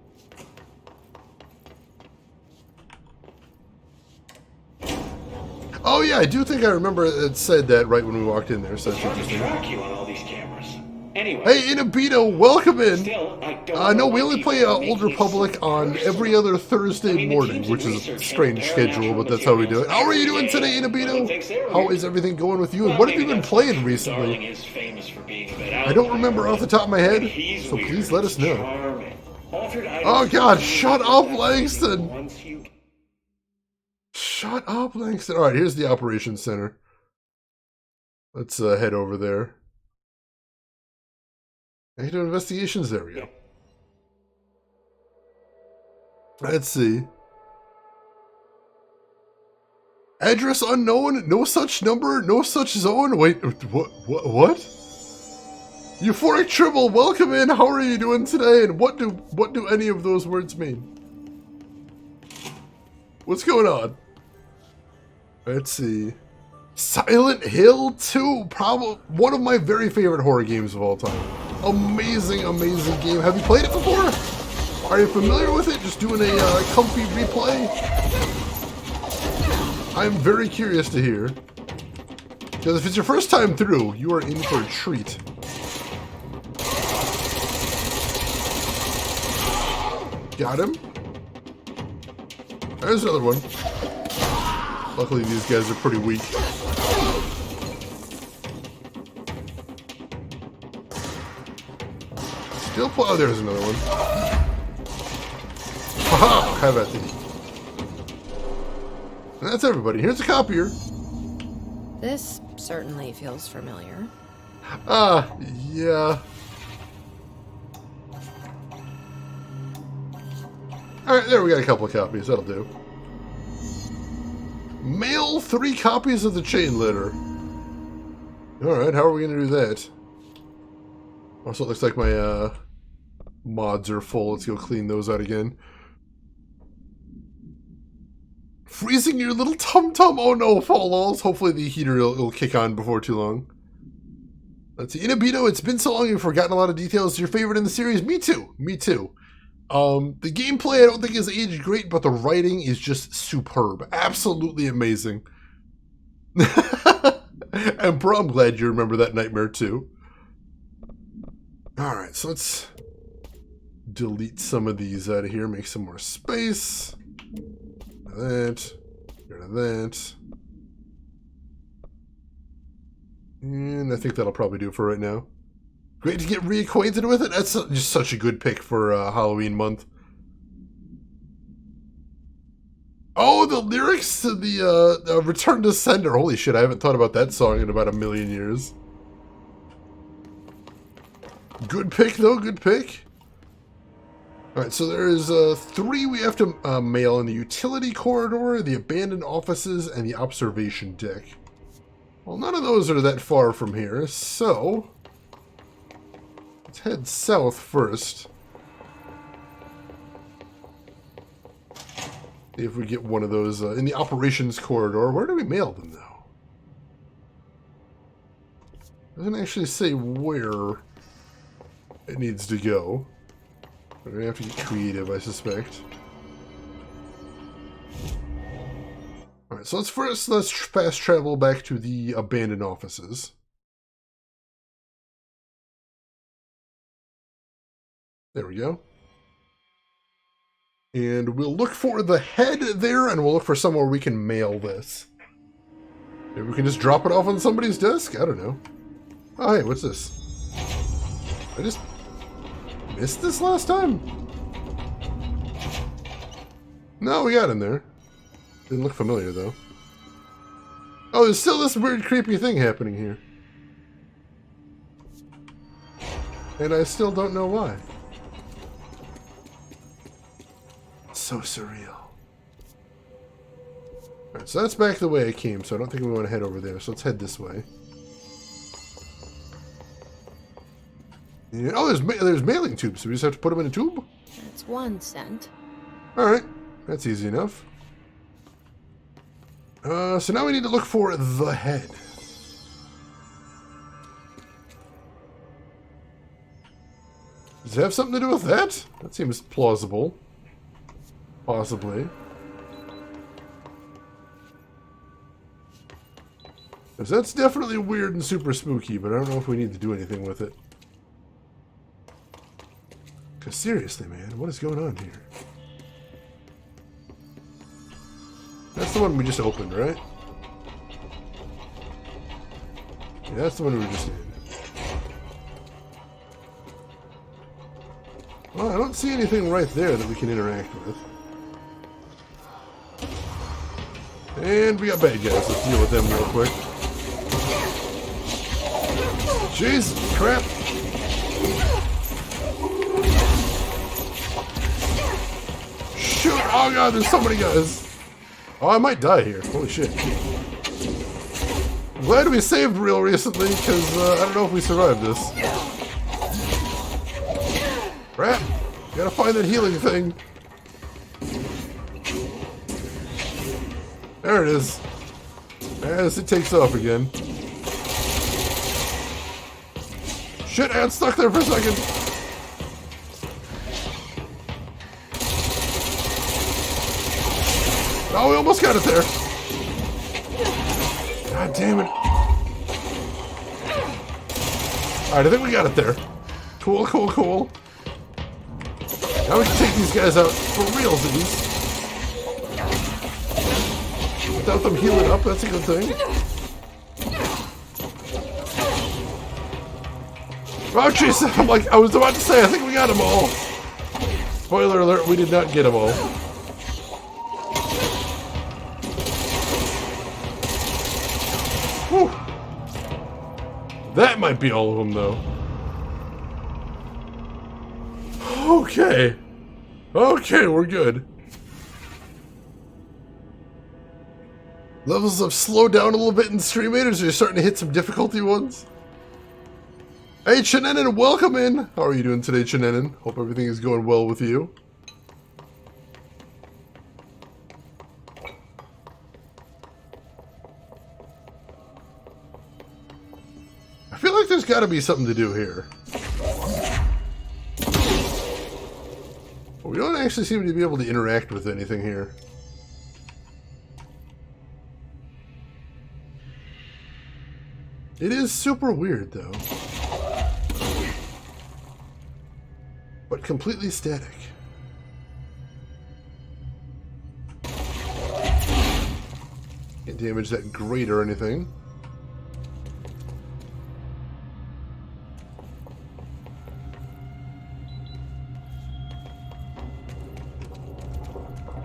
Oh yeah, I do think I remember it said that right when we walked in there, so that's interesting. Track you on all these cameras. Anyway, hey, Inabito, welcome in! Still, I don't no, we only play Old Republic on every other Thursday morning, which is a strange schedule, but that's how we do it. How are you doing today, Inabito? How is everything going with you, and what have you been playing recently? I don't remember off the top of my head, so please let us know. Oh god, shut up, Langston! Shut up, Langston. Alright, here's the Operations Center. Let's head over there. Active investigations, there we go. Let's see. Address unknown, no such number, no such zone. Wait, what? Euphoric Tribble, welcome in. How are you doing today? And what do any of those words mean? What's going on? Let's see. Silent Hill 2, probably one of my very favorite horror games of all time. Amazing, amazing game. Have you played it before? Are you familiar with it? Just doing a comfy replay? I'm very curious to hear. Because if it's your first time through, you are in for a treat. Got him. There's another one. Luckily, these guys are pretty weak. Still oh, there's another one. Haha! Have at thee. And that's everybody. Here's a copier. This certainly feels familiar. Yeah. Alright, there we got a couple of copies. That'll do. Mail 3 copies of the Chain Letter. Alright, how are we going to do that? Also, it looks like my mods are full. Let's go clean those out again. Freezing your little tum-tum. Oh no, Falls. Hopefully the heater will kick on before too long. Let's see. Inabito, it's been so long you've forgotten a lot of details. Your favorite in the series? Me too. Me too. The gameplay I don't think is aged great, but the writing is just superb. Absolutely amazing. And bro, I'm glad you remember that nightmare too. Alright, so let's delete some of these out of here, make some more space. That. Get rid of that. And I think that'll probably do for right now. Great to get reacquainted with it. That's just such a good pick for Halloween month. Oh, the lyrics to the Return to Sender. Holy shit, I haven't thought about that song in about 1,000,000 years. Good pick, though. Good pick. Alright, so there's 3 we have to mail in the utility corridor, the abandoned offices, and the observation deck. Well, none of those are that far from here, so let's head south first. See if we get one of those in the operations corridor. Where do we mail them, though? Doesn't actually say where it needs to go. We're going to have to get creative, I suspect. Alright, so let's fast travel back to the abandoned offices. There we go. And we'll look for the head there, and we'll look for somewhere we can mail this. Maybe we can just drop it off on somebody's desk? I don't know. Oh, hey, what's this? I just missed this last time? No, we got in there. Didn't look familiar, though. Oh, there's still this weird, creepy thing happening here. And I still don't know why. It's so surreal. Alright, so that's back the way I came, so I don't think we want to head over there. So let's head this way. Yeah, oh, there's mailing tubes, so we just have to put them in a tube? That's 1 cent. Alright, that's easy enough. So now we need to look for the head. Does it have something to do with that? That seems plausible. Possibly. Because that's definitely weird and super spooky, but I don't know if we need to do anything with it. Because seriously, man, what is going on here? That's the one we just opened, right? Yeah, that's the one we were just in. Well, I don't see anything right there that we can interact with. And we got bad guys. Let's deal with them real quick. Jeez, crap. Shoot! Oh god, there's so many guys. Oh, I might die here. Holy shit. I'm glad we saved real recently, because I don't know if we survived this. Crap! Gotta find that healing thing. There it is. As it takes off again. Shit, I got stuck there for a second. Oh, we almost got it there. God damn it. Alright, I think we got it there. Cool, cool, cool. Now we can take these guys out for realsies. Without them healing up, that's a good thing. Oh, jeez, I was about to say, I think we got them all. Spoiler alert, we did not get them all. Whew. That might be all of them, though. Okay. Okay, we're good. Levels have slowed down a little bit in Stream Raiders, so you're starting to hit some difficulty ones. Hey, Chinenin, welcome in. How are you doing today, Chinenin? Hope everything is going well with you. I feel like there's got to be something to do here. But we don't actually seem to be able to interact with anything here. It is super weird, though. But completely static. Can't damage that grate or anything.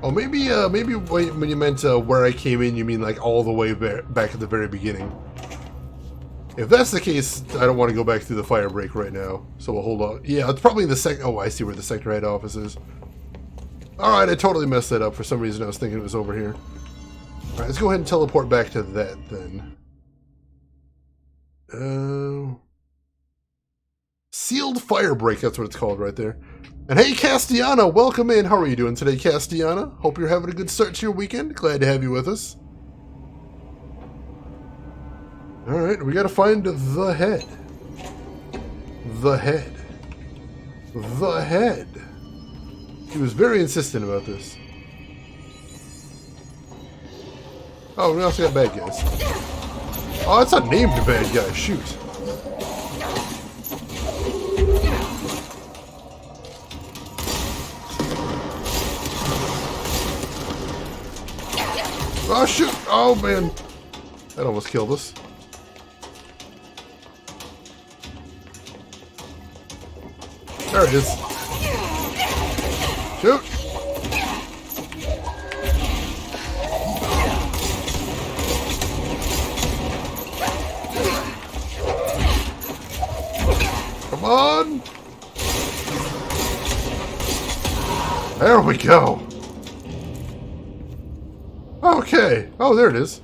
Oh, maybe when you meant where I came in, you mean like all the way back at the very beginning. If that's the case, I don't want to go back through the fire break right now. So we'll hold on. Yeah, it's probably the second. Oh, I see where the sector head office is. Alright, I totally messed that up. For some reason, I was thinking it was over here. Alright, let's go ahead and teleport back to that then. Sealed fire break, that's what it's called right there. And hey, Castiana, welcome in. How are you doing today, Castiana? Hope you're having a good start to your weekend. Glad to have you with us. Alright, we gotta find the head. The head. The head. He was very insistent about this. Oh, we also got bad guys. Oh, that's not named bad guy. Shoot. Oh, shoot. Oh, man. That almost killed us. There it is. Shoot. Come on. There we go. Okay. Oh, there it is.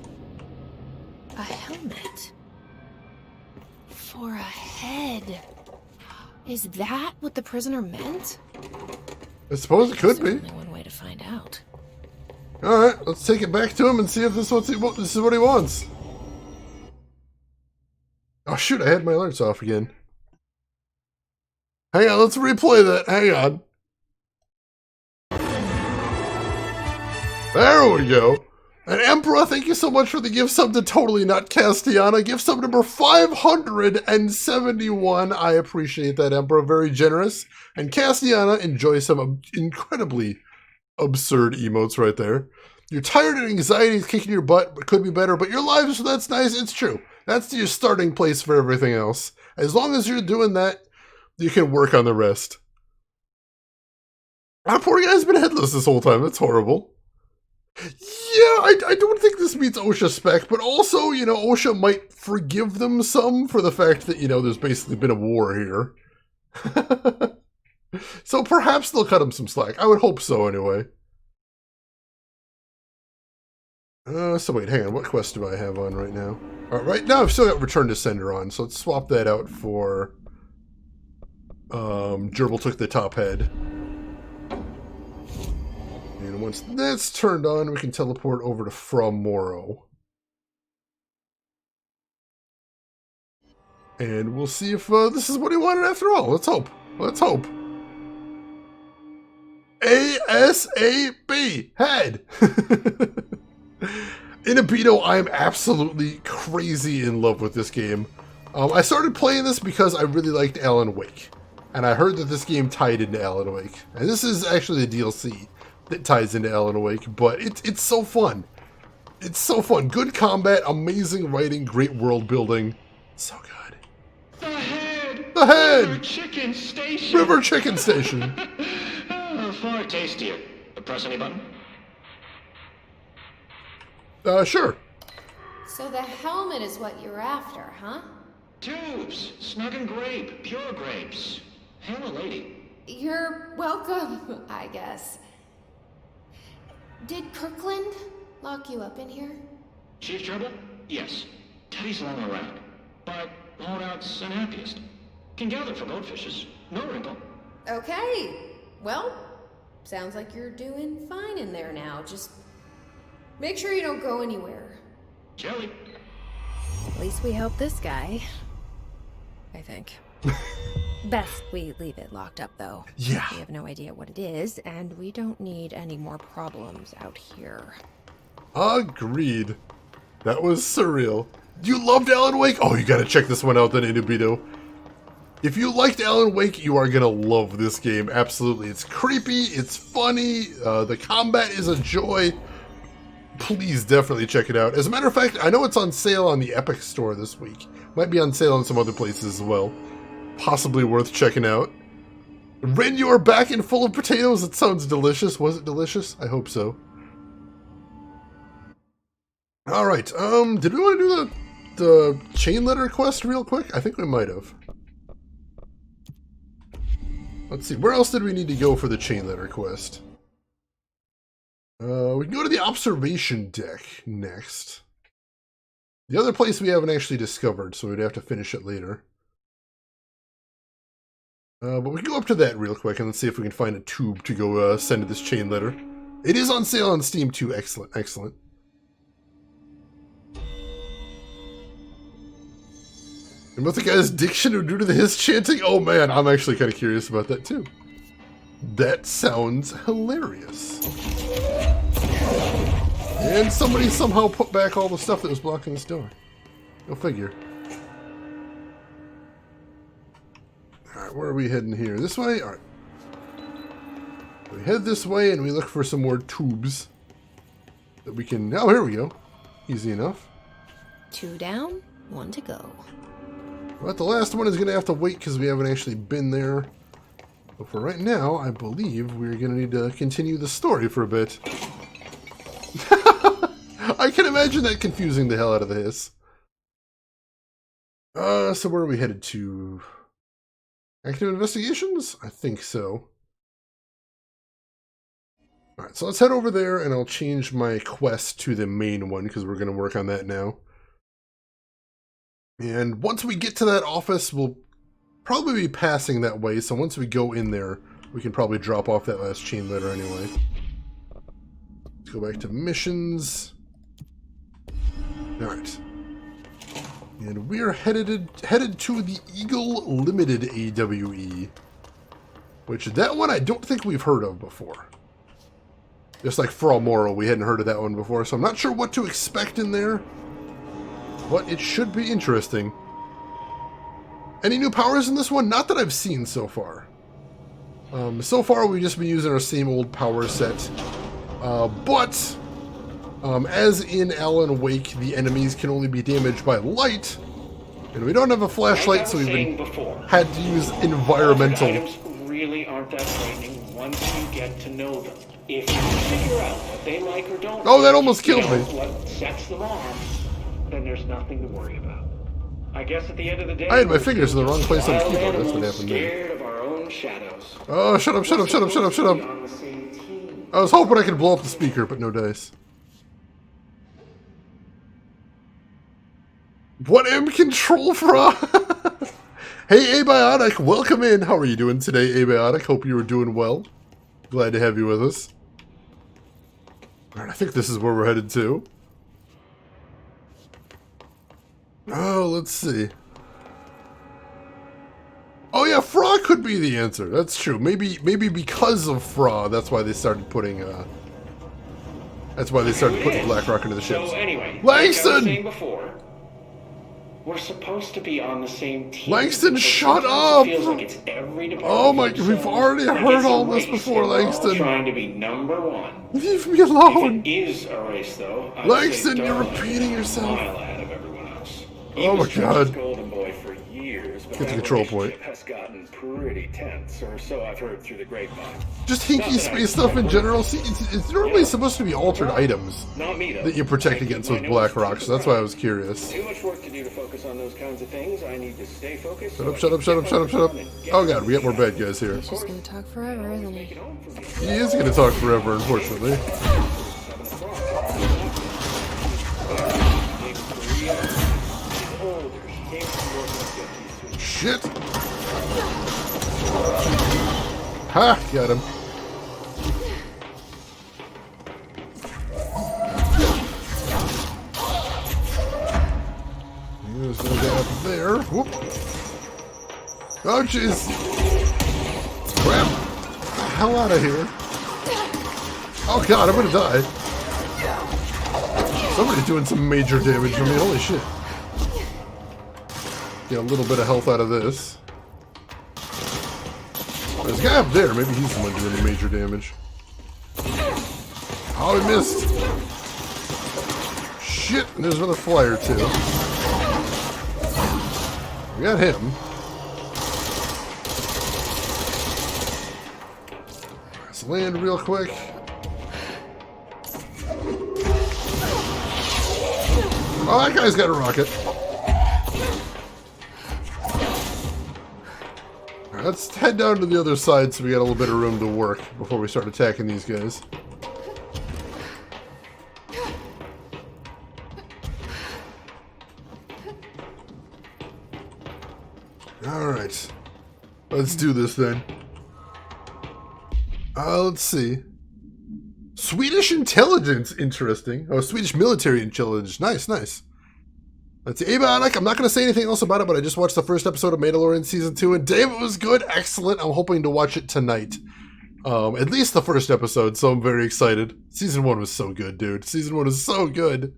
A helmet. For a head. Is that what the prisoner meant? I suppose it could be. There's only one way to find out. Alright, let's take it back to him and see if this is what he wants. Oh shoot, I had my alerts off again. Hang on, let's replay that. Hang on. There we go. And Emperor, thank you so much for the gift sub to Totally Not Castiana. Gift sub number 571. I appreciate that, Emperor. Very generous. And Castiana, enjoy some incredibly absurd emotes right there. You're tired and anxiety is kicking your butt, but could be better. But your lives, so that's nice. It's true. That's your starting place for everything else. As long as you're doing that, you can work on the rest. That poor guy's been headless this whole time. That's horrible. Yeah, I don't think this meets OSHA spec, but also, you know, OSHA might forgive them some for the fact that, you know, there's basically been a war here. So perhaps they'll cut him some slack. I would hope so, anyway. So wait, hang on. What quest do I have on right now? Right now I've still got Return to Sender on, so let's swap that out for... Gerbil took the top head. And once that's turned on, we can teleport over to From Morrow. And we'll see if this is what he wanted after all. Let's hope. Let's hope. ASAP! Head! Inabito, I am absolutely crazy in love with this game. I started playing this because I really liked Alan Wake. And I heard that this game tied into Alan Wake. And this is actually the DLC that ties into Alan Wake, but it's so fun. It's so fun. Good combat, amazing writing, great world building. So good. The head! The head! River Chicken Station! River Chicken Station! Far tastier. Press any button? Sure. So the helmet is what you're after, huh? Tubes! Snug and grape. Pure grapes. Hail a lady. You're welcome, I guess. Did Kirkland lock you up in here? Chief Trouble? Yes. Teddy's long around. But holdout's unhappiest. Can gather for goldfishes. No wrinkle. Okay. Well, sounds like you're doing fine in there now. Just make sure you don't go anywhere. Jelly. At least we helped this guy. I think. Best we leave it locked up, though. Yeah. We have no idea what it is, and we don't need any more problems out here. Agreed. That was surreal. You loved Alan Wake? Oh, you gotta check this one out then, Inubito. If you liked Alan Wake, you are gonna love this game. Absolutely. It's creepy, it's funny, the combat is a joy. please definitely check it out. As a matter of fact, I know it's on sale on the Epic Store this week. Might be on sale on some other places as well. Possibly worth checking out. Ren, you are back and full of potatoes. It sounds delicious. Was it delicious? I hope so. Alright, did we want to do the chain letter quest real quick? I think we might have. Let's see, where else did we need to go for the chain letter quest? We can go to the observation deck next. The other place we haven't actually discovered, so we'd have to finish it later. But we can go up to that real quick and let's see if we can find a tube to go send to this chain letter. It is on sale on Steam too. Excellent, excellent. And what the guy's diction or due to the hiss chanting? Oh man, I'm actually kind of curious about that too. That sounds hilarious. And somebody somehow put back all the stuff that was blocking this door. Go figure. Alright, where are we heading here? This way? Alright. We head this way and we look for some more tubes that we can... Oh, here we go. Easy enough. 2 down, 1 to go. But the last one is going to have to wait because we haven't actually been there. But for right now, I believe we're going to need to continue the story for a bit. I can imagine that confusing the hell out of the hiss. So where are we headed to? Active investigations? I think so. Alright, so let's head over there and I'll change my quest to the main one because we're going to work on that now. And once we get to that office, we'll probably be passing that way, so once we go in there, we can probably drop off that last chain letter anyway. Let's go back to missions. Alright. And we're headed to the Eagle Limited AWE. Which, that one I don't think we've heard of before. Just like Fra Moro, we hadn't heard of that one before, so I'm not sure what to expect in there. But it should be interesting. Any new powers in this one? Not that I've seen so far. So far we've just been using our same old power set. But as in Alan Wake, the enemies can only be damaged by light. And we don't have a flashlight, so we've had to use environmental. Items really aren't that frightening once you get to know them. If you figure out what they like or don't, oh, that almost killed me. What sets them off, then there's nothing to worry about. I guess at the end of the day, I had my fingers in the wrong place on the keyboard. That's what happened there. of our own shadows. Oh, shut up, shut up, shut up, shut up, shut up. I was hoping I could blow up the speaker, but no dice. What M control Fra? Hey, Abiotic, welcome in. How are you doing today, Abiotic? Hope you are doing well. Glad to have you with us. Alright, I think this is where we're headed to. Oh, let's see. Oh yeah, Fra could be the answer. That's true. Maybe because of Fra, that's why they started putting Blackrock into the ships. So anyway, Langston! like I was saying before, we're supposed to be on the same team. Langston, shut up! It feels like it's every department Oh my, we've already heard all this before, Langston. Trying to be number one. Leave me alone. If it is a race, though, Langston, you're repeating yourself. Mile ahead of everyone else. Oh my god. Golden boy for years, but get the control point. Has gotten pretty tense, or so I've heard through the grapevine. Just hinky space stuff in general. See, it's normally supposed to be altered items that you protect against with Blackrock, so that's why I was curious. Too much work to do to focus on those kinds of things. I need to stay focused. Shut up, shut up, shut up, shut up, shut up. Oh god, we got more bad guys here. He's just gonna talk forever, isn't he? He is gonna talk forever, unfortunately. Shit! Ha! Got him. There's no guy up there. Whoop! Oh jeez! Crap! Get the hell out of here! Oh god, I'm gonna die! Somebody's doing some major damage to me. Holy shit! Get a little bit of health out of this. There's a guy up there. Maybe he's the one doing the major damage. Oh, he missed. shit! And there's another flyer, too. We got him. Let's land real quick. Oh, that guy's got a rocket. Alright, let's head down to the other side so we got a little bit of room to work before we start attacking these guys. Alright. Let's do this then. Let's see. Swedish intelligence, interesting. Oh, Swedish military intelligence. Nice, nice. Let's see. Abiotic, I'm not going to say anything else about it, but I just watched the first episode of Mandalorian Season 2, and damn, it was good. Excellent. I'm hoping to watch it tonight. At least the first episode, so I'm very excited. Season 1 was so good, dude. Season 1 was so good.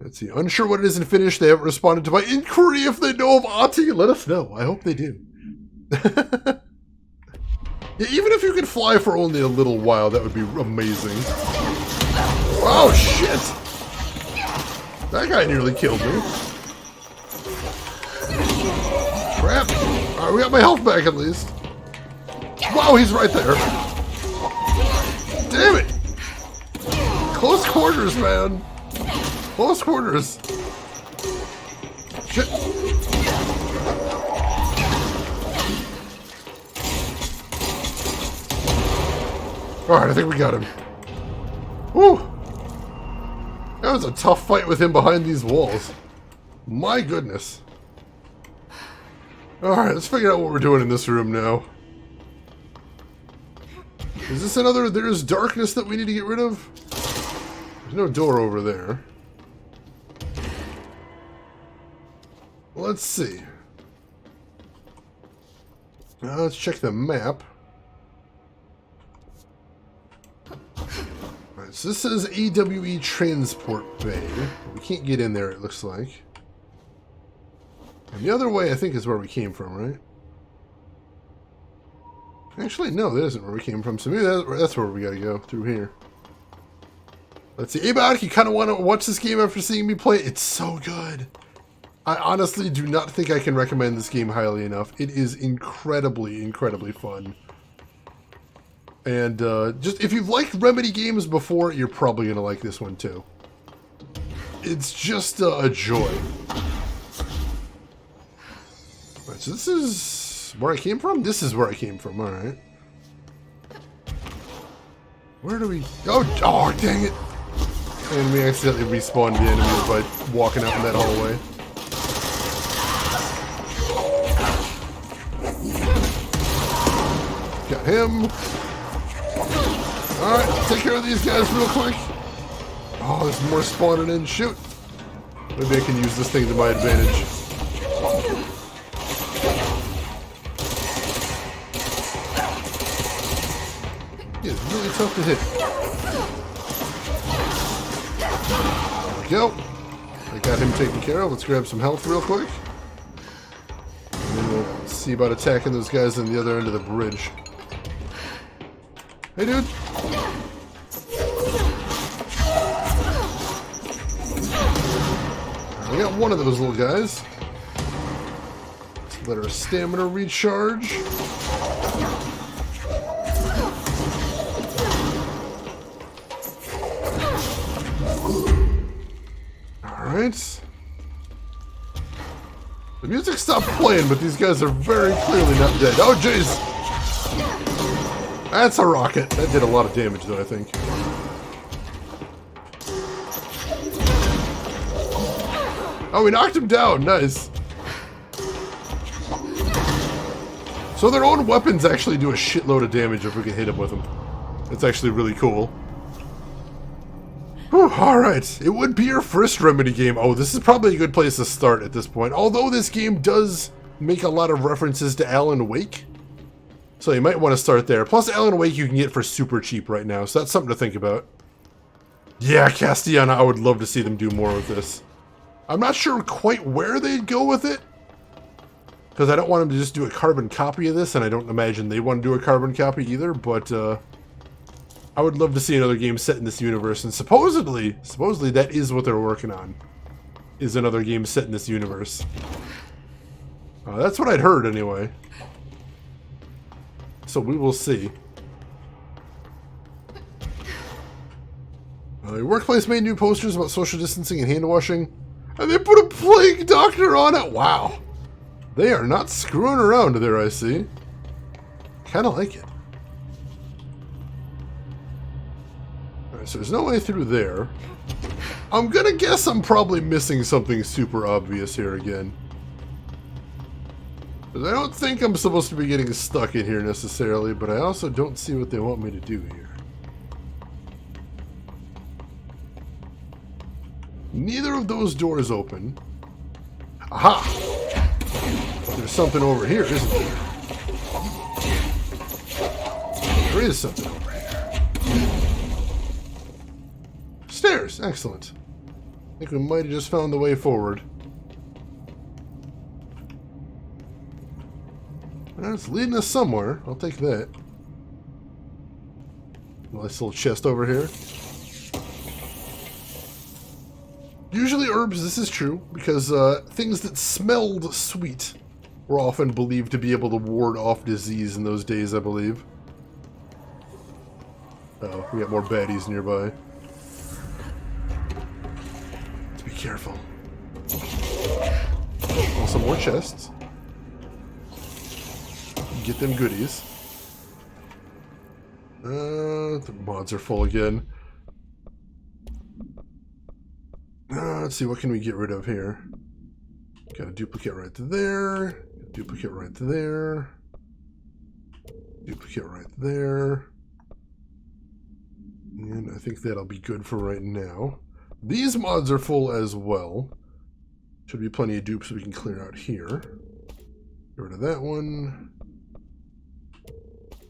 Let's see. Unsure what it is in Finnish. They haven't responded to my inquiry. If they know of Ahti, let us know. I hope they do. Yeah, even if you could fly for only a little while, that would be amazing. Oh, shit! That guy nearly killed me. Crap. Alright, we got my health back at least. Wow, he's right there. Damn it! Close quarters, man. Close quarters. Shit. Alright, I think we got him. Whew! That was a tough fight with him behind these walls. My goodness. Alright, let's figure out what we're doing in this room now. Is this another... There's darkness that we need to get rid of? There's no door over there. Let's see. Now let's check the map. Alright, so this says AWE Transport Bay. We can't get in there, it looks like. And the other way, I think, is where we came from, right? Actually, no, that isn't where we came from. So maybe that's where we gotta go, through here. Let's see. Abiotic, you kind of want to watch this game after seeing me play it? It's so good. I honestly do not think I can recommend this game highly enough. It is incredibly, incredibly fun. And just if you've liked Remedy games before, you're probably going to like this one too. It's just a joy. Right, so this is where I came from? This is where I came from, alright. Where do we... Oh, dang it! And we accidentally respawned the enemies by walking out in that hallway. Got him. Alright, take care of these guys real quick. Oh, there's more spawning in. Shoot. Maybe I can use this thing to my advantage. Yeah, it's really tough to hit. There we go. I got him taken care of. Let's grab some health real quick. And then we'll see about attacking those guys on the other end of the bridge. Hey, dude. We got one of those little guys. Let's let our stamina recharge. Alright. The music stopped playing, but these guys are very clearly not dead. Oh, jeez! That's a rocket. That did a lot of damage, though, I think. Oh, we knocked him down. Nice. So their own weapons actually do a shitload of damage if we can hit them with them. That's actually really cool. Whew, alright. It would be your first Remedy game. Oh, this is probably a good place to start at this point. Although this game does make a lot of references to Alan Wake. So you might want to start there. Plus, Alan Wake you can get for super cheap right now, so that's something to think about. Yeah, Castellana, I would love to see them do more with this. I'm not sure quite where they'd go with it. Because I don't want them to just do a carbon copy of this, and I don't imagine they want to do a carbon copy either, but I would love to see another game set in this universe, and supposedly that is what they're working on. Is another game set in this universe. That's what I'd heard anyway. So we will see. The workplace made new posters about social distancing and hand washing, and they put a plague doctor on it. Wow. They are not screwing around there, I see. Kind of like it. Alright, so there's no way through there. I'm gonna guess I'm probably missing something super obvious here again. Because I don't think I'm supposed to be getting stuck in here necessarily, but I also don't see what they want me to do here. Neither of those doors open. Aha! There's something over here, isn't there? There is something over here. Stairs! Excellent. I think we might have just found the way forward. Well, it's leading us somewhere. I'll take that. Nice little chest over here. Usually herbs, this is true, because things that smelled sweet were often believed to be able to ward off disease in those days, I believe. Oh, we got more baddies nearby. Let's be careful. Also more chests. Get them goodies. The mods are full again. Let's see, what can we get rid of here? Got a duplicate right there. Duplicate right there. Duplicate right there. And I think that'll be good for right now. These mods are full as well. Should be plenty of dupes we can clear out here. Get rid of that one.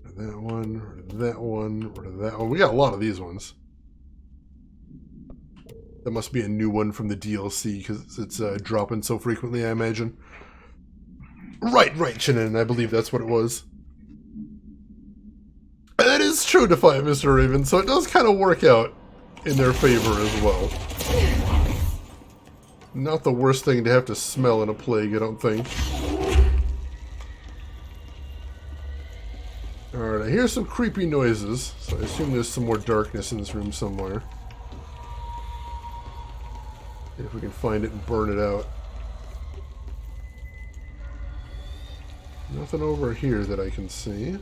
Rid of that one. Rid of that one. Rid of that one. We got a lot of these ones. That must be a new one from the DLC because it's dropping so frequently, I imagine. Right, Shannon. I believe that's what it was. And that is true, Defiant Mr. Raven, so it does kind of work out in their favor as well. Not the worst thing to have to smell in a plague, I don't think. Alright, I hear some creepy noises, so I assume there's some more darkness in this room somewhere. If we can find it and burn it out. Nothing over here that I can see.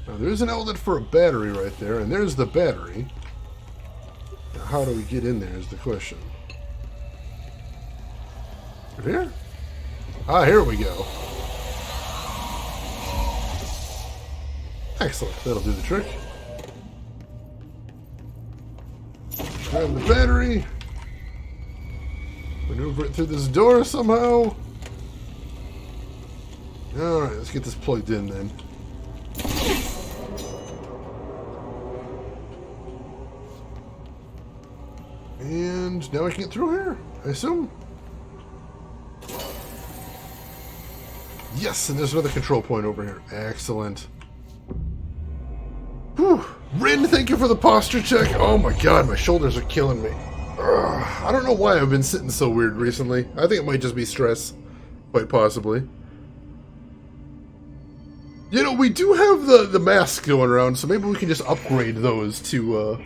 Now there's an outlet for a battery right there, and there's the battery. Now how do we get in there is the question. Over here? Ah, here we go. Excellent, that'll do the trick. Grab the battery. Maneuver it through this door somehow. Alright, let's get this plugged in then. And now I can get through here, I assume. Yes, and there's another control point over here. Excellent. Whew. Rin, thank you for the posture check. Oh my god, my shoulders are killing me. Ugh, I don't know why I've been sitting so weird recently. I think it might just be stress. Quite possibly. You know, we do have the masks going around, so maybe we can just upgrade those to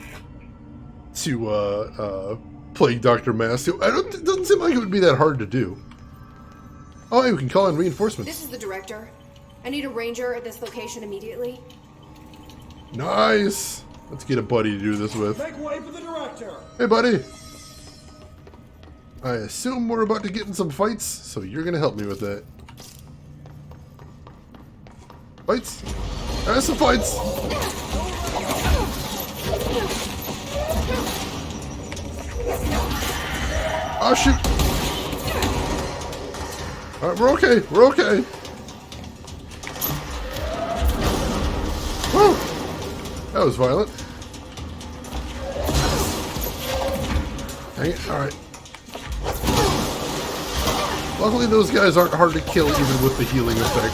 Plague Doctor masks. It doesn't seem like it would be that hard to do. Oh, hey, we can call in reinforcements. This is the director. I need a ranger at this location immediately. Nice! Let's get a buddy to do this with. Make way for the director! Hey, buddy! I assume we're about to get in some fights, so you're gonna help me with that. Fights? Some fights! Oh, shoot! Alright, we're okay, we're okay! Woo! That was violent. Dang it, alright. Luckily those guys aren't hard to kill even with the healing effect.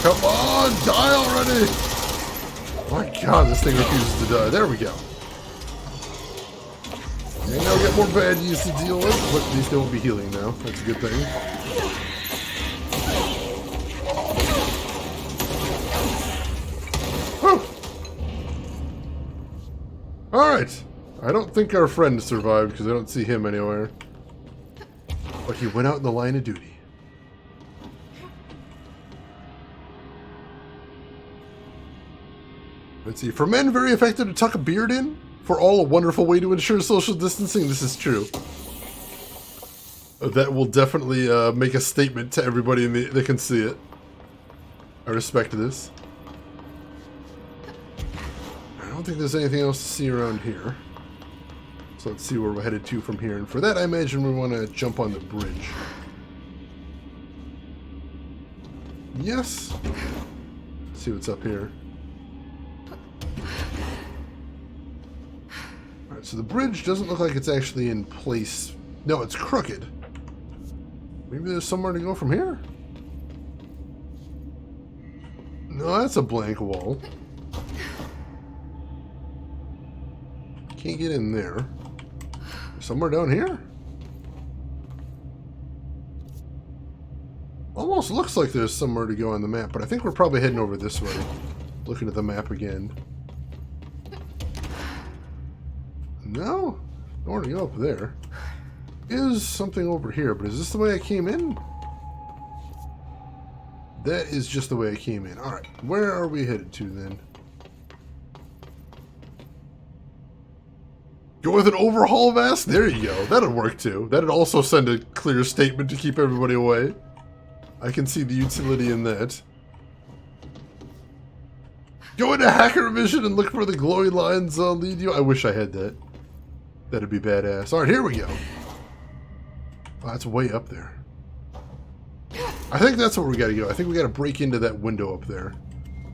Come on, die already! My god, this thing refuses to die. There we go. And now we get more baddies to deal with, but these don't be healing now. That's a good thing. Whew. Alright. I don't think our friend survived because I don't see him anywhere. But he went out in the line of duty. Let's see. For men very effective to tuck a beard in? For all, a wonderful way to ensure social distancing. This is true. That will definitely make a statement to everybody that can see it. I respect this. I don't think there's anything else to see around here. So let's see where we're headed to from here. And for that, I imagine we want to jump on the bridge. Yes. Let's see what's up here. Alright, so the bridge doesn't look like it's actually in place. No, it's crooked. Maybe there's somewhere to go from here? No, that's a blank wall. Can't get in there. Somewhere down here? Almost looks like there's somewhere to go on the map, but I think we're probably heading over this way. Looking at the map again. No? Nowhere to go up there. Is something over here, but is this the way I came in? That is just the way I came in. Alright, where are we headed to then? Go with an overhaul vest? There you go. That'd work too. That'd also send a clear statement to keep everybody away. I can see the utility in that. Go into hacker vision and look for the glowing lines lead you. I wish I had that. That'd be badass. Alright, here we go. Oh, that's way up there. I think that's where we gotta go. I think we gotta break into that window up there.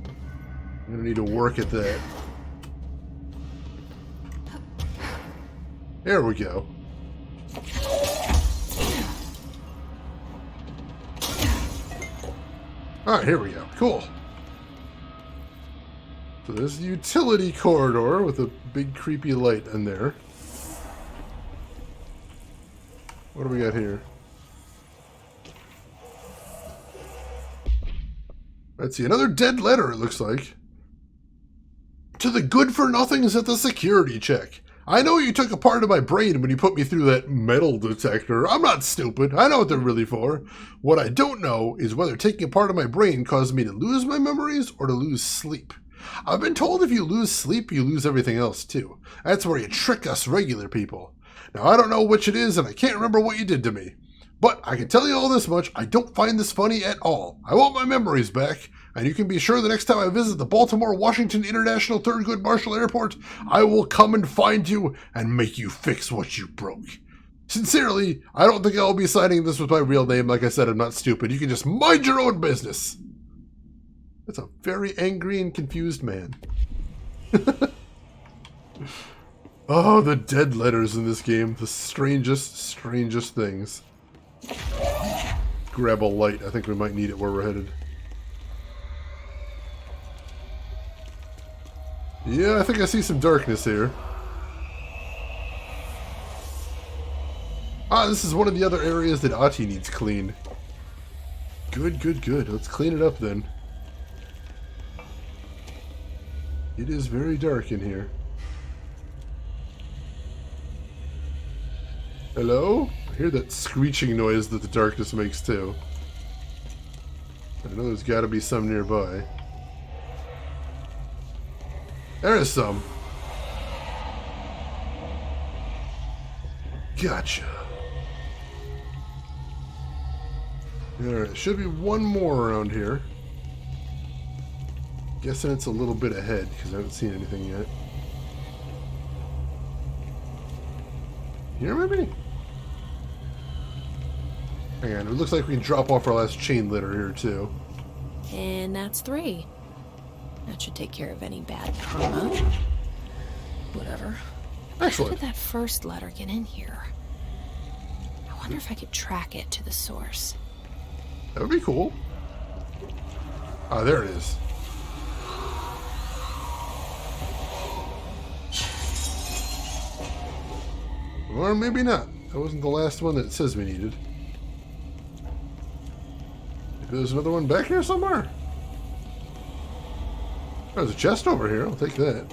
I'm gonna need to work at that. There we go. Alright, here we go. Cool. So there's the utility corridor with a big creepy light in there. What do we got here? Let's see, another dead letter, it looks like. To the good-for-nothings at the security check. I know you took a part of my brain when you put me through that metal detector. I'm not stupid. I know what they're really for. What I don't know is whether taking a part of my brain caused me to lose my memories or to lose sleep. I've been told if you lose sleep, you lose everything else too. That's where you trick us regular people. Now, I don't know which it is, and I can't remember what you did to me. But I can tell you all this much, I don't find this funny at all. I want my memories back, and you can be sure the next time I visit the Baltimore-Washington International Thurgood Marshall Airport, I will come and find you and make you fix what you broke. Sincerely, I don't think I'll be signing this with my real name. Like I said, I'm not stupid. You can just mind your own business. That's a very angry and confused man. Oh, the dead letters in this game. The strangest, strangest things. Grab a light. I think we might need it where we're headed. Yeah, I think I see some darkness here. Ah, this is one of the other areas that Ahti needs cleaned. Good, good, good. Let's clean it up then. It is very dark in here. Hello? I hear that screeching noise that the darkness makes too. I know there's gotta be some nearby. There is some. Gotcha. There should be one more around here. Guessing it's a little bit ahead because I haven't seen anything yet. Here maybe? Hang on, it looks like we can drop off our last chain litter here too. And that's 3. That should take care of any bad karma. Whatever. Excellent. How did that first letter get in here? I wonder if I could track it to the source. That would be cool. Ah, there it is. Or maybe not. That wasn't the last one that it says we needed. Maybe there's another one back here somewhere? There's a chest over here. I'll take that.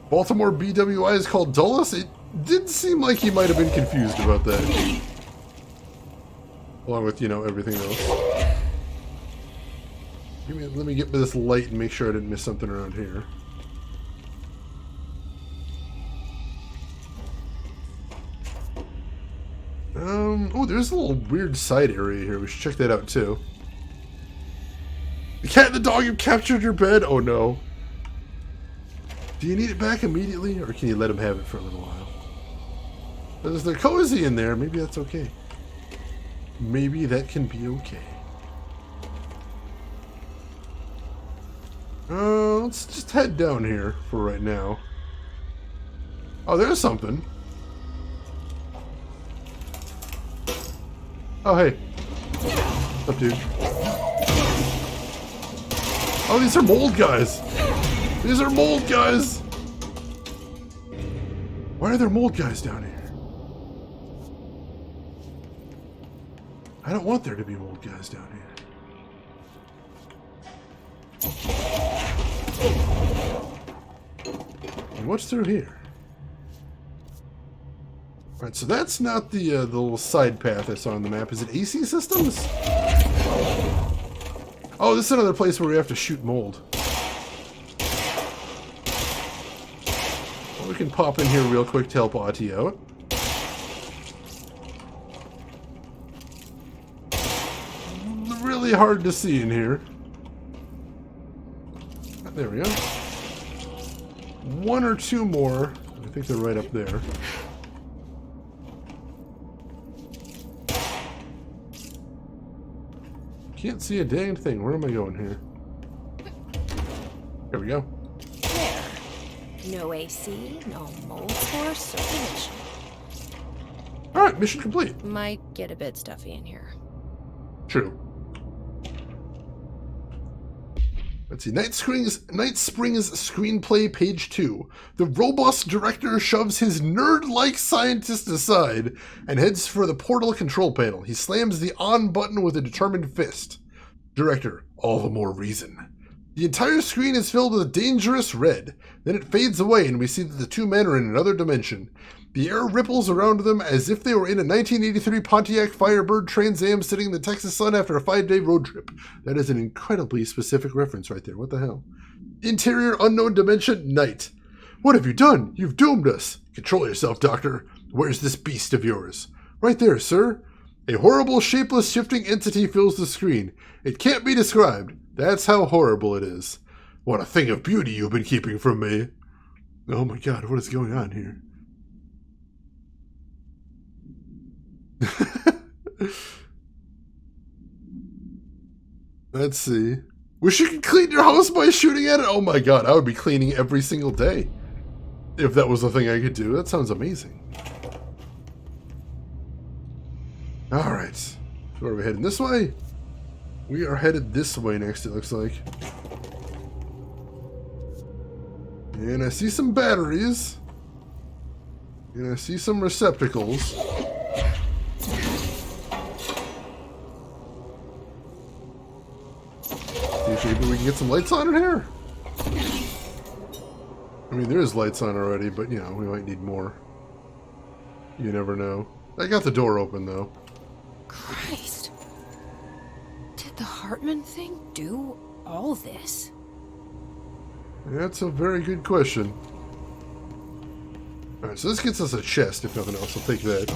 Baltimore BWI is called Dulles? It did seem like he might have been confused about that. Along with, you know, everything else. Let me get this light and make sure I didn't miss something around here. Oh, there's a little weird side area here. We should check that out too. The cat and the dog have captured your bed? Oh no. Do you need it back immediately, or can you let him have it for a little while? Because if they're cozy in there, maybe that's okay. Maybe that can be okay. Let's just head down here for right now. Oh, there's something. Oh, hey. What's up, dude? Oh, these are mold guys. These are mold guys. Why are there mold guys down here? I don't want there to be mold guys down here. And what's through here? Alright, so that's not the little side path I saw on the map. Is it AC systems? Oh, this is another place where we have to shoot mold. Well, we can pop in here real quick to help Ahti out. Really hard to see in here. There we go. One or two more. I think they're right up there. Can't see a dang thing. Where am I going here? There we go. There. No AC, no mold source, circulation. Alright, mission complete. Might get a bit stuffy in here. True. Let's see. Night Spring's screenplay, page 2. The robust director shoves his nerd-like scientist aside and heads for the portal control panel. He slams the on button with a determined fist. Director, all the more reason. The entire screen is filled with dangerous red. Then it fades away and we see that the two men are in another dimension. The air ripples around them as if they were in a 1983 Pontiac Firebird Trans Am sitting in the Texas sun after a 5-day road trip. That is an incredibly specific reference right there. What the hell? Interior unknown dimension, night. What have you done? You've doomed us. Control yourself, Doctor. Where's this beast of yours? Right there, sir. A horrible, shapeless, shifting entity fills the screen. It can't be described. That's how horrible it is. What a thing of beauty you've been keeping from me. Oh my god, what is going on here? Let's see. Wish you could clean your house by shooting at it? Oh my god, I would be cleaning every single day. If that was a thing I could do. That sounds amazing. Alright. So where are we heading? This way? We are headed this way next, it looks like. And I see some batteries. And I see some receptacles. See if maybe we can get some lights on in here. I mean, there's lights on already, but, you know, we might need more. You never know. I got the door open, though. Christ. Did the Hartman thing do all this? That's a very good question. Alright, so this gets us a chest, if nothing else. I'll take that.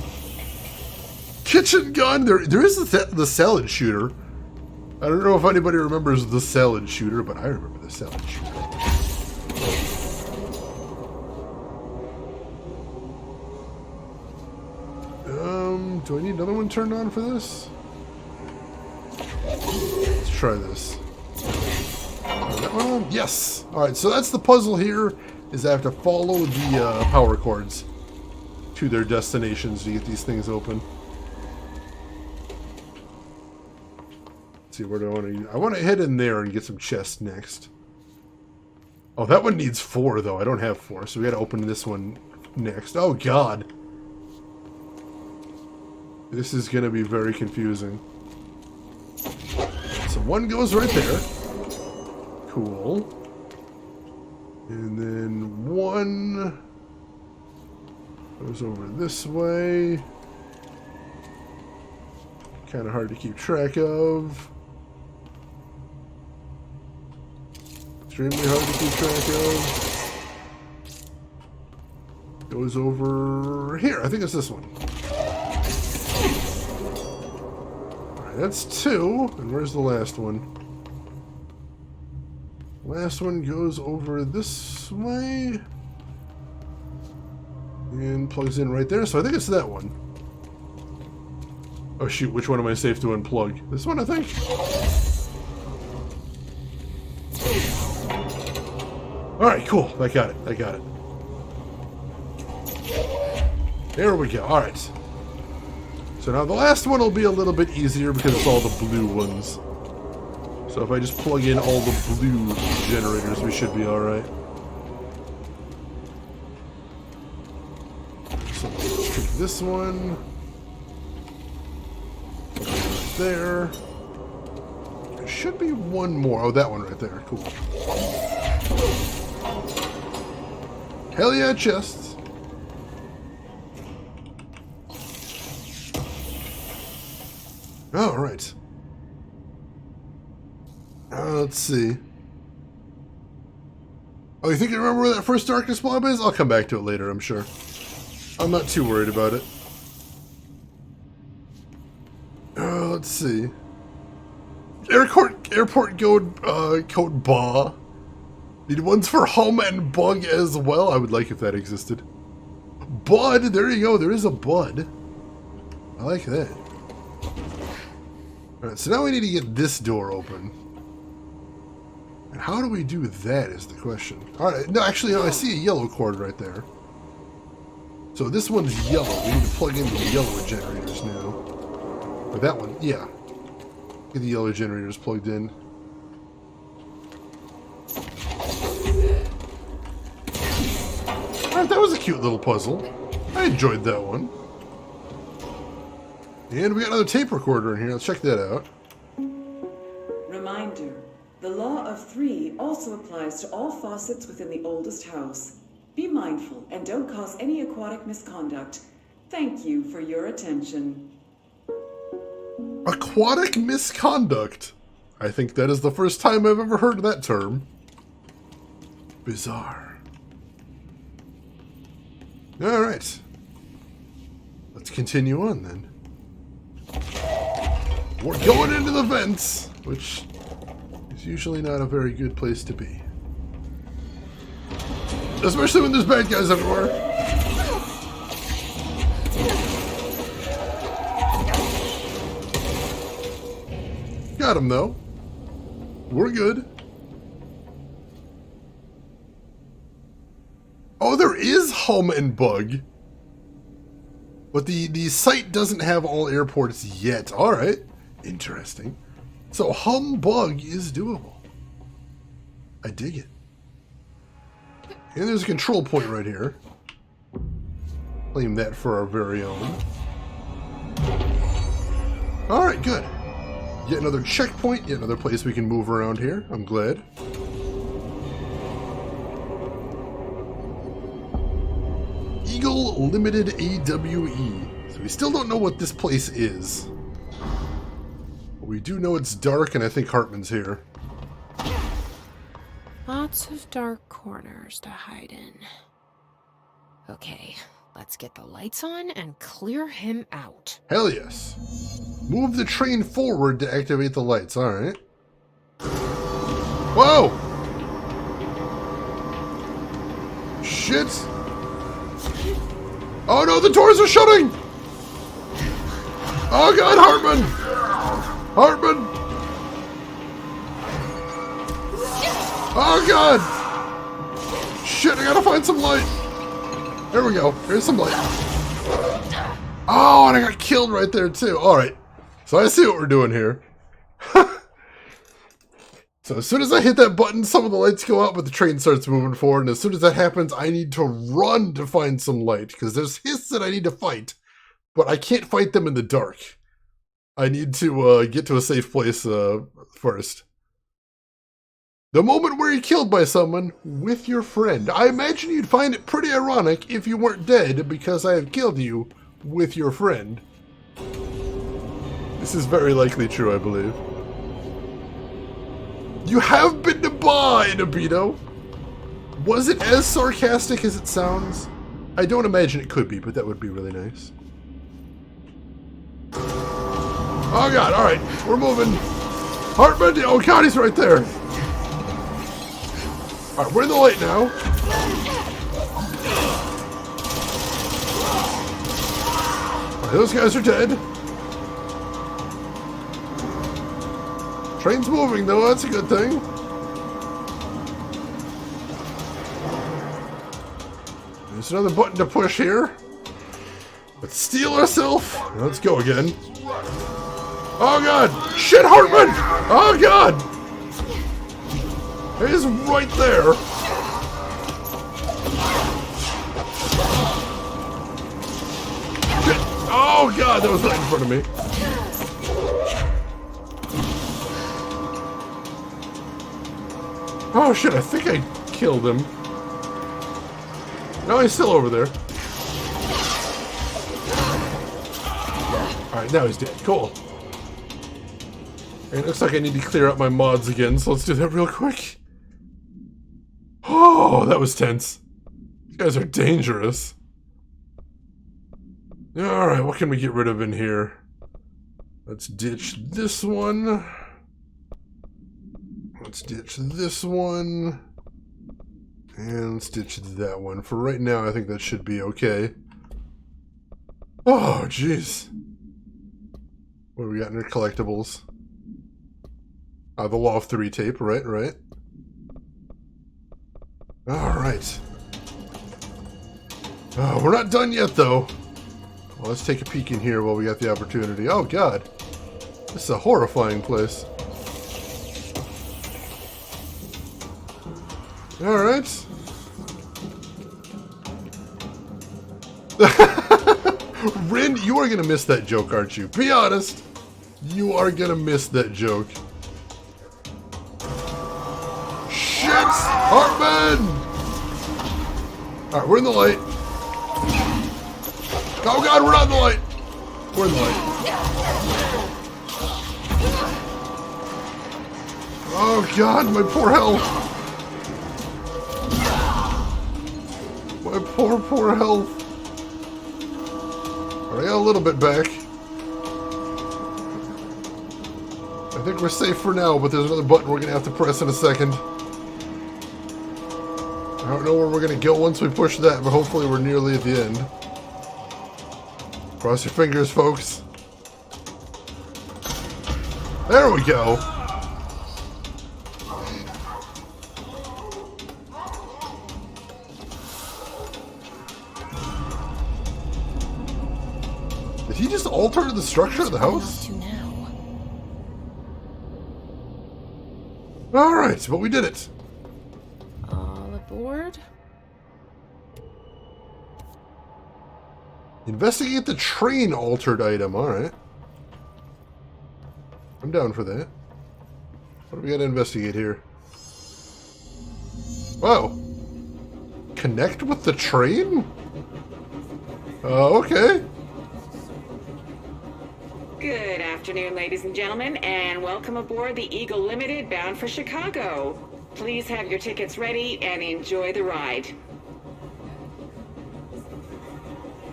Kitchen gun! There is the salad shooter. I don't know if anybody remembers the salad shooter, but I remember the salad shooter. Do I need another one turned on for this? Let's try this. That one on? Yes! Alright, so that's the puzzle here, is I have to follow the power cords to their destinations to get these things open. see, where do I want to... I want to head in there and get some chests next. Oh, that one needs 4, though. I don't have 4, so we got to open this one next. Oh, God. This is going to be very confusing. So one goes right there. Cool. And then one goes over this way. Kind of hard to keep track of. Extremely hard to keep track of. Goes over here. I think it's this one. Alright, that's 2. And where's the last one? Last one goes over this way. And plugs in right there. So I think it's that one. Oh shoot, which one am I safe to unplug? This one, I think? Alright, cool. I got it. I got it. There we go. Alright. So now the last one will be a little bit easier because it's all the blue ones. So if I just plug in all the blue generators, we should be alright. So let's take this one. There. There should be one more. Oh, that one right there. Cool. Hell yeah, chests. All right. Let's see. Oh, you think you remember where that first darkness blob is? I'll come back to it later, I'm sure. I'm not too worried about it. Let's see. Airport code BA. Need ones for home and bug as well. I would like if that existed. Bud, there you go. There is a bud. I like that. Alright, so now we need to get this door open. And how do we do that is the question. Alright, no, actually, no, I see a yellow cord right there. So this one's yellow. We need to plug in the yellow generators now. Or that one, yeah. Get the yellow generators plugged in. Alright, that was a cute little puzzle. I enjoyed that one. And we got another tape recorder in here. Let's check that out. Reminder, the law of 3 also applies to all faucets within the oldest house. Be mindful and don't cause any aquatic misconduct. Thank you for your attention. Aquatic misconduct. I think that is the first time I've ever heard that term. Bizarre. Alright. Let's continue on then. We're going into the vents, which is usually not a very good place to be. Especially when there's bad guys everywhere. Got him, though. We're good. Oh, there is hum and bug. But the site doesn't have all airports yet. Alright. Interesting. So hum bug is doable. I dig it. And there's a control point right here. Claim that for our very own. Alright, good. Yet another checkpoint, yet another place we can move around here. I'm glad. Eagle Limited AWE. So we still don't know what this place is. But we do know it's dark, and I think Hartman's here. Lots of dark corners to hide in. Okay, let's get the lights on and clear him out. Hell yes. Move the train forward to activate the lights. Alright. Whoa! Shit! Oh no, the doors are shutting! Oh god, Hartman! Hartman! Oh god! Shit, I gotta find some light! There we go. Here's some light. Oh, and I got killed right there too. Alright. So I see what we're doing here. So as soon as I hit that button, some of the lights go out, but the train starts moving forward. And as soon as that happens, I need to run to find some light, because there's hiss that I need to fight. But I can't fight them in the dark. I need to get to a safe place first. The moment where you're killed by someone with your friend. I imagine you'd find it pretty ironic if you weren't dead, because I have killed you with your friend. This is very likely true, I believe. You have been to buy, Nobito! Was it as sarcastic as it sounds? I don't imagine it could be, but that would be really nice. Oh god, alright, we're moving. Hartman, oh god, he's right there. Alright, we're in the light now. Alright, those guys are dead. Train's moving though, that's a good thing. There's another button to push here. Let's steal ourselves. Let's go again. Oh god! Shit, Hartman! Oh god! He's right there. Shit. Oh god, that was right in front of me. Oh shit, I think I killed him. No, he's still over there. Alright, now he's dead. Cool. It looks like I need to clear up my mods again, so let's do that real quick. Oh, that was tense. These guys are dangerous. Alright, what can we get rid of in here? Let's ditch this one. Let's ditch this one. And let's ditch that one. For right now, I think that should be okay. Oh, jeez. What do we got in our collectibles? The Law of 3 tape, right. Alright. Oh, we're not done yet, though. Well, let's take a peek in here while we got the opportunity. Oh, God. This is a horrifying place. Alright. Rin, you are going to miss that joke, aren't you? Be honest. You are going to miss that joke. Shit! Hartman! Alright, we're in the light. Oh god, we're not in the light! We're in the light. Oh god, my poor health. My poor health. Alright, I got a little bit back. I think we're safe for now, but there's another button we're going to have to press in a second. I don't know where we're going to go once we push that, but hopefully we're nearly at the end. Cross your fingers, folks. There we go. Did he just alter the structure of the house? Alright, but we did it. All aboard. Investigate the train altered item. Alright. I'm down for that. What do we got to investigate here? Wow. Connect with the train? Okay. Good afternoon, ladies and gentlemen, and welcome aboard the Eagle Limited bound for Chicago. Please have your tickets ready and enjoy the ride.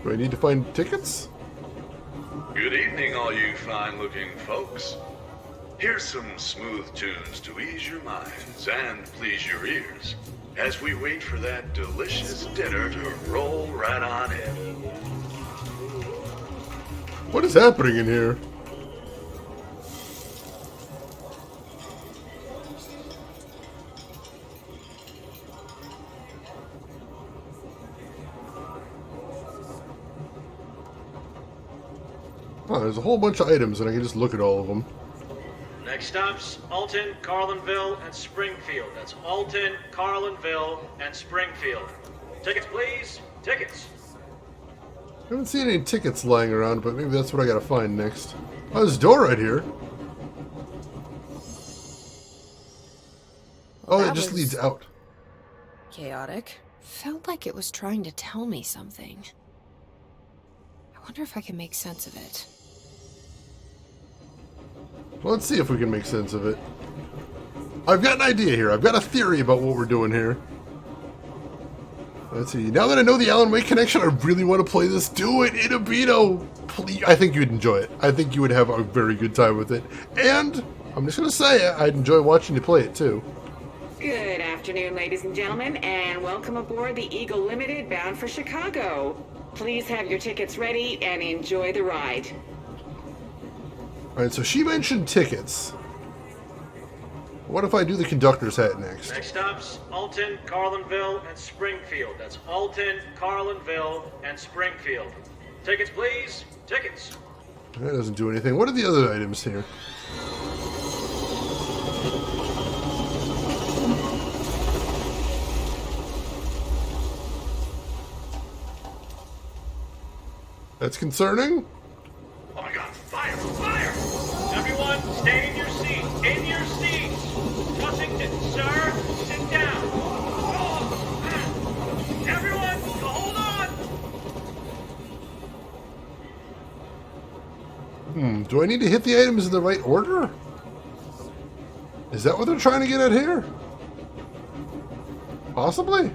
Do I need to find tickets? Good evening, all you fine-looking folks. Here's some smooth tunes to ease your minds and please your ears as we wait for that delicious dinner to roll right on in. What is happening in here? Oh, there's a whole bunch of items and I can just look at all of them. Next stops, Alton, Carlinville, and Springfield. That's Alton, Carlinville, and Springfield. Tickets, please. Tickets. I haven't seen any tickets lying around, but maybe that's what I gotta find next. Oh, there's a door right here. Oh, it just leads out. Chaotic. Felt like it was trying to tell me something. I wonder if I can make sense of it. Well, let's see if we can make sense of it. I've got an idea here. I've got a theory about what we're doing here. Let's see. Now that I know the Alan Wake connection, I really want to play this. Do it, Inabito! Please. I think you'd enjoy it. I think you would have a very good time with it. And I'm just going to say it. I'd enjoy watching you play it, too. Good afternoon, ladies and gentlemen, and welcome aboard the Eagle Limited bound for Chicago. Please have your tickets ready and enjoy the ride. Alright, so she mentioned tickets. What if I do the conductor's hat next? Next stops, Alton, Carlinville, and Springfield. That's Alton, Carlinville, and Springfield. Tickets, please. Tickets. That doesn't do anything. What are the other items here? That's concerning. Oh my god, fire! Fire! Everyone, stay in your seats! In your seats! Washington, sir, sit down! Oh. Everyone, hold on! Do I need to hit the items in the right order? Is that what they're trying to get at here? Possibly.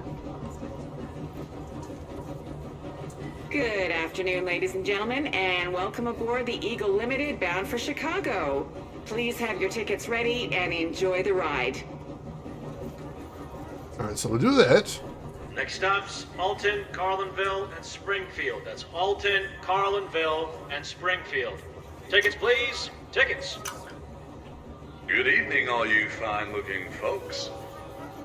Good afternoon, ladies and gentlemen, and welcome aboard the Eagle Limited bound for Chicago. Please have your tickets ready and enjoy the ride. Alright, so we'll do that. Next stops, Alton, Carlinville, and Springfield. That's Alton, Carlinville, and Springfield. Tickets, please. Tickets. Good evening, all you fine-looking folks.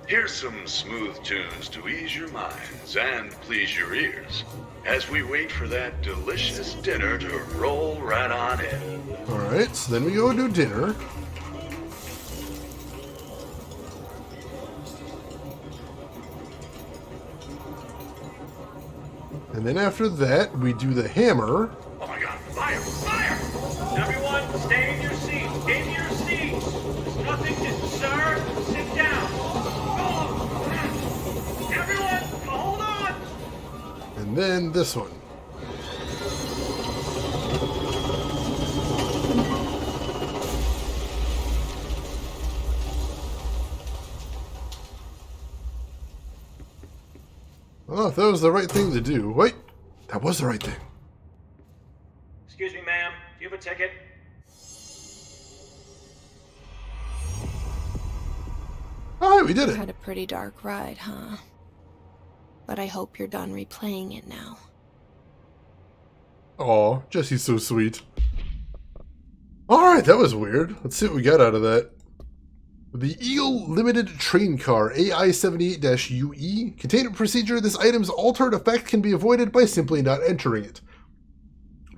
Here's some smooth tunes to ease your minds and please your ears as we wait for that delicious dinner to roll right on in. Alright, so then we go do dinner. And then after that, we do the hammer. Oh my god, fire! Fire! Everyone, stay in your seats! In your seats! There's nothing to... Sir, sit down! Oh. Everyone, hold on! And then this one. Oh, if that was the right thing to do. Wait, that was the right thing. Excuse me, ma'am. Do you have a ticket? Oh, we did it. Had a pretty dark ride, huh? But I hope you're done replaying it now. Aw, Jesse's so sweet. Alright, that was weird. Let's see what we got out of that. The Eagle Limited Train Car AI78-UE. Containment procedure. This item's altered effect can be avoided by simply not entering it.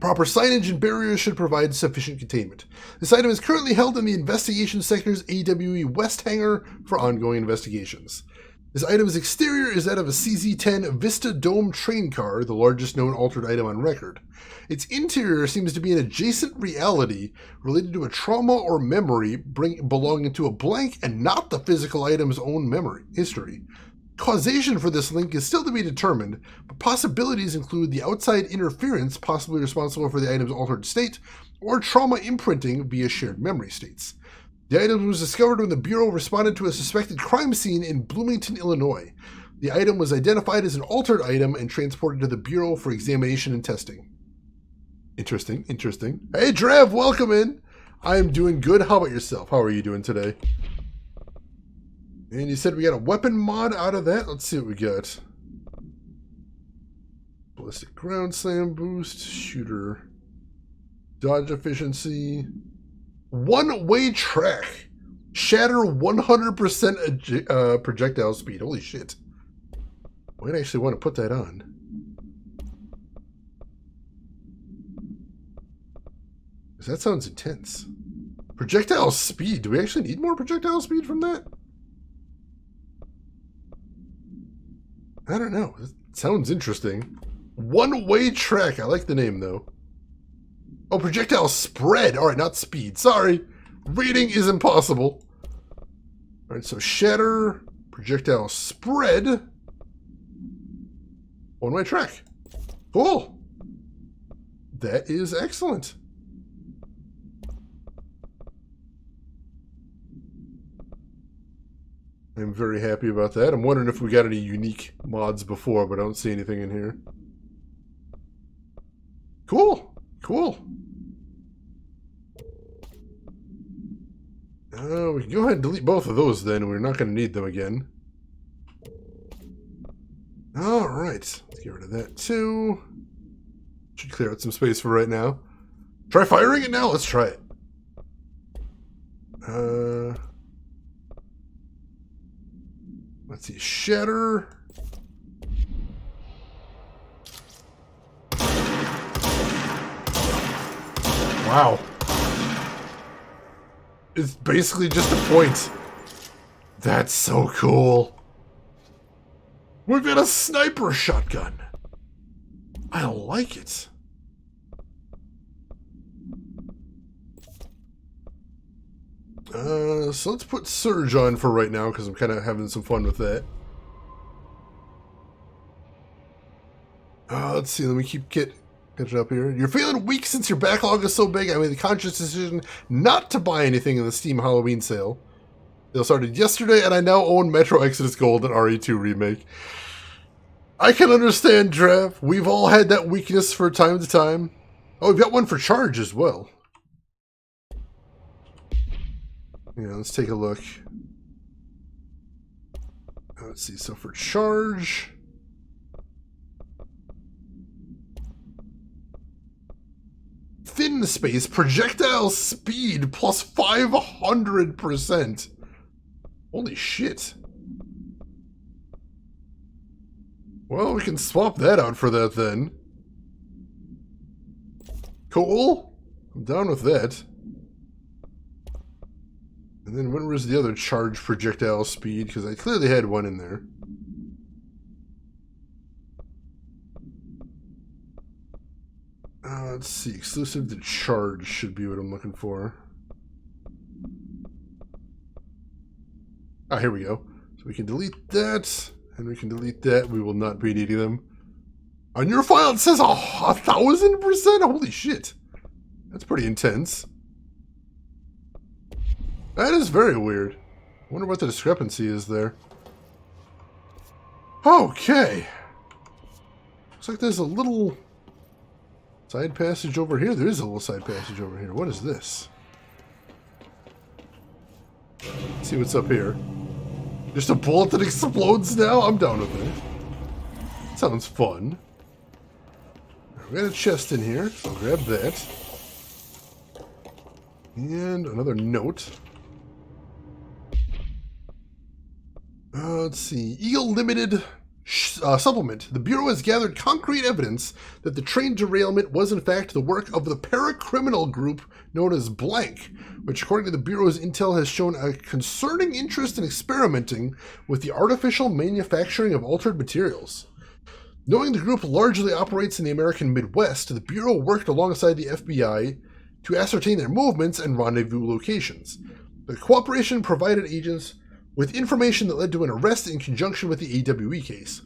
Proper signage and barriers should provide sufficient containment. This item is currently held in the Investigation Sector's AWE West hangar for ongoing investigations. This item's exterior is that of a CZ-10 Vista Dome train car, the largest known altered item on record. Its interior seems to be an adjacent reality related to a trauma or memory belonging to a blank and not the physical item's own memory history. Causation for this link is still to be determined, but possibilities include the outside interference possibly responsible for the item's altered state, or trauma imprinting via shared memory states. The item was discovered when the Bureau responded to a suspected crime scene in Bloomington, Illinois. The item was identified as an altered item and transported to the Bureau for examination and testing. Interesting, interesting. Hey, Drev, welcome in. I am doing good. How about yourself? How are you doing today? And you said we got a weapon mod out of that. Let's see what we got. Ballistic ground slam boost, shooter, dodge efficiency, one-way track, shatter 100% projectile speed. Holy shit! Might actually want to put that on. Because that sounds intense. Projectile speed. Do we actually need more projectile speed from that? I don't know. It sounds interesting. One-way track. I like the name, though. Oh, projectile spread. All right, not speed. Sorry. Reading is impossible. All right, so shatter, projectile spread, one-way track. Cool. That is excellent. I'm very happy about that. I'm wondering if we got any unique mods before, but I don't see anything in here. Cool. Cool. We can go ahead and delete both of those then. We're not going to need them again. Alright. Let's get rid of that too. Should clear out some space for right now. Try firing it now? Let's try it. Let's see. Shatter. Wow. It's basically just a point. That's so cool. We've got a sniper shotgun. I like it. So let's put Surge on for right now because I'm kind of having some fun with that. Let's see. Let me get it up here. You're feeling weak since your backlog is so big. I made the conscious decision not to buy anything in the Steam Halloween sale. Sale started yesterday, and I now own Metro Exodus Gold and RE2 Remake. I can understand, Drav. We've all had that weakness from time to time. Oh, we've got one for charge as well. Yeah, let's take a look. Let's see. So for charge... Thin space, projectile speed plus 500%. Holy shit. Well, we can swap that out for that then. Cool. I'm down with that. And then when was the other charge projectile speed? Because I clearly had one in there. Let's see. Exclusive to charge should be what I'm looking for. Ah, here we go. So we can delete that, and we can delete that. We will not be needing them. On your file, it says 1,000%? Holy shit. That's pretty intense. That is very weird. I wonder what the discrepancy is there. Okay. Looks like there's a little... side passage over here? There is a little side passage over here. What is this? Let's see what's up here. Just a bullet that explodes now? I'm down with it. Sounds fun. We got a chest in here, so I'll grab that. And another note. Let's see. Eagle Limited... supplement. The Bureau has gathered concrete evidence that the train derailment was in fact the work of the paracriminal group known as Blank, which according to the Bureau's intel has shown a concerning interest in experimenting with the artificial manufacturing of altered materials. Knowing the group largely operates in the American Midwest, the Bureau worked alongside the FBI to ascertain their movements and rendezvous locations. The cooperation provided agents with information that led to an arrest in conjunction with the AWE case.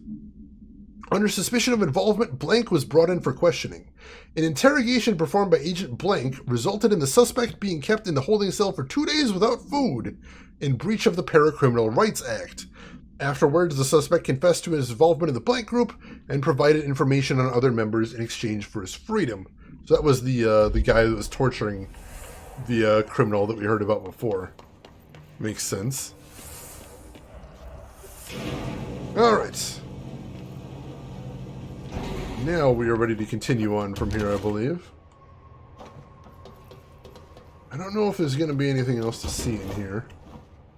Under suspicion of involvement, Blank was brought in for questioning. An interrogation performed by Agent Blank resulted in the suspect being kept in the holding cell for 2 days without food, in breach of the Paracriminal Rights Act. Afterwards, the suspect confessed to his involvement in the Blank group and provided information on other members in exchange for his freedom. So that was the guy that was torturing the criminal that we heard about before. Makes sense. Alright. Now we are ready to continue on from here, I believe. I don't know if there's going to be anything else to see in here.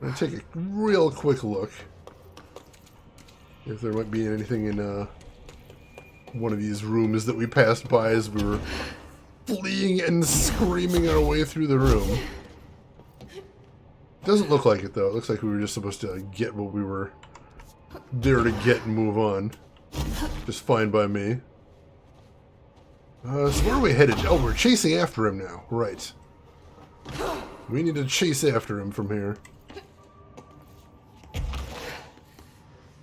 I'm going to take a real quick look. If there might be anything in one of these rooms that we passed by as we were fleeing and screaming our way through the room. Doesn't look like it, though. It looks like we were just supposed to get what we were there to get and move on. Just fine by me. So where are we headed? Oh, we're chasing after him now. Right. We need to chase after him from here.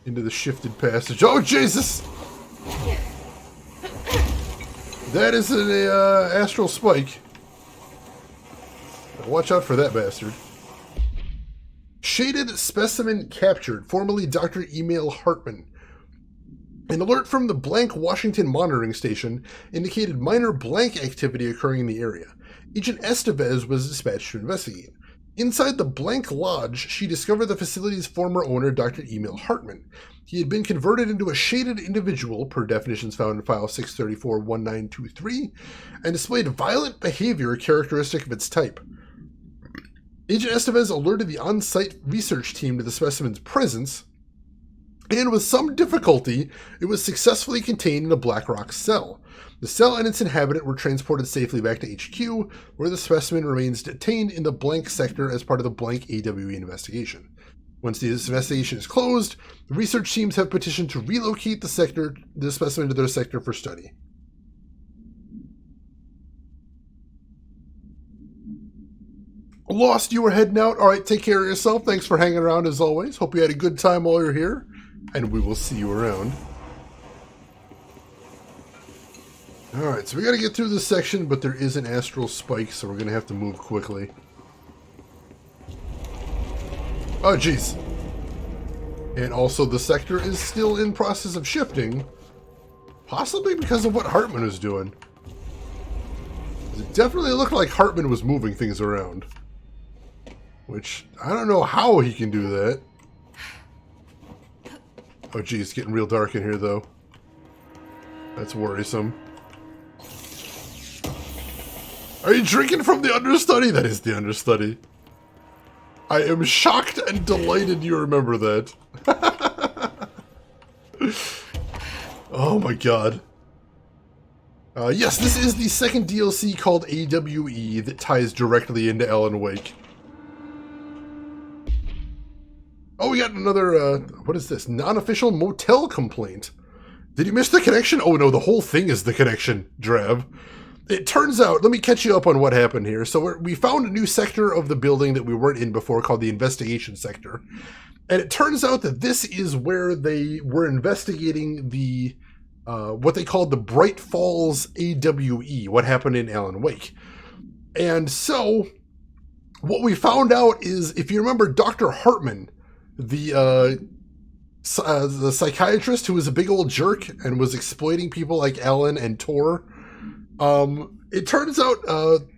Into the shifted passage. Oh, Jesus! That is an astral spike. Watch out for that bastard. Shaded specimen captured, formerly Dr. Emil Hartman. An alert from the Blank Washington monitoring station indicated minor blank activity occurring in the area. Agent Estevez was dispatched to investigate. Inside the Blank Lodge, she discovered the facility's former owner, Dr. Emil Hartman. He had been converted into a shaded individual, per definitions found in File 634-1923, and displayed violent behavior characteristic of its type. Agent Estevez alerted the on-site research team to the specimen's presence, and with some difficulty, it was successfully contained in a Blackrock cell. The cell and its inhabitant were transported safely back to HQ, where the specimen remains detained in the Blank sector as part of the Blank AWE investigation. Once this investigation is closed, the research teams have petitioned to relocate the specimen to their sector for study. Lost, you were heading out. All right, take care of yourself. Thanks for hanging around as always. Hope you had a good time while you're here, and we will see you around. All right, so we got to get through this section, but there is an astral spike, so we're going to have to move quickly. Oh, jeez. And also, the sector is still in process of shifting, possibly because of what Hartman was doing. It definitely looked like Hartman was moving things around. Which, I don't know how he can do that. Oh geez, it's getting real dark in here though. That's worrisome. Are you drinking from the understudy? That is the understudy. I am shocked and delighted you remember that. Oh my god. Yes, this is the second DLC called AWE that ties directly into Alan Wake. Oh, we got another, what is this? Non-official motel complaint. Did you miss the connection? Oh no, the whole thing is the connection, Drab. It turns out, let me catch you up on what happened here. So we found a new sector of the building that we weren't in before called the investigation sector. And it turns out that this is where they were investigating the, what they called the Bright Falls AWE, what happened in Alan Wake. And so, what we found out is, if you remember Dr. Hartman, the psychiatrist who was a big old jerk and was exploiting people like Alan and Tor, it turns out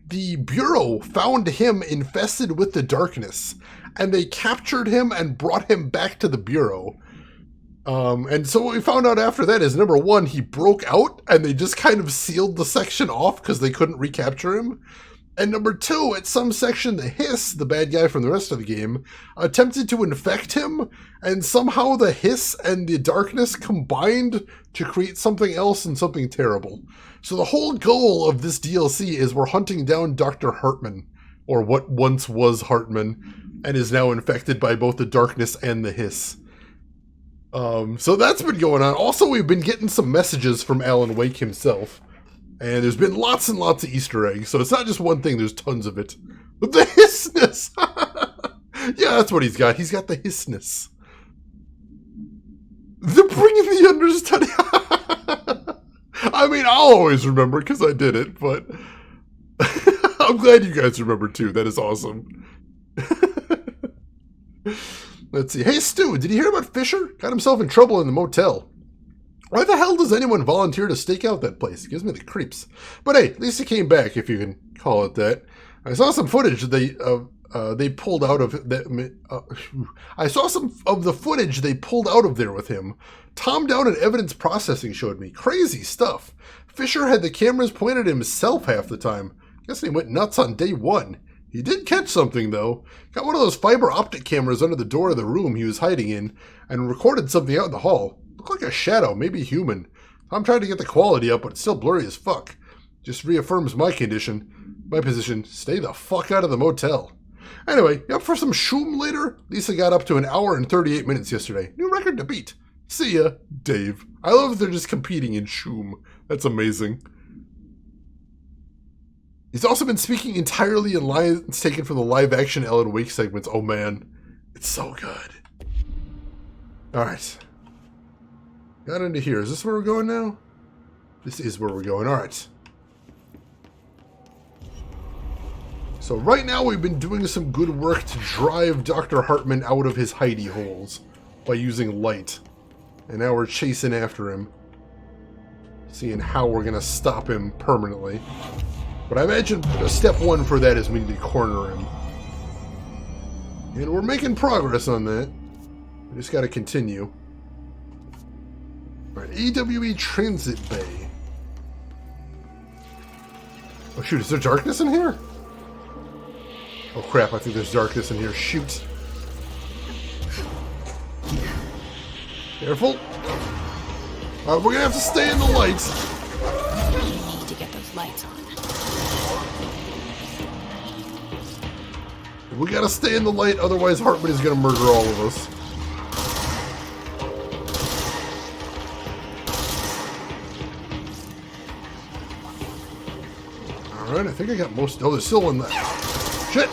the Bureau found him infested with the darkness, and they captured him and brought him back to the Bureau. And so what we found out after that is, number one, he broke out, and they just kind of sealed the section off because they couldn't recapture him. And number two, at some section, the Hiss, the bad guy from the rest of the game, attempted to infect him, and somehow the Hiss and the darkness combined to create something else and something terrible. So the whole goal of this DLC is we're hunting down Dr. Hartman, or what once was Hartman, and is now infected by both the darkness and the Hiss. So that's been going on. Also, we've been getting some messages from Alan Wake himself. And there's been lots and lots of Easter eggs, so it's not just one thing, there's tons of it. But the hissness! Yeah, that's what he's got. He's got the hissness. The bringing the understudy. I mean, I'll always remember because I did it, but I'm glad you guys remember too. That is awesome. Let's see. Hey, Stu, did you hear about Fisher? Got himself in trouble in the motel. Why the hell does anyone volunteer to stake out that place? It gives me the creeps. But hey, at least he came back, if you can call it that. I saw some footage they pulled out of that. I saw some of the footage they pulled out of there with him. Tom Down and Evidence Processing showed me. Crazy stuff. Fisher had the cameras pointed at himself half the time. Guess he went nuts on day one. He did catch something, though. Got one of those fiber optic cameras under the door of the room he was hiding in and recorded something out in the hall. Looked like a shadow, maybe human. I'm trying to get the quality up, but it's still blurry as fuck. Just reaffirms my position. Stay the fuck out of the motel. Anyway, you up for some shoom later? Lisa got up to 1 hour and 38 minutes yesterday. New record to beat. See ya, Dave. I love that they're just competing in shoom. That's amazing. He's also been speaking entirely in lines taken from the live-action Alan Wake segments. Oh man, it's so good. Alright. Got into here. Is this where we're going now? This is where we're going. Alright. So right now we've been doing some good work to drive Dr. Hartman out of his hidey holes by using light. And now we're chasing after him. Seeing how we're going to stop him permanently. But I imagine step one for that is we need to corner him. And we're making progress on that. We just got to continue. Alright, AWE Transit Bay. Oh shoot, is there darkness in here? Oh crap, I think there's darkness in here. Shoot. Careful. We're gonna have to stay in the lights. We need to get those lights on. We gotta stay in the light, otherwise Hartman is gonna murder all of us. Alright, I think I got most... Oh, there's still one there. Shit!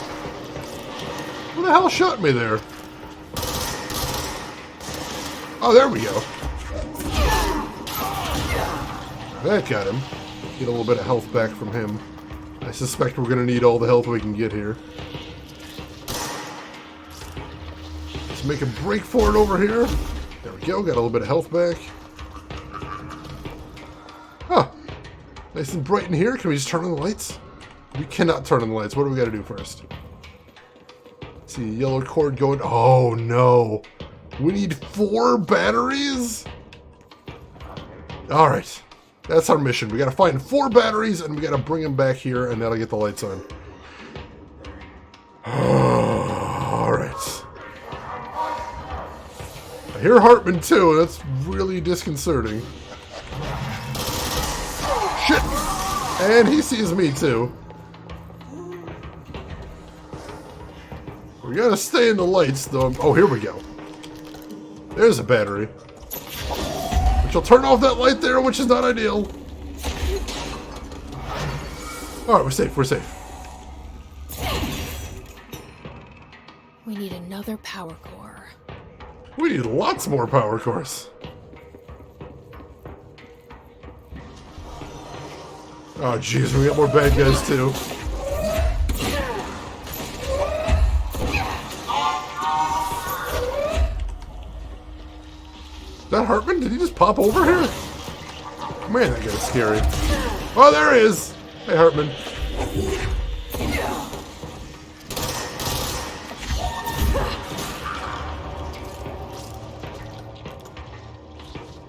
Who the hell shot me there? Oh, there we go. That got him. Get a little bit of health back from him. I suspect we're gonna need all the health we can get here. Let's make a break for it over here. There we go, got a little bit of health back. Huh. Nice and bright in here. Can we just turn on the lights? We cannot turn on the lights. What do we gotta do first? See, yellow cord going... Oh, no. We need 4 batteries? Alright. That's our mission. We gotta find 4 batteries, and we gotta bring them back here, and that'll get the lights on. Alright. I hear Hartman, too. That's really disconcerting. Shit! And he sees me, too. We gotta stay in the lights, though. Oh, here we go. There's a battery. Which will turn off that light there, which is not ideal. Alright, we're safe, we're safe. We need another power core. We need lots more power cores. Oh, jeez, we got more bad guys, too. Is that Hartman? Did he just pop over here? Man, that guy's scary. Oh, there he is! Hey, Hartman.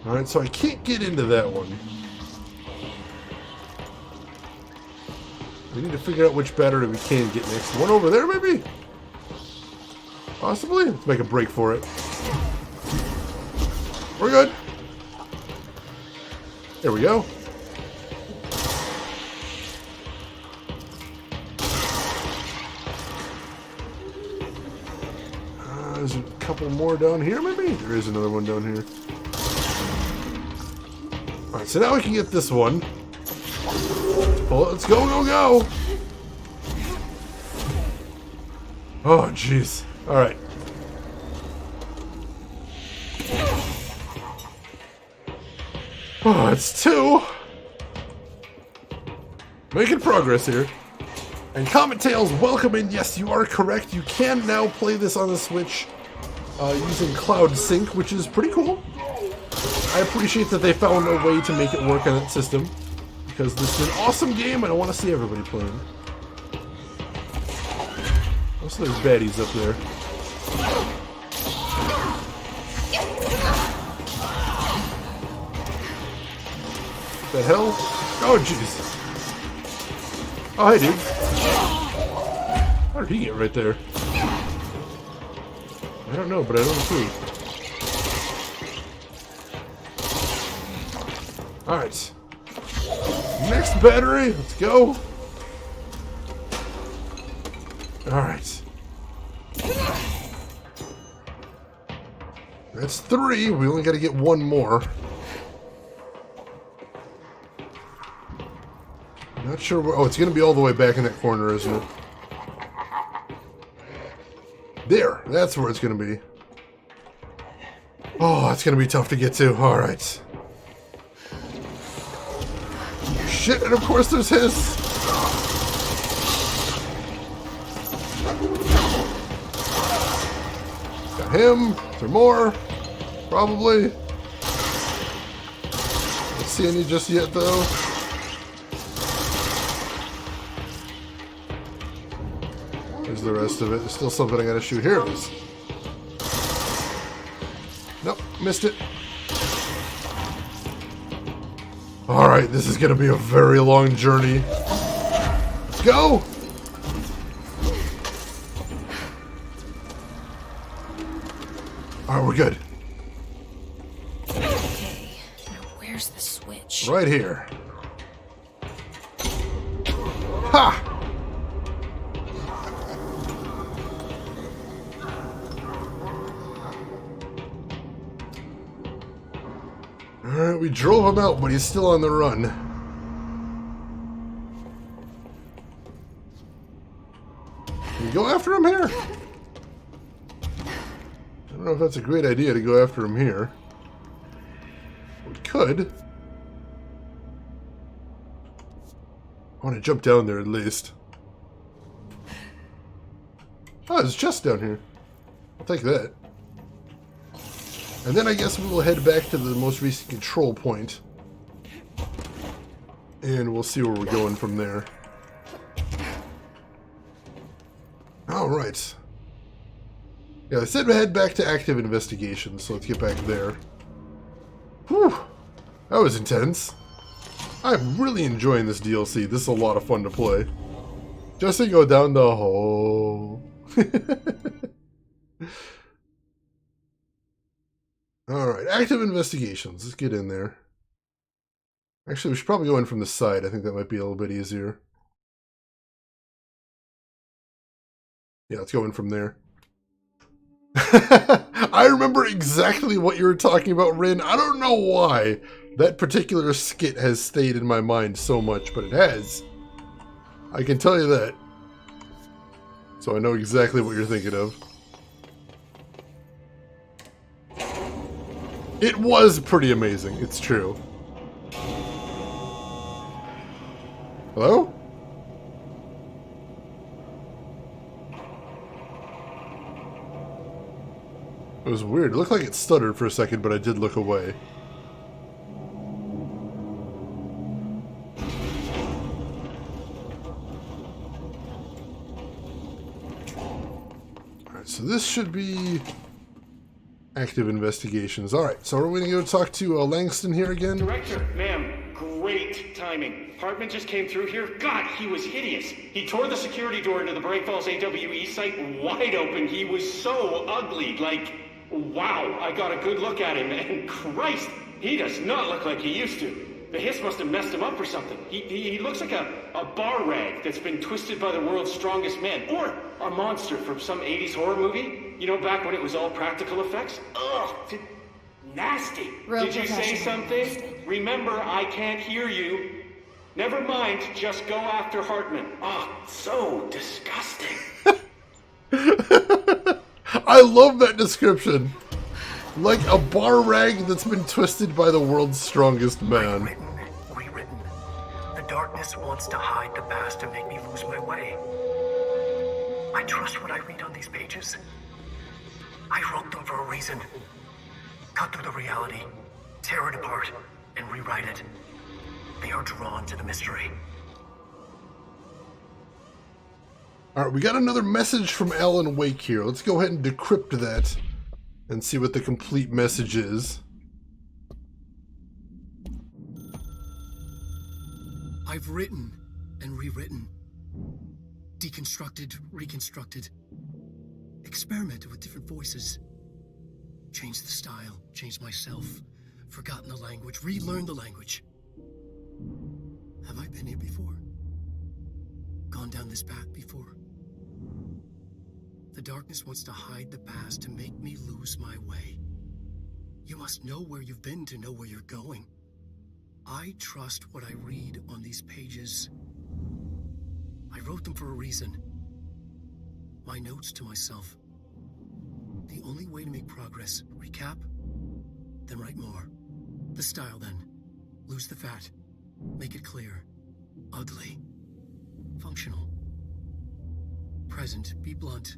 Alright, so I can't get into that one. We need to figure out which battery we can get next. One over there, maybe? Possibly? Let's make a break for it. We're good. There we go. There's a couple more down here, maybe? There is another one down here. Alright, so now we can get this one. Let's go, go, go! Oh, jeez. Alright. Oh, it's 2. Making progress here. And Comet Tails, welcome in. Yes, you are correct. You can now play this on the Switch using Cloud Sync, which is pretty cool. I appreciate that they found a way to make it work on that system, because this is an awesome game and I want to see everybody playing. Also, there's baddies up there. The hell? Oh, jeez. Oh, hey, dude. How did he get right there? I don't know, but I don't see. Alright. Next battery. Let's go. Alright. That's 3. We only got to get 1 more. Not sure where... Oh, it's going to be all the way back in that corner, isn't it? There. That's where it's going to be. Oh, that's going to be tough to get to. All right. Shit, and of course there's his. Got him. Is there more? Probably. Don't see any just yet, though. There's the rest of it. There's still something I gotta shoot. Here it is. Nope, missed it. Alright, this is gonna be a very long journey. Let's go! Alright, we're good. Okay, now where's the switch? Right here. Ha! Alright, we drove him out, but he's still on the run. Can we go after him here? I don't know if that's a great idea to go after him here. We could. I want to jump down there at least. Oh, there's a chest down here. I'll take that. And then I guess we will head back to the most recent control point. And we'll see where we're going from there. Alright. Yeah, I said we head back to active investigation, so let's get back there. Whew! That was intense. I'm really enjoying this DLC. This is a lot of fun to play. Just to go down the hole. Alright, active investigations. Let's get in there. Actually, we should probably go in from the side. I think that might be a little bit easier. Yeah, let's go in from there. I remember exactly what you were talking about, Rin. I don't know why that particular skit has stayed in my mind so much, but it has. I can tell you that. So I know exactly what you're thinking of. It was pretty amazing, it's true. Hello? It was weird. It looked like it stuttered for a second, but I did look away. Alright, so this should be active investigations. Alright, so are we going to go talk to Langston here again? Director, ma'am, great timing. Hartman just came through here. God, he was hideous. He tore the security door into the Bright Falls AWE site wide open. He was so ugly, like, wow. I got a good look at him, and Christ, he does not look like he used to. The hiss must have messed him up or something. He looks like a bar rag that's been twisted by the world's strongest man. Or a monster from some 80s horror movie. You know, back when it was all practical effects? Ugh, nasty. Real Did you say something? Remember, I can't hear you. Never mind, just go after Hartman. Oh, so disgusting. I love that description. Like a bar rag that's been twisted by the world's strongest man. Rewritten. The darkness wants to hide the past and make me lose my way. I trust what I read on these pages. I wrote them for a reason. Cut through the reality, tear it apart, and rewrite it. They are drawn to the mystery. Alright, we got another message from Alan Wake here. Let's go ahead and decrypt that and see what the complete message is. I've written and rewritten, deconstructed, reconstructed, experimented with different voices, changed the style, changed myself, forgotten the language, relearned the language. Have I been here before? Gone down this path before? The darkness wants to hide the past to make me lose my way. You must know where you've been to know where you're going. I trust what I read on these pages. I wrote them for a reason. My notes to myself. The only way to make progress, recap, then write more. The style then. Lose the fat. Make it clear. Ugly. Functional. Present. Be blunt.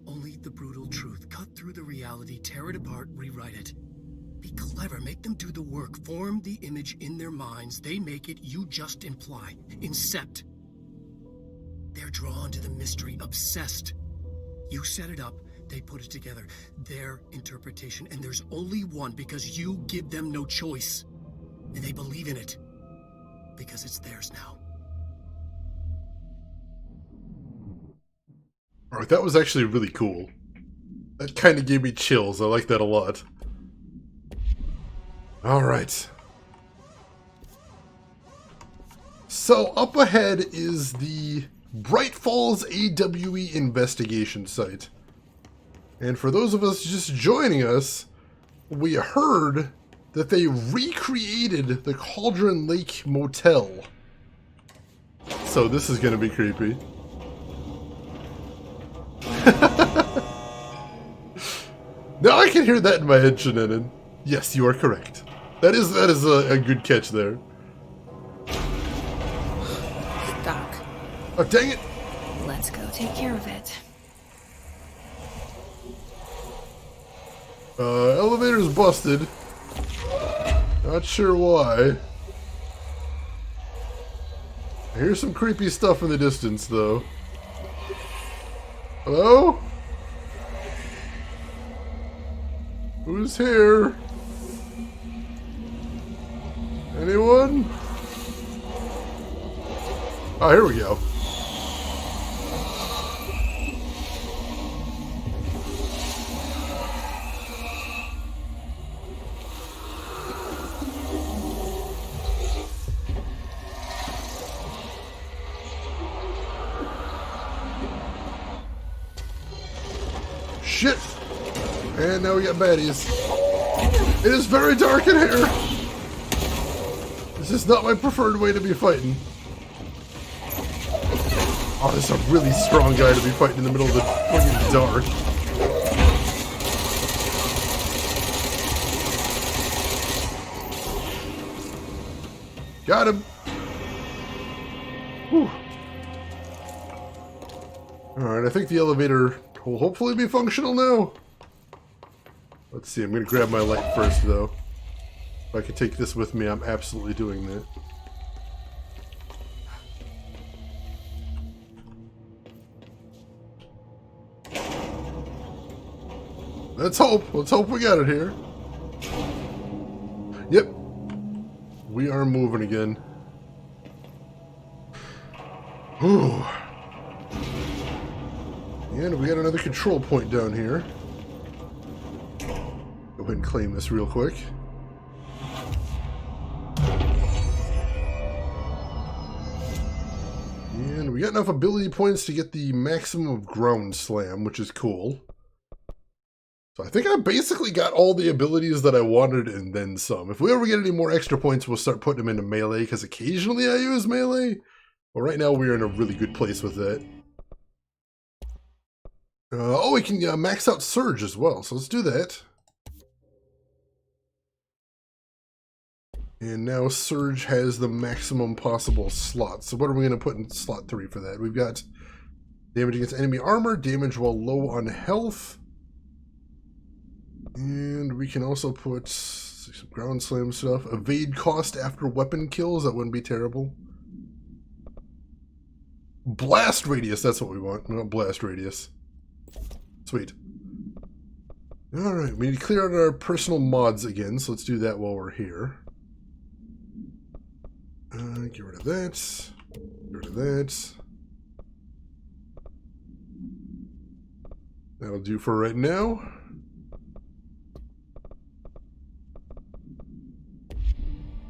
Only the brutal truth. Cut through the reality, tear it apart, rewrite it. Be clever, make them do the work. Form the image in their minds. They make it, you just imply. Incept. They're drawn to the mystery, obsessed. You set it up, they put it together. Their interpretation, and there's only one because you give them no choice. And they believe in it. Because it's theirs now. Alright, that was actually really cool. That kind of gave me chills. I like that a lot. Alright. So, up ahead is the Bright Falls AWE investigation site. And for those of us just joining us, we heard that they recreated the Cauldron Lake Motel. So this is going to be creepy. Now I can hear that in my head, Shannon. Yes, you are correct. That is a good catch there. Doc. Oh, dang it! Let's go take care of it. Elevator's busted. Not sure why. I hear some creepy stuff in the distance, though. Hello? Who's here? Anyone? Oh, here we go. Shit! And now we got baddies. It is very dark in here! This is not my preferred way to be fighting. Oh, this is a really strong guy to be fighting in the middle of the fucking dark. Got him! Whew. Alright, I think the elevator will hopefully be functional now. Let's see, I'm going to grab my light first, though. If I can take this with me, I'm absolutely doing that. Let's hope. Let's hope we got it here. Yep. We are moving again. Ooh. And we got another control point down here. Go ahead and claim this real quick. And we got enough ability points to get the maximum of ground slam, which is cool. So I think I basically got all the abilities that I wanted and then some. If we ever get any more extra points, we'll start putting them into melee, because occasionally I use melee. But right now we're in a really good place with that. Oh, we can max out Surge as well, so let's do that. And now Surge has the maximum possible slot. So what are we going to put in slot 3 for that? We've got damage against enemy armor, damage while low on health. And we can also put some ground slam stuff. Evade cost after weapon kills, that wouldn't be terrible. Blast radius, that's what we want. We want blast radius. Sweet. Alright, we need to clear out our personal mods again, so let's do that while we're here. Get rid of that. Get rid of that. That'll do for right now.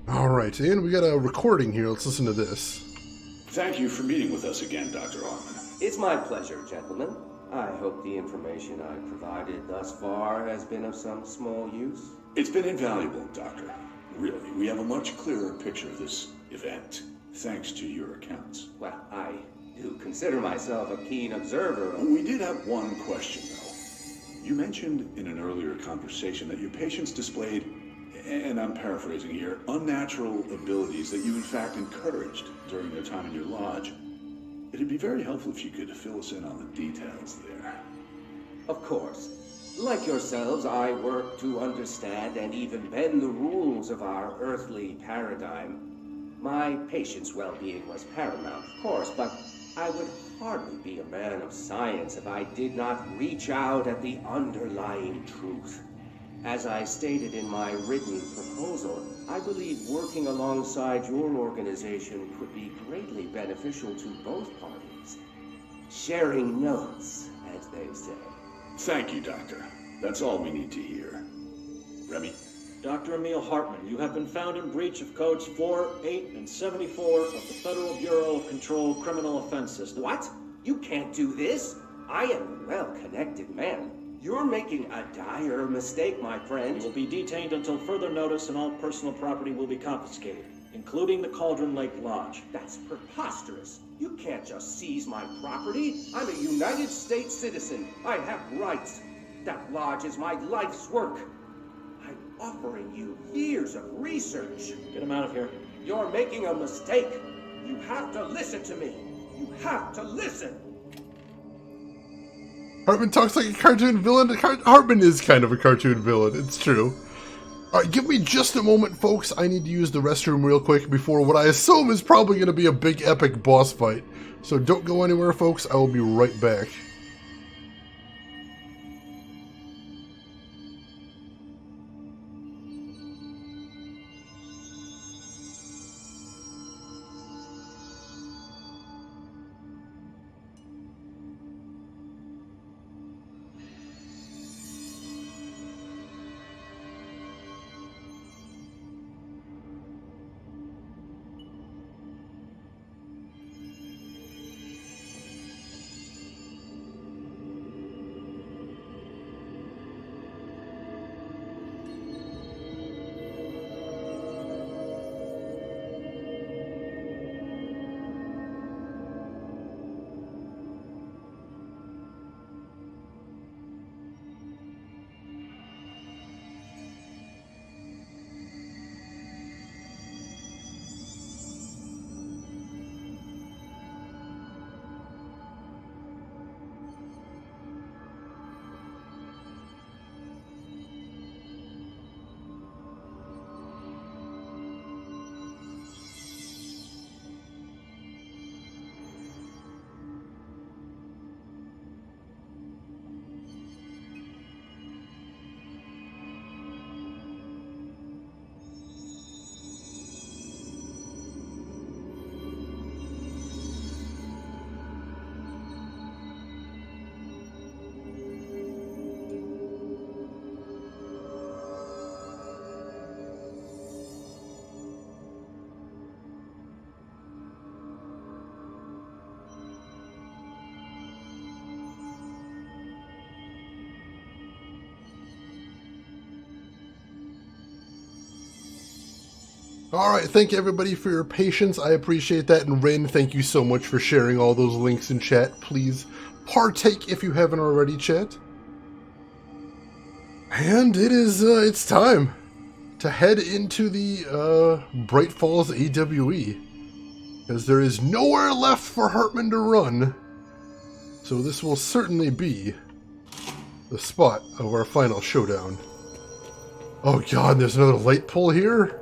Alright, and we got a recording here. Let's listen to this. Thank you for meeting with us again, Dr. Harmon. It's my pleasure, gentlemen. I hope the information I've provided thus far has been of some small use. It's been invaluable, Doctor. Really, we have a much clearer picture of this event, thanks to your accounts. Well, I do consider myself a keen observer. We did have one question, though. You mentioned in an earlier conversation that your patients displayed, and I'm paraphrasing here, unnatural abilities that you in fact encouraged during their time in your lodge. It'd be very helpful if you could fill us in on the details there. Of course. Like yourselves, I work to understand and even bend the rules of our earthly paradigm. My patient's well-being was paramount, of course, but I would hardly be a man of science if I did not reach out at the underlying truth. As I stated in my written proposal, I believe working alongside your organization could be greatly beneficial to both parties. Sharing notes, as they say. Thank you, Doctor. That's all we need to hear. Remy? Dr. Emil Hartman, you have been found in breach of Codes 4, 8, and 74 of the Federal Bureau of Control Criminal Offense System. What? You can't do this. I am a well-connected man. You're making a dire mistake, my friend. You will be detained until further notice and all personal property will be confiscated, including the Cauldron Lake Lodge. That's preposterous. You can't just seize my property. I'm a United States citizen. I have rights. That lodge is my life's work. I'm offering you years of research. Get him out of here. You're making a mistake. You have to listen to me. You have to listen. Hartman talks like a cartoon villain. Hartman is kind of a cartoon villain, it's true. Alright, give me just a moment, folks. I need to use the restroom real quick before what I assume is probably going to be a big epic boss fight. So don't go anywhere, folks. I will be right back. Alright, thank everybody for your patience. I appreciate that. And Rin, thank you so much for sharing all those links in chat. Please partake if you haven't already, chat. And it is, it's time to head into the Bright Falls AWE. Because there is nowhere left for Hartman to run. So this will certainly be the spot of our final showdown. Oh god, there's another light pole here?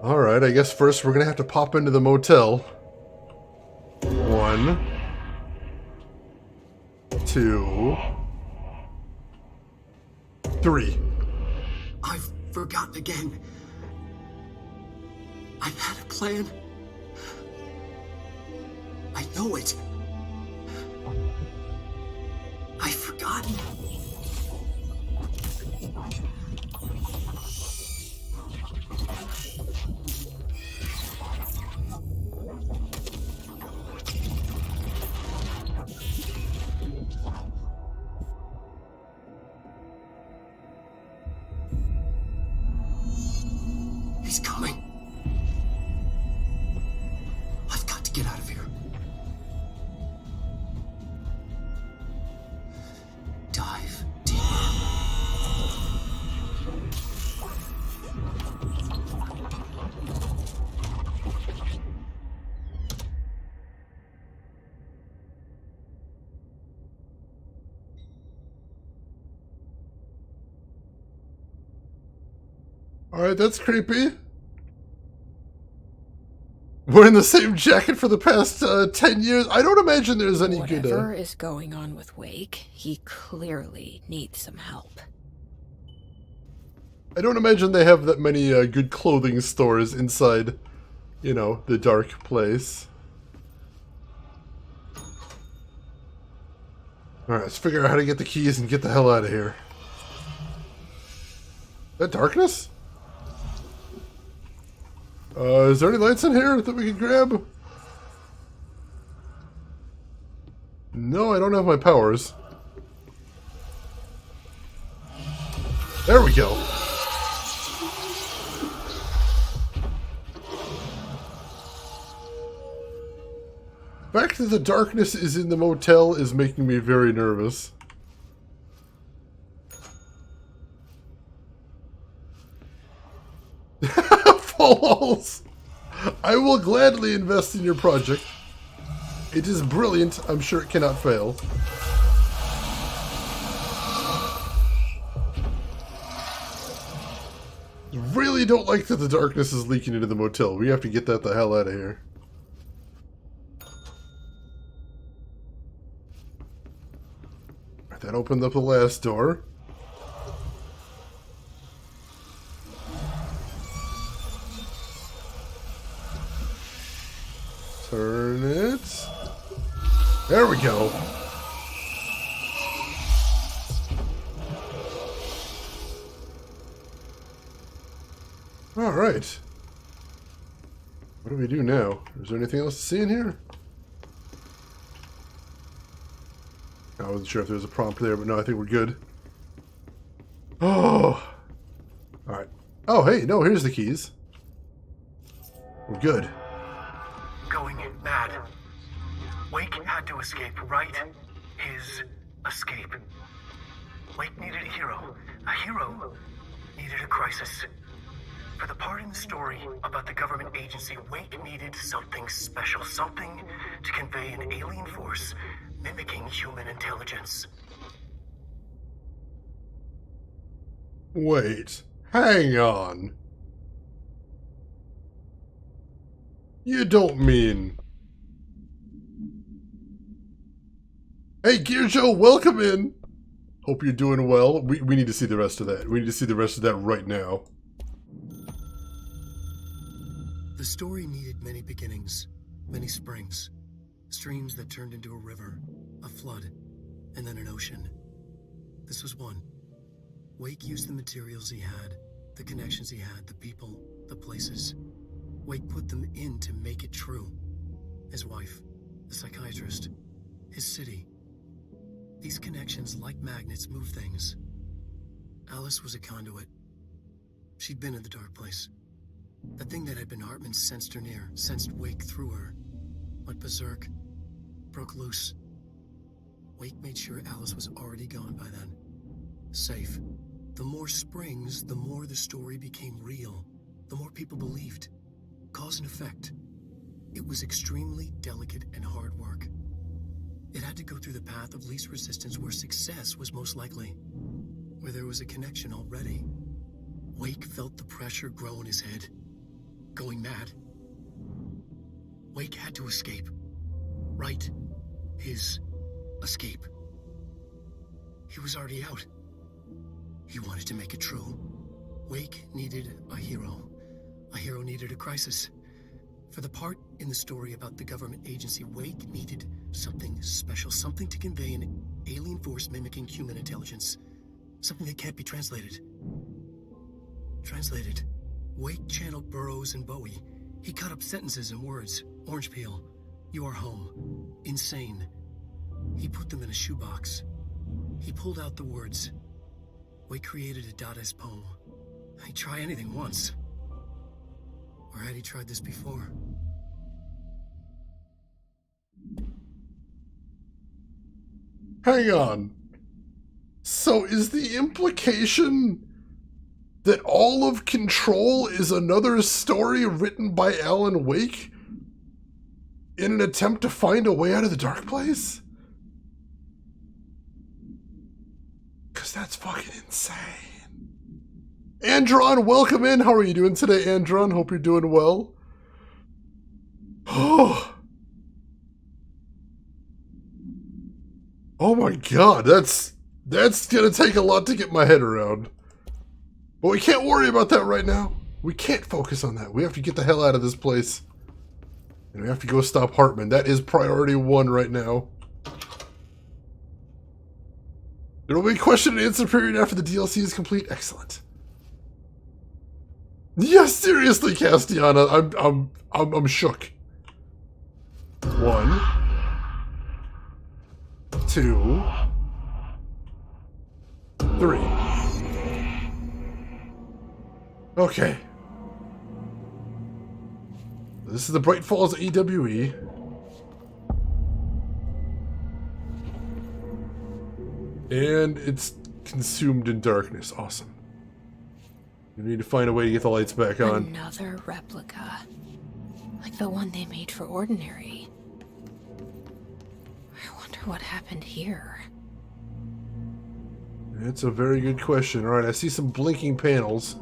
Alright, I guess first we're gonna have to pop into the motel. 1, 2, 3. I've forgotten again. I had a plan. I know it. I've forgotten. Alright, that's creepy. Wearing the same jacket for the past 10 years. I don't imagine there's any good... Whatever is going on with Wake, he clearly needs some help. I don't imagine they have that many good clothing stores inside, you know, the dark place. Alright, let's figure out how to get the keys and get the hell out of here. Is that darkness? Is there any lights in here that we can grab? No, I don't have my powers. There we go. The fact that the darkness is in the motel is making me very nervous. Falls. I will gladly invest in your project. It is brilliant. I'm sure it cannot fail. Really don't like that the darkness is leaking into the motel. We have to get that the hell out of here. That opened up the last door. Turn it. There we go. All right. What do we do now? Is there anything else to see in here? I wasn't sure if there was a prompt there, but no, I think we're good. Oh! Alright. Oh, hey, no, here's the keys. We're good. Going mad. Wake had to escape, right? His escape. Wake needed a hero. A hero needed a crisis. For the part in the story about the government agency, Wake needed something special. Something to convey an alien force mimicking human intelligence. Wait, hang on. You don't mean... Hey, Gear Joe, welcome in! Hope you're doing well. We need to see the rest of that. We need to see the rest of that right now. The story needed many beginnings, many springs. Streams that turned into a river, a flood, and then an ocean. This was one. Wake used the materials he had, the connections he had, the people, the places. Wake put them in to make it true. His wife, the psychiatrist, his city. These connections, like magnets, move things. Alice was a conduit. She'd been in the dark place. The thing that had been Hartman sensed her near, sensed Wake through her. Went berserk, broke loose. Wake made sure Alice was already gone by then. Safe. The more springs, the more the story became real. The more people believed. Cause and effect. It was extremely delicate and hard work. It had to go through the path of least resistance where success was most likely. Where there was a connection already. Wake felt the pressure grow in his head. Going mad. Wake had to escape. Right. His escape. He was already out. He wanted to make it true. Wake needed a hero. A hero needed a crisis. For the part in the story about the government agency, Wake needed something special. Something to convey an alien force mimicking human intelligence. Something that can't be translated. Translated. Wake channeled Burroughs and Bowie. He cut up sentences and words. Orange peel. You are home. Insane. He put them in a shoebox. He pulled out the words. Wake created a Dadaist poem. He'd try anything once. Or had he tried this before? Hang on. So is the implication that all of Control is another story written by Alan Wake in an attempt to find a way out of the dark place? Because that's fucking insane. Andron, welcome in. How are you doing today, Andron? Hope you're doing well. Oh my god, that's gonna take a lot to get my head around. But we can't worry about that right now. We can't focus on that. We have to get the hell out of this place. And we have to go stop Hartman. That is priority 1 right now. There will be a question and answer period after the DLC is complete. Excellent. Yes, seriously, Castiana, I'm shook. 1, 2, 3. Okay. This is the Bright Falls AWE. And it's consumed in darkness. Awesome. We need to find a way to get the lights back on. Another replica. Like the one they made for Ordinary. I wonder what happened here. That's a very good question. Alright, I see some blinking panels.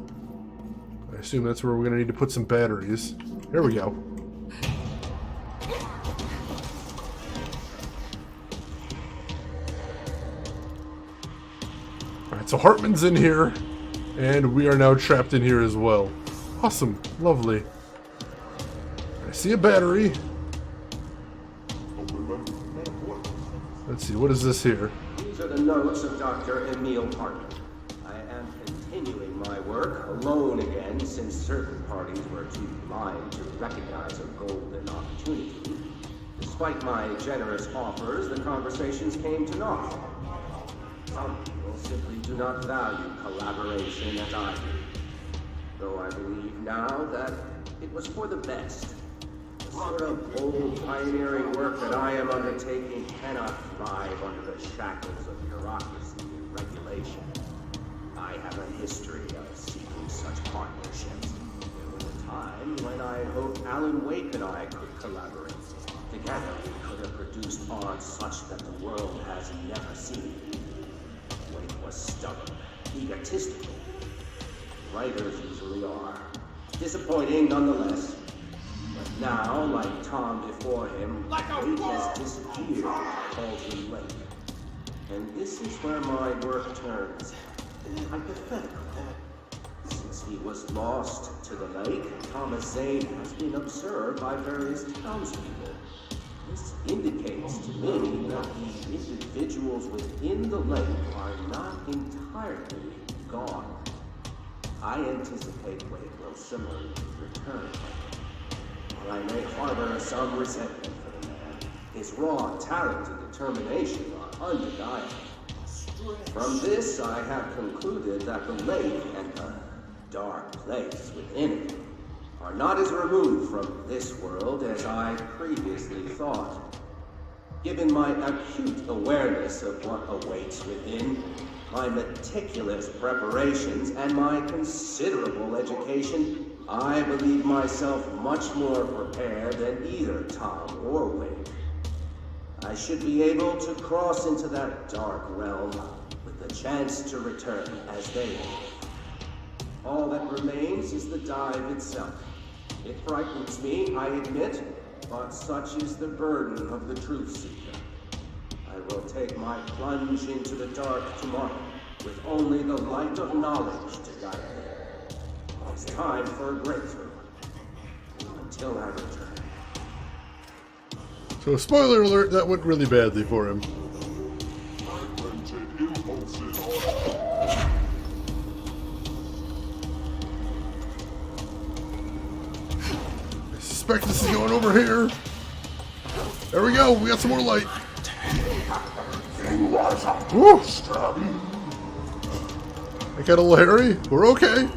I assume that's where we're going to need to put some batteries. Here we go. Alright, so Hartman's in here, and we are now trapped in here as well. Awesome. Lovely. I see a battery. Let's see, what is this here? These are the notes of Dr. Emil Hartman. I am continuing my work alone again since certain parties were too blind to recognize a golden opportunity. Despite my generous offers, the conversations came to naught. Some people simply do not value collaboration as I do. Though I believe now that it was for the best. The sort of bold, pioneering work that I am undertaking cannot thrive under the shackles of bureaucracy and regulation. I have a history of seeking such partnerships. There was a time when I hoped Alan Wake and I could collaborate. Together, we could have produced art such that the world has never seen. Wake was stubborn, egotistical. Writers usually are. Disappointing nonetheless. But now, like Tom before him, Wake has disappeared, Baldwin Lake. And this is where my work turns hypothetical. Since he was lost to the lake, Thomas Zane has been observed by various townspeople. This indicates to me that the individuals within the lake are not entirely gone. I anticipate Wake will similarly return. While I may harbor some resentment for the man, his raw talent and determination are undeniable. From this, I have concluded that the lake and the dark place within it are not as removed from this world as I previously thought. Given my acute awareness of what awaits within, my meticulous preparations, and my considerable education, I believe myself much more prepared than either Tom or Wake. I should be able to cross into that dark realm with the chance to return as they did. All that remains is the dive itself. It frightens me, I admit, but such is the burden of the truth seeker. I will take my plunge into the dark tomorrow with only the light of knowledge to guide me. It's time for a breakthrough. Until I return. So, spoiler alert, that went really badly for him. I suspect this is going over here. There we go, we got some more light. Woo! I got a little hairy. We're okay.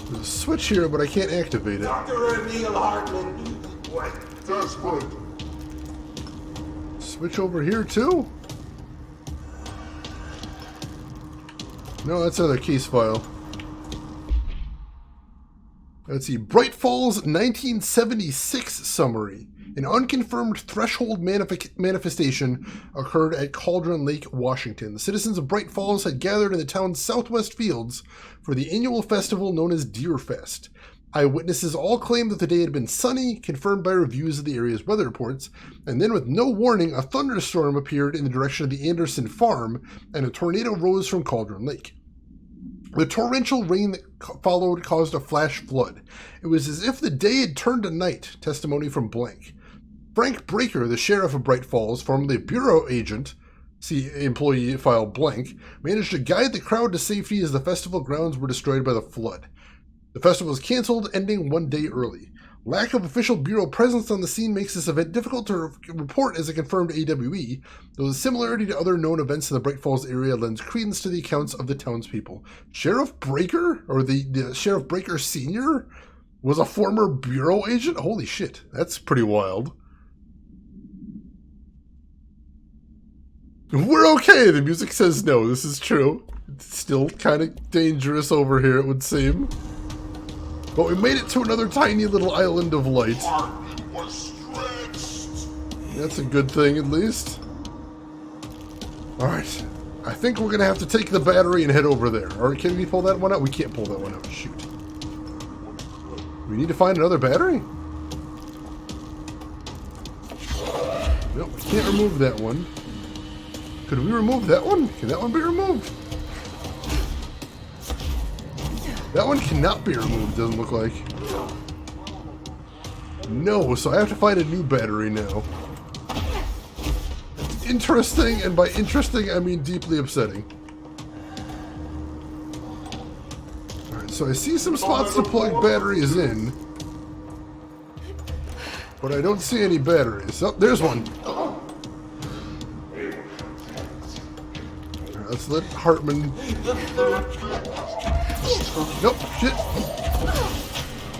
There's a switch here, but I can't activate it. Dr. Emil Hartman, what? Desperate. Switch over here too? No, that's another case file. Let's see. Bright Falls 1976 summary. An unconfirmed threshold manifestation occurred at Cauldron Lake, Washington. The citizens of Bright Falls had gathered in the town's southwest fields for the annual festival known as Deer Fest. Eyewitnesses all claimed that the day had been sunny, confirmed by reviews of the area's weather reports, and then with no warning, a thunderstorm appeared in the direction of the Anderson farm, and a tornado rose from Cauldron Lake. The torrential rain that followed caused a flash flood. It was as if the day had turned to night, testimony from blank. Frank Breaker, the sheriff of Bright Falls, formerly a bureau agent, see employee file blank, managed to guide the crowd to safety as the festival grounds were destroyed by the flood. The festival was canceled, ending one day early. Lack of official bureau presence on the scene makes this event difficult to report as a confirmed AWE, though the similarity to other known events in the Bright Falls area lends credence to the accounts of the townspeople. Sheriff Breaker, or the Sheriff Breaker Sr., was a former bureau agent? Holy shit, that's pretty wild. We're okay, the music says no, this is true. It's still kind of dangerous over here, it would seem. But we made it to another tiny little island of light. That's a good thing, at least. Alright. I think we're going to have to take the battery and head over there. Or can we pull that one out? We can't pull that one out. Shoot. We need to find another battery? Nope, we can't remove that one. Could we remove that one? Can that one be removed? That one cannot be removed, doesn't look like. No, so I have to find a new battery now. It's interesting, and by interesting, I mean deeply upsetting. Alright, so I see some spots to plug batteries in. But I don't see any batteries. Oh, there's one. Alright, let's let Hartman... Nope, shit.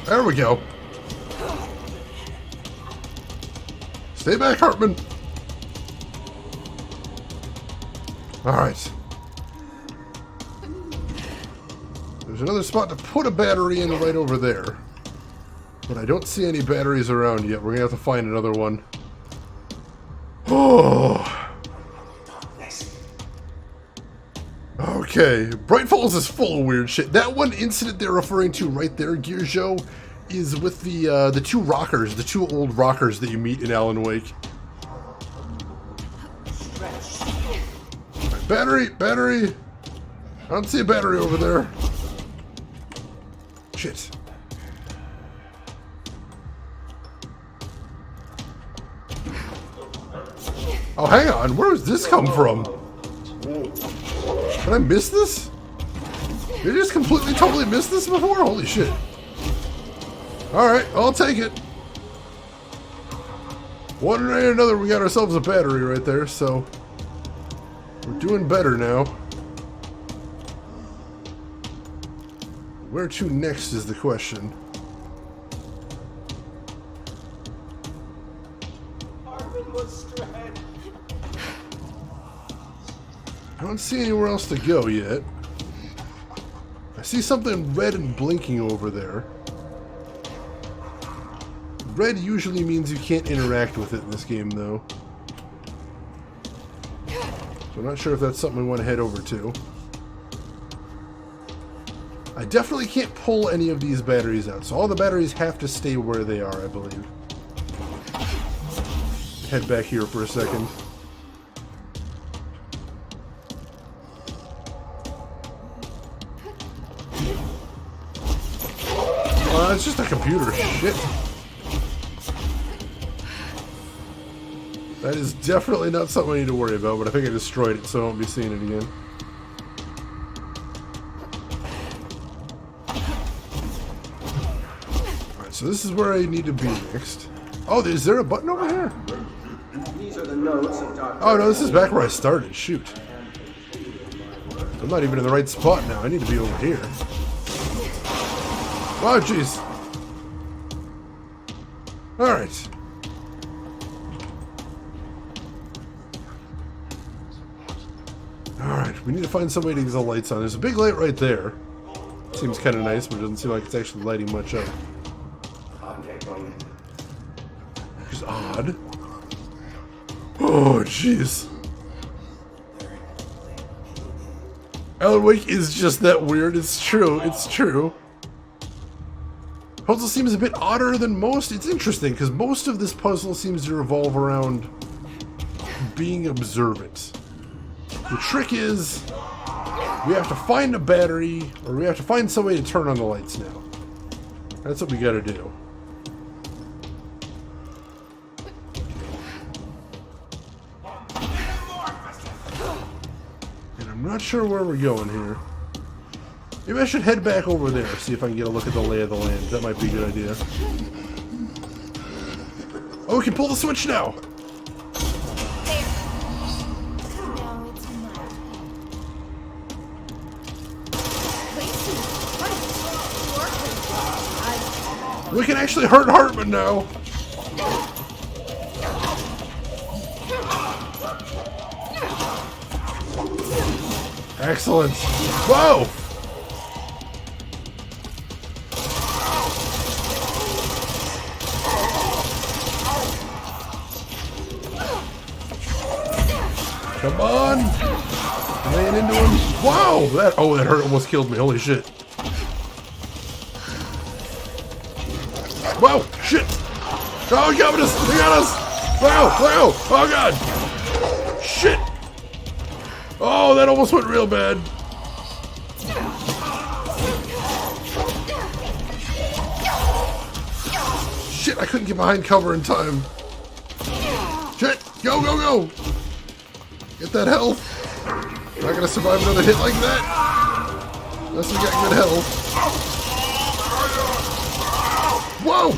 There we go. Stay back, Hartman. Alright. There's another spot to put a battery in right over there. But I don't see any batteries around yet. We're gonna have to find another one. Oh. Okay, Bright Falls is full of weird shit. That one incident they're referring to right there, Gearjo, is with the two rockers, the two old rockers that you meet in Alan Wake. Right, battery! I don't see a battery over there. Shit. Oh, hang on, where does this come from? Did I miss this? Did I just completely, totally miss this before? Holy shit. Alright, I'll take it. One way or another, we got ourselves a battery right there, so... we're doing better now. Where to next is the question. I don't see anywhere else to go yet. I see something red and blinking over there. Red usually means you can't interact with it in this game, though. So I'm not sure if that's something we want to head over to. I definitely can't pull any of these batteries out, so all the batteries have to stay where they are, I believe. Head back here for a second. It's just a computer. Shit. That is definitely not something I need to worry about, but I think I destroyed it, so I won't be seeing it again. Alright, so this is where I need to be next. Oh, is there a button over here? These are the notes of Dr. Oh, no, this is back where I started. Shoot. I'm not even in the right spot now. I need to be over here. Oh, jeez. Alright. Alright, we need to find some way to get the lights on. There's a big light right there. Seems kind of nice, but it doesn't seem like it's actually lighting much up. Which is odd. Oh, jeez. Alan Wake is just that weird. It's true. It's true. Puzzle seems a bit odder than most. It's interesting because most of this puzzle seems to revolve around being observant. The trick is we have to find a battery, or we have to find some way to turn on the lights now. That's what we gotta do. And I'm not sure where we're going here. Maybe I should head back over there, see if I can get a look at the lay of the land. That might be a good idea. Oh, we can pull the switch now! We can actually hurt Hartman now! Excellent! Whoa! Come on! Ran into him. Wow! That hurt, almost killed me. Holy shit. Wow! Shit! Oh, he got us! He got us! Wow! Wow! Oh god! Shit! Oh, that almost went real bad. Shit! I couldn't get behind cover in time. Shit! Go! Go! Go! Get that health. Not gonna survive another hit like that. Unless we got good health. Whoa!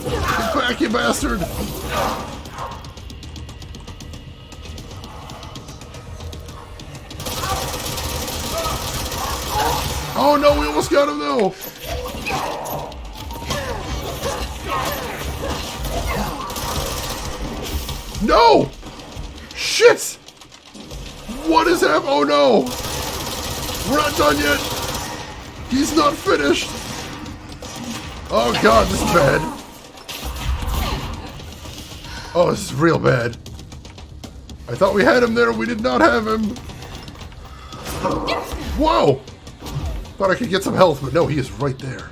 Get back, you bastard! Oh no, we almost got him though! No! Shit! What is happening? Oh no! We're not done yet! He's not finished! Oh god, this is bad. Oh, this is real bad. I thought we had him there, we did not have him! Whoa! Thought I could get some health, but no, he is right there.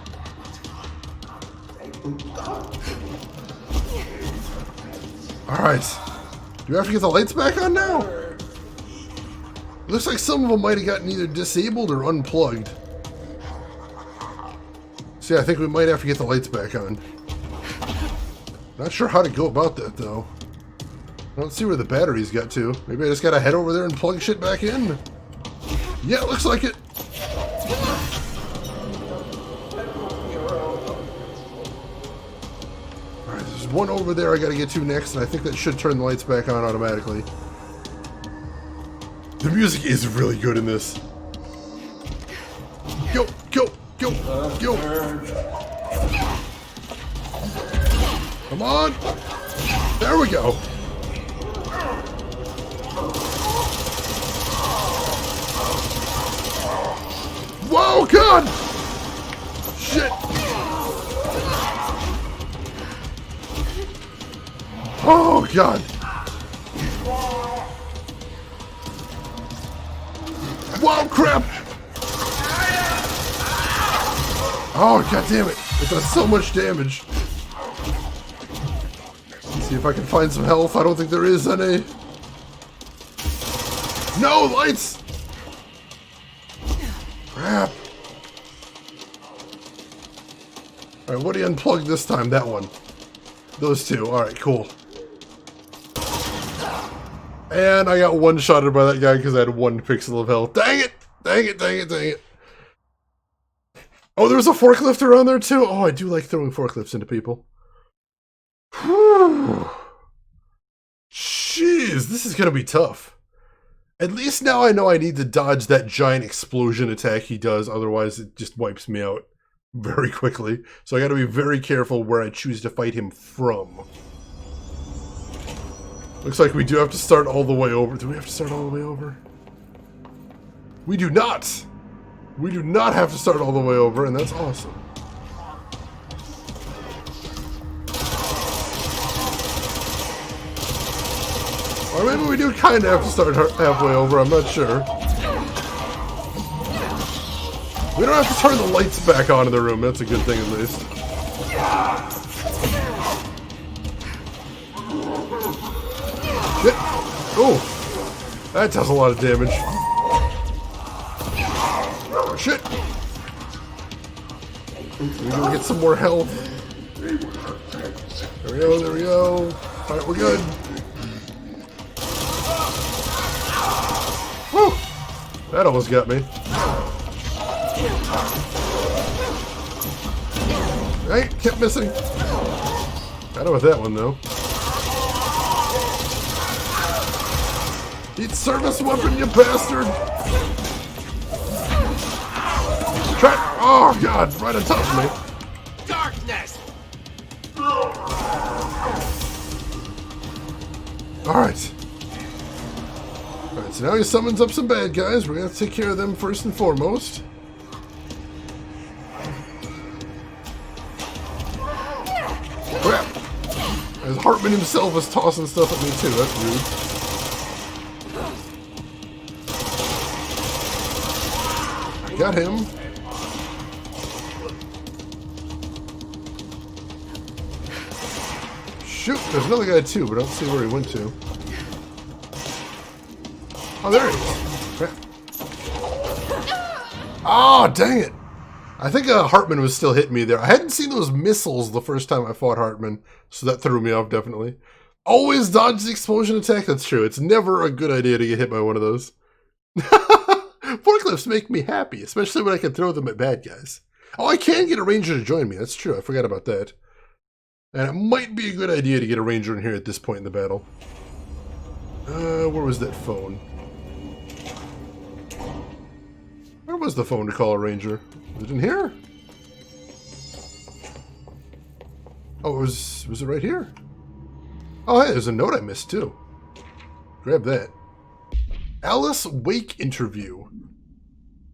Alright. Do we have to get the lights back on now? Looks like some of them might have gotten either disabled or unplugged. See, I think we might have to get the lights back on. Not sure how to go about that, though. I don't see where the batteries got to. Maybe I just gotta head over there and plug shit back in? Yeah, looks like it. Alright, there's one over there I gotta get to next, and I think that should turn the lights back on automatically. The music is really good in this. Go, go, go, go. Come on. There we go. Whoa, God! Shit! Oh, God! Whoa, crap! Oh, God damn it! It does so much damage. Let's see if I can find some health. I don't think there is any. No, lights! Crap. Alright, what do you unplug this time? That one. Those two. Alright, cool. And I got one-shotted by that guy because I had 1 pixel of health. Dang it! Dang it, dang it, dang it. Oh, there was a forklift around there too? Oh, I do like throwing forklifts into people. Whew. Jeez, this is gonna be tough. At least now I know I need to dodge that giant explosion attack he does, otherwise it just wipes me out very quickly. So I gotta be very careful where I choose to fight him from. Looks like we do have to start all the way over. Do we have to start all the way over? We do not! We do not have to start all the way over, and that's awesome. Or maybe we do kind of have to start halfway over, I'm not sure. We don't have to turn the lights back on in the room, that's a good thing at least. Shit! Oh! That does a lot of damage. Oh, shit! We go get some more health. There we go, there we go. Alright, we're good. Woo! That almost got me. Right, kept missing. Got it with that one though. Eat service weapon, you bastard! Try. Oh god, right on top of me. Darkness! Alright. Alright, so now he summons up some bad guys. We're gonna have to take care of them first and foremost. Crap! As Hartman himself is tossing stuff at me too, that's rude. I got him. Shoot, there's another guy too, but I don't see where he went to. Oh, there he is. Crap. Oh, dang it. I think Hartman was still hitting me there. I hadn't seen those missiles the first time I fought Hartman, so that threw me off, definitely. Always dodge the explosion attack? That's true. It's never a good idea to get hit by one of those. Forklifts make me happy, especially when I can throw them at bad guys. Oh, I can get a ranger to join me. That's true. I forgot about that. And it might be a good idea to get a ranger in here at this point in the battle. Where was that phone? Where was the phone to call a ranger? Was it in here? Oh, was it right here? Oh, hey, there's a note I missed too. Grab that. Alice Wake interview.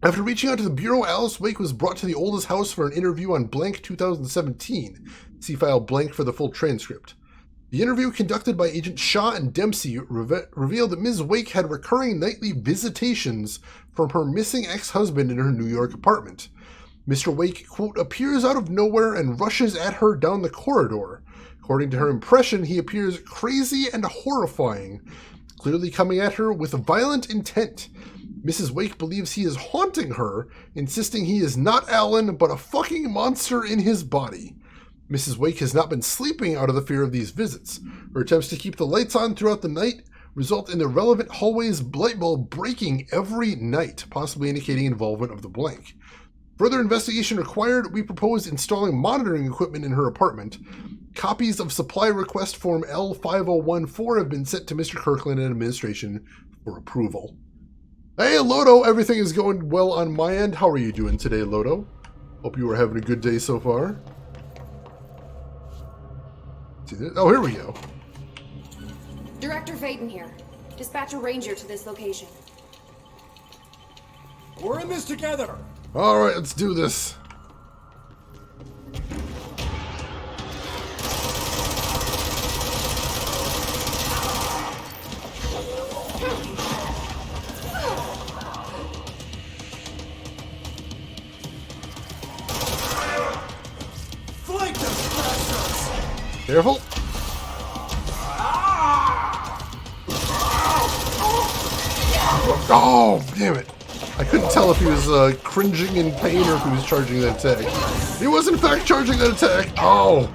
After reaching out to the Bureau, Alice Wake was brought to the oldest house for an interview on blank 2017. See file blank for the full transcript. The interview, conducted by Agent Shaw and Dempsey, revealed that Ms. Wake had recurring nightly visitations from her missing ex-husband in her New York apartment. Mr. Wake, quote, appears out of nowhere and rushes at her down the corridor. According to her impression, he appears crazy and horrifying, clearly coming at her with violent intent. Mrs. Wake believes he is haunting her, insisting he is not Alan, but a fucking monster in his body. Mrs. Wake has not been sleeping out of the fear of these visits. Her attempts to keep the lights on throughout the night result in the relevant hallway's light bulb breaking every night, possibly indicating involvement of the blank. Further investigation required, we propose installing monitoring equipment in her apartment. Copies of supply request form L5014 have been sent to Mr. Kirkland and administration for approval. Hey, Lodo, everything is going well on my end. How are you doing today, Lodo? Hope you are having a good day so far. Oh, here we go. Director Vaden here. Dispatch a ranger to this location. We're in this together. All right, let's do this. Flank those bastards. Careful. Oh, damn it. I couldn't tell if he was cringing in pain or if he was charging that attack. He was in fact charging that attack. Oh.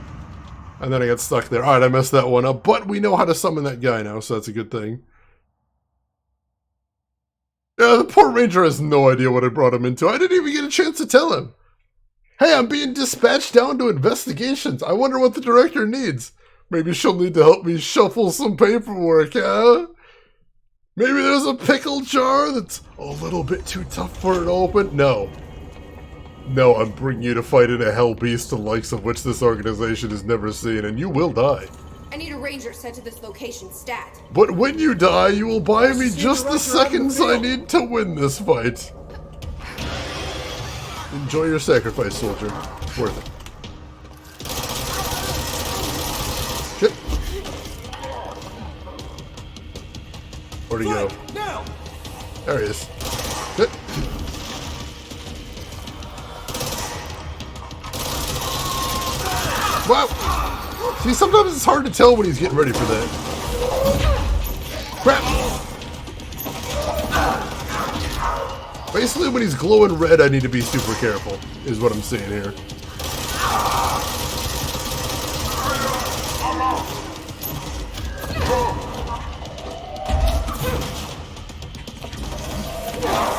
And then I got stuck there. Alright, I messed that one up. But we know how to summon that guy now, so that's a good thing. Yeah, the poor ranger has no idea what I brought him into. I didn't even get a chance to tell him. Hey, I'm being dispatched down to investigations. I wonder what the director needs. Maybe she'll need to help me shuffle some paperwork, huh? Maybe there's a pickle jar that's a little bit too tough for it to open? No. No, I'm bringing you to fight in a hell beast the likes of which this organization has never seen, and you will die. I need a ranger sent to this location, stat. But when you die, you will buy me just the seconds I need to win this fight. Enjoy your sacrifice, soldier. It's worth it. Shit. Where'd he go? There he is. Shit. Wow. See, sometimes it's hard to tell when he's getting ready for that. Crap. Basically, when he's glowing red, I need to be super careful, is what I'm saying here.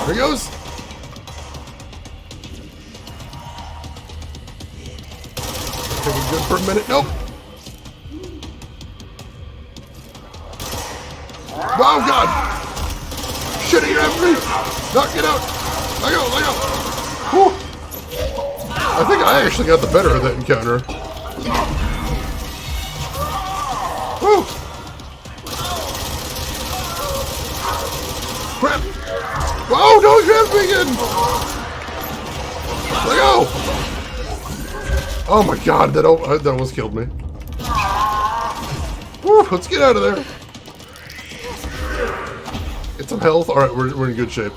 There he goes. Looking good for a minute. Nope. Oh, God. Shit, you're after me. No, get out. Let go, let go. Whew. I think I actually got the better of that encounter. Whew. Crap. Whoa, don't grab me again. Let go. Oh my God, that almost killed me. Whew, let's get out of there. Get some health. All right, we're in good shape.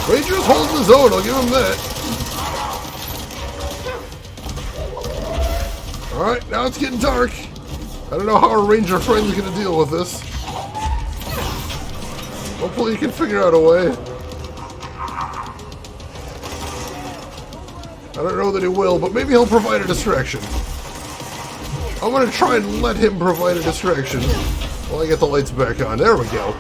Ranger's holding his own, I'll give him that. Alright, now it's getting dark. I don't know how our ranger friend's gonna deal with this. Hopefully he can figure out a way. I don't know that he will, but maybe he'll provide a distraction. I'm gonna try and let him provide a distraction while I get the lights back on. There we go.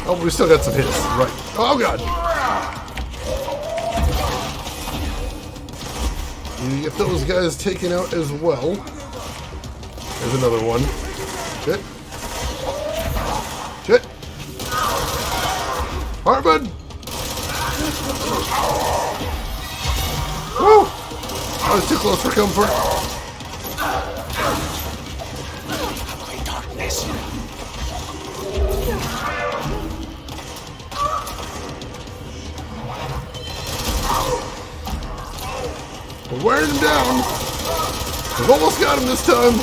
Oh, we still got some hits. Right. Oh, God. You get those guys taken out as well. There's another one. Shit. Shit. Hartman! Woo! I was too close for comfort. Darkness. We're wearing him down. We've almost got him this time.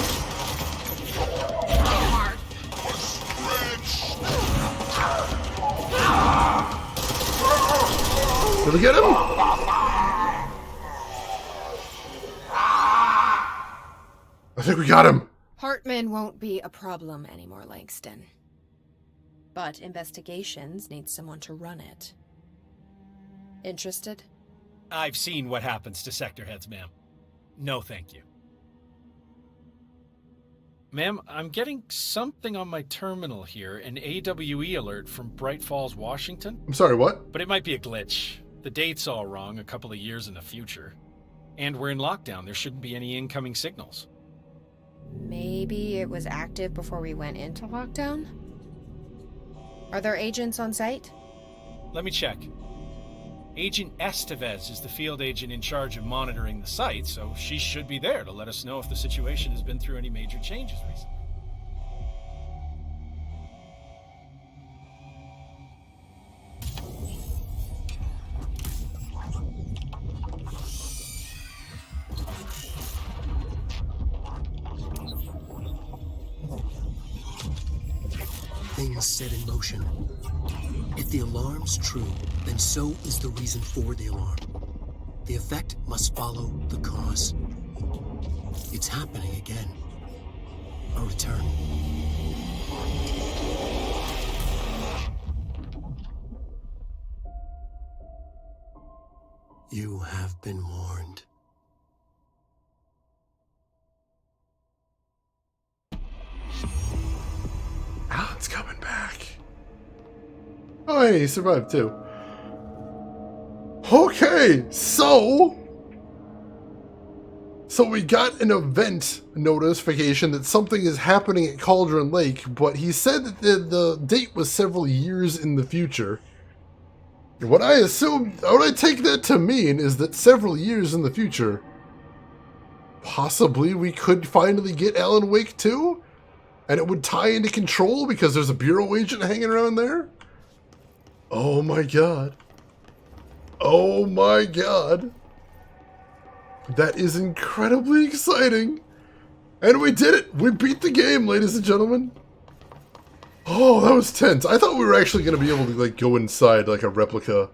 Did we get him? I think we got him. Hartman won't be a problem anymore, Langston. But investigations need someone to run it. Interested? I've seen what happens to sector heads, ma'am. No, thank you. Ma'am, I'm getting something on my terminal here, an AWE alert from Bright Falls, Washington. I'm sorry, what? But it might be a glitch. The date's all wrong, a couple of years in the future. And we're in lockdown. There shouldn't be any incoming signals. Maybe it was active before we went into lockdown? Are there agents on site? Let me check. Agent Estevez is the field agent in charge of monitoring the site, so she should be there to let us know if the situation has been through any major changes recently. Things set in motion. If the alarm's true, then so is the reason for the alarm. The effect must follow the cause. It's happening again. A return. You have been warned. Alan's coming back. Oh, hey, he survived too. Okay, so we got an event notification that something is happening at Cauldron Lake, but he said that the date was several years in the future. What I take that to mean is that several years in the future, possibly we could finally get Alan Wake 2? And it would tie into Control because there's a Bureau agent hanging around there? Oh my god. Oh my god. That is incredibly exciting. And we did it! We beat the game, ladies and gentlemen. Oh, that was tense. I thought we were actually going to be able to like go inside like a replica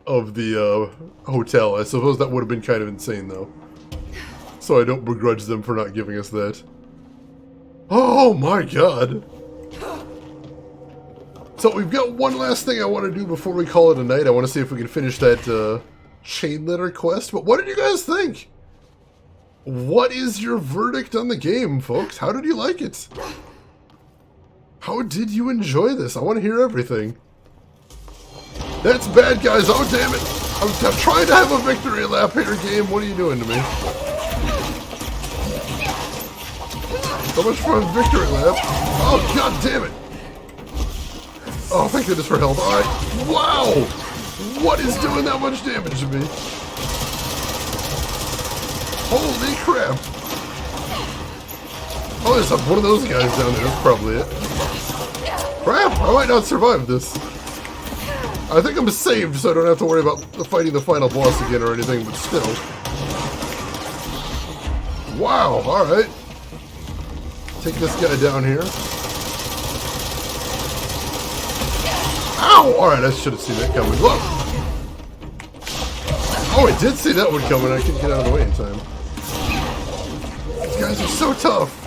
of the hotel. I suppose that would have been kind of insane though. So I don't begrudge them for not giving us that. Oh my god. So we've got one last thing I want to do before we call it a night. I want to see if we can finish that chain letter quest. But what did you guys think? What is your verdict on the game, folks? How did you like it? How did you enjoy this? I want to hear everything. That's bad, guys. Oh, damn it. I'm trying to have a victory lap here, game. What are you doing to me? So much for a victory lap. Oh, god damn it. Oh, thank goodness for health. Alright. Wow! What is doing that much damage to me? Holy crap. Oh, there's one of those guys down there. That's probably it. Crap! I might not survive this. I think I'm saved, so I don't have to worry about fighting the final boss again or anything, but still. Wow, alright. Take this guy down here. Ow! Alright, I should have seen that coming. Whoa! Oh, I did see that one coming. I couldn't get out of the way in time. These guys are so tough.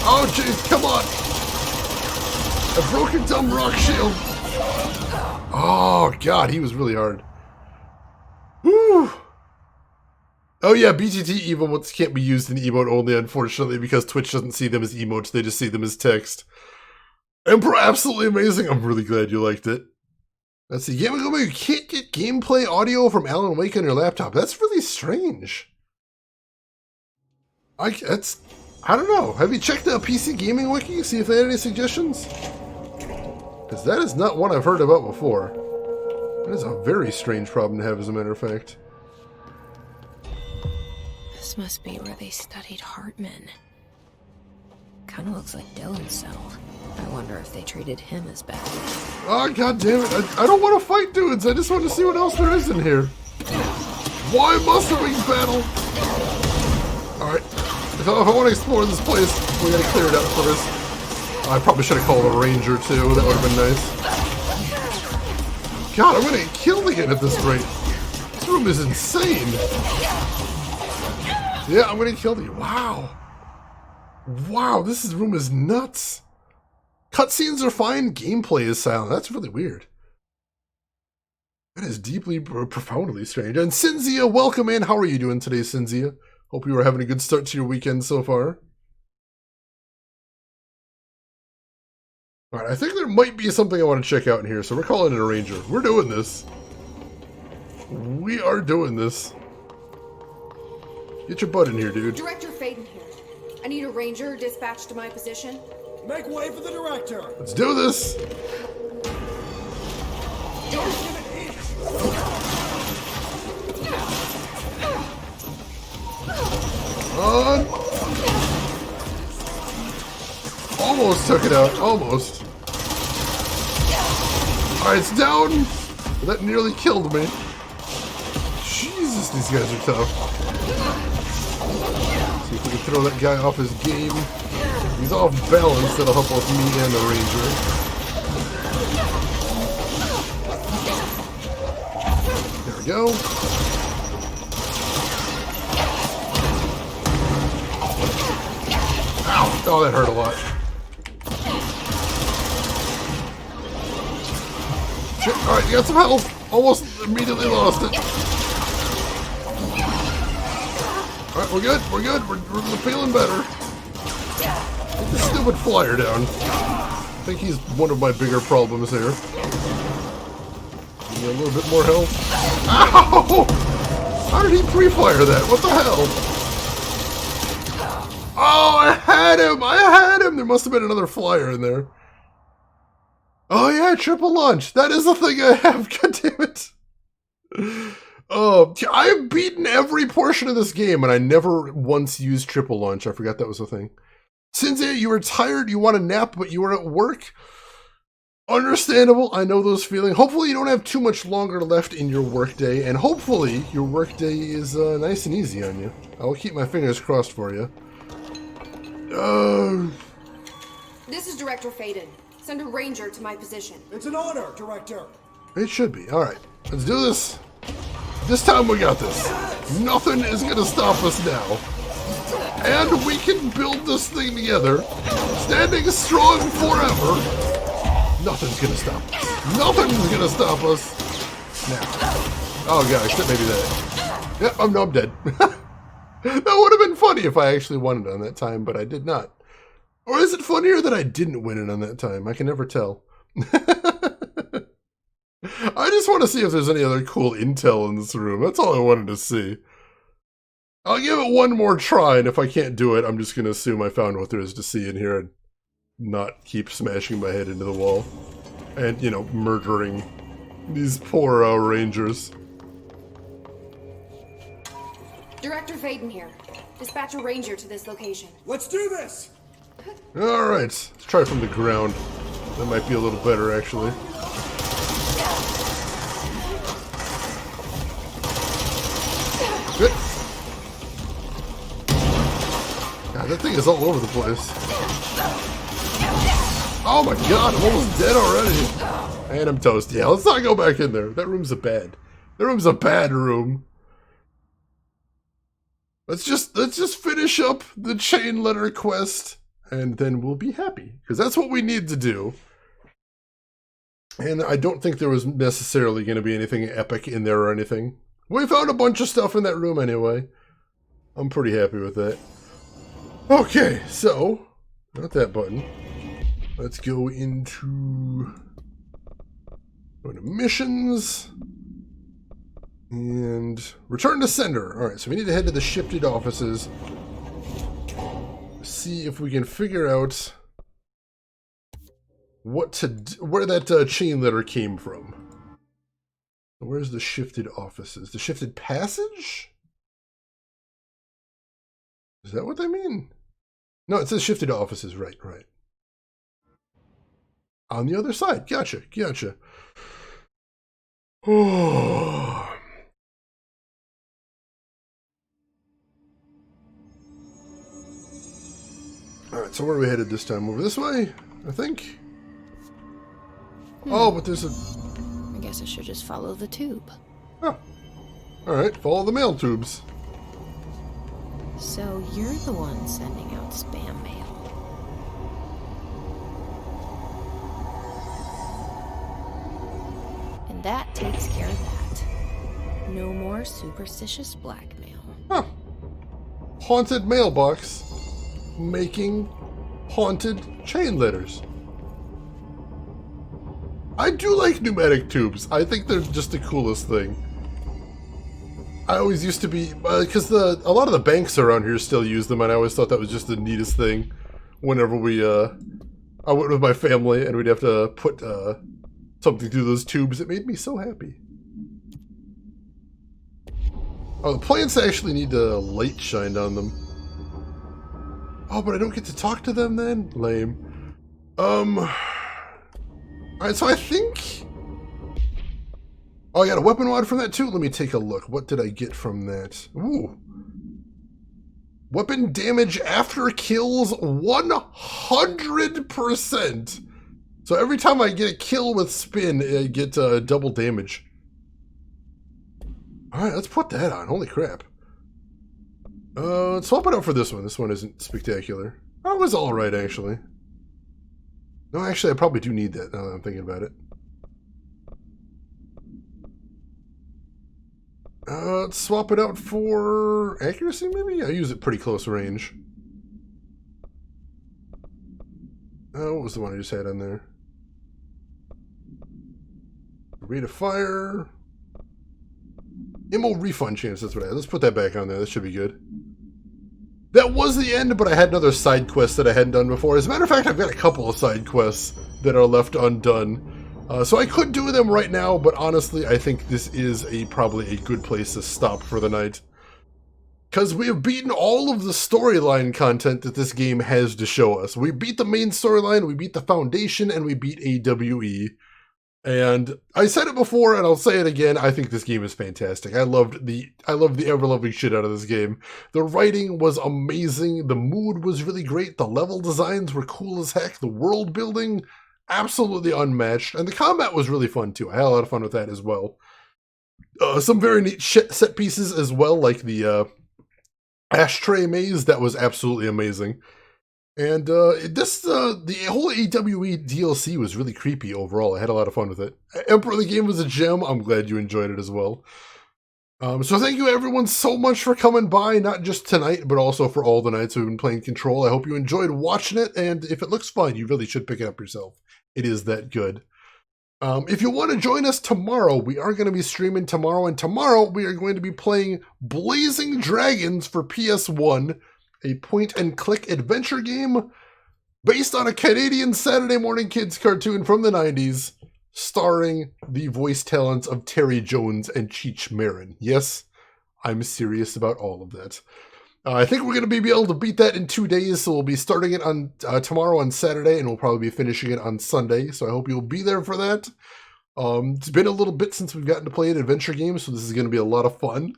Oh, jeez, come on! A broken dumb rock shield! Oh, God, he was really hard. Whew! Oh, yeah, BGT emotes can't be used in emote only, unfortunately, because Twitch doesn't see them as emotes, they just see them as text. Emperor, absolutely amazing. I'm really glad you liked it. Let's see, you can't get gameplay audio from Alan Wake on your laptop. That's really strange. I don't know. Have you checked the PC Gaming Wiki? See if they had any suggestions? Because that is not one I've heard about before. That is a very strange problem to have, as a matter of fact. This must be where they studied Hartman. Kind of looks like Dylan's cell. I wonder if they treated him as bad. Oh, god damn it. I don't want to fight dudes. I just want to see what else there is in here. Why Muscle Wings battle? Alright. If I want to explore this place, we gotta clear it out first. I probably should have called a ranger too. That would have been nice. God, I'm gonna get killed again at this rate. This room is insane. Yeah, I'm gonna kill you. Wow. Wow, this room is nuts. Cutscenes are fine, gameplay is silent. That's really weird. That is deeply, profoundly strange. And Cinzia, welcome in. How are you doing today, Cinzia? Hope you are having a good start to your weekend so far. Alright, I think there might be something I want to check out in here, so we're calling it a ranger. We're doing this. We are doing this. Get your butt in here, dude. Director Faden here. I need a ranger dispatched to my position. Make way for the director. Let's do this. On. Almost took it out. Almost. Alright, it's down. That nearly killed me. Jesus, these guys are tough. See if we can throw that guy off his game. He's off balance. That'll help both me and the ranger. There we go. Ow! Oh, that hurt a lot. Shit. Alright, you got some health. Almost immediately lost it. Alright, we're good. We're good. We're feeling better. Get this stupid flyer down. I think he's one of my bigger problems here. Give me a little bit more health. Ow! How did he pre-fire that? What the hell? Oh, I had him! I had him! There must have been another flyer in there. Oh yeah, triple launch. That is the thing I have. God damn it. Oh, I've beaten every portion of this game, and I never once used triple launch. I forgot that was a thing. Cynthia, you were tired, you want a nap, but you were at work. Understandable. I know those feelings. Hopefully you don't have too much longer left in your workday, and hopefully your workday is nice and easy on you. I'll keep my fingers crossed for you. This is Director Faden. Send a ranger to my position. It's an honor, Director. It should be. All right, let's do this. This time we got this. Nothing is going to stop us now. And we can build this thing together. Standing strong forever. Nothing's going to stop us. Nothing's going to stop us now. Oh gosh, maybe that. Yep, I'm dead. That would have been funny if I actually won it on that time, but I did not. Or is it funnier that I didn't win it on that time? I can never tell. I just want to see if there's any other cool intel in this room. That's all I wanted to see. I'll give it one more try, and if I can't do it, I'm just going to assume I found what there is to see in here and not keep smashing my head into the wall. And, you know, murdering these poor rangers. Director Faden here. Dispatch a ranger to this location. Let's do this! Alright, let's try from the ground. That might be a little better, actually. Good. God, that thing is all over the place. Oh my god, I'm almost dead already. And I'm toast. Yeah, let's not go back in there. That room's a bad room. Let's just finish up the chain letter quest, and then we'll be happy, because that's what we need to do. And I don't think there was necessarily going to be anything epic in there or anything. We found a bunch of stuff in that room anyway. I'm pretty happy with that. Okay, so, not that button. Let's go into missions. And return to sender. Alright, so we need to head to the shifted offices. See if we can figure out where that chain letter came from. Where's the shifted offices? The shifted passage? Is that what they mean? No, it says shifted offices. Right. On the other side. Gotcha. Oh. Alright, so where are we headed this time? Over this way, I think? Oh, but there's a... I guess I should just follow the tube. Oh. Alright, follow the mail tubes. So you're the one sending out spam mail. And that takes care of that. No more superstitious blackmail. Huh. Haunted mailbox. Making haunted chain letters. I do like pneumatic tubes. I think they're just the coolest thing. I always used to be, because a lot of the banks around here still use them, and I always thought that was just the neatest thing. Whenever I went with my family and we'd have to put something through those tubes, it made me so happy. Oh, the plants actually need light shined on them. Oh, but I don't get to talk to them then? Lame. Alright, so I think... Oh, I got a weapon wad from that too? Let me take a look. What did I get from that? Ooh. Weapon damage after kills 100%! So every time I get a kill with spin, I get double damage. Alright, let's put that on. Holy crap. Let's swap it out for this one. This one isn't spectacular. Oh, it was alright, actually. No, actually, I probably do need that now that I'm thinking about it. Let's swap it out for accuracy, maybe? I use it pretty close range. What was the one I just had on there? Rate of fire. Ammo refund chance, that's what I had. Let's put that back on there. That should be good. that was the end, but I had another side quest that I hadn't done before. As a matter of fact, I've got a couple of side quests that are left undone. So I could do them right now, but honestly, I think this is probably a good place to stop for the night. Because we have beaten all of the storyline content that this game has to show us. We beat the main storyline, we beat the Foundation, and we beat AWE. And I said it before, and I'll say it again, I think this game is fantastic. I loved the ever-loving shit out of this game. The writing was amazing, the mood was really great, the level designs were cool as heck, the world building, absolutely unmatched, and the combat was really fun too. I had a lot of fun with that as well. Some very neat set pieces as well, like the ashtray maze, that was absolutely amazing. And the whole AWE DLC was really creepy overall. I had a lot of fun with it. Emperor of the Game was a gem. I'm glad you enjoyed it as well. So thank you everyone so much for coming by, not just tonight, but also for all the nights we've been playing Control. I hope you enjoyed watching it, and if it looks fun, you really should pick it up yourself. It is that good. If you want to join us tomorrow, we are going to be streaming tomorrow, and tomorrow we are going to be playing Blazing Dragons for PS1, a point-and-click adventure game based on a Canadian Saturday Morning Kids cartoon from the 90s, starring the voice talents of Terry Jones and Cheech Marin. Yes, I'm serious about all of that. I think we're going to be able to beat that in 2 days, so we'll be starting it on tomorrow on Saturday, and we'll probably be finishing it on Sunday, so I hope you'll be there for that. It's been a little bit since we've gotten to play an adventure game, so this is going to be a lot of fun.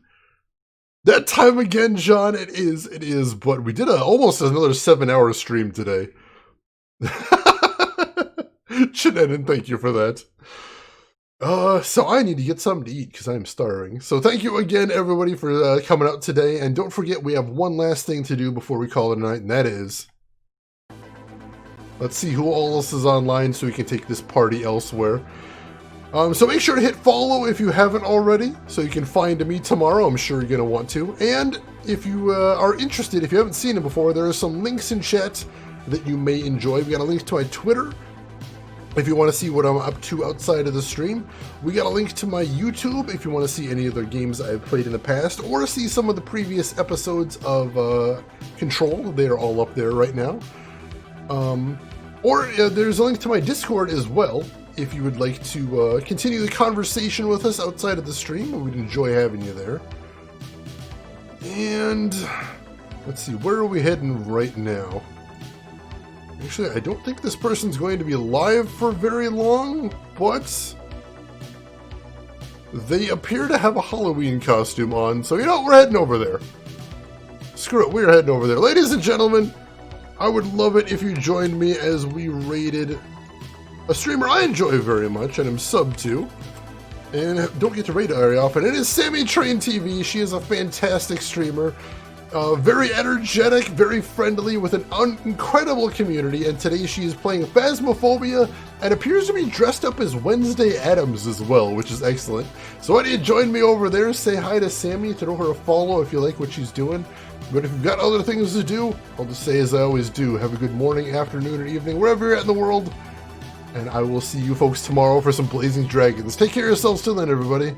That time again, John, it is, but we did almost another 7-hour stream today. Chinenin, thank you for that. So I need to get something to eat because I'm starving. So thank you again, everybody, for coming out today. And don't forget, we have one last thing to do before we call it a night, and that is... let's see who else is online so we can take this party elsewhere. So make sure to hit follow if you haven't already, so you can find me tomorrow. I'm sure you're going to want to. And if you are interested, if you haven't seen it before, there are some links in chat that you may enjoy. We got a link to my Twitter, if you want to see what I'm up to outside of the stream. We got a link to my YouTube if you want to see any of the games I've played in the past, or see some of the previous episodes of Control. They are all up there right now. Or there's a link to my Discord as well, if you would like to continue the conversation with us outside of the stream. We'd enjoy having you there. And let's see, where are we heading right now? Actually, I don't think this person's going to be live for very long, but they appear to have a Halloween costume on, so you know what, we're heading over there. Screw it, we're heading over there. Ladies and gentlemen, I would love it if you joined me as we raided a streamer I enjoy very much and am subbed to, and don't get to raid very often. It is Sammy Train TV. She is a fantastic streamer. Very energetic, very friendly, with an incredible community, and today she is playing Phasmophobia and appears to be dressed up as Wednesday Addams as well, which is excellent. So why don't you join me over there, say hi to Sammy, throw her a follow if you like what she's doing. But if you've got other things to do, I'll just say as I always do, have a good morning, afternoon, or evening, wherever you're at in the world, and I will see you folks tomorrow for some Blazing Dragons. Take care of yourselves till then, everybody.